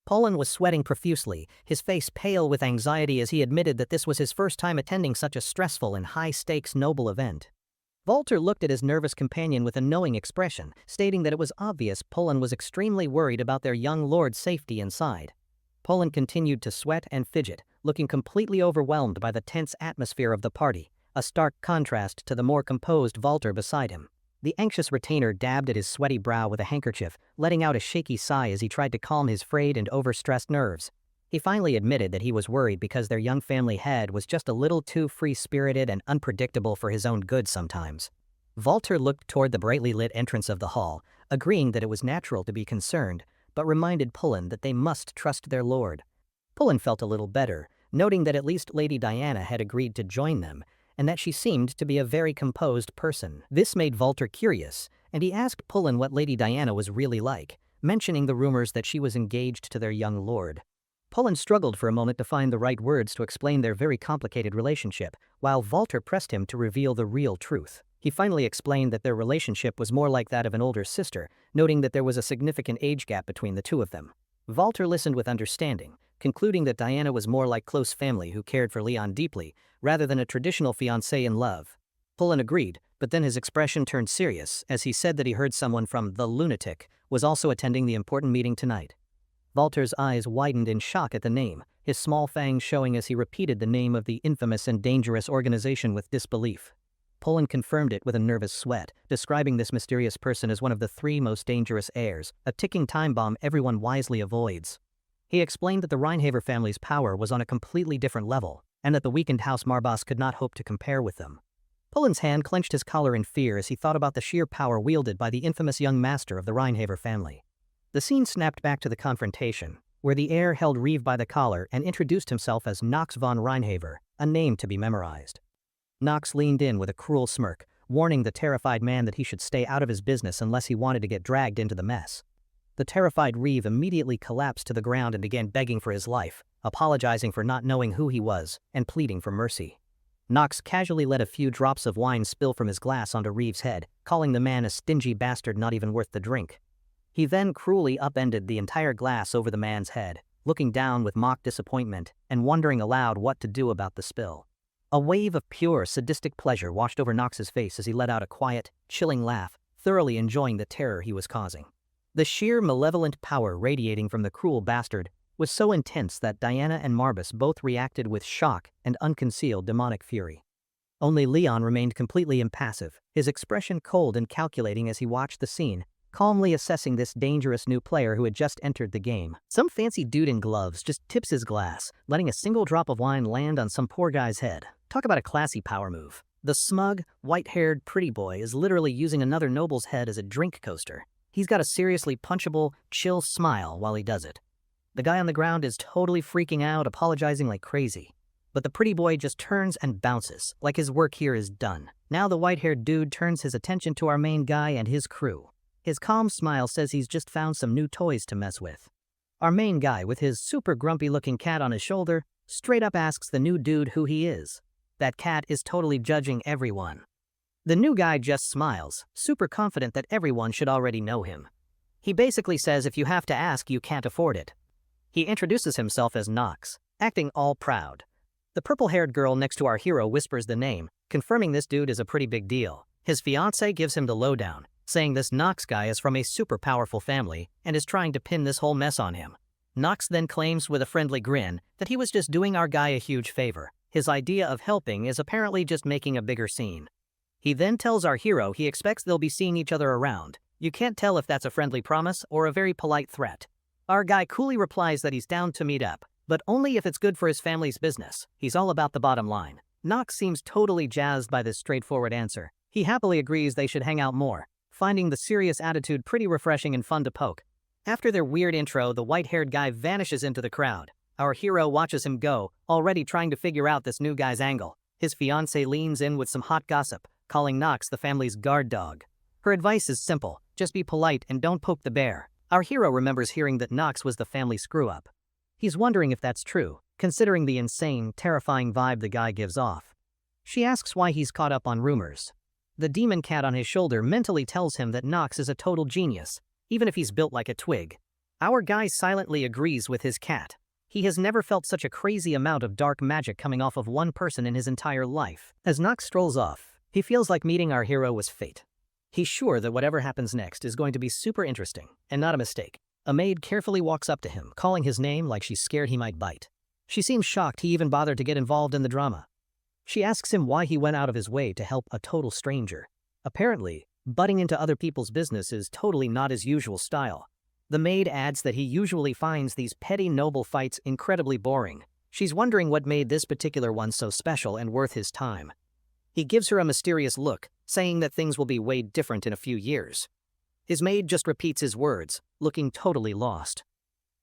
Pullen was sweating profusely, his face pale with anxiety as he admitted that this was his first time attending such a stressful and high-stakes noble event. Walter looked at his nervous companion with a knowing expression, stating that it was obvious Pullen was extremely worried about their young lord's safety inside. Pullen continued to sweat and fidget, looking completely overwhelmed by the tense atmosphere of the party, a stark contrast to the more composed Walter beside him. The anxious retainer dabbed at his sweaty brow with a handkerchief, letting out a shaky sigh as he tried to calm his frayed and overstressed nerves. He finally admitted that he was worried because their young family head was just a little too free-spirited and unpredictable for his own good sometimes. Walter looked toward the brightly lit entrance of the hall, agreeing that it was natural to be concerned, but reminded Pullen that they must trust their lord. Pullen felt a little better, noting that at least Lady Diana had agreed to join them, and that she seemed to be a very composed person. This made Walter curious, and he asked Pullen what Lady Diana was really like, mentioning the rumors that she was engaged to their young lord. Pullen struggled for a moment to find the right words to explain their very complicated relationship, while Walter pressed him to reveal the real truth. He finally explained that their relationship was more like that of an older sister, noting that there was a significant age gap between the two of them. Walter listened with understanding, concluding that Diana was more like close family who cared for Leon deeply, rather than a traditional fiancé in love. Pullen agreed, but then his expression turned serious as he said that he heard someone from the lunatic was also attending the important meeting tonight. Walter's eyes widened in shock at the name, his small fangs showing as he repeated the name of the infamous and dangerous organization with disbelief. Pullen confirmed it with a nervous sweat, describing this mysterious person as one of the 3 most dangerous heirs, a ticking time bomb everyone wisely avoids. He explained that the Rheinhaver family's power was on a completely different level, and that the weakened House Marbas could not hope to compare with them. Pullen's hand clenched his collar in fear as he thought about the sheer power wielded by the infamous young master of the Rheinhaver family. The scene snapped back to the confrontation, where the heir held Reeve by the collar and introduced himself as Knox von Rheinhaver, a name to be memorized. Knox leaned in with a cruel smirk, warning the terrified man that he should stay out of his business unless he wanted to get dragged into the mess. The terrified Reeve immediately collapsed to the ground and began begging for his life, apologizing for not knowing who he was, and pleading for mercy. Knox casually let a few drops of wine spill from his glass onto Reeve's head, calling the man a stingy bastard not even worth the drink. He then cruelly upended the entire glass over the man's head, looking down with mock disappointment and wondering aloud what to do about the spill. A wave of pure, sadistic pleasure washed over Knox's face as he let out a quiet, chilling laugh, thoroughly enjoying the terror he was causing. The sheer malevolent power radiating from the cruel bastard was so intense that Diana and Marbus both reacted with shock and unconcealed demonic fury. Only Leon remained completely impassive, his expression cold and calculating as he watched the scene, calmly assessing this dangerous new player who had just entered the game. Some fancy dude in gloves just tips his glass, letting a single drop of wine land on some poor guy's head. Talk about a classy power move. The smug, white-haired pretty boy is literally using another noble's head as a drink coaster. He's got a seriously punchable, chill smile while he does it. The guy on the ground is totally freaking out, apologizing like crazy. but the pretty boy just turns and bounces, like his work here is done. Now the white-haired dude turns his attention to our main guy and his crew. His calm smile says he's just found some new toys to mess with. Our main guy, with his super grumpy-looking cat on his shoulder, straight up asks the new dude who he is. That cat is totally judging everyone. The new guy just smiles, super confident that everyone should already know him. He basically says if you have to ask, you can't afford it. He introduces himself as Nox, acting all proud. The purple-haired girl next to our hero whispers the name, confirming this dude is a pretty big deal. His fiancé gives him the lowdown, saying this Nox guy is from a super powerful family and is trying to pin this whole mess on him. Nox then claims with a friendly grin that he was just doing our guy a huge favor. His idea of helping is apparently just making a bigger scene. He then tells our hero he expects they'll be seeing each other around. You can't tell if that's a friendly promise or a very polite threat. Our guy coolly replies that he's down to meet up, but only if it's good for his family's business. He's all about the bottom line. Nox seems totally jazzed by this straightforward answer. He happily agrees they should hang out more, finding the serious attitude pretty refreshing and fun to poke. After their weird intro, the white-haired guy vanishes into the crowd. Our hero watches him go, already trying to figure out this new guy's angle. His fiancée leans in with some hot gossip, calling Nox the family's guard dog. Her advice is simple, just be polite and don't poke the bear. Our hero remembers hearing that Nox was the family screw-up. He's wondering if that's true, considering the insane, terrifying vibe the guy gives off. She asks why he's caught up on rumors. The demon cat on his shoulder mentally tells him that Nox is a total genius, even if he's built like a twig. Our guy silently agrees with his cat. He has never felt such a crazy amount of dark magic coming off of one person in his entire life. As Nox strolls off, he feels like meeting our hero was fate. He's sure that whatever happens next is going to be super interesting, and not a mistake. A maid carefully walks up to him, calling his name like she's scared he might bite. She seems shocked he even bothered to get involved in the drama. She asks him why he went out of his way to help a total stranger. Apparently, butting into other people's business is totally not his usual style. The maid adds that he usually finds these petty noble fights incredibly boring. She's wondering what made this particular one so special and worth his time. He gives her a mysterious look, saying that things will be way different in a few years. His maid just repeats his words, looking totally lost.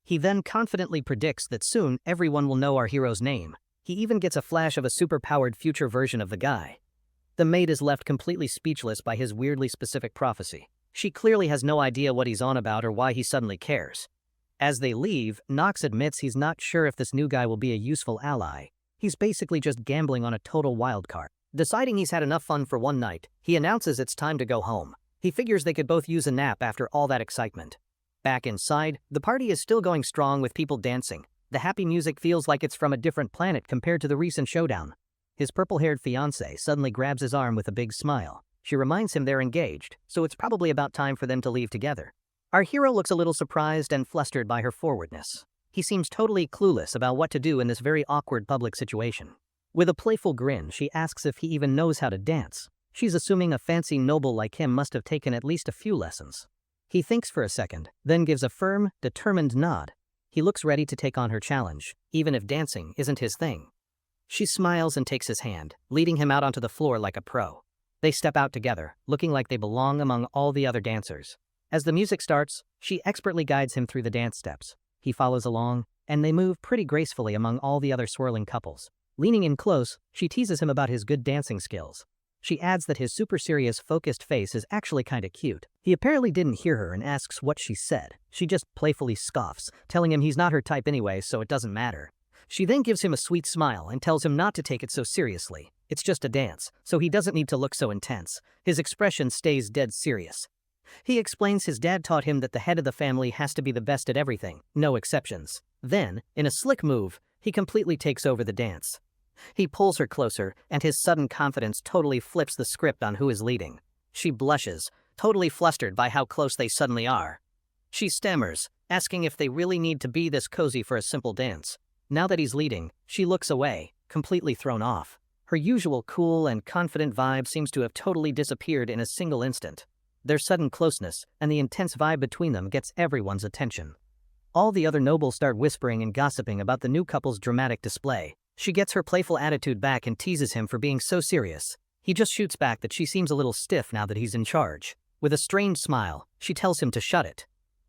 He then confidently predicts that soon everyone will know our hero's name. He even gets a flash of a super-powered future version of the guy. The maid is left completely speechless by his weirdly specific prophecy. She clearly has no idea what he's on about or why he suddenly cares. As they leave, Nox admits he's not sure if this new guy will be a useful ally. He's basically just gambling on a total wild card. Deciding he's had enough fun for one night, he announces it's time to go home. He figures they could both use a nap after all that excitement. Back inside, the party is still going strong with people dancing. The happy music feels like it's from a different planet compared to the recent showdown. His purple-haired fiancée suddenly grabs his arm with a big smile. She reminds him they're engaged, so it's probably about time for them to leave together. Our hero looks a little surprised and flustered by her forwardness. He seems totally clueless about what to do in this very awkward public situation. With a playful grin, she asks if he even knows how to dance. She's assuming a fancy noble like him must have taken at least a few lessons. He thinks for a second, then gives a firm, determined nod. He looks ready to take on her challenge, even if dancing isn't his thing. She smiles and takes his hand, leading him out onto the floor like a pro. They step out together, looking like they belong among all the other dancers. As the music starts, she expertly guides him through the dance steps. He follows along, and they move pretty gracefully among all the other swirling couples. Leaning in close, she teases him about his good dancing skills. She adds that his super serious, focused face is actually kinda cute. He apparently didn't hear her and asks what she said. She just playfully scoffs, telling him he's not her type anyway, so it doesn't matter. She then gives him a sweet smile and tells him not to take it so seriously. It's just a dance, so he doesn't need to look so intense. His expression stays dead serious. He explains his dad taught him that the head of the family has to be the best at everything, no exceptions. Then, in a slick move, he completely takes over the dance. He pulls her closer, and his sudden confidence totally flips the script on who is leading. She blushes, totally flustered by how close they suddenly are. She stammers, asking if they really need to be this cozy for a simple dance. Now that he's leading, she looks away, completely thrown off. Her usual cool and confident vibe seems to have totally disappeared in a single instant. Their sudden closeness and the intense vibe between them gets everyone's attention. All the other nobles start whispering and gossiping about the new couple's dramatic display. She gets her playful attitude back and teases him for being so serious. He just shoots back that she seems a little stiff now that he's in charge. With a strange smile, she tells him to shut it.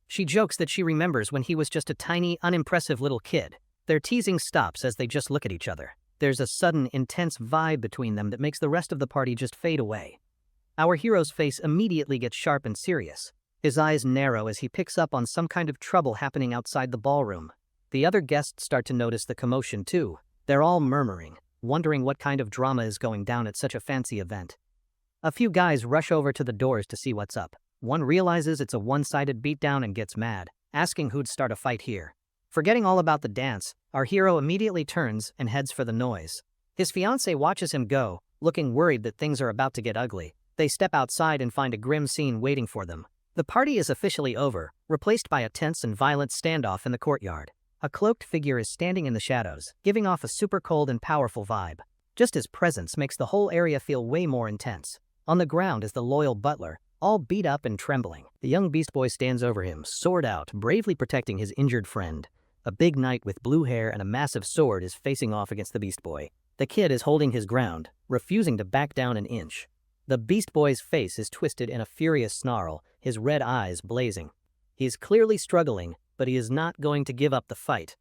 She jokes that she remembers when he was just a tiny, unimpressive little kid. Their teasing stops as they just look at each other. There's a sudden, intense vibe between them that makes the rest of the party just fade away. Our hero's face immediately gets sharp and serious. His eyes narrow as he picks up on some kind of trouble happening outside the ballroom. The other guests start to notice the commotion too. They're all murmuring, wondering what kind of drama is going down at such a fancy event. A few guys rush over to the doors to see what's up. One realizes it's a one-sided beatdown and gets mad, asking who'd start a fight here. Forgetting all about the dance, our hero immediately turns and heads for the noise. His fiancée watches him go, looking worried that things are about to get ugly. They step outside and find a grim scene waiting for them. The party is officially over, replaced by a tense and violent standoff in the courtyard. A cloaked figure is standing in the shadows, giving off a super cold and powerful vibe. Just his presence makes the whole area feel way more intense. On the ground is the loyal butler, all beat up and trembling. The young beast boy stands over him, sword out, bravely protecting his injured friend. A big knight with blue hair and a massive sword is facing off against the beast boy. The kid is holding his ground, refusing to back down an inch. The beast boy's face is twisted in a furious snarl, his red eyes blazing. He's clearly struggling, but he is not going to give up the fight.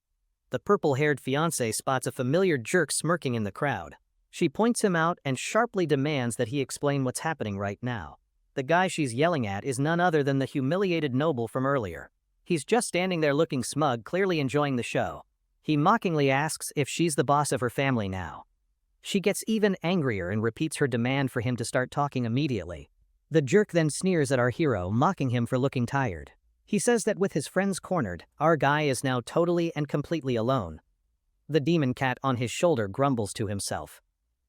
The purple-haired fiancé spots a familiar jerk smirking in the crowd. She points him out and sharply demands that he explain what's happening right now. The guy she's yelling at is none other than the humiliated noble from earlier. He's just standing there looking smug, clearly enjoying the show. He mockingly asks if she's the boss of her family now. She gets even angrier and repeats her demand for him to start talking immediately. The jerk then sneers at our hero, mocking him for looking tired. He says that with his friends cornered, our guy is now totally and completely alone. The demon cat on his shoulder grumbles to himself.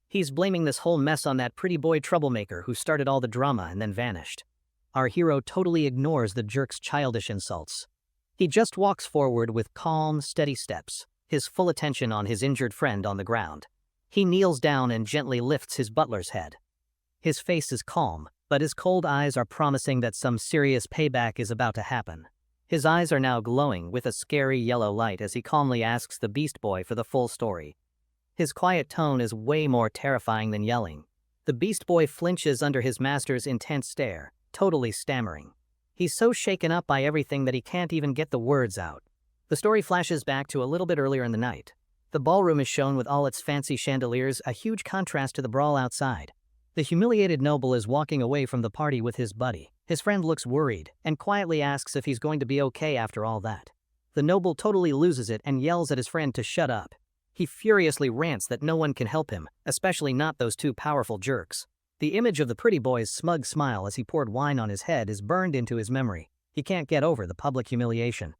He's blaming this whole mess on that pretty boy troublemaker who started all the drama and then vanished. Our hero totally ignores the jerk's childish insults. He just walks forward with calm, steady steps, his full attention on his injured friend on the ground. He kneels down and gently lifts his butler's head. His face is calm, but his cold eyes are promising that some serious payback is about to happen. His eyes are now glowing with a scary yellow light as he calmly asks the beast boy for the full story. His quiet tone is way more terrifying than yelling. The beast boy flinches under his master's intense stare, totally stammering. He's so shaken up by everything that he can't even get the words out. The story flashes back to a little bit earlier in the night. The ballroom is shown with all its fancy chandeliers, a huge contrast to the brawl outside. The humiliated noble is walking away from the party with his buddy. His friend looks worried and quietly asks if he's going to be okay after all that. The noble totally loses it and yells at his friend to shut up. He furiously rants that no one can help him, especially not those two powerful jerks. The image of the pretty boy's smug smile as he poured wine on his head is burned into his memory. He can't get over the public humiliation.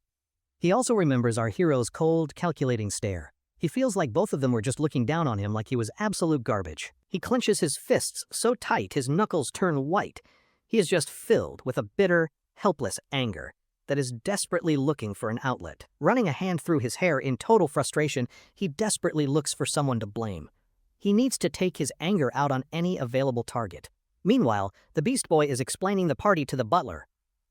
He also remembers our hero's cold, calculating stare. He feels like both of them were just looking down on him like he was absolute garbage. He clenches his fists so tight his knuckles turn white. He is just filled with a bitter, helpless anger that is desperately looking for an outlet. Running a hand through his hair in total frustration, he desperately looks for someone to blame. He needs to take his anger out on any available target. Meanwhile, the Beast Boy is explaining the party to the butler.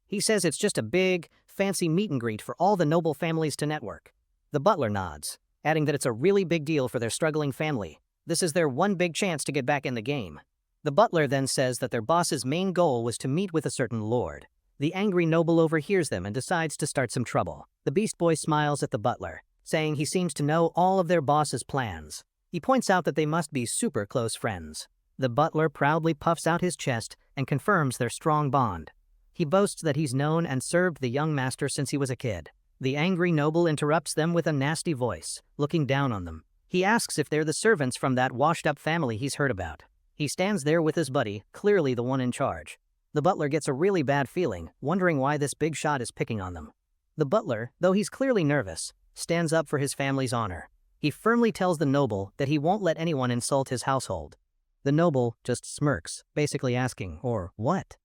He says it's just a big, fancy meet and greet for all the noble families to network. The butler nods, adding that it's a really big deal for their struggling family. This is their one big chance to get back in the game. The butler then says that their boss's main goal was to meet with a certain lord. The angry noble overhears them and decides to start some trouble. The Beast Boy smiles at the butler, saying he seems to know all of their boss's plans. He points out that they must be super close friends. The butler proudly puffs out his chest and confirms their strong bond. He boasts that he's known and served the young master since he was a kid. The angry noble interrupts them with a nasty voice, looking down on them. He asks if they're the servants from that washed-up family he's heard about. He stands there with his buddy, clearly the one in charge. The butler gets a really bad feeling, wondering why this big shot is picking on them. The butler, though he's clearly nervous, stands up for his family's honor. He firmly tells the noble that he won't let anyone insult his household. The noble just smirks, basically asking, or what?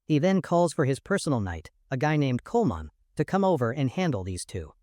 He then calls for his personal knight, a guy named Coleman, to come over and handle these two.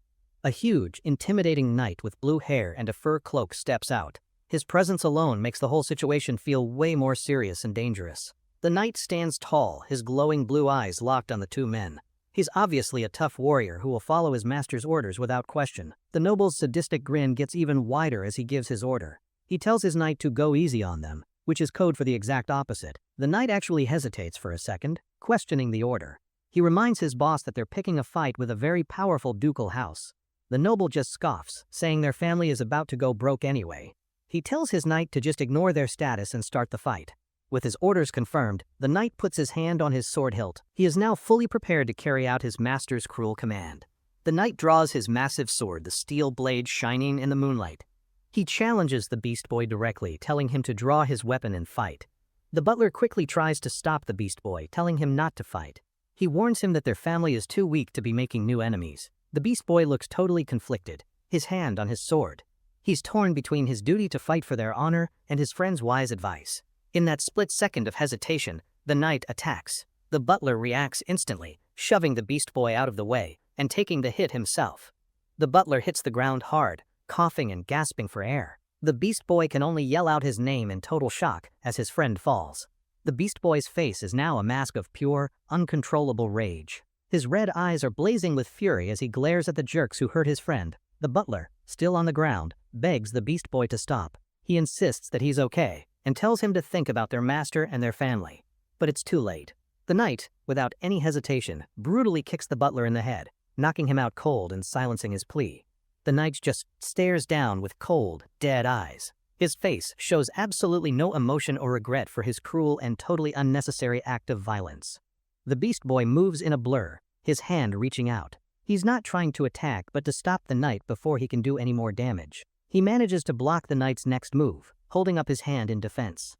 A huge, intimidating knight with blue hair and a fur cloak steps out. His presence alone makes the whole situation feel way more serious and dangerous. The knight stands tall, his glowing blue eyes locked on the two men. He's obviously a tough warrior who will follow his master's orders without question. The noble's sadistic grin gets even wider as he gives his order. He tells his knight to go easy on them, which is code for the exact opposite. The knight actually hesitates for a second, questioning the order. He reminds his boss that they're picking a fight with a very powerful ducal house. The noble just scoffs, saying their family is about to go broke anyway. He tells his knight to just ignore their status and start the fight. With his orders confirmed, the knight puts his hand on his sword hilt. He is now fully prepared to carry out his master's cruel command. The knight draws his massive sword, the steel blade shining in the moonlight. He challenges the Beast Boy directly, telling him to draw his weapon and fight. The butler quickly tries to stop the Beast Boy, telling him not to fight. He warns him that their family is too weak to be making new enemies. The Beast Boy looks totally conflicted, his hand on his sword. He's torn between his duty to fight for their honor and his friend's wise advice. In that split second of hesitation, the knight attacks. The butler reacts instantly, shoving the Beast Boy out of the way and taking the hit himself. The butler hits the ground hard, coughing and gasping for air. The Beast Boy can only yell out his name in total shock as his friend falls. The Beast Boy's face is now a mask of pure, uncontrollable rage. His red eyes are blazing with fury as he glares at the jerks who hurt his friend. The butler, still on the ground, begs the Beast Boy to stop. He insists that he's okay and tells him to think about their master and their family. But it's too late. The knight, without any hesitation, brutally kicks the butler in the head, knocking him out cold and silencing his plea. The knight just stares down with cold, dead eyes. His face shows absolutely no emotion or regret for his cruel and totally unnecessary act of violence. The Beast Boy moves in a blur, his hand reaching out. He's not trying to attack, but to stop the knight before he can do any more damage. He manages to block the knight's next move, holding up his hand in defense.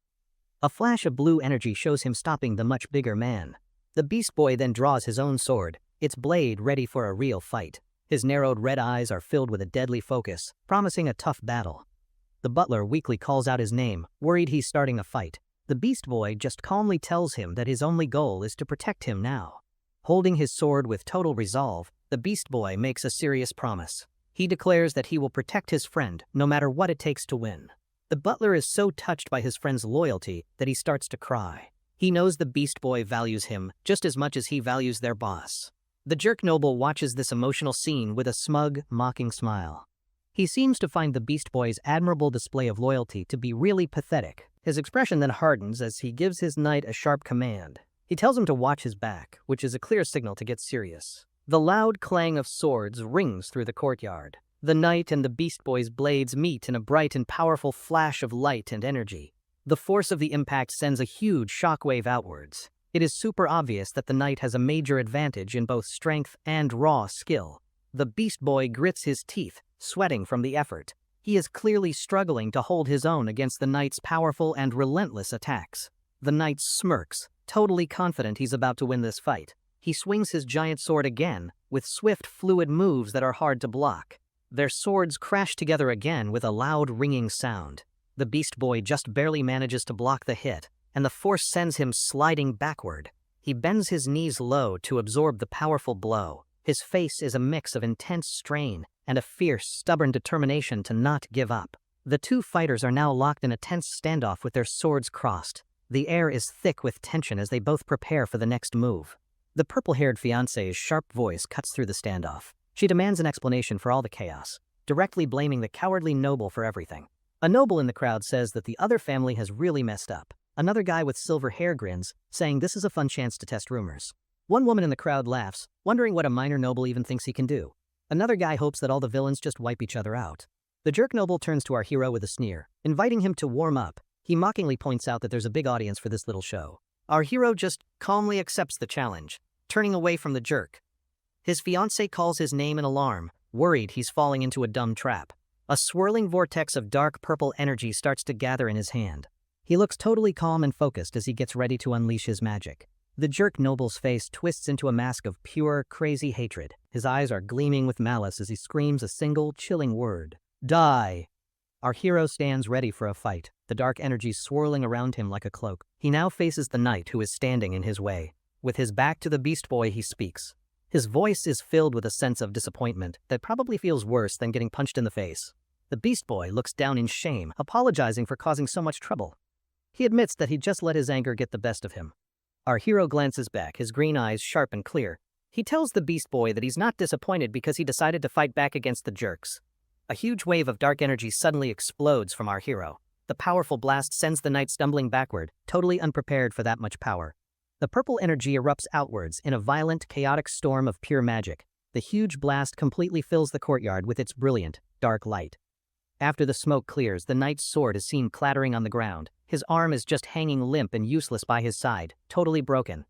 A flash of blue energy shows him stopping the much bigger man. The Beast Boy then draws his own sword, its blade ready for a real fight. His narrowed red eyes are filled with a deadly focus, promising a tough battle. The butler weakly calls out his name, worried he's starting a fight. The Beast Boy just calmly tells him that his only goal is to protect him now. Holding his sword with total resolve, the Beast Boy makes a serious promise. He declares that he will protect his friend, no matter what it takes to win. The butler is so touched by his friend's loyalty that he starts to cry. He knows the Beast Boy values him just as much as he values their boss. The jerk noble watches this emotional scene with a smug, mocking smile. He seems to find the Beast Boy's admirable display of loyalty to be really pathetic. His expression then hardens as he gives his knight a sharp command. He tells him to watch his back, which is a clear signal to get serious. The loud clang of swords rings through the courtyard. The knight and the Beast Boy's blades meet in a bright and powerful flash of light and energy. The force of the impact sends a huge shockwave outwards. It is super obvious that the knight has a major advantage in both strength and raw skill. The Beast Boy grits his teeth, sweating from the effort. He is clearly struggling to hold his own against the knight's powerful and relentless attacks. The knight smirks, totally confident he's about to win this fight. He swings his giant sword again, with swift, fluid moves that are hard to block. Their swords crash together again with a loud, ringing sound. The Beast Boy just barely manages to block the hit, and the force sends him sliding backward. He bends his knees low to absorb the powerful blow. His face is a mix of intense strain and a fierce, stubborn determination to not give up. The two fighters are now locked in a tense standoff with their swords crossed. The air is thick with tension as they both prepare for the next move. The purple-haired fiancé's sharp voice cuts through the standoff. She demands an explanation for all the chaos, directly blaming the cowardly noble for everything. A noble in the crowd says that the other family has really messed up. Another guy with silver hair grins, saying this is a fun chance to test rumors. One woman in the crowd laughs, wondering what a minor noble even thinks he can do. Another guy hopes that all the villains just wipe each other out. The jerk noble turns to our hero with a sneer, inviting him to warm up. He mockingly points out that there's a big audience for this little show. Our hero just calmly accepts the challenge, turning away from the jerk. His fiancée calls his name in alarm, worried he's falling into a dumb trap. A swirling vortex of dark purple energy starts to gather in his hand. He looks totally calm and focused as he gets ready to unleash his magic. The jerk noble's face twists into a mask of pure, crazy hatred. His eyes are gleaming with malice as he screams a single, chilling word. Die! Our hero stands ready for a fight, the dark energy swirling around him like a cloak. He now faces the knight who is standing in his way. With his back to the Beast Boy, he speaks. His voice is filled with a sense of disappointment that probably feels worse than getting punched in the face. The Beast Boy looks down in shame, apologizing for causing so much trouble. He admits that he just let his anger get the best of him. Our hero glances back, his green eyes sharp and clear. He tells the Beast Boy that he's not disappointed because he decided to fight back against the jerks. A huge wave of dark energy suddenly explodes from our hero. The powerful blast sends the knight stumbling backward, totally unprepared for that much power. The purple energy erupts outwards in a violent, chaotic storm of pure magic. The huge blast completely fills the courtyard with its brilliant, dark light. After the smoke clears, the knight's sword is seen clattering on the ground. His arm is just hanging limp and useless by his side, totally broken.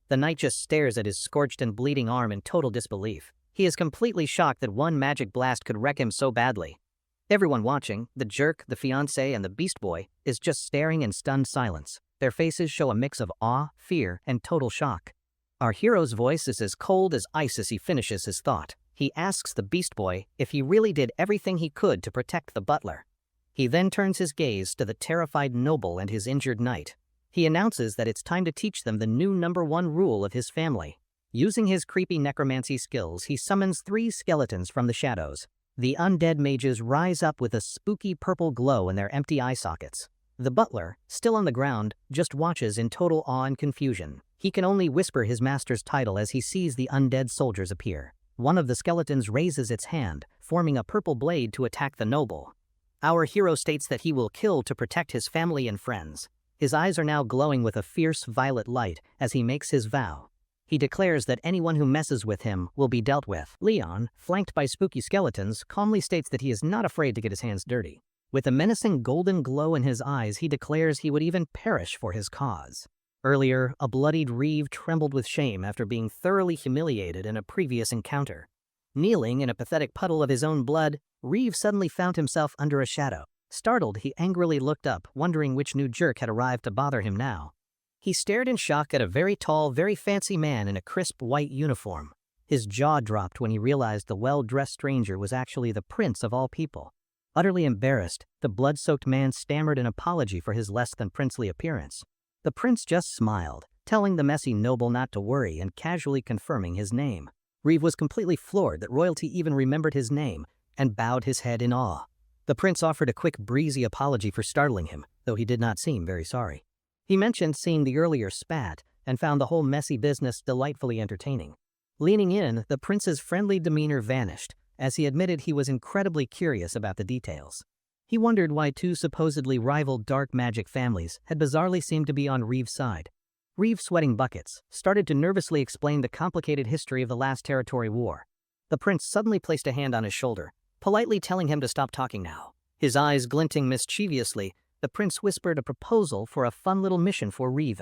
The knight just stares at his scorched and bleeding arm in total disbelief. He is completely shocked that one magic blast could wreck him so badly. Everyone watching, the jerk, the fiancé, and the beast boy, is just staring in stunned silence. Their faces show a mix of awe, fear, and total shock. Our hero's voice is as cold as ice as he finishes his thought. He asks the beast boy if he really did everything he could to protect the butler. He then turns his gaze to the terrified noble and his injured knight. He announces that it's time to teach them the new #1 rule of his family. Using his creepy necromancy skills, he summons 3 skeletons from the shadows. The undead mages rise up with a spooky purple glow in their empty eye sockets. The butler, still on the ground, just watches in total awe and confusion. He can only whisper his master's title as he sees the undead soldiers appear. One of the skeletons raises its hand, forming a purple blade to attack the noble. Our hero states that he will kill to protect his family and friends. His eyes are now glowing with a fierce violet light as he makes his vow. He declares that anyone who messes with him will be dealt with. Leon, flanked by spooky skeletons, calmly states that he is not afraid to get his hands dirty. With a menacing golden glow in his eyes, he declares he would even perish for his cause. Earlier, a bloodied Reeve trembled with shame after being thoroughly humiliated in a previous encounter. Kneeling in a pathetic puddle of his own blood, Reeve suddenly found himself under a shadow. Startled, he angrily looked up, wondering which new jerk had arrived to bother him now. He stared in shock at a very tall, very fancy man in a crisp white uniform. His jaw dropped when he realized the well-dressed stranger was actually the prince of all people. Utterly embarrassed, the blood-soaked man stammered an apology for his less-than-princely appearance. The prince just smiled, telling the messy noble not to worry and casually confirming his name. Reeve was completely floored that royalty even remembered his name and bowed his head in awe. The prince offered a quick, breezy apology for startling him, though he did not seem very sorry. He mentioned seeing the earlier spat and found the whole messy business delightfully entertaining. Leaning in, the prince's friendly demeanor vanished as he admitted he was incredibly curious about the details. He wondered why 2 supposedly rival dark magic families had bizarrely seemed to be on Reeve's side. Reeve, sweating buckets, started to nervously explain the complicated history of the last territory war. The prince suddenly placed a hand on his shoulder, politely telling him to stop talking now. His eyes glinting mischievously, the prince whispered a proposal for a fun little mission for Reeve.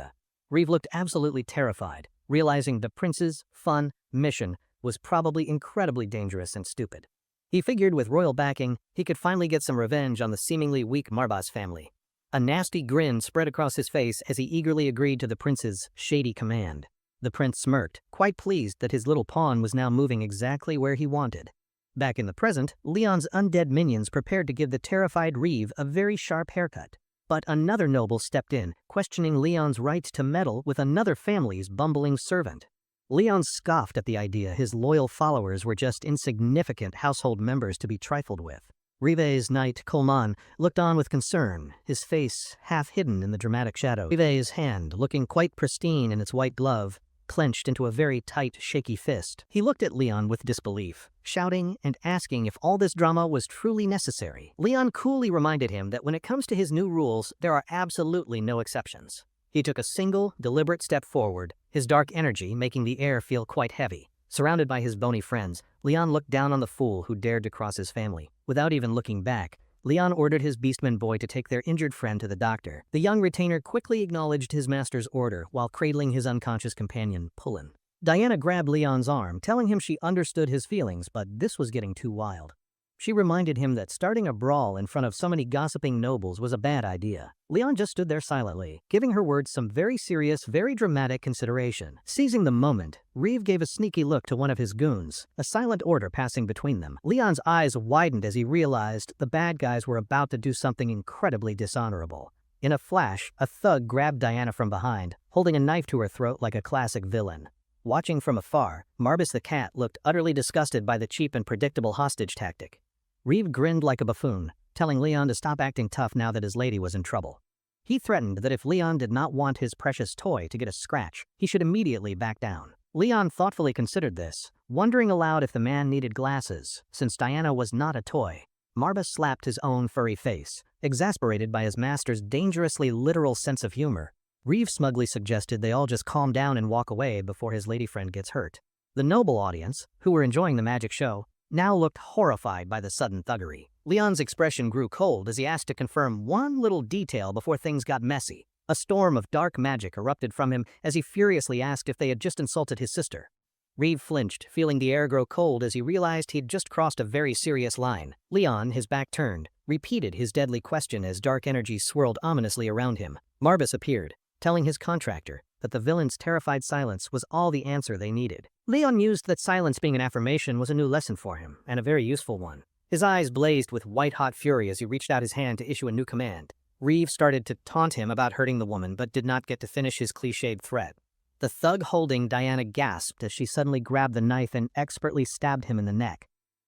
Reeve looked absolutely terrified, realizing the prince's fun mission was probably incredibly dangerous and stupid. He figured with royal backing, he could finally get some revenge on the seemingly weak Marbas family. A nasty grin spread across his face as he eagerly agreed to the prince's shady command. The prince smirked, quite pleased that his little pawn was now moving exactly where he wanted. Back in the present, Leon's undead minions prepared to give the terrified Reeve a very sharp haircut. But another noble stepped in, questioning Leon's right to meddle with another family's bumbling servant. Leon scoffed at the idea his loyal followers were just insignificant household members to be trifled with. Reeve's knight, Coleman, looked on with concern, his face half hidden in the dramatic shadow. Reeve's hand, looking quite pristine in its white glove, clenched into a very tight, shaky fist. He looked at Leon with disbelief, shouting and asking if all this drama was truly necessary. Leon coolly reminded him that when it comes to his new rules, there are absolutely no exceptions. He took a single, deliberate step forward, his dark energy making the air feel quite heavy. Surrounded by his bony friends, Leon looked down on the fool who dared to cross his family. Without even looking back, Leon ordered his beastman boy to take their injured friend to the doctor. The young retainer quickly acknowledged his master's order while cradling his unconscious companion, Pullen. Diana grabbed Leon's arm, telling him she understood his feelings, but this was getting too wild. She reminded him that starting a brawl in front of so many gossiping nobles was a bad idea. Leon just stood there silently, giving her words some very serious, very dramatic consideration. Seizing the moment, Reeve gave a sneaky look to one of his goons, a silent order passing between them. Leon's eyes widened as he realized the bad guys were about to do something incredibly dishonorable. In a flash, a thug grabbed Diana from behind, holding a knife to her throat like a classic villain. Watching from afar, Marbas the cat looked utterly disgusted by the cheap and predictable hostage tactic. Reeve grinned like a buffoon, telling Leon to stop acting tough now that his lady was in trouble. He threatened that if Leon did not want his precious toy to get a scratch, he should immediately back down. Leon thoughtfully considered this, wondering aloud if the man needed glasses, since Diana was not a toy. Marbas slapped his own furry face, exasperated by his master's dangerously literal sense of humor. Reeve smugly suggested they all just calm down and walk away before his lady friend gets hurt. The noble audience, who were enjoying the magic show, now looked horrified by the sudden thuggery. Leon's expression grew cold as he asked to confirm one little detail before things got messy. A storm of dark magic erupted from him as he furiously asked if they had just insulted his sister. Reeve flinched, feeling the air grow cold as he realized he'd just crossed a very serious line. Leon, his back turned, repeated his deadly question as dark energy swirled ominously around him. Marbus appeared, telling his contractor that the villain's terrified silence was all the answer they needed. Leon mused that silence being an affirmation was a new lesson for him, and a very useful one. His eyes blazed with white-hot fury as he reached out his hand to issue a new command. Reeve started to taunt him about hurting the woman, but did not get to finish his cliched threat. The thug holding Diana gasped as she suddenly grabbed the knife and expertly stabbed him in the neck.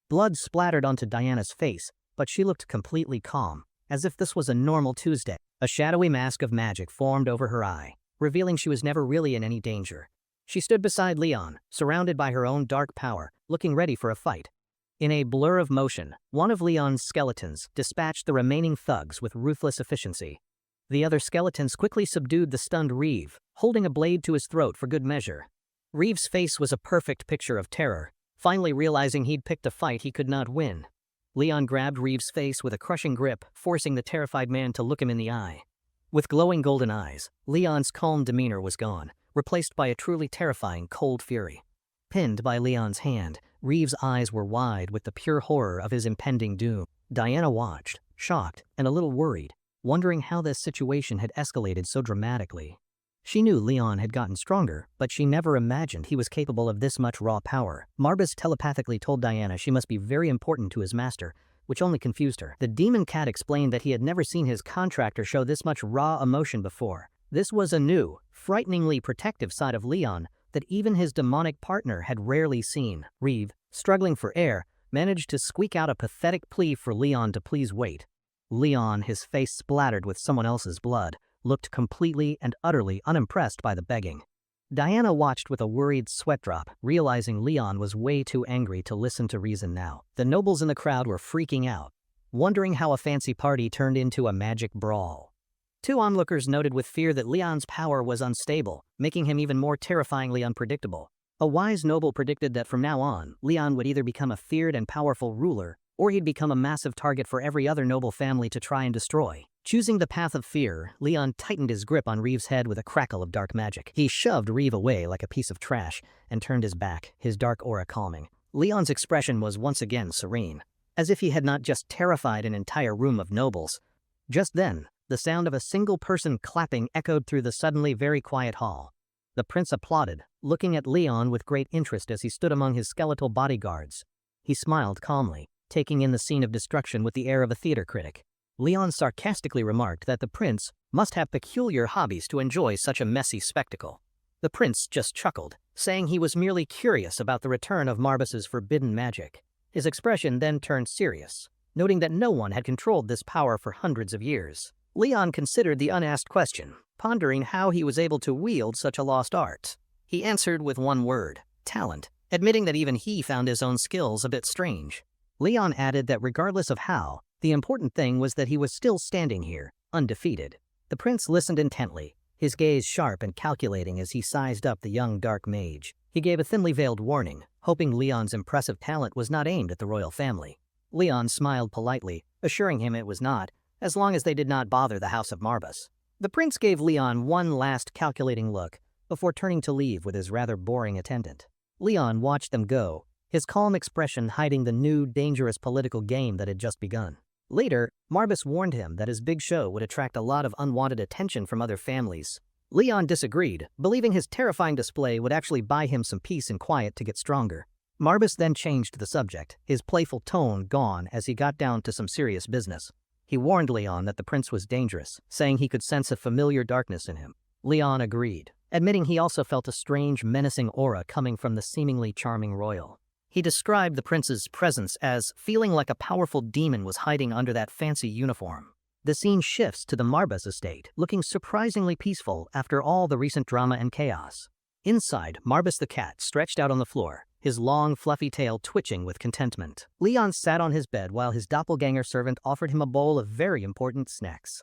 Blood splattered onto Diana's face, but she looked completely calm, as if this was a normal Tuesday. A shadowy mask of magic formed over her eye, revealing she was never really in any danger. She stood beside Leon, surrounded by her own dark power, looking ready for a fight. In a blur of motion, one of Leon's skeletons dispatched the remaining thugs with ruthless efficiency. The other skeletons quickly subdued the stunned Reeve, holding a blade to his throat for good measure. Reeve's face was a perfect picture of terror, finally realizing he'd picked a fight he could not win. Leon grabbed Reeve's face with a crushing grip, forcing the terrified man to look him in the eye. With glowing golden eyes, Leon's calm demeanor was gone, replaced by a truly terrifying cold fury. Pinned by Leon's hand, Reeve's eyes were wide with the pure horror of his impending doom. Diana watched, shocked and a little worried, wondering how this situation had escalated so dramatically. She knew Leon had gotten stronger, but she never imagined he was capable of this much raw power. Marbus telepathically told Diana she must be very important to his master, which only confused her. The demon cat explained that he had never seen his contractor show this much raw emotion before. This was a new, frighteningly protective side of Leon that even his demonic partner had rarely seen. Reeve, struggling for air, managed to squeak out a pathetic plea for Leon to please wait. Leon, his face splattered with someone else's blood, looked completely and utterly unimpressed by the begging. Diana watched with a worried sweat drop, realizing Leon was way too angry to listen to reason now. The nobles in the crowd were freaking out, wondering how a fancy party turned into a magic brawl. Two onlookers noted with fear that Leon's power was unstable, making him even more terrifyingly unpredictable. A wise noble predicted that from now on, Leon would either become a feared and powerful ruler, or he'd become a massive target for every other noble family to try and destroy. Choosing the path of fear, Leon tightened his grip on Reeve's head with a crackle of dark magic. He shoved Reeve away like a piece of trash and turned his back, his dark aura calming. Leon's expression was once again serene, as if he had not just terrified an entire room of nobles. Just then, the sound of a single person clapping echoed through the suddenly very quiet hall. The prince applauded, looking at Leon with great interest as he stood among his skeletal bodyguards. He smiled calmly, taking in the scene of destruction with the air of a theater critic. Leon sarcastically remarked that the prince must have peculiar hobbies to enjoy such a messy spectacle. The prince just chuckled, saying he was merely curious about the return of Marbus's forbidden magic. His expression then turned serious, noting that no one had controlled this power for hundreds of years. Leon considered the unasked question, pondering how he was able to wield such a lost art. He answered with one word: talent, admitting that even he found his own skills a bit strange. Leon added that regardless of how, the important thing was that he was still standing here, undefeated. The prince listened intently, his gaze sharp and calculating as he sized up the young dark mage. He gave a thinly veiled warning, hoping Leon's impressive talent was not aimed at the royal family. Leon smiled politely, assuring him it was not, as long as they did not bother the House of Marbus. The prince gave Leon one last calculating look before turning to leave with his rather boring attendant. Leon watched them go, his calm expression hiding the new, dangerous political game that had just begun. Later, Marbus warned him that his big show would attract a lot of unwanted attention from other families. Leon disagreed, believing his terrifying display would actually buy him some peace and quiet to get stronger. Marbus then changed the subject, his playful tone gone as he got down to some serious business. He warned Leon that the prince was dangerous, saying he could sense a familiar darkness in him. Leon agreed, admitting he also felt a strange, menacing aura coming from the seemingly charming royal. He described the prince's presence as feeling like a powerful demon was hiding under that fancy uniform. The scene shifts to the Marbus estate, looking surprisingly peaceful after all the recent drama and chaos. Inside, Marbus the cat stretched out on the floor, his long, fluffy tail twitching with contentment. Leon sat on his bed while his doppelganger servant offered him a bowl of very important snacks.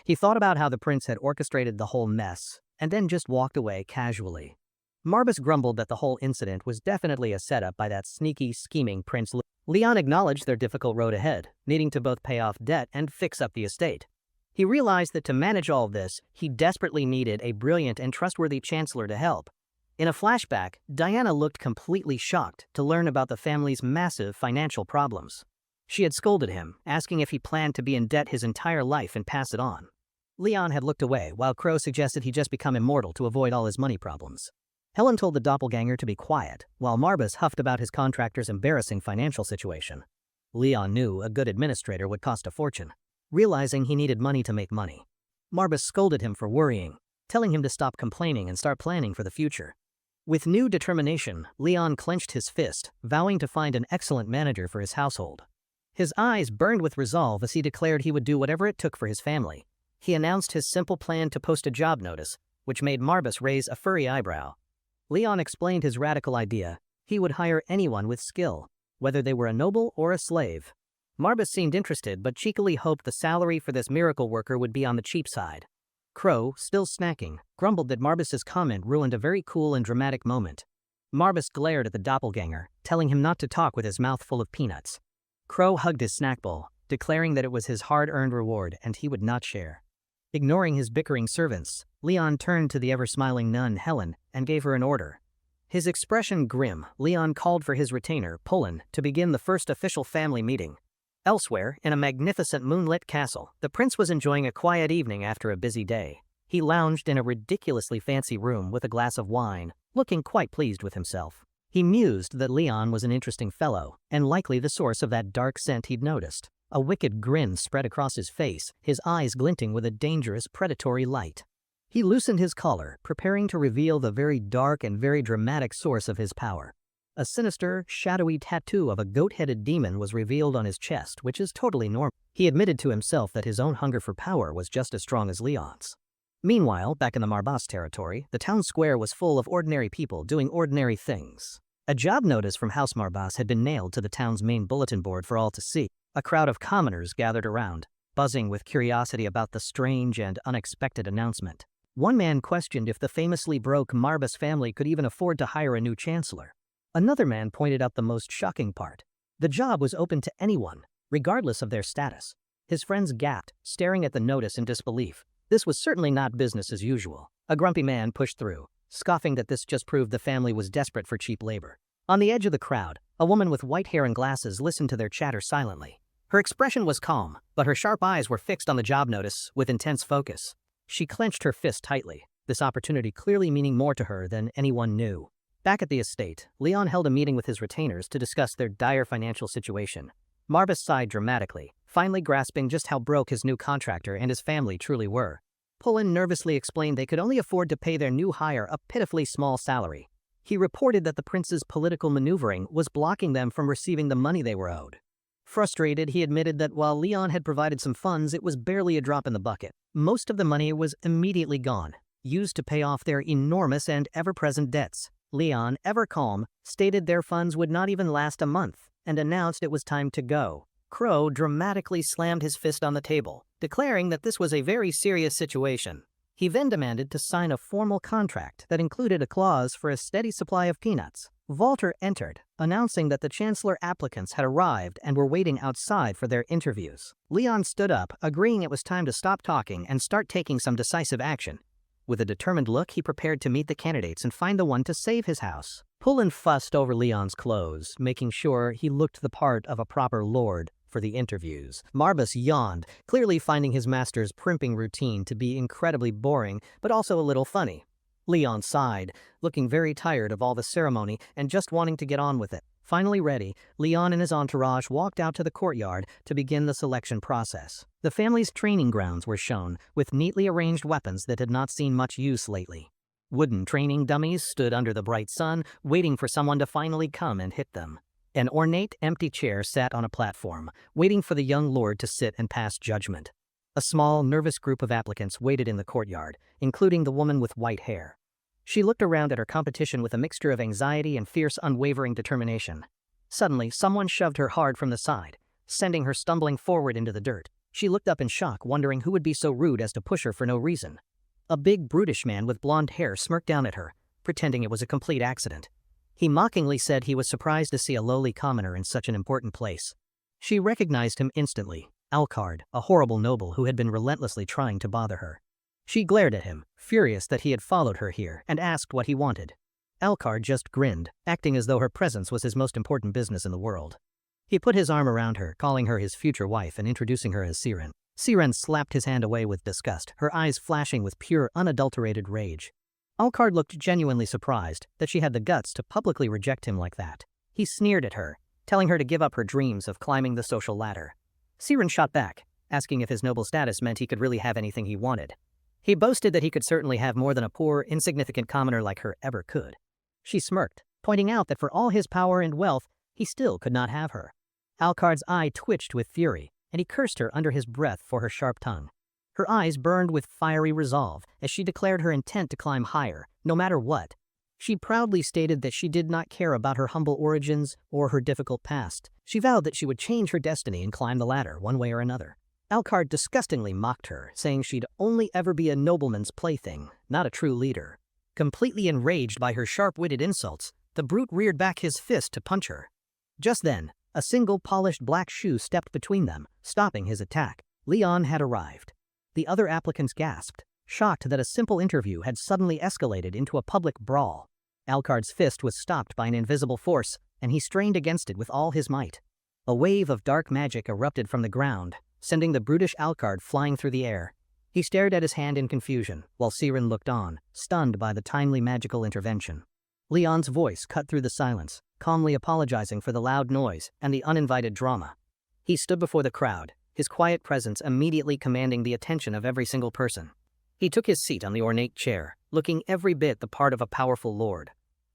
He thought about how the prince had orchestrated the whole mess, and then just walked away casually. Marbus grumbled that the whole incident was definitely a setup by that sneaky, scheming Prince Leon acknowledged their difficult road ahead, needing to both pay off debt and fix up the estate. He realized that to manage all this, he desperately needed a brilliant and trustworthy chancellor to help. In a flashback, Diana looked completely shocked to learn about the family's massive financial problems. She had scolded him, asking if he planned to be in debt his entire life and pass it on. Leon had looked away, while Crow suggested he just become immortal to avoid all his money problems. Helen told the doppelganger to be quiet, while Marbus huffed about his contractor's embarrassing financial situation. Leon knew a good administrator would cost a fortune, realizing he needed money to make money. Marbus scolded him for worrying, telling him to stop complaining and start planning for the future. With new determination, Leon clenched his fist, vowing to find an excellent manager for his household. His eyes burned with resolve as he declared he would do whatever it took for his family. He announced his simple plan to post a job notice, which made Marbus raise a furry eyebrow. Leon explained his radical idea. He would hire anyone with skill, whether they were a noble or a slave. Marbus seemed interested but cheekily hoped the salary for this miracle worker would be on the cheap side. Crow, still snacking, grumbled that Marbus's comment ruined a very cool and dramatic moment. Marbus glared at the doppelganger, telling him not to talk with his mouth full of peanuts. Crow hugged his snack bowl, declaring that it was his hard-earned reward and he would not share. Ignoring his bickering servants, Leon turned to the ever-smiling nun, Helen, and gave her an order. His expression grim, Leon called for his retainer, Pullen, to begin the first official family meeting. Elsewhere, in a magnificent moonlit castle, the prince was enjoying a quiet evening after a busy day. He lounged in a ridiculously fancy room with a glass of wine, looking quite pleased with himself. He mused that Leon was an interesting fellow, and likely the source of that dark scent he'd noticed. A wicked grin spread across his face, his eyes glinting with a dangerous, predatory light. He loosened his collar, preparing to reveal the very dark and very dramatic source of his power. A sinister, shadowy tattoo of a goat-headed demon was revealed on his chest, which is totally normal. He admitted to himself that his own hunger for power was just as strong as Leon's. Meanwhile, back in the Marbas territory, the town square was full of ordinary people doing ordinary things. A job notice from House Marbas had been nailed to the town's main bulletin board for all to see. A crowd of commoners gathered around, buzzing with curiosity about the strange and unexpected announcement. One man questioned if the famously broke Marbas family could even afford to hire a new chancellor. Another man pointed out the most shocking part. The job was open to anyone, regardless of their status. His friends gasped, staring at the notice in disbelief. This was certainly not business as usual. A grumpy man pushed through, scoffing that this just proved the family was desperate for cheap labor. On the edge of the crowd, a woman with white hair and glasses listened to their chatter silently. Her expression was calm, but her sharp eyes were fixed on the job notice with intense focus. She clenched her fist tightly, this opportunity clearly meaning more to her than anyone knew. Back at the estate, Leon held a meeting with his retainers to discuss their dire financial situation. Marbus sighed dramatically, finally grasping just how broke his new contractor and his family truly were. Pullen nervously explained they could only afford to pay their new hire a pitifully small salary. He reported that the prince's political maneuvering was blocking them from receiving the money they were owed. Frustrated, he admitted that while Leon had provided some funds, it was barely a drop in the bucket. Most of the money was immediately gone, used to pay off their enormous and ever-present debts. Leon, ever calm, stated their funds would not even last a month, and announced it was time to go. Crow dramatically slammed his fist on the table, declaring that this was a very serious situation. He then demanded to sign a formal contract that included a clause for a steady supply of peanuts. Walter entered, announcing that the chancellor applicants had arrived and were waiting outside for their interviews. Leon stood up, agreeing it was time to stop talking and start taking some decisive action. With a determined look, he prepared to meet the candidates and find the one to save his house. Pullen fussed over Leon's clothes, making sure he looked the part of a proper lord for the interviews. Marbus yawned, clearly finding his master's primping routine to be incredibly boring, but also a little funny. Leon sighed, looking very tired of all the ceremony and just wanting to get on with it. Finally ready, Leon and his entourage walked out to the courtyard to begin the selection process. The family's training grounds were shown, with neatly arranged weapons that had not seen much use lately. Wooden training dummies stood under the bright sun, waiting for someone to finally come and hit them. An ornate, empty chair sat on a platform, waiting for the young lord to sit and pass judgment. A small, nervous group of applicants waited in the courtyard, including the woman with white hair. She looked around at her competition with a mixture of anxiety and fierce, unwavering determination. Suddenly, someone shoved her hard from the side, sending her stumbling forward into the dirt. She looked up in shock, wondering who would be so rude as to push her for no reason. A big, brutish man with blonde hair smirked down at her, pretending it was a complete accident. He mockingly said he was surprised to see a lowly commoner in such an important place. She recognized him instantly, Alucard, a horrible noble who had been relentlessly trying to bother her. She glared at him, furious that he had followed her here, and asked what he wanted. Alucard just grinned, acting as though her presence was his most important business in the world. He put his arm around her, calling her his future wife and introducing her as Siren. Siren slapped his hand away with disgust, her eyes flashing with pure, unadulterated rage. Alucard looked genuinely surprised that she had the guts to publicly reject him like that. He sneered at her, telling her to give up her dreams of climbing the social ladder. Siren shot back, asking if his noble status meant he could really have anything he wanted. He boasted that he could certainly have more than a poor, insignificant commoner like her ever could. She smirked, pointing out that for all his power and wealth, he still could not have her. Alucard's eye twitched with fury, and he cursed her under his breath for her sharp tongue. Her eyes burned with fiery resolve as she declared her intent to climb higher, no matter what. She proudly stated that she did not care about her humble origins or her difficult past. She vowed that she would change her destiny and climb the ladder one way or another. Alucard disgustingly mocked her, saying she'd only ever be a nobleman's plaything, not a true leader. Completely enraged by her sharp-witted insults, the brute reared back his fist to punch her. Just then, a single polished black shoe stepped between them, stopping his attack. Leon had arrived. The other applicants gasped, shocked that a simple interview had suddenly escalated into a public brawl. Alucard's fist was stopped by an invisible force, and he strained against it with all his might. A wave of dark magic erupted from the ground, sending the brutish Alucard flying through the air. He stared at his hand in confusion, while Siren looked on, stunned by the timely magical intervention. Leon's voice cut through the silence, calmly apologizing for the loud noise and the uninvited drama. He stood before the crowd, his quiet presence immediately commanding the attention of every single person. He took his seat on the ornate chair, looking every bit the part of a powerful lord.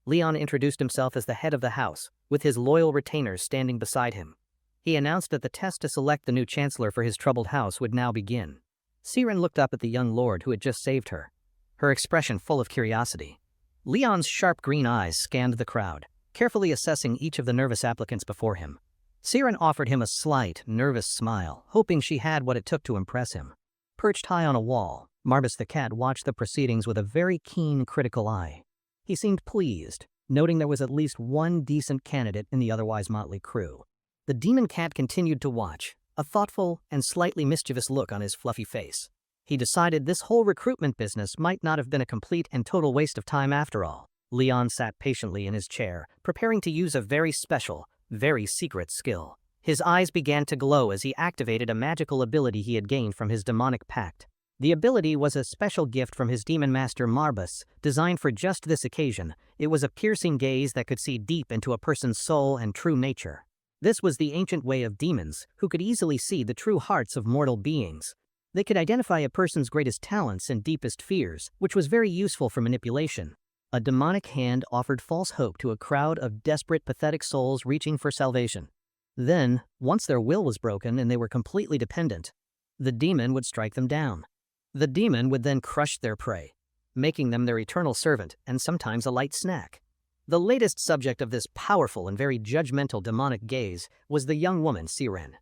Leon introduced himself as the head of the house, with his loyal retainers standing beside him. He announced that the test to select the new chancellor for his troubled house would now begin. Siren looked up at the young lord who had just saved her, her expression full of curiosity. Leon's sharp green eyes scanned the crowd, carefully assessing each of the nervous applicants before him. Siren offered him a slight, nervous smile, hoping she had what it took to impress him. Perched high on a wall, Marbus the cat watched the proceedings with a very keen, critical eye. He seemed pleased, noting there was at least one decent candidate in the otherwise motley crew. The demon cat continued to watch, a thoughtful and slightly mischievous look on his fluffy face. He decided this whole recruitment business might not have been a complete and total waste of time after all. Leon sat patiently in his chair, preparing to use a very special, very secret skill. His eyes began to glow as he activated a magical ability he had gained from his demonic pact. The ability was a special gift from his demon master Marbus, designed for just this occasion. It was a piercing gaze that could see deep into a person's soul and true nature. This was the ancient way of demons, who could easily see the true hearts of mortal beings. They could identify a person's greatest talents and deepest fears, which was very useful for manipulation. A demonic hand offered false hope to a crowd of desperate, pathetic souls reaching for salvation. Then, once their will was broken and they were completely dependent, the demon would strike them down. The demon would then crush their prey, making them their eternal servant and sometimes a light snack. The latest subject of this powerful and very judgmental demonic gaze was the young woman Siren.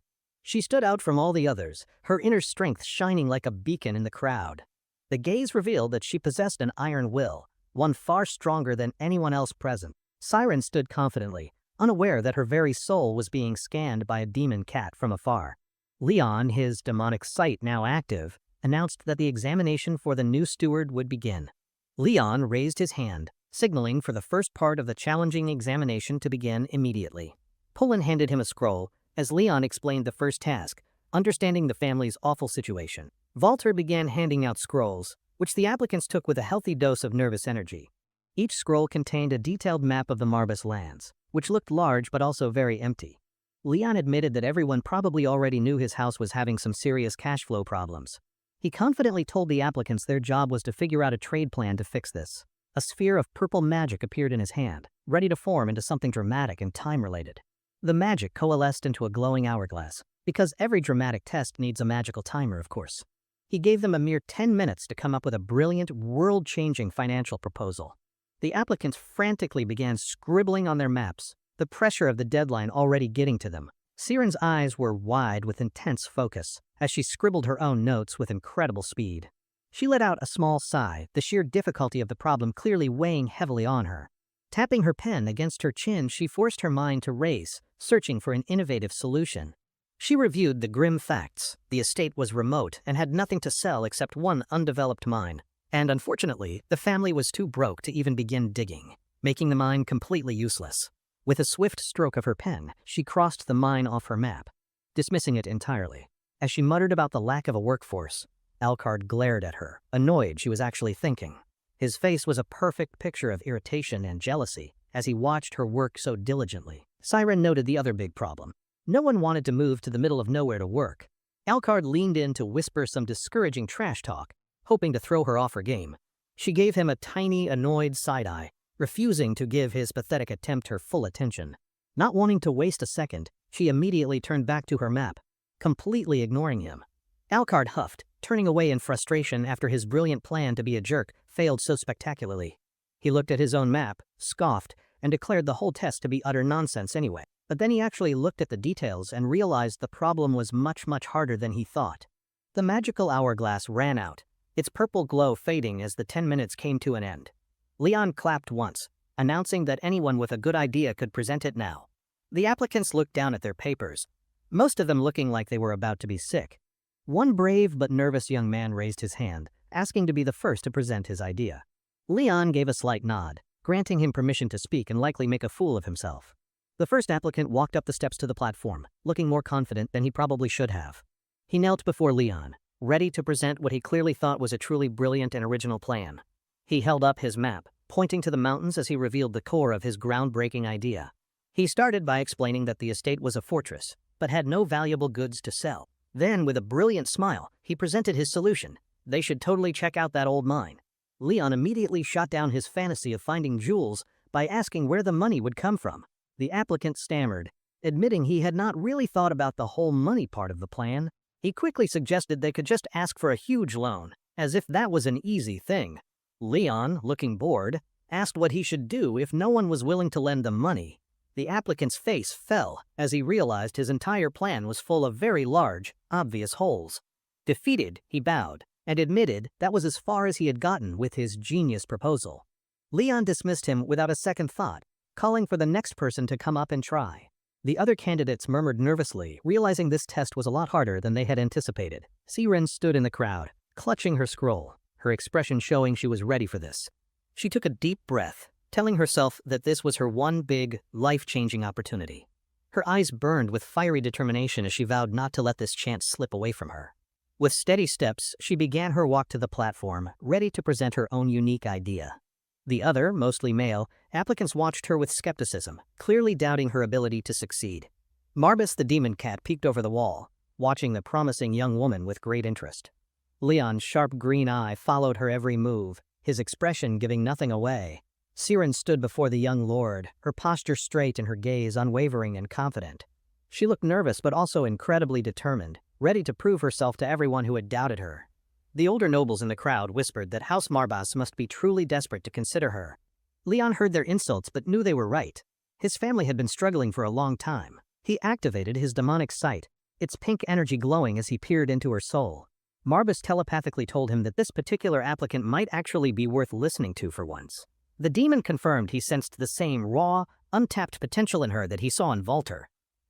She stood out from all the others, her inner strength shining like a beacon in the crowd. The gaze revealed that she possessed an iron will, one far stronger than anyone else present. Siren stood confidently, unaware that her very soul was being scanned by a demon cat from afar. Leon, his demonic sight now active, announced that the examination for the new steward would begin. Leon raised his hand, signaling for the first part of the challenging examination to begin immediately. Pullen handed him a scroll, as Leon explained the first task, understanding the family's awful situation. Walter began handing out scrolls, which the applicants took with a healthy dose of nervous energy. Each scroll contained a detailed map of the Marbus lands, which looked large but also very empty. Leon admitted that everyone probably already knew his house was having some serious cash flow problems. He confidently told the applicants their job was to figure out a trade plan to fix this. A sphere of purple magic appeared in his hand, ready to form into something dramatic and time-related. The magic coalesced into a glowing hourglass, because every dramatic test needs a magical timer, of course. He gave them a mere 10 minutes to come up with a brilliant, world-changing financial proposal. The applicants frantically began scribbling on their maps, the pressure of the deadline already getting to them. Siren's eyes were wide with intense focus, as she scribbled her own notes with incredible speed. She let out a small sigh, the sheer difficulty of the problem clearly weighing heavily on her. Tapping her pen against her chin, she forced her mind to race, searching for an innovative solution. She reviewed the grim facts. The estate was remote and had nothing to sell except one undeveloped mine. And unfortunately, the family was too broke to even begin digging, making the mine completely useless. With a swift stroke of her pen, she crossed the mine off her map, dismissing it entirely. As she muttered about the lack of a workforce, Alucard glared at her, annoyed she was actually thinking. His face was a perfect picture of irritation and jealousy as he watched her work so diligently. Siren noted the other big problem. No one wanted to move to the middle of nowhere to work. Alucard leaned in to whisper some discouraging trash talk, hoping to throw her off her game. She gave him a tiny, annoyed side-eye, refusing to give his pathetic attempt her full attention. Not wanting to waste a second, she immediately turned back to her map, completely ignoring him. Alucard huffed, turning away in frustration after his brilliant plan to be a jerk failed so spectacularly. He looked at his own map, scoffed, and declared the whole test to be utter nonsense anyway. But then he actually looked at the details and realized the problem was much harder than he thought. The magical hourglass ran out, its purple glow fading as the 10 minutes came to an end. Leon clapped once, announcing that anyone with a good idea could present it now. The applicants looked down at their papers, most of them looking like they were about to be sick. One brave but nervous young man raised his hand, asking to be the first to present his idea. Leon gave a slight nod, granting him permission to speak and likely make a fool of himself. The first applicant walked up the steps to the platform, looking more confident than he probably should have. He knelt before Leon, ready to present what he clearly thought was a truly brilliant and original plan. He held up his map, pointing to the mountains as he revealed the core of his groundbreaking idea. He started by explaining that the estate was a fortress, but had no valuable goods to sell. Then, with a brilliant smile, he presented his solution. They should totally check out that old mine. Leon immediately shot down his fantasy of finding jewels by asking where the money would come from. The applicant stammered, admitting he had not really thought about the whole money part of the plan. He quickly suggested they could just ask for a huge loan, as if that was an easy thing. Leon, looking bored, asked what he should do if no one was willing to lend them money. The applicant's face fell as he realized his entire plan was full of very large, obvious holes. Defeated, he bowed and admitted that was as far as he had gotten with his genius proposal. Leon dismissed him without a second thought, calling for the next person to come up and try. The other candidates murmured nervously, realizing this test was a lot harder than they had anticipated. Siren stood in the crowd, clutching her scroll, her expression showing she was ready for this. She took a deep breath, telling herself that this was her one big, life-changing opportunity. Her eyes burned with fiery determination as she vowed not to let this chance slip away from her. With steady steps, she began her walk to the platform, ready to present her own unique idea. The other, mostly male, applicants watched her with skepticism, clearly doubting her ability to succeed. Marbus the demon cat peeked over the wall, watching the promising young woman with great interest. Leon's sharp green eye followed her every move, his expression giving nothing away. Siren stood before the young lord, her posture straight and her gaze unwavering and confident. She looked nervous but also incredibly determined, ready to prove herself to everyone who had doubted her. The older nobles in the crowd whispered that House Marbas must be truly desperate to consider her. Leon heard their insults but knew they were right. His family had been struggling for a long time. He activated his demonic sight, its pink energy glowing as he peered into her soul. Marbas telepathically told him that this particular applicant might actually be worth listening to for once. The demon confirmed he sensed the same raw, untapped potential in her that he saw in Volter.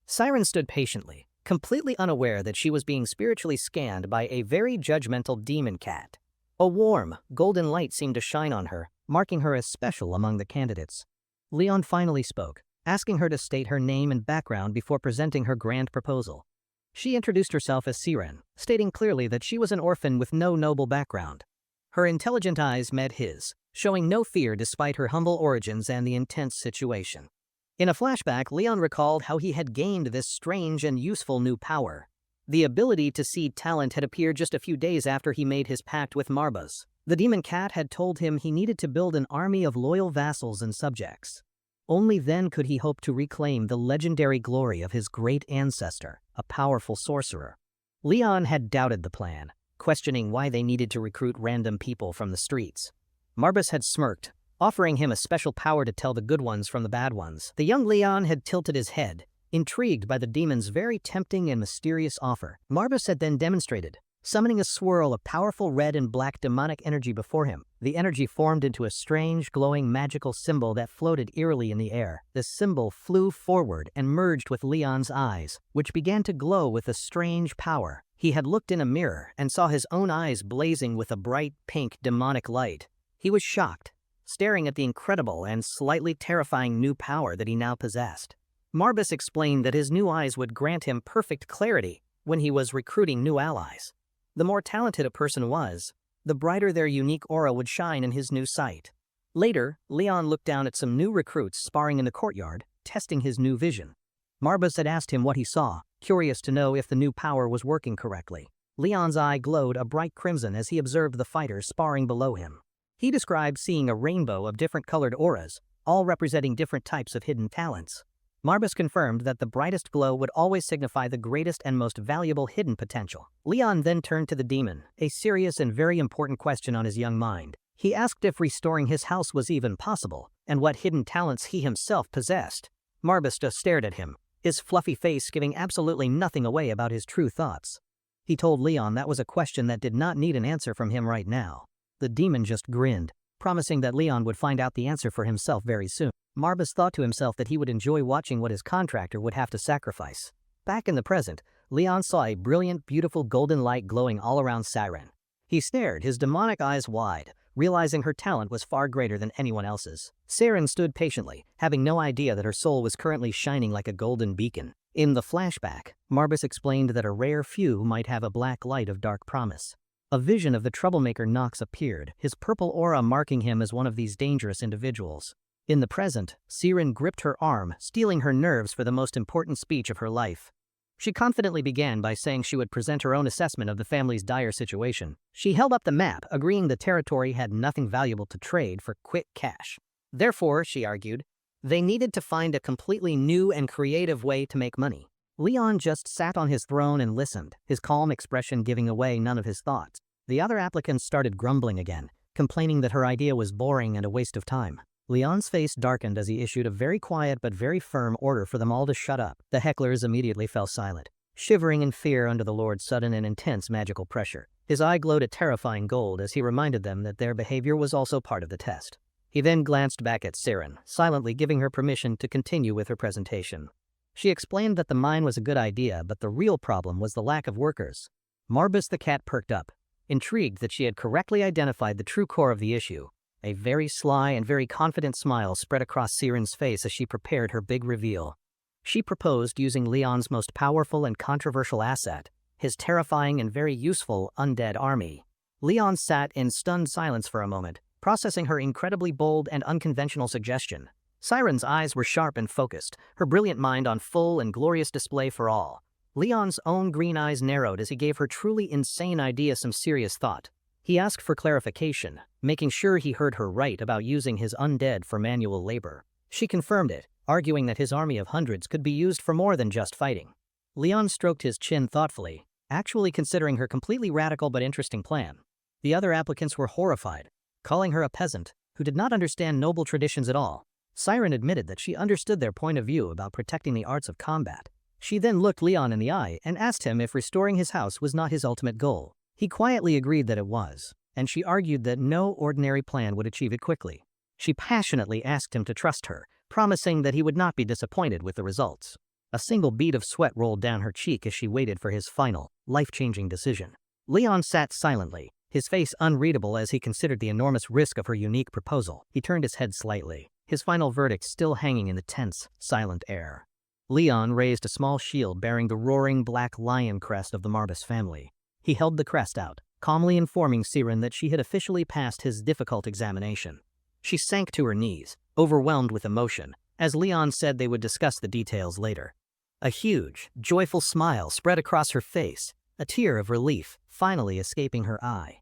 Siren stood patiently, completely unaware that she was being spiritually scanned by a very judgmental demon cat. A warm, golden light seemed to shine on her, marking her as special among the candidates. Leon finally spoke, asking her to state her name and background before presenting her grand proposal. She introduced herself as Siren, stating clearly that she was an orphan with no noble background. Her intelligent eyes met his, showing no fear despite her humble origins and the intense situation. In a flashback, Leon recalled how he had gained this strange and useful new power. The ability to see talent had appeared just a few days after he made his pact with Marbas. The demon cat had told him he needed to build an army of loyal vassals and subjects. Only then could he hope to reclaim the legendary glory of his great ancestor, a powerful sorcerer. Leon had doubted the plan, questioning why they needed to recruit random people from the streets. Marbas had smirked, offering him a special power to tell the good ones from the bad ones. The young Leon had tilted his head, intrigued by the demon's very tempting and mysterious offer. Marbas had then demonstrated, Summoning a swirl of powerful red and black demonic energy before him, the energy formed into a strange, glowing magical symbol that floated eerily in the air. The symbol flew forward and merged with Leon's eyes, which began to glow with a strange power. He had looked in a mirror and saw his own eyes blazing with a bright pink demonic light. He was shocked, staring at the incredible and slightly terrifying new power that he now possessed. Marbus explained that his new eyes would grant him perfect clarity when he was recruiting new allies. The more talented a person was, the brighter their unique aura would shine in his new sight. Later, Leon looked down at some new recruits sparring in the courtyard, testing his new vision. Marbus had asked him what he saw, curious to know if the new power was working correctly. Leon's eye glowed a bright crimson as he observed the fighters sparring below him. He described seeing a rainbow of different colored auras, all representing different types of hidden talents. Marbus confirmed that the brightest glow would always signify the greatest and most valuable hidden potential. Leon then turned to the demon, a serious and very important question on his young mind. He asked if restoring his house was even possible, and what hidden talents he himself possessed. Marbus just stared at him, his fluffy face giving absolutely nothing away about his true thoughts. He told Leon that was a question that did not need an answer from him right now. The demon just grinned, promising that Leon would find out the answer for himself very soon. Marbus thought to himself that he would enjoy watching what his contractor would have to sacrifice. Back in the present, Leon saw a brilliant, beautiful golden light glowing all around Siren. He stared, his demonic eyes wide, realizing her talent was far greater than anyone else's. Siren stood patiently, having no idea that her soul was currently shining like a golden beacon. In the flashback, Marbus explained that a rare few might have a black light of dark promise. A vision of the troublemaker Nox appeared, his purple aura marking him as one of these dangerous individuals. In the present, Siren gripped her arm, steeling her nerves for the most important speech of her life. She confidently began by saying she would present her own assessment of the family's dire situation. She held up the map, agreeing the territory had nothing valuable to trade for quick cash. Therefore, she argued, they needed to find a completely new and creative way to make money. Leon just sat on his throne and listened, his calm expression giving away none of his thoughts. The other applicants started grumbling again, complaining that her idea was boring and a waste of time. Leon's face darkened as he issued a very quiet but very firm order for them all to shut up. The hecklers immediately fell silent, shivering in fear under the Lord's sudden and intense magical pressure. His eye glowed a terrifying gold as he reminded them that their behavior was also part of the test. He then glanced back at Siren, silently giving her permission to continue with her presentation. She explained that the mine was a good idea, but the real problem was the lack of workers. Marbus the cat perked up, intrigued that she had correctly identified the true core of the issue. A very sly and very confident smile spread across Siren's face as she prepared her big reveal. She proposed using Leon's most powerful and controversial asset, his terrifying and very useful undead army. Leon sat in stunned silence for a moment, processing her incredibly bold and unconventional suggestion. Siren's eyes were sharp and focused, her brilliant mind on full and glorious display for all. Leon's own green eyes narrowed as he gave her truly insane idea some serious thought. He asked for clarification, making sure he heard her right about using his undead for manual labor. She confirmed it, arguing that his army of hundreds could be used for more than just fighting. Leon stroked his chin thoughtfully, actually considering her completely radical but interesting plan. The other applicants were horrified, calling her a peasant who did not understand noble traditions at all. Siren admitted that she understood their point of view about protecting the arts of combat. She then looked Leon in the eye and asked him if restoring his house was not his ultimate goal. He quietly agreed that it was, and she argued that no ordinary plan would achieve it quickly. She passionately asked him to trust her, promising that he would not be disappointed with the results. A single bead of sweat rolled down her cheek as she waited for his final, life-changing decision. Leon sat silently, his face unreadable as he considered the enormous risk of her unique proposal. He turned his head slightly, his final verdict still hanging in the tense, silent air. Leon raised a small shield bearing the roaring black lion crest of the Marbus family. He held the crest out, calmly informing Siren that she had officially passed his difficult examination. She sank to her knees, overwhelmed with emotion, as Leon said they would discuss the details later. A huge, joyful smile spread across her face, a tear of relief finally escaping her eye.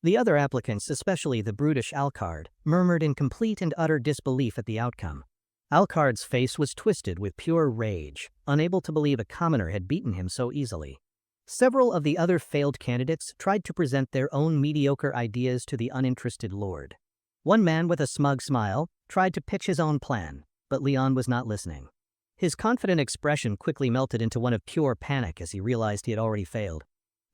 The other applicants, especially the brutish Alcard, murmured in complete and utter disbelief at the outcome. Alcard's face was twisted with pure rage, unable to believe a commoner had beaten him so easily. Several of the other failed candidates tried to present their own mediocre ideas to the uninterested lord. One man with a smug smile tried to pitch his own plan, but Leon was not listening. His confident expression quickly melted into one of pure panic as he realized he had already failed.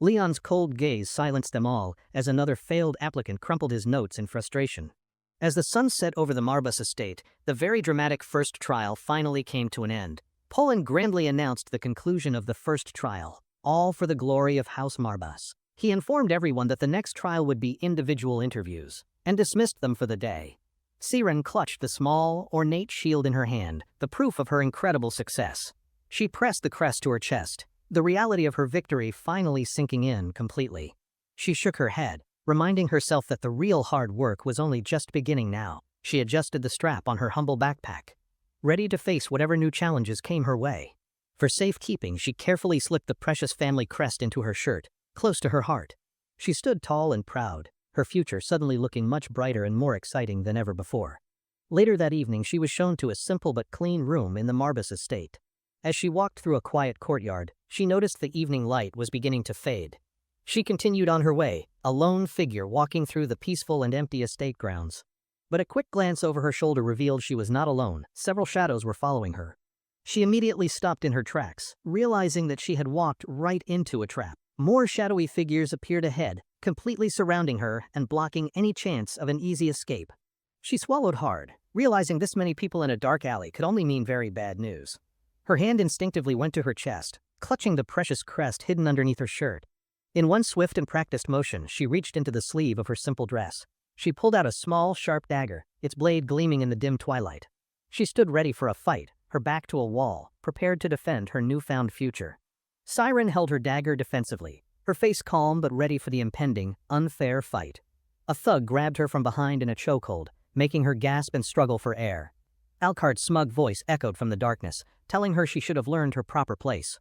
Leon's cold gaze silenced them all as another failed applicant crumpled his notes in frustration. As the sun set over the Marbus estate, the very dramatic first trial finally came to an end. Poland grandly announced the conclusion of the first trial, all for the glory of House Marbus. He informed everyone that the next trial would be individual interviews, and dismissed them for the day. Siren clutched the small, ornate shield in her hand, the proof of her incredible success. She pressed the crest to her chest, the reality of her victory finally sinking in completely. She shook her head, reminding herself that the real hard work was only just beginning now. She adjusted the strap on her humble backpack, ready to face whatever new challenges came her way. For safekeeping, she carefully slipped the precious family crest into her shirt, close to her heart. She stood tall and proud, her future suddenly looking much brighter and more exciting than ever before. Later that evening, she was shown to a simple but clean room in the Marbus estate. As she walked through a quiet courtyard, she noticed the evening light was beginning to fade. She continued on her way, a lone figure walking through the peaceful and empty estate grounds. But a quick glance over her shoulder revealed she was not alone. Several shadows were following her. She immediately stopped in her tracks, realizing that she had walked right into a trap. More shadowy figures appeared ahead, completely surrounding her and blocking any chance of an easy escape. She swallowed hard, realizing this many people in a dark alley could only mean very bad news. Her hand instinctively went to her chest, clutching the precious crest hidden underneath her shirt. In one swift and practiced motion, she reached into the sleeve of her simple dress. She pulled out a small, sharp dagger, its blade gleaming in the dim twilight. She stood ready for a fight, her back to a wall, prepared to defend her newfound future. Siren held her dagger defensively, her face calm but ready for the impending, unfair fight. A thug grabbed her from behind in a chokehold, making her gasp and struggle for air. Alcard's smug voice echoed from the darkness, telling her she should have learned her proper place.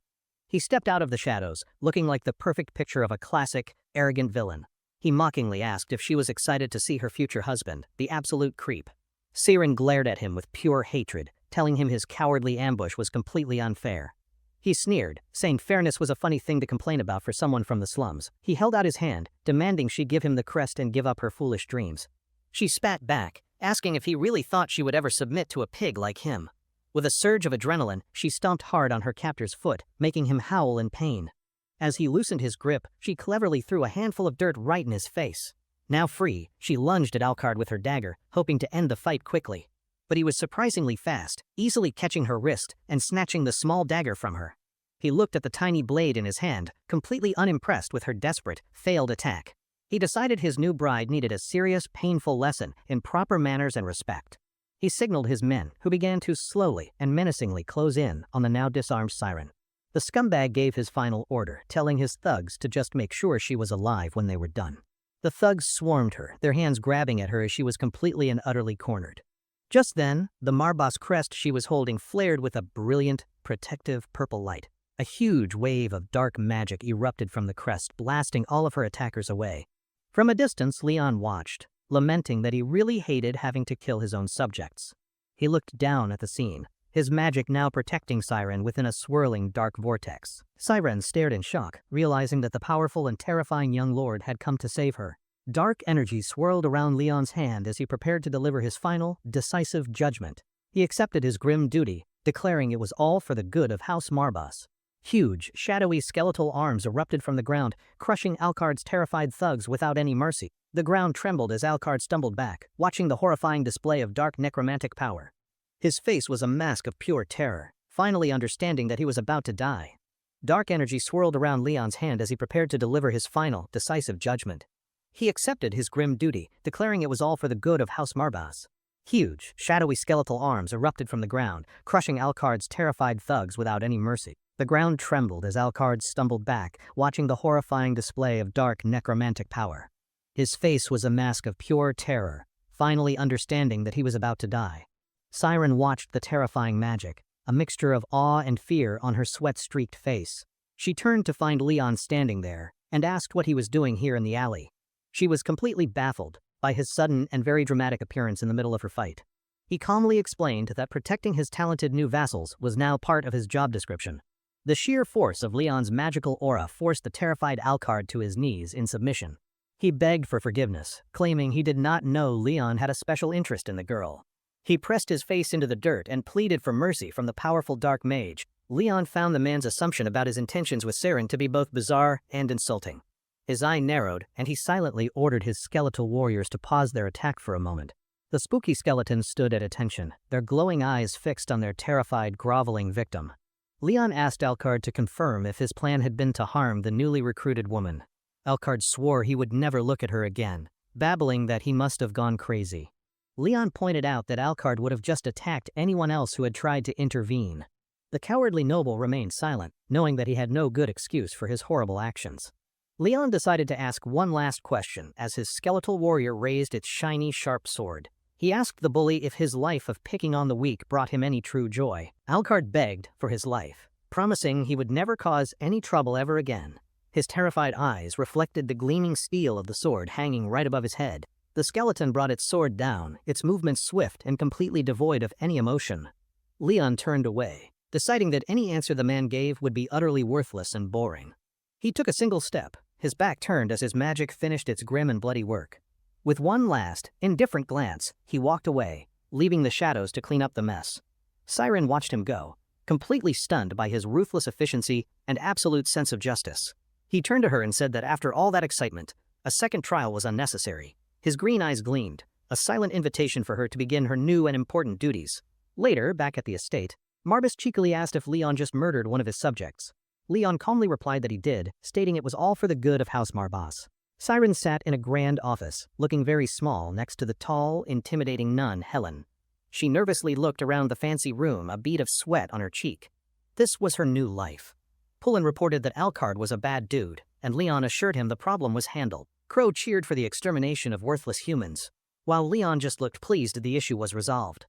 He stepped out of the shadows, looking like the perfect picture of a classic, arrogant villain. He mockingly asked if she was excited to see her future husband, the absolute creep. Siren glared at him with pure hatred, telling him his cowardly ambush was completely unfair. He sneered, saying fairness was a funny thing to complain about for someone from the slums. He held out his hand, demanding she give him the crest and give up her foolish dreams. She spat back, asking if he really thought she would ever submit to a pig like him. With a surge of adrenaline, she stomped hard on her captor's foot, making him howl in pain. As he loosened his grip, she cleverly threw a handful of dirt right in his face. Now free, she lunged at Alcard with her dagger, hoping to end the fight quickly. But he was surprisingly fast, easily catching her wrist and snatching the small dagger from her. He looked at the tiny blade in his hand, completely unimpressed with her desperate, failed attack. He decided his new bride needed a serious, painful lesson in proper manners and respect. He signaled his men, who began to slowly and menacingly close in on the now disarmed Siren. The scumbag gave his final order, telling his thugs to just make sure she was alive when they were done. The thugs swarmed her, their hands grabbing at her as she was completely and utterly cornered. Just then, the Marbas crest she was holding flared with a brilliant, protective purple light. A huge wave of dark magic erupted from the crest, blasting all of her attackers away. From a distance, Leon watched, lamenting that he really hated having to kill his own subjects. He looked down at the scene, his magic now protecting Siren within a swirling dark vortex. Siren stared in shock, realizing that the powerful and terrifying young lord had come to save her. Dark energy swirled around Leon's hand as he prepared to deliver his final, decisive judgment. He accepted his grim duty, declaring it was all for the good of House Marbas. Huge, shadowy skeletal arms erupted from the ground, crushing Alcard's terrified thugs without any mercy. The ground trembled as Alcard stumbled back, watching the horrifying display of dark necromantic power. His face was a mask of pure terror, finally understanding that he was about to die. Dark energy swirled around Leon's hand as he prepared to deliver his final, decisive judgment. He accepted his grim duty, declaring it was all for the good of House Marbas. Huge, shadowy skeletal arms erupted from the ground, crushing Alcard's terrified thugs without any mercy. The ground trembled as Alcard stumbled back, watching the horrifying display of dark necromantic power. His face was a mask of pure terror, finally understanding that he was about to die. Siren watched the terrifying magic, a mixture of awe and fear on her sweat-streaked face. She turned to find Leon standing there, and asked what he was doing here in the alley. She was completely baffled by his sudden and very dramatic appearance in the middle of her fight. He calmly explained that protecting his talented new vassals was now part of his job description. The sheer force of Leon's magical aura forced the terrified Alcard to his knees in submission. He begged for forgiveness, claiming he did not know Leon had a special interest in the girl. He pressed his face into the dirt and pleaded for mercy from the powerful dark mage, Leon found the man's assumption about his intentions with Saren to be both bizarre and insulting. His eye narrowed, and he silently ordered his skeletal warriors to pause their attack for a moment. The spooky skeletons stood at attention, their glowing eyes fixed on their terrified, groveling victim. Leon asked Alucard to confirm if his plan had been to harm the newly recruited woman. Alucard swore he would never look at her again, babbling that he must have gone crazy. Leon pointed out that Alucard would have just attacked anyone else who had tried to intervene. The cowardly noble remained silent, knowing that he had no good excuse for his horrible actions. Leon decided to ask one last question as his skeletal warrior raised its shiny, sharp sword. He asked the bully if his life of picking on the weak brought him any true joy. Alucard begged for his life, promising he would never cause any trouble ever again. His terrified eyes reflected the gleaming steel of the sword hanging right above his head. The skeleton brought its sword down, its movements swift and completely devoid of any emotion. Leon turned away, deciding that any answer the man gave would be utterly worthless and boring. He took a single step, his back turned as his magic finished its grim and bloody work. With one last, indifferent glance, he walked away, leaving the shadows to clean up the mess. Saren watched him go, completely stunned by his ruthless efficiency and absolute sense of justice. He turned to her and said that after all that excitement, a second trial was unnecessary. His green eyes gleamed, a silent invitation for her to begin her new and important duties. Later, back at the estate, Marbus cheekily asked if Leon just murdered one of his subjects. Leon calmly replied that he did, stating it was all for the good of House Marbas. Saren sat in a grand office, looking very small next to the tall, intimidating nun, Helen. She nervously looked around the fancy room, a bead of sweat on her cheek. This was her new life. Pullen reported that Alucard was a bad dude, and Leon assured him the problem was handled. Crow cheered for the extermination of worthless humans, while Leon just looked pleased the issue was resolved.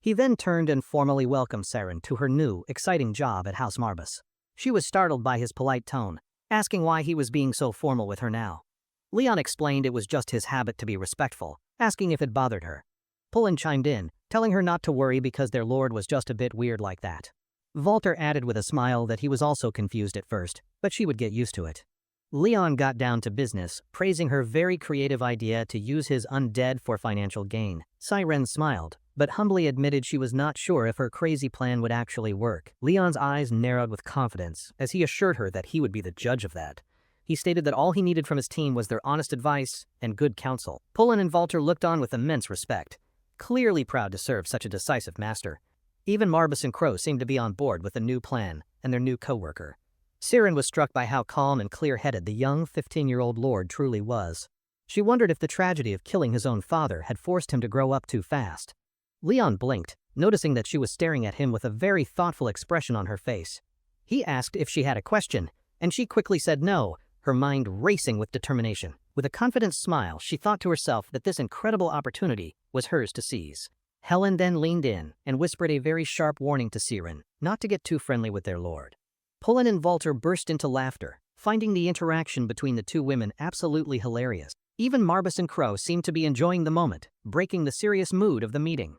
He then turned and formally welcomed Saren to her new, exciting job at House Marbus. She was startled by his polite tone, asking why he was being so formal with her now. Leon explained it was just his habit to be respectful, asking if it bothered her. Pullen chimed in, telling her not to worry because their lord was just a bit weird like that. Walter added with a smile that he was also confused at first, but she would get used to it. Leon got down to business, praising her very creative idea to use his undead for financial gain. Saren smiled, but humbly admitted she was not sure if her crazy plan would actually work. Leon's eyes narrowed with confidence as he assured her that he would be the judge of that. He stated that all he needed from his team was their honest advice and good counsel. Pullen and Walter looked on with immense respect, clearly proud to serve such a decisive master. Even Marbus and Crow seemed to be on board with the new plan and their new co-worker. Saren was struck by how calm and clear-headed the young 15-year-old lord truly was. She wondered if the tragedy of killing his own father had forced him to grow up too fast. Leon blinked, noticing that she was staring at him with a very thoughtful expression on her face. He asked if she had a question, and she quickly said no, her mind racing with determination. With a confident smile, she thought to herself that this incredible opportunity was hers to seize. Helen then leaned in and whispered a very sharp warning to Saren, not to get too friendly with their lord. Pullen and Walter burst into laughter, finding the interaction between the two women absolutely hilarious. Even Marbus and Crow seemed to be enjoying the moment, breaking the serious mood of the meeting.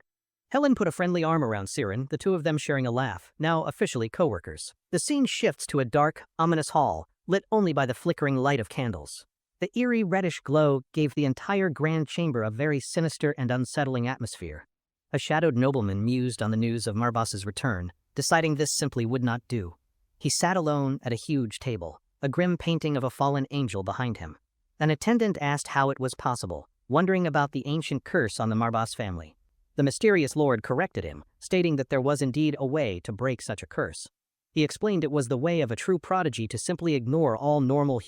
Helen put a friendly arm around Saren, the two of them sharing a laugh, now officially co-workers. The scene shifts to a dark, ominous hall, lit only by the flickering light of candles. The eerie reddish glow gave the entire grand chamber a very sinister and unsettling atmosphere. A shadowed nobleman mused on the news of Marbas's return, deciding this simply would not do. He sat alone at a huge table, a grim painting of a fallen angel behind him. An attendant asked how it was possible, wondering about the ancient curse on the Marbas family. The mysterious lord corrected him, stating that there was indeed a way to break such a curse. He explained it was the way of a true prodigy to simply ignore all normal